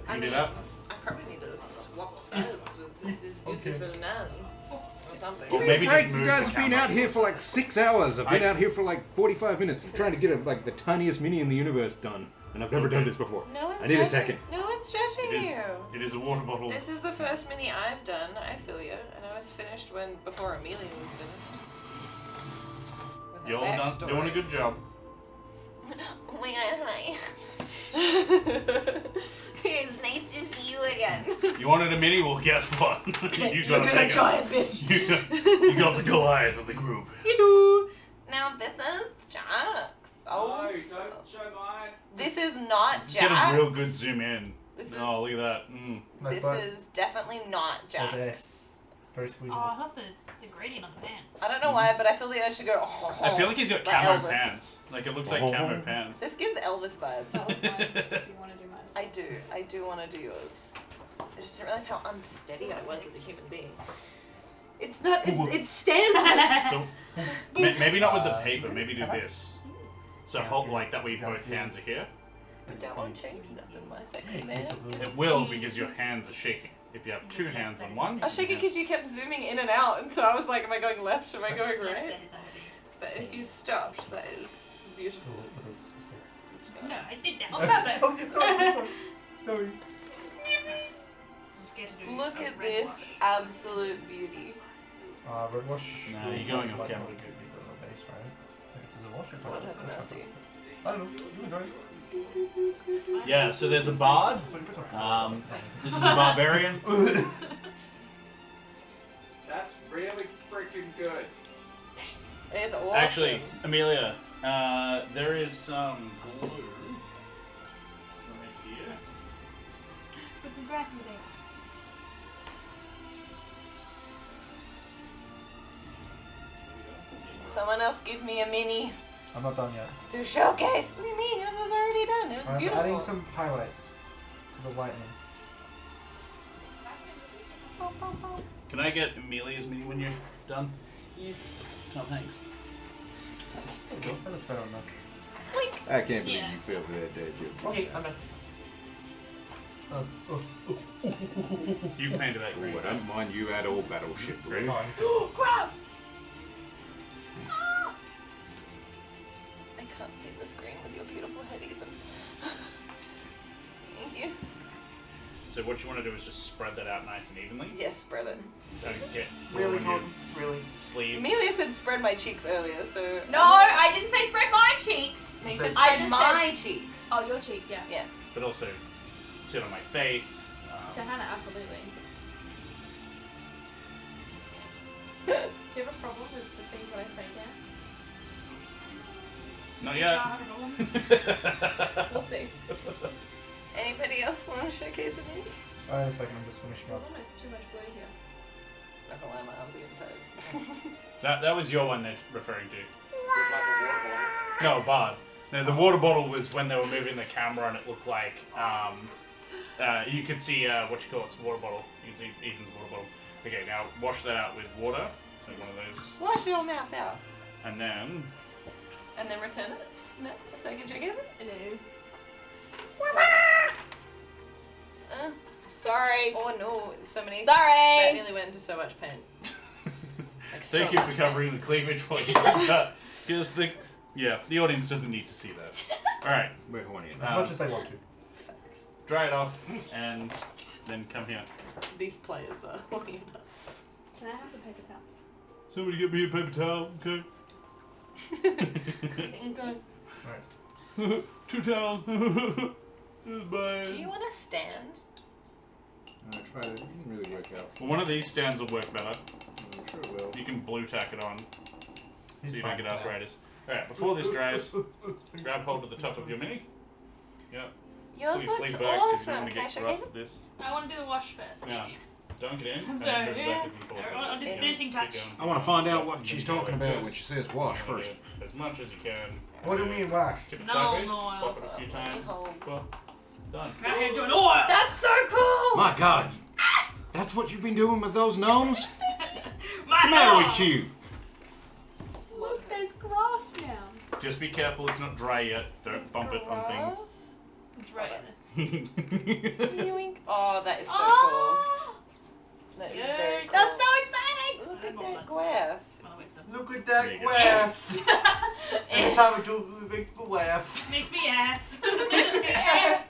I can you do mean, that? I probably need to swap sides with this Okay. beautiful man or something. Or maybe just move you the guys have been camera. out here for like 6 hours. I've been I- out here for like 45 minutes. I'm trying to get like the tiniest mini in the universe done, and I've never done this before. No one's I need a judging. second. No one's judging It is you. it is a water bottle. This is the first mini I've done. I feel you, and I was finished before Amelia was finished. With her You're all done, backstory. doing a good job. Oh my god, hi. It's nice to see you again. You wanted a mini? Well, guess what? you got Look at a giant bitch. You got the Goliath of the group. Hello. Now this is Jax. Oh. don't show mine. This is not Let's Jax. get a real good zoom in. This is Oh, look at that. Mm. Nice this butt. is definitely not Jose. Jack's. Very Oh, squeezable. I love the gradient on the pants. I don't know why, but I feel the urge to go. Oh, I feel like he's got like camo Elvis. pants. Like it looks like camo pants. This gives Elvis vibes. That was mine. If you want to do mine. I do want to do yours. I just didn't realize how unsteady I was as a human being. It's not. It's standards. So maybe not with the paper. Maybe do this. So hold like that way. Both hands are here. But that won't change nothing, my sexy man. It will because your hands are shaking. If you have two hands on one. I was shaking because you kept zooming in and out, and so I was like, am I going left? Am I going Yes, right? that is obvious. But if you stopped, that is beautiful. No, I did that on Oh, purpose. sorry. I'm scared to do Look a at red this wash. absolute beauty. Red wash. Nah, you're going off camera. Base, right? This is a wash. It's not that nasty. I don't know. You enjoy it. Yeah. So there's a bard. This is a barbarian. That's really freaking good. It is awesome. Actually, Amelia, there is some glue right here. Put some grass in the base. Someone else give me a mini I'm not done yet. to showcase. What do you mean? Yours was already done. It was I'm beautiful. adding some highlights to the lightning. Can I get Amelia's mini when you're done? Yes. Tom Hanks. That looks better on that. I can't believe Yeah. you fell for that, did you? Okay, I'm done. You painted that green. Oh, I don't mind you at all, Battleship Blue. Grass! Ah! I can't see the screen with your beautiful head, Ethan. Thank you. So what you want to do is just spread that out nice and evenly. Yes, spread it. Don't get Really on hot. your Really. sleeves. Amelia said spread my cheeks earlier, so... No, I didn't say spread my cheeks. No, you said I spread just my cheeks. Oh, your cheeks, yeah. Yeah. But also sit on my face. To Hannah, absolutely. Do you have a problem with the things that I say, Dan? Not yet. We'll see. Anybody else want to showcase a me? In a second, I'm just finishing There's up. almost too much glue here. Not gonna lie, my arms are getting tired. That was your one they're referring to. No, Bard. No, the water bottle was when they were moving the camera and it looked like you could see what you call it's water bottle. You can see Ethan's water bottle. Okay, now wash that out with water. So one of those, Wash your mouth out. and then And then return it? No, just so I can check it? Hello. Sorry. Oh no, so many. That Sorry. nearly went into so much pain. Like, thank so you for much covering the cleavage while you did that. Because the audience doesn't need to see that. All right, We're horny As enough. much as they want to. pain. Facts. dry it off and then come here. These players are horny enough. Can I have the paper towel? Somebody get me a paper towel, okay? Okay. Right. 2 towels. Bye. Do you want to stand? I tried it. It didn't really work out. Well, one of these stands will work better. I'm sure it will. You can blue tack it on so He's you don't fine get with that. arthritis. Alright, before this dries, grab hold of the top of your mini. Yep. Yours Please looks sleep back because you don't awesome. want to Can I get showcase crust it? with this. I want to do the wash first. Now, dunk it in I'm and sorry. then move backwards and forwards. I'll do the Keep finishing going, touch. keep going. I want to find out what And she's then go talking like about this. when she says wash You wanna first. do as much as you can. What do you mean wash? Tip it No, sideways, no, pop it a few times. hold. Well, done. Right here doing oil. That's so cool! My God, that's what you've been doing with those gnomes? My What's the matter God. with you? Look, there's grass now. Just be careful, it's not dry yet. Don't bump it on things. It's right in Yoink. Oh, that is so Oh, cool. That is Yay. very cool. that's so exciting! Look at that grass. there. Look at There that you go. grass! Every time we do, we make people laugh. Makes me ass. Yes.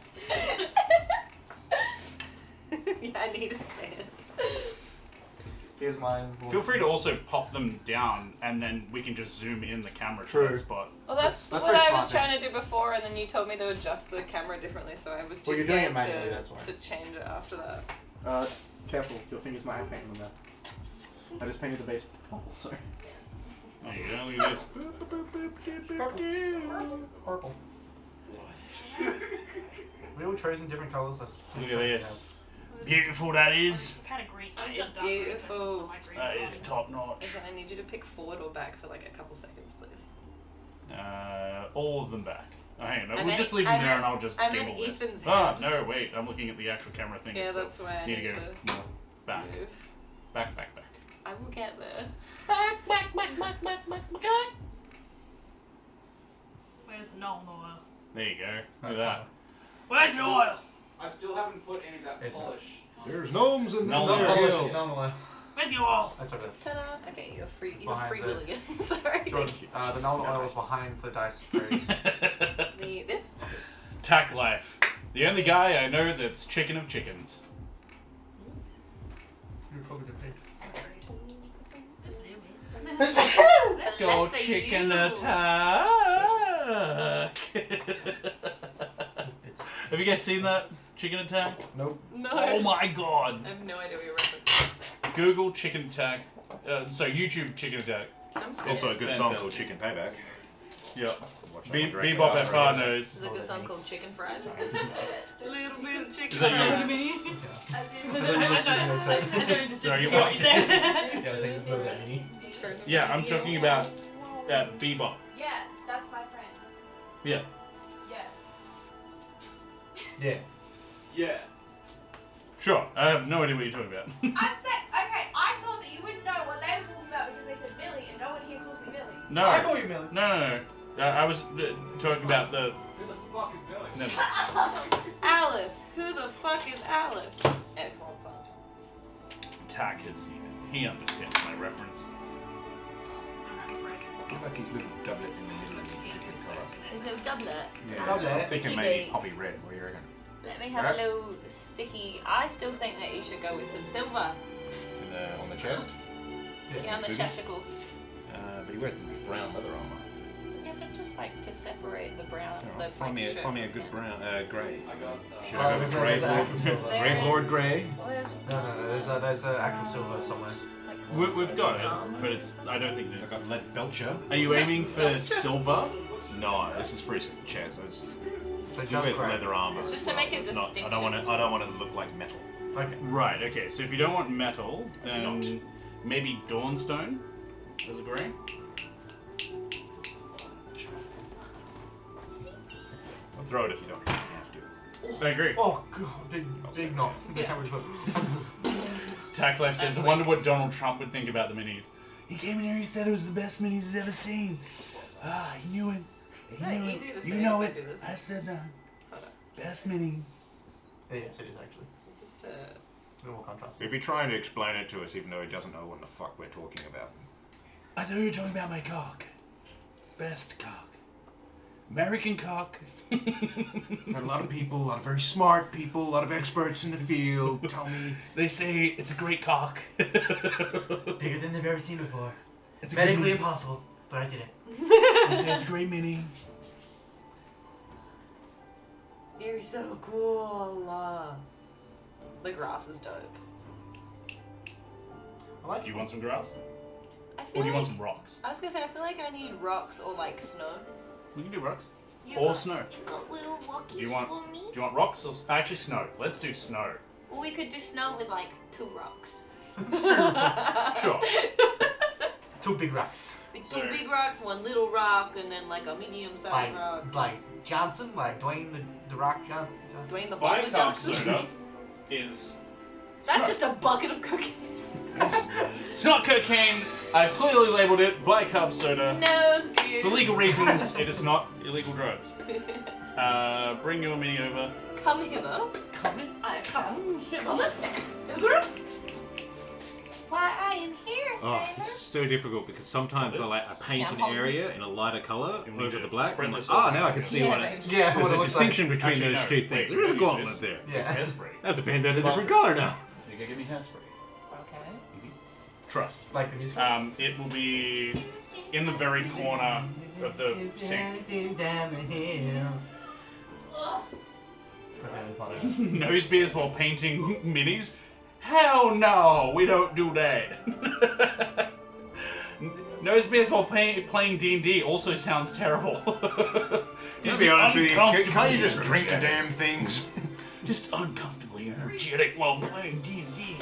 Yeah, I need a stand. Here's mine. Feel free to also pop them down and then we can just zoom in the camera to True. that spot. Well, that's That's what very I was smart, trying to do before, and then you told me to adjust the camera differently, so I was too Well, you're doing it scared manually, that's why. to change it after that. Careful, your fingers might have paint on them. I just painted the base purple, sorry. There you go, look at this. Purple. We all chosen different colours. That's Look at this. Beautiful that is. Kind of green. That I've is done dark green, this beautiful. my green That one. is top notch. Ethan, I need you to pick forward or back for like a couple seconds, please. All of them back. Oh, hang on, I we'll meant- just leave I them there meant- and I'll just I do meant all this. Ethan's Ah, hand. no, wait, I'm looking at the actual camera thing. Yeah, itself. that's why I need to need go to more back. move. Back, back, back. I will get there. Where's the normal oil? There you go. Look at That's that. Where's the oil? I still haven't put any of that It's polish on. There's gnomes in No, there. no, no. hills. Where's the oil? That's okay. Ta-da! Okay, you're free. You're Behind free the- will again. Sorry. The null oil is behind the dice tray. This. Tack life. The only guy I know that's chicken of chickens. You're probably the pig. Go Bless chicken you. attack! Have you guys seen that chicken attack? Nope. No. Oh my god! I have no idea what you're referencing. Google chicken attack. YouTube chicken attack. I'm scared. Also a good song Fantastic. called Chicken Payback. Yep. Watch that Be- one direct Bebop out at for Far us. Nose. This is a good song called Chicken Fried. A little bit of chicken Is that you? fried me. I don't just Sorry, you what you said. Yeah, I was thinking so that mini. Yeah, I'm talking about Bebop. Yeah, that's my friend. Yeah. Yeah. Yeah. Yeah. Sure. I have no idea what you're talking about. I'm saying, okay, I thought that you wouldn't know what they were talking about because they said Millie and no one here calls me Millie. No. I call you Millie. No. I was talking about the. Who the fuck is Billy? No. Alice. Who the fuck is Alice? Excellent song. Tack has seen it. He understands my reference. What about these little doublet in the middle of a different colour? There's no doublet. Yeah, Doublet. I was thinking Sticky maybe bait. poppy red. What do you reckon? Let me have Right. a little sticky. I still think that you should go with some silver. On the chest? Yeah, on the Boobies? chesticles. But he wears the brown leather armor. Yeah, but just like to separate the brown. Alright, The find me shirt a from good him. brown, grey. I got. Should Oh, I go there's with a- Grey there's an Lord? actual silver. There Grave Lord is- Grey? Where's No. There's actual silver somewhere. it's like We've got it, but it's. I don't think I that. got Lead Belcher. Are you aiming for silver? No, this is for his chest. It's So just just with grey. leather armor. It's just to as well, make so it it's not- distinction. I don't want to look like metal. Okay. Right. Okay. So if you don't want metal, then Not. maybe Dawnstone as a grey. I'll throw it if you don't have to. I agree. Oh god, big knock. Big hammer. Tack Life says, I wonder what Donald Trump would think about the minis. He came in here, he said it was the best minis he's ever seen. Ah, he knew it. It's He very knew easy it. to say You know if I it. do this. I said that. Hold on. Best minis. Yes, it is actually. Just A little more contrast. He'd be trying to explain it to us even though he doesn't know what the fuck we're talking about. I thought you were talking about my cock. Best cock. American cock. Got a lot of people, a lot of very smart people, a lot of experts in the field tell me. They say it's a great cock. Bigger than they've ever seen before. It's a good Medically mini. impossible, but I did it. They say it's a great mini. You're so cool. The grass is dope. I like Do you want some grass? I Or feel do you like, want some rocks? I was gonna say I feel like I need rocks or like snow. We can do rocks. You Or got- snow. You got little rockies Do you want- for me? Do you want rocks or actually snow? Let's do snow. Well, we could do snow with like 2 rocks. Sure. 2 big rocks. Like So- 2 big rocks, 1 little rock, and then like a medium-sized rock. Like Johnson, like Dwayne the Rock Johnson. Dwayne the Boulder Bicarb Johnson. soda is. That's snow. just a bucket of cocaine. It's not cocaine. I've clearly labeled it bicarb soda. Nose beers. For legal reasons, it is not illegal drugs. Bring your mini over. Come hither. Come in. I come. Cometh. Hither. Why I am here, Oh, sailor. this is so difficult because sometimes I paint an Yeah. area in a lighter color You need over to the black. spread And I'm like, this over. now I can see Yeah, what baby. Yeah, there's what it a looks distinction between Actually, those no. 2 Wait, things. we There is a can use gauntlet this. there. Yeah. There's hairspray. I have to paint that a Well- different color now. You go give me hairspray. Okay. Trust. Like the musical. It will be in the very corner of the sink. Down the hill. Put that in the pot. Nose beers while painting minis? Hell no, we don't do that. Nose beers while playing D&D also sounds terrible. To be honest with you, can't you just drink the energetic. damn things? Just uncomfortably energetic while playing D&D.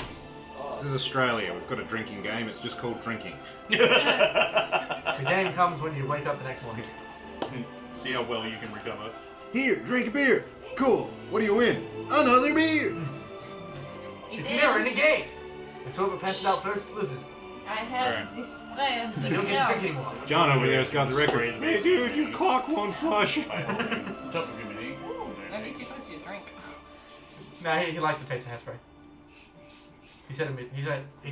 This is Australia. We've got a drinking game. It's just called drinking. The game comes when you wake up the next morning. See how well you can recover. Here, drink a beer. Cool. What do you win? Another beer. It's never in a game. It's whoever passes out first loses. I have the spray of You don't get to drink anymore. John over there's got the Spray record. the Hey, base dude, of your the- clock won't flush. By holding top of your mini. Don't be too close to your drink. Nah, he likes the taste of hairspray. He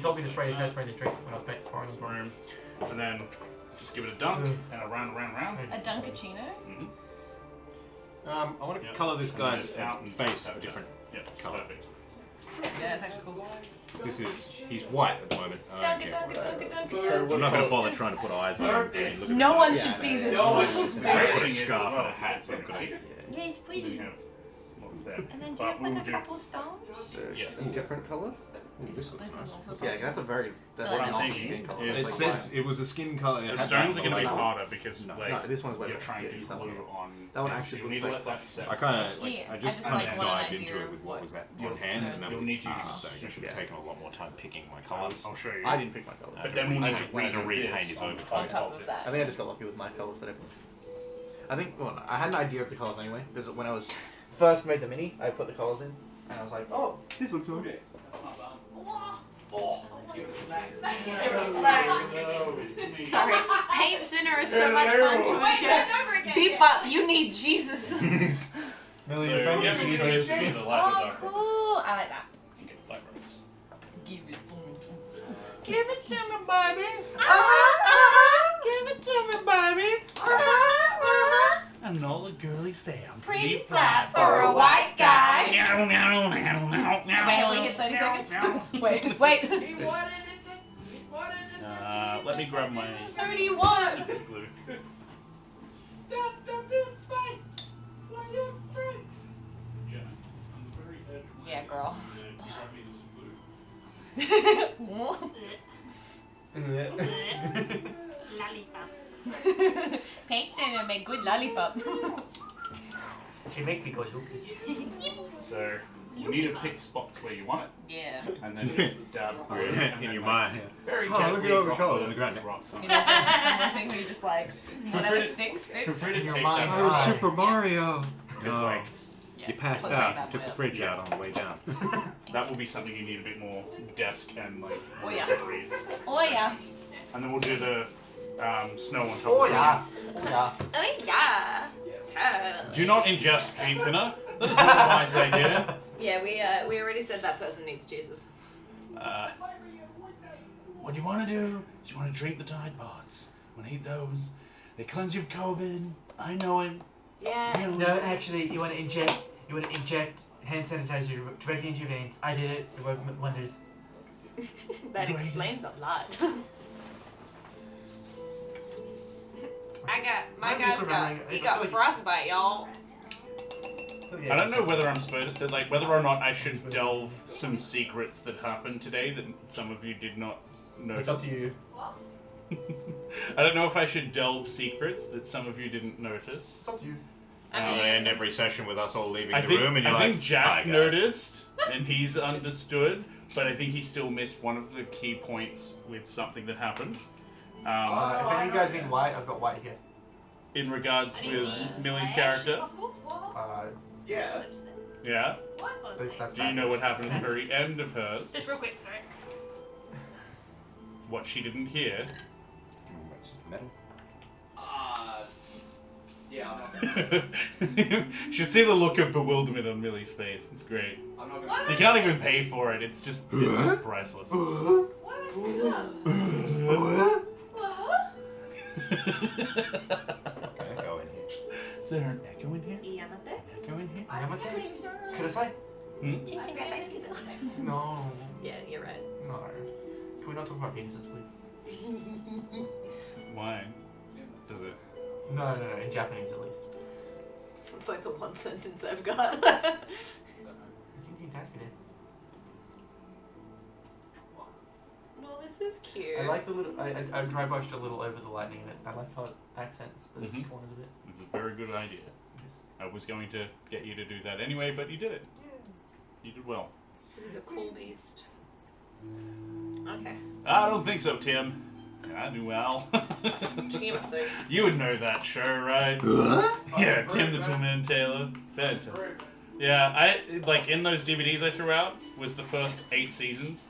told me to spray his hairspray in his drink when I was pouring him for him. Room. And then just give it a dunk and a round. A Dunkachino? I want to Yep. colour this guy's Out and face out, a different Yep, colour. perfect. Yeah, it's actually cool. He's white at the moment. I don't care for it. I'm not going to bother trying to put eyes on him. I mean, look at No the one size. should see this. The great Put a thing is as scarf well, and a hat, so I'm good. Yeah, it's then you pretty. have what's that? And then do But you have we'll like a do- couple stones? Yes. A different color? This looks This is nice. also Yeah, that's a very. That's What I'm not thinking skin color. is- It That's says like it was a skin colour. The stones are going to be like- harder because No, like no, this one's way you're better. trying Yeah, to he's not glue better. on. That one things. actually You'll need looks to let like- that set. I kind of, Yeah, I I just just kind like of want an dived idea into it of with what what was that you'll one hand, and that you'll was need to use so I should have Yeah. taken a lot more time picking my colours. I'll show you. I didn't pick my color. But then we'll need to I had to redo repaint this his on own top On top of of it. that. I think I just got lucky with my colors that I put. I think well, I had an idea of the colors anyway because when I was first made the mini, I put the colors in and I was like, oh, this looks okay. Sorry, paint thinner is so much fun to ingest. Beep up, you need Jesus. Millie, So your friend you is have to Jesus. choose either light or Oh, dark rose. cool. I like that. Okay, light rose. Give it. Give it to me, baby. Give it to me, baby. And all the girlies there. Pretty flat for a white guy. Meow, meow, meow, meow, meow. Wait, only hit 30 seconds? Wait. Let me grab my 31. super glue. Jenna, on the very edge of my Yeah, face, girl. you grab me some glue. Lollipop. Paint thinner make good lollipop. She makes me go loopy. So you need to pick spots where you want it, Yeah. and then just dab In your mind. Very Oh, look gently at all the drop colours on the ground. rocks on You it. know, doing a similar thing where you just like, whatever free to- sticks. Feel free to In your take mind. that. Oh, Oh, Right. Super Mario. It's No. like Yeah, You passed close second out. Took the way up. fridge out on the way down. that will be something you need a bit more desk and like Oh yeah. breathe. Oh yeah. And then we'll do the snow on top. Oh of it. yeah. Oh yeah. Oh yeah. Do not ingest paint thinner. That is not a wise idea. Yeah, we already said that person needs Jesus. What you want to do is you want to drink the Tide Pods. You want to eat those. They cleanse you of COVID. I know it. Yeah. You know No, actually, you want to inject hand sanitizer directly into your veins. I did it. It worked wonders. That Great. explains a lot. I got I'm just remembering- I feel like- frostbite, y'all. I don't know whether I'm supposed to, like, whether or not I should delve some secrets that happened today that some of you did not notice. It's up to you. I don't know if I should delve secrets that some of you didn't notice. It's up to you. I mean, end every session with us all leaving I the think, room, and you're I like, think Jack "Hi, guys." noticed and he's understood, but I think he still missed one of the key points with something that happened. If any of you guys need white, I've got white here. In regards I need with the Millie's flash, character. possible? Yeah. Yeah. That's Do you know what happened at the very end of hers? Just real quick, sorry. What she didn't hear. Metal. Yeah, I'm not You should see the look of bewilderment on Millie's face. It's great. I'm not gonna You can't even pay for it. It's just priceless. Echo in here. Is there an echo in here? Echo in here? Kudasai? Hmm? No. Yeah, you're right. No. Can we not talk about penises, please? Why? Does it? No, in Japanese at least. It's like the one sentence I've got. It's easy task it is. Well, this is cute. I like the little. I dry brushed a little over the lightning in it. I like how it accents the corners a bit. It's a very good idea. I was going to get you to do that anyway, but you did it. You did well. This is a cool beast. Okay. I don't think so, Tim. I do well. Team of 3. You would know that show, right? Yeah, Tim the Toolman Taylor. Fantastic. Yeah, I like in those DVDs I threw out was the first 8 seasons.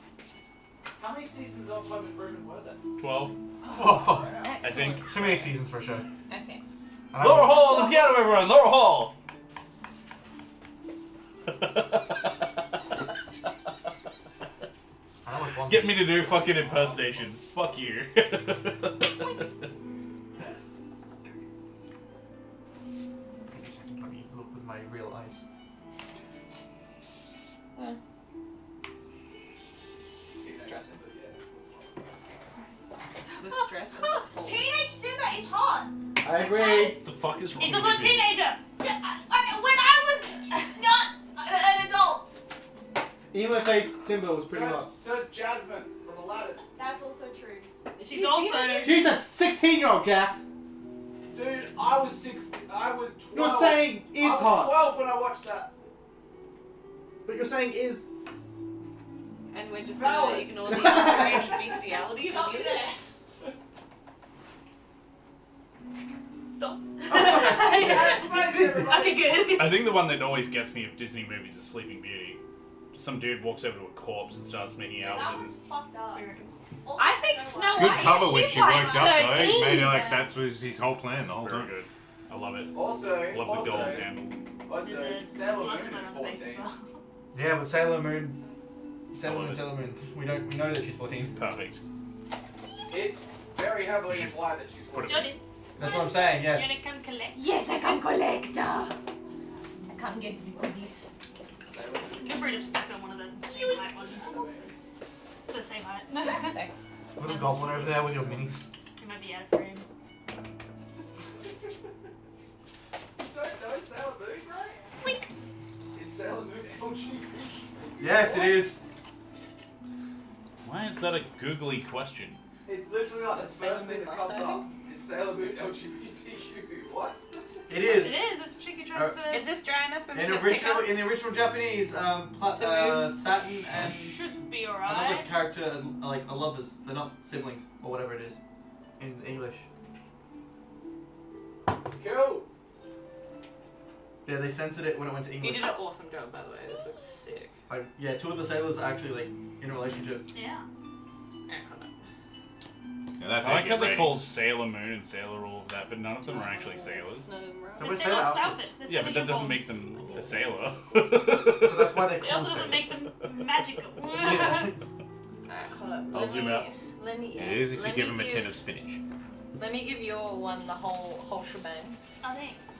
How many seasons of Home Improvement were there? 12, Oh fuck! I think. Too many seasons for a show. Okay. Laura Hall on the piano, everyone! Laura Hall! Get me to do fucking impersonations. Fuck you. Give me a second, let me look with my real eyes. Stressing. The stress was a full. Teenage Simba is hot. I agree. The fuck is wrong He's with also a you? teenager. Yeah, when I was not an adult. Emo face Simba was pretty hot. So's Jasmine from Aladdin. That's also true. She's also. She's a 16-year-old, Jack. Dude, I was 6. I was 12. You're saying is I was hot, 12 when I watched that. but you're saying is. And we're just Valid. gonna ignore the underage bestiality of the there. Thoughts? Yeah. Okay, good. I think the one that always gets me of Disney movies is Sleeping Beauty. Some dude walks over to a corpse and starts making out That with was it. fucked up. Also, I think Snow Good White. cover when she's she like woke up, though. 13. It made it like that was his whole plan the whole Very time. good. I love it. Also, Love the gold handle. Also, Sailor Moon is 14. Yeah, but Sailor Moon, Sailor Moon. We know that she's 14. Perfect. It's very heavily Should implied that she's put it 14. Jordan, That's what I'm saying. you Yes. wanna come collect? Yes, I can collect. I can't get the goodies. Get rid of stuck on one of the same height ones. It's the same height. Okay. Little goblin over there with your minis. You might be out of frame. Don't know Sailor Moon, right? Wink. Is Sailor Moon LGBT? Yes, it is. Why is that a googly question? It's literally like the Sailor first thing Moon that comes lifestyle? up. Is Sailor Moon LGBTQ? What? It is. It is. That's what Chicky tries to. Is this dry enough for me In to pick up? the original Japanese, Saturn and Should be another alright. character like are lovers. They're not siblings or whatever it is in English. Cool. Yeah, they censored it when it went to You English. did an awesome job, by the way. This looks sick. Like, yeah, 2 of the sailors are actually like in a relationship. Yeah. Yeah, that's I like how it, they right? call Sailor Moon and Sailor all of that, but none of them are actually sailors. No, They but say sailor lots of outfits. outfits. Yeah, but that doesn't make them a sailor. But that's why they It call also doesn't make them magical. Yeah. Hold up. I'll zoom out. Let me. It is if you let give me him a tin of spinach. Let me give your one the whole shebang. Oh, thanks.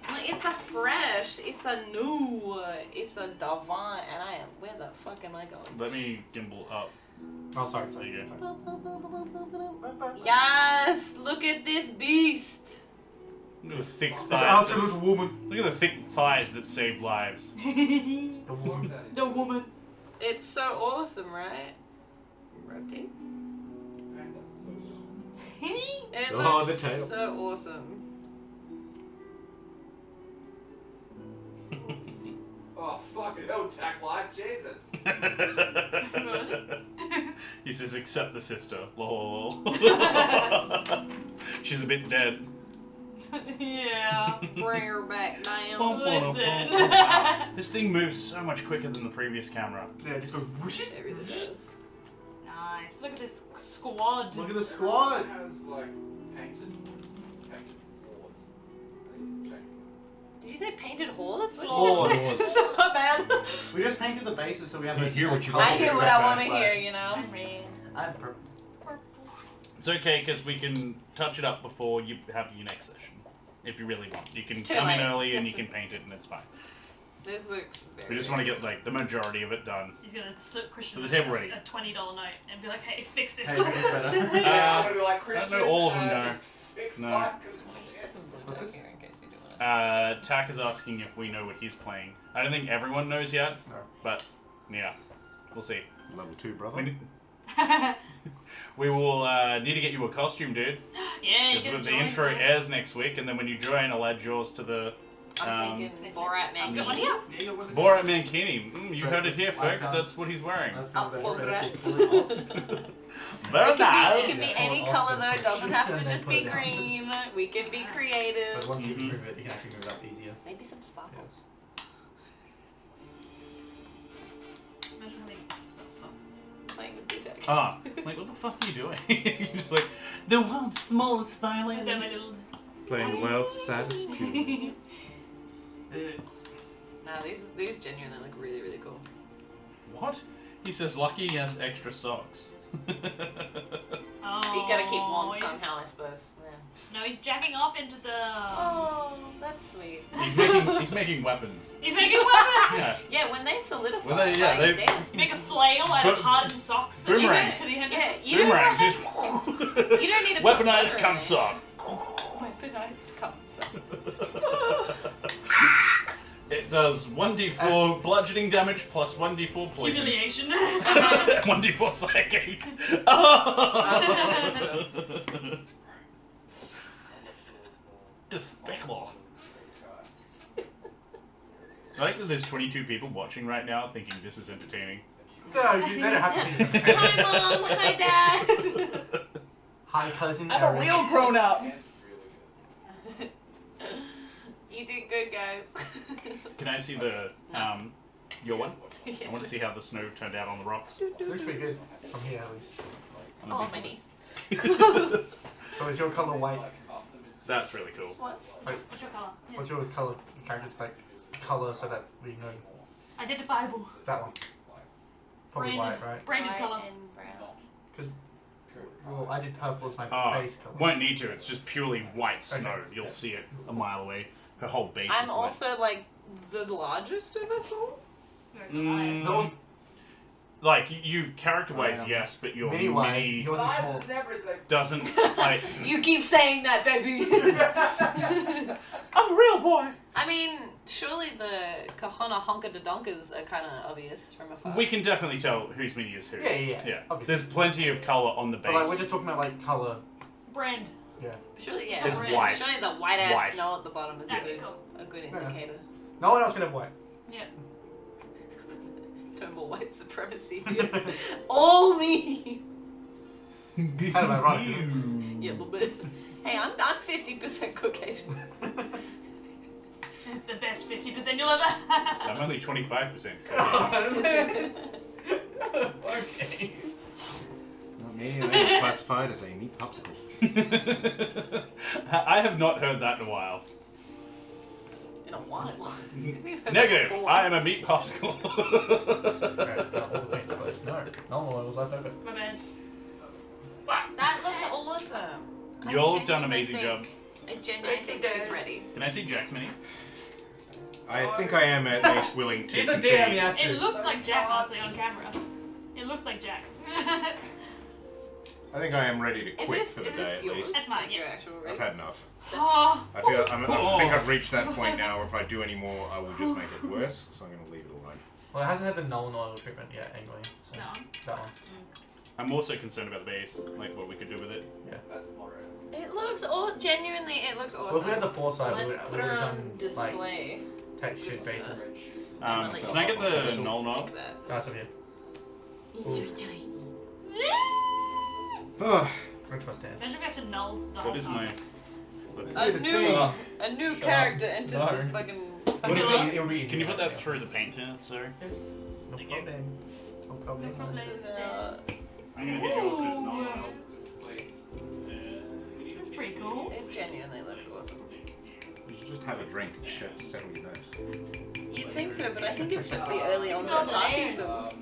Well, it's a fresh, it's a new, it's a divine, and I am. Where the fuck am I going? Let me gimbal up. Oh, sorry. There you go. Yes, look at this beast. Look at the thick This thighs. absolute woman. Look at the thick thighs that save lives. The woman. The woman. It's so awesome, right? Rotate. It Oh, looks the tail. so awesome. Oh, fucking hell, Tack Life, Jesus. What was it? He says, accept the sister. Lol. She's a bit dead. Yeah. Bring her back down. Bum, bum, bum, Listen. bum. Wow. This thing moves so much quicker than the previous camera. Yeah, just go whoosh. It really does. Nice. Look at this squad. Look at the squad. It has, like, painted floors. Did you say painted horse? What Horse. did you say? My bad. We just painted the bases so we have You a hear what you color want. I hear to what it. I want to Like, hear, you know. I mean, I'm purple. It's okay because we can touch it up before you have your next session. If you really want. You can It's too come in late. early and you can paint it and it's fine. This looks very. We just want to get like the majority of it done. he's gonna slip Christian So the table ready. a $20 note and be like, "Hey, fix this." Hey, make this better. Yeah, I'm gonna be like, Christian, know all of them, no. just fix No. my... Put some blue What's tack this? here in case you do want to. Tack is asking if we know what he's playing. I don't think everyone knows yet, No. but yeah, we'll see. Level 2, brother. We need, We will need to get you a costume, dude. Yeah, you Because can the join intro the- airs next week, and then when you join, I'll add yours to the I'm thinking Borat man. Good one, yeah. Borat Mankini. You So, heard it here, I folks. found- That's what he's wearing. I Up found that for better to grabs. pull it off. Very It nice. can be Yeah. any Pull it color off though. It and doesn't push have it to and just then be put it down. green. We can be creative. But once you Mhm. move it, you can actually move it up easier. Maybe some sparkles. Imagine having spots. Playing with DJ. Ah, like what the fuck are you doing? You're just like the world's smallest violin. Is that my little... Playing the world's saddest tune. Nah, these genuinely look really, really cool. What? He says lucky he has extra socks. Oh, You gotta keep warm yeah. somehow, I suppose. Yeah. No, he's jacking off into the... Oh, that's sweet. He's making weapons. He's making weapons! Yeah. Yeah, when they solidify, Well, they- yeah, like, they- You make a flail out of Bo- hardened socks and boomerangs. use it to the end. Yeah, you don't, Boomerangs have, just you don't need to put weaponized butter cum in it. sock. Weaponized cum sock. It does 1d4 bludgeoning damage plus 1d4 poison. Humiliation. 1d4 psychic. Despicable. I like that there's 22 people watching right now thinking this is entertaining. No, they don't have to be. Hi, Mom. Hi, Dad. Hi, cousin. I'm a Eric. real grown up. You did good, guys. Can I see the your one? I want to see how the snow turned out on the rocks. Looks pretty good from here, at least. On a Oh, big my one. knees. So is your color white? That's really cool. What? What's your colour? Yeah. What's your color? Your character's like color, so that we know Identifiable. that one. Probably Branded. white, right? Branded White colour. and brown. Because well, I did purple as my base color. Won't need to. It's just purely white snow. Okay. You'll see it a mile away. Her whole base I'm is white. also like the largest of us all. Mm, Those like you character-wise, I am. yes, but your mini-wise, mini yours is small. doesn't like. You keep saying that, baby. I'm a real boy. I mean, surely the Kahana Honka de Donkers are kind of obvious from afar. We can definitely tell whose mini is whose. Yeah. Obviously. There's plenty of color on the base. But like, we're just talking about like color. Brand. Yeah. Surely, yeah. It's surely- white. Surely the white ass White. snow at the bottom is Okay, cool. a good Yeah. indicator. No one else can have white. Yeah. No more white supremacy. All me. Kind of ironic. Isn't Yeah, a little bit. Hey, I'm 50% Caucasian. It's the best 50% you'll ever have. I'm only 25%. it? Okay. Not me, I'm classified as a meat popsicle. I have not heard that in a while. In a while. Negative. I am a meat popsicle. Okay, all the paint's closed. No, normal one was left open. My bad. That looks awesome. You all have done amazing jobs. I genuinely think she's ready. Can I see Jack's mini? I think I am at least willing to He's a concede. DM, yes. It looks like Jack, honestly, on camera. It looks like Jack. I think I am ready to Is quit this for the day at yours? least. That's mine, yeah. Your actual I've ready? had enough. Oh, I think I've reached that point now. If I do any more, I will just make it worse. So I'm going to leave it alone. Well, it hasn't had the null oil treatment yet, anyway. So no. that one. I'm also concerned about the base, like what we could do with it. It looks genuinely, it looks awesome. Well, if we had the foresight, we Let's would put have her done on display. like textured bases. Can I get the null knob? Stick that. That's up here. Which was Dan. Imagine we have to null the That whole is my. task. A new character enters No. the fucking. It'll be easy. Can you put that through the painter, sir? No Thank you. problem. No problem. No problem. I'm gonna hit yours with null Ooh. knob. That's pretty cool. It genuinely looks awesome. You should just have a drink and shit, settle your nerves. You'd think so, but I think it's just the early onset Parkinson's.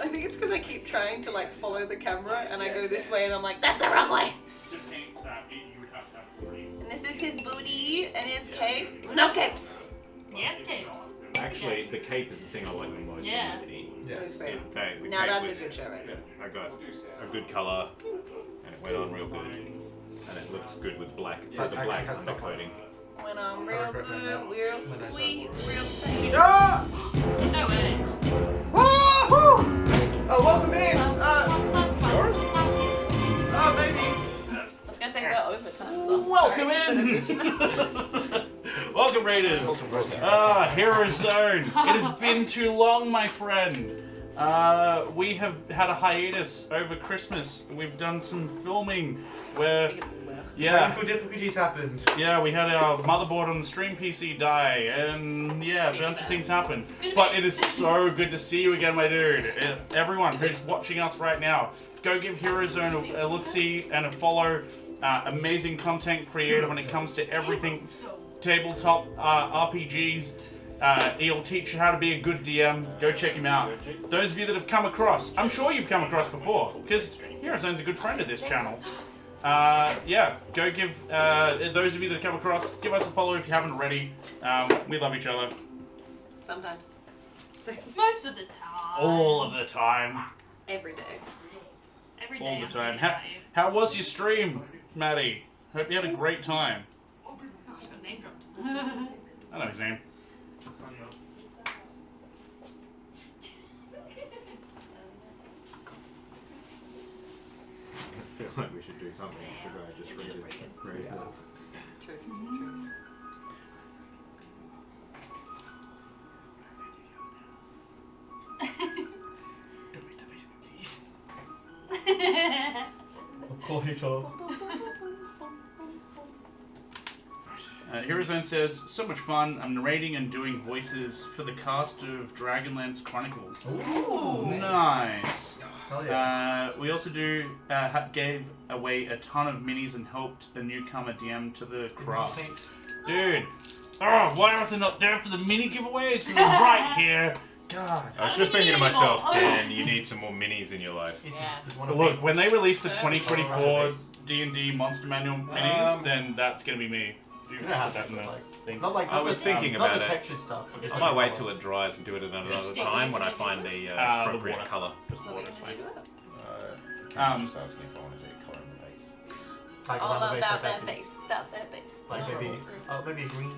I think it's because I keep trying to like follow the camera and I go this way and I'm like, that's the wrong way! To paint that, you would have to have a pretty. And this is his booty and his cape. No capes! Yes, capes. Actually, the cape is the thing I like the most. Yeah. In Liberty. Looks great. The Now cape that's was- a good show right Yeah, there. I got a good color, and it went on real good, and it looks good with black, Yeah, with the black actually, that's undercoating. Went on real regret good, that. real When I sweet, saw real tasty. Ah! No way. Woohoo! Oh Welcome in! Welcome, Raiders! Hero Zone! It has been too long, my friend. We have had a hiatus over Christmas. We've done some filming where... Technical difficulties happened. Yeah, we had our motherboard on the stream PC die, and yeah, a bunch of things happened. But it is so good to see you again, my dude. Everyone who's watching us right now, go give Hero Zone a look-see and a follow. Amazing content creator when it comes to everything tabletop RPGs. He'll teach you how to be a good DM. Go check him out. Those of you that have come across, I'm sure you've come across before, because Hero Zone's a good friend of this channel. Yeah, go give, those of you that have come across, give us a follow if you haven't already. We love each other. Sometimes. Most of the time. All of the time. Every day. Every day. All the I'm time. thinking about you. How was your stream, Maddie? Hope you had a great time. Oh, I got name dropped. I know his name. I feel like we should do something. Should I just read it? True. True. I'll call HR. Hero Zone says, so much fun. I'm narrating and doing voices for the cast of Dragonlance Chronicles. Ooh. Nice. Hell yeah. We also gave away a ton of minis and helped a newcomer DM to the craft. Dude, oh, why was I not there for the mini giveaway? Because I'm right here. God. I was just thinking to myself, Dan, you need some more minis in your life. Yeah. Look, when they release the So- 2024 D&D Monster Manual minis, then that's gonna be me. You You don't have put that to, in the like, thing. not like I was thinking not about the it. textured stuff. But just I like might wait the till color. it dries and do it at another Yeah. time when I find the the appropriate water. colour. Just the water's fine. Just asking if I want to do colour in the base. Like All around the base, about like that base. About that base. Like maybe a green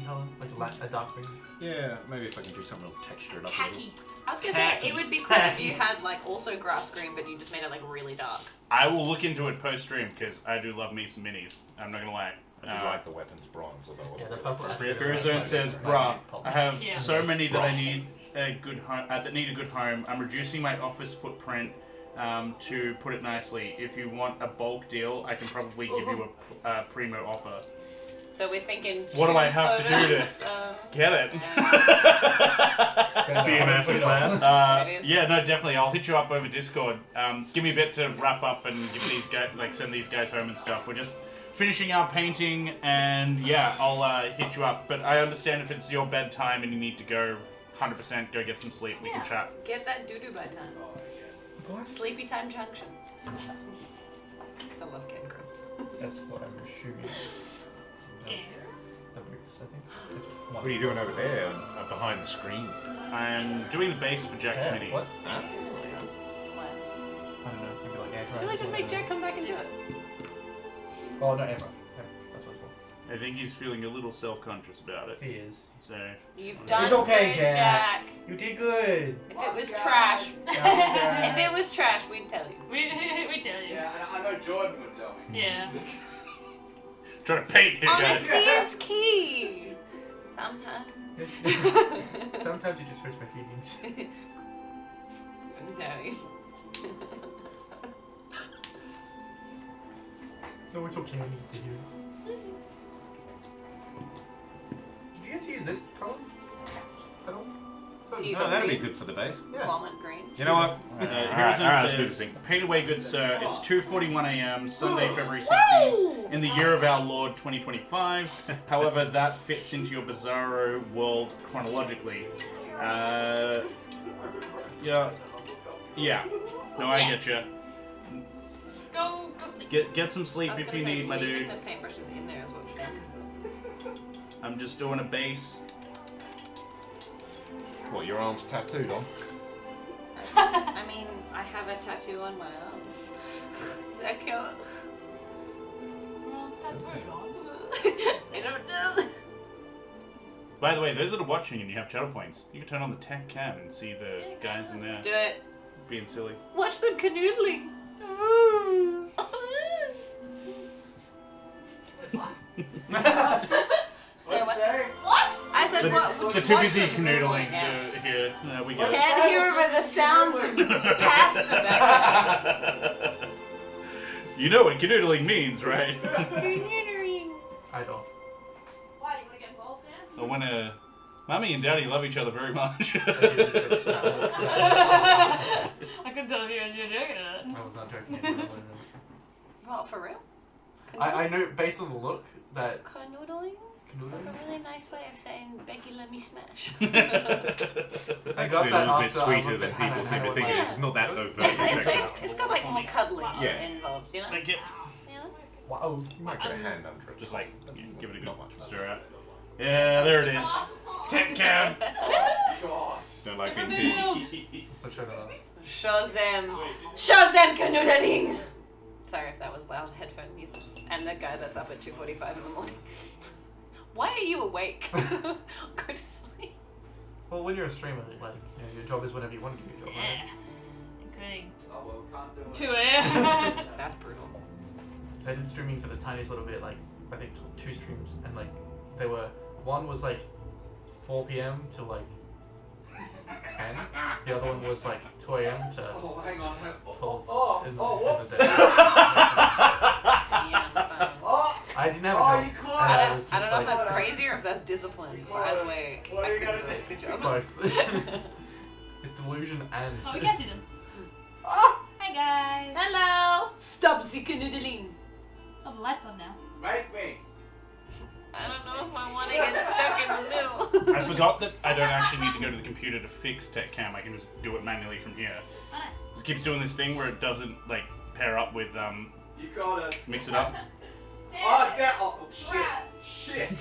color, like a dark green. Yeah, maybe if I can do something to texture it up a little. Khaki. I was gonna say it would be cool if you had like also grass green, but you just made it like really dark. I will look into it post stream because I do love me some minis. I'm not gonna lie. I do like the weapons bronze, although Yeah, it the wasn't purple. Hero Zone says, bruh, I have Yeah. so many that I need a good home. That need a good home. I'm reducing my office footprint to put it nicely. If you want a bulk deal, I can probably give you a primo offer. So we're thinking. What do I have to do to- photos, Get it? Spend See you, man, for $150. class. It is. Yeah, no, definitely. I'll hit you up over Discord. Give me a bit to wrap up and give these guys, send these guys home and stuff. We're just finishing our painting, and yeah, I'll hit you up. But I understand if it's your bedtime and you need to go 100%, go get some sleep. We can chat. Get that doo-doo by time. Sleepy time junction. I love Ken Crumbs. That's what I'm assuming. The bricks, I think. What are you doing over there, behind the screen? I'm doing the base for Jack's mini. What? Huh? I don't know. Maybe like air Should I just make Jack come back and do it? Oh, no, airbrush. That's what it's for. I think he's feeling a little self-conscious about it. He is. So You've done It's okay, good, Jack. Jack. You did good. If it was trash, Yeah. if it was trash, we'd tell you. we tell you. I know Jordan would tell me. Yeah. trying to paint here, guys. Honesty is key. Sometimes. Sometimes it just hurts my feelings. I'm sorry. No, it's okay. I need to hear. Do you get to use this color at all? Pink. Oh, that'd be good for the base. Yeah. Vomit green. You know what? Hero Zone let's do the says, thing. paint away good sir. It's 2:41 a.m. Sunday, February 16th, Woo! in the year of our Lord 2025. However, that fits into your bizarro world chronologically. Yeah. No, I get you. Go sleep. Get some I sleep was if gonna you say, need, my leaving dude. the paintbrushes in there is what's done. I'm just doing a base. What, your arm's tattooed on? I mean, I have a tattoo on my arm. Does that count? Well, tattooed on. I don't know. By the way, those that are watching and you have channel points, you can turn on the tech cam and see the guys in there Do it. being silly. Watch them canoodling. What? I said what? They're too busy canoodling to hear. We get it. Can't hear over the sounds of pasta back You know what canoodling means, right? I don't. Why, do you want to get involved, Dan? Or when Mummy and Daddy love each other very much. I couldn't tell if you're joking or not. I was not joking. What, for real? I know based on the look that. Canoodling? It's like a really nice way of saying, Becky, let me smash. I got Actually, that a little bit after I sweeter looked than at Hannah people and seem to Hannah think went it like, is. It's not that overtly sexual. It's got like more cuddling Yeah. involved, you know? Like it, Yeah. wow. You might get a hand under it. just like give it a good Not much. stir out. Yeah, there it is. Tech cam. Don't like being teased. It's the show that us. Show them canoodling! Sorry if that was loud headphone users. And the guy that's up at 2:45 in the morning. Why are you awake? Go to sleep. Well, when you're a streamer, like your job is whenever you want to do your job, right? Including Oh, well, can't do it. 2 a.m. That's brutal. I did streaming for the tiniest little bit, like I think 2 streams, and like they were one was like 4 p.m. to like 10. The other one was like 2 a.m. to Oh, hang on. 12 in the day. Yeah, I'm sorry. I didn't have a Oh, job. you and could. I I don't, was I don't just know if like, that's crazy or if that's discipline. Either way, What I are you couldn't gonna do it. Good job. both. It's delusion and Oh, we can't see them. Ah! Hi guys. Hello! Stop the canoodling. Oh, the light's on now. Make me. I don't know if I want to get stuck in the middle. I forgot that I don't actually need to go to the computer to fix tech cam. I can just do it manually from here. Oh, nice. It keeps doing this thing where it doesn't like pair up with You got us. mix it up. Oh, damn. Oh, shit. Shit.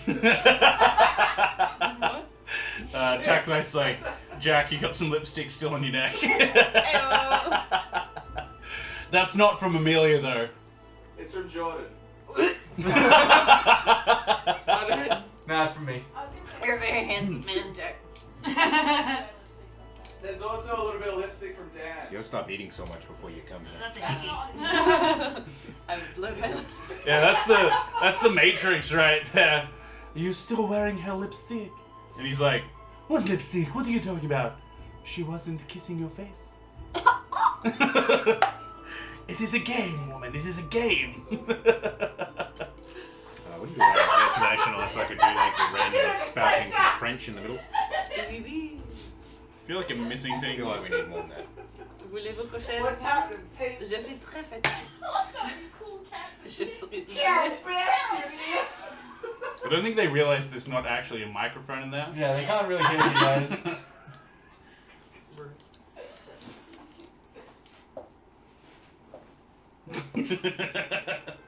Tackle's like, Jack, you got some lipstick still on your neck. Ayo. That's not from Amelia though. It's from Jordan. Nah, it's from me. You're a very handsome man, Jack. There's also a little bit of lipstick from Dan. You'll stop eating so much before you come here. That's a hickey. I've learned my lesson. Yeah, that's the Matrix right there. Are you still wearing her lipstick? And he's like, what lipstick? What are you talking about? She wasn't kissing your face. It is a game, woman. It is a game. I wouldn't do that impersonation unless I could do like the random spouting some French in the middle. I feel like I'm missing I things. feel like we need more than that. Voulez-vous coucher? What's happening, Pete? Je suis très fatiguée. Cool cat. Je suis... I don't think they realize there's not actually a microphone in there. Yeah, they can't really hear you guys.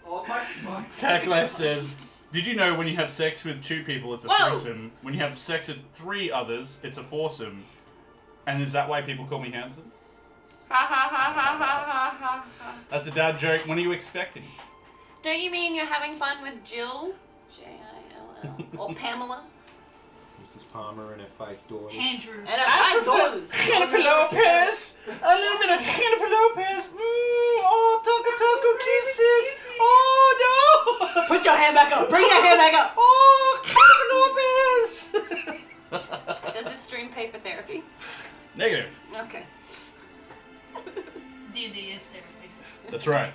Oh my fuck. Tack Life says, did you know when you have sex with 2 people, it's a Whoa. threesome? When you have sex with 3 others, it's a foursome. And is that why people call me handsome? Ha ha ha ha ha ha ha ha. That's a dad joke. When are you expecting? Don't you mean you're having fun with Jill? Jill. Or Pamela? Mrs. Palmer and her 5 daughters. Andrew. And her 5 daughters. Jennifer Lopez! A little bit of Jennifer Lopez! Oh, Taco kisses! Oh, no! Put your hand back up. Bring your hand back up. Oh, Jennifer Lopez! Does this stream pay for therapy? Negative. Okay. D&D is therapy. That's right.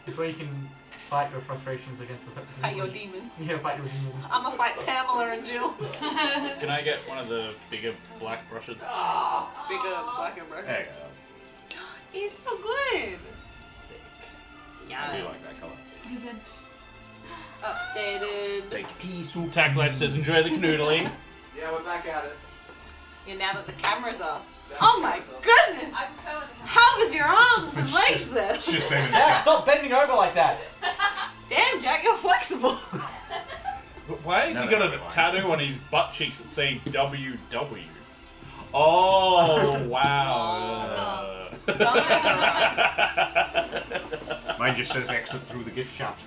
It's where you can fight your frustrations against the Fight your demons. Yeah, fight your demons. I'm gonna fight Pamela and Jill. Can I get one of the bigger black brushes? Bigger, blacker brush. There you He's so good. go. I do like that colour. Present. Updated. Like pea soup. Tack Life says, enjoy the canoodling. Yeah, we're back at it. And now that the camera's off. Oh my goodness! I'm filming the How is your arms and legs there? It's just them. Jack, stop bending over like that. Damn, Jack, you're flexible. Why has he No, got no, a no, tattoo on his butt cheeks that say WW? Oh, wow. Mine just says exit through the gift shop.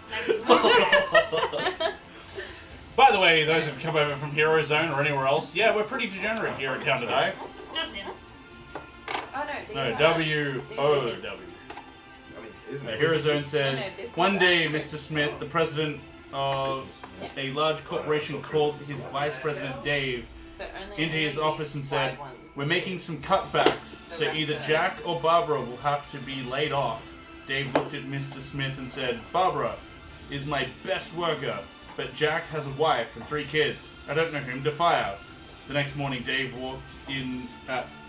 By the way, those who've come over from Hero Zone or anywhere else, yeah, we're pretty degenerate here at Down2Die. Just in. Oh no, these No, are W-O-W. I mean, isn't The it? Hero Zone says, No, this is one day, accurate. Mr. Smith, the president of a large corporation called his vice president Dave So only into his office and said, 5 ones. "We're making some cutbacks, so either Jack or Barbara will have to be laid off." Dave looked at Mr. Smith and said, "Barbara is my best worker, but Jack has a wife and 3 kids. I don't know whom to fire." The next morning, Dave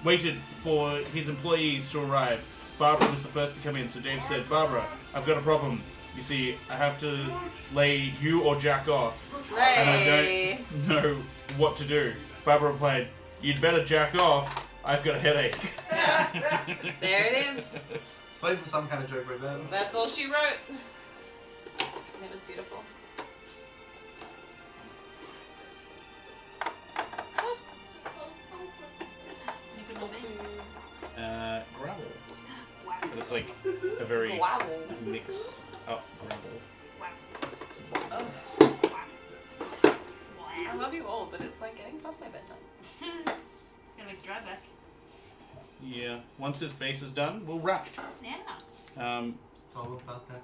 waited for his employees to arrive. Barbara was the first to come in, so Dave said, "Barbara, I've got a problem. You see, I have to lay you or Jack off, and I don't know what to do." Barbara replied, "You'd better jack off. I've got a headache." There it is. It's played some kind of joke right there. That's all she wrote. And it was beautiful. Gravel. But it's like a very Wow. mixed up gravel. Oh. I love you all, but it's like getting past my bedtime. Gonna make the drive back. Yeah. Once this base is done, we'll wrap. Yeah. It's all about that.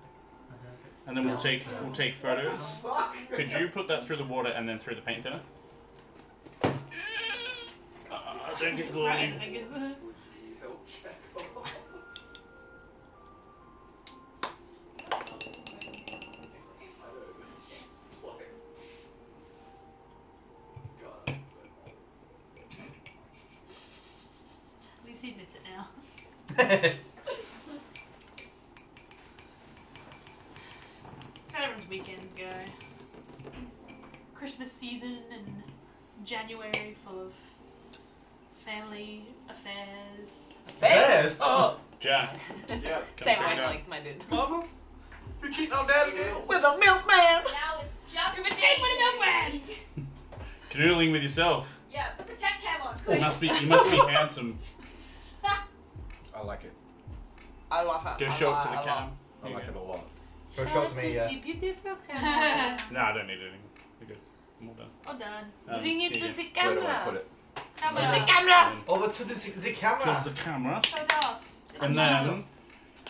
And then we'll take photos. Could you put that through the water and then through the paint thinner? Don't get Right, glory. I guess. At least he admits it now. How everyone's weekends go. Christmas season and January full of family affairs. Affairs? Oh! Jack. Yeah. Same check way, it out. like my dude. Mama, you're cheating on Dad again. With a milkman! Now it's just You've been cheating with a milkman! Canoodling with yourself. Yeah, put the tech cam on, You quick. must be handsome. I like it. I love her. Go show it to the cam. I like it a lot. Go show it to me, yeah. beautiful No, I don't need anything. We're good. I'm all done. All done. Bring it here to you the Where do I camera. put it? Camera. To the camera! Over to the camera. Towards the camera. Show it off. And then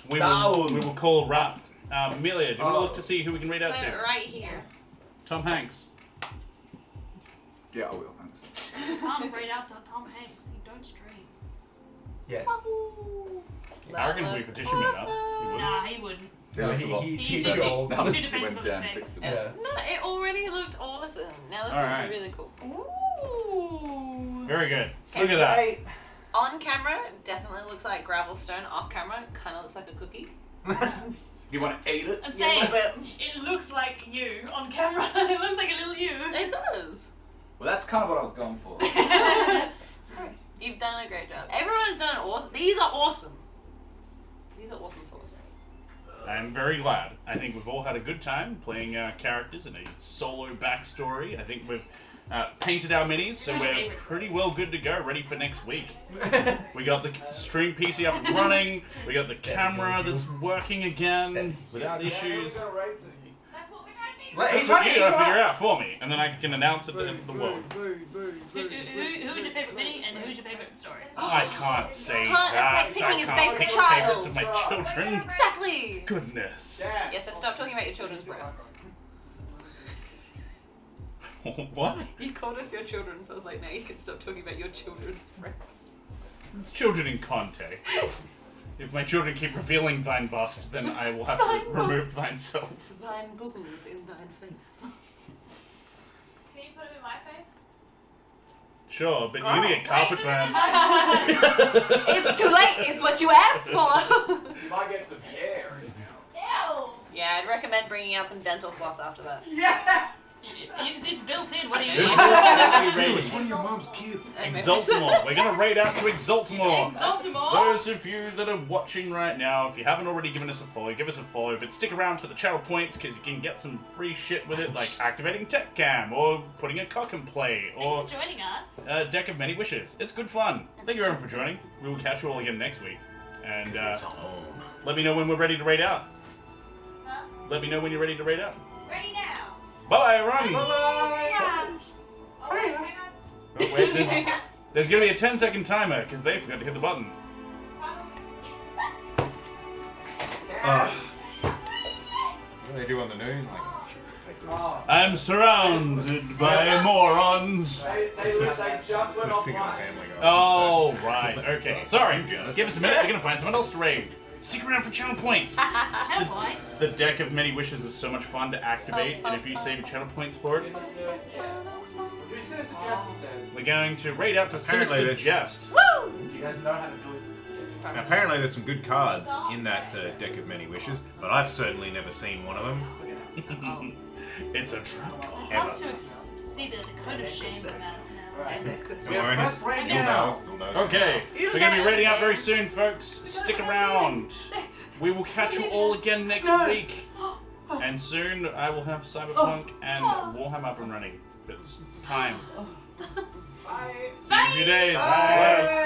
we will call wrap. Amelia, do you want to look to see who we can read out Put it to? right here. Tom Hanks. Yeah, I will. Thanks. Tom, read out to Tom Hanks. You don't stream. Yeah. Arrogant we looks petition me now. awesome. You wouldn't. Nah, he wouldn't. Yeah, that's a lot. He's too- too old. Now Too when defensive of his Dan face. fixed it. Yeah. No, it already looked awesome. Now this Alright. looks really cool. Ooh. Very good. Look at that. On camera, definitely looks like gravel stone. Off camera, kind of looks like a cookie. You want to eat it? I'm Yeah, saying, a little it looks like you on camera. It looks like a little you. It does. Well, that's kind of what I was going for. You've done a great job. Everyone has done awesome. These are awesome. These are awesome sauce. I'm very glad. I think we've all had a good time playing characters in a solo backstory. I think we've painted our minis, so Who's your we're favorite? pretty well good to go, ready for next week. We got the stream PC up and running. We got the camera that's working again without issues. That's what we're trying to figure That's what you gotta figure out for me, and then I can announce it to the world. Who's your favorite mini and who's your favorite story? I can't say Can't- it's that. like picking I his can't favorite pick child. favorites of my children. Exactly. Goodness. Yeah, so stop talking about your children's breasts. What? You called us your children, so I was like, now you can stop talking about your children's breasts. It's children in context. If my children keep revealing thine bust, then I will have to remove thine self. Thine bosoms in thine face. Can you put them in my face? Sure, but you're gonna get carpet burn. It's too late, is what you asked for. You might get some hair. Ew! Yeah, I'd recommend bringing out some dental floss after that. It's built in. What do you It's mean? It's one of your mom's kids. Exaltimore. We're gonna raid out to Exaltimore. Exaltimore. Those of you that are watching right now, if you haven't already given us a follow, give us a follow. But stick around for the channel points because you can get some free shit with it, like activating tech cam or putting a cock and play or Thanks for joining us. a deck of many wishes. It's good fun. Thank you everyone for joining. We will catch you all again next week. And let me know when we're ready to raid out. Huh? Let me know when you're ready to raid out. Ready now! Bye, run. Oh, wait, hang on. Oh, wait, there's gonna be a 10-second timer because they forgot to hit the button. What do they do on the news? Like, I'm surrounded by morons. They just went I was off thinking of Family Guy. Oh, right. Okay. Sorry. Give us a minute. We're going to find someone else to raid. Stick around for channel points. Channel points. The deck of many wishes is so much fun to activate, and if you save channel points for it, we're going to raid out to Apparently Sinister this- Jest. Woo! You guys know how to do it. Apparently there's some good cards in that deck of many wishes, but I've certainly never seen one of them. It's a trap. I'd love to see the code of shame come out now. Don't worry. I You'll know. You'll know. Okay, we're going to be raiding out very soon, folks. Stick around. We will catch you all again next week. And soon I will have Cyberpunk and Warhammer up and running. It's time. Bye. See you in a few days. Bye. Bye.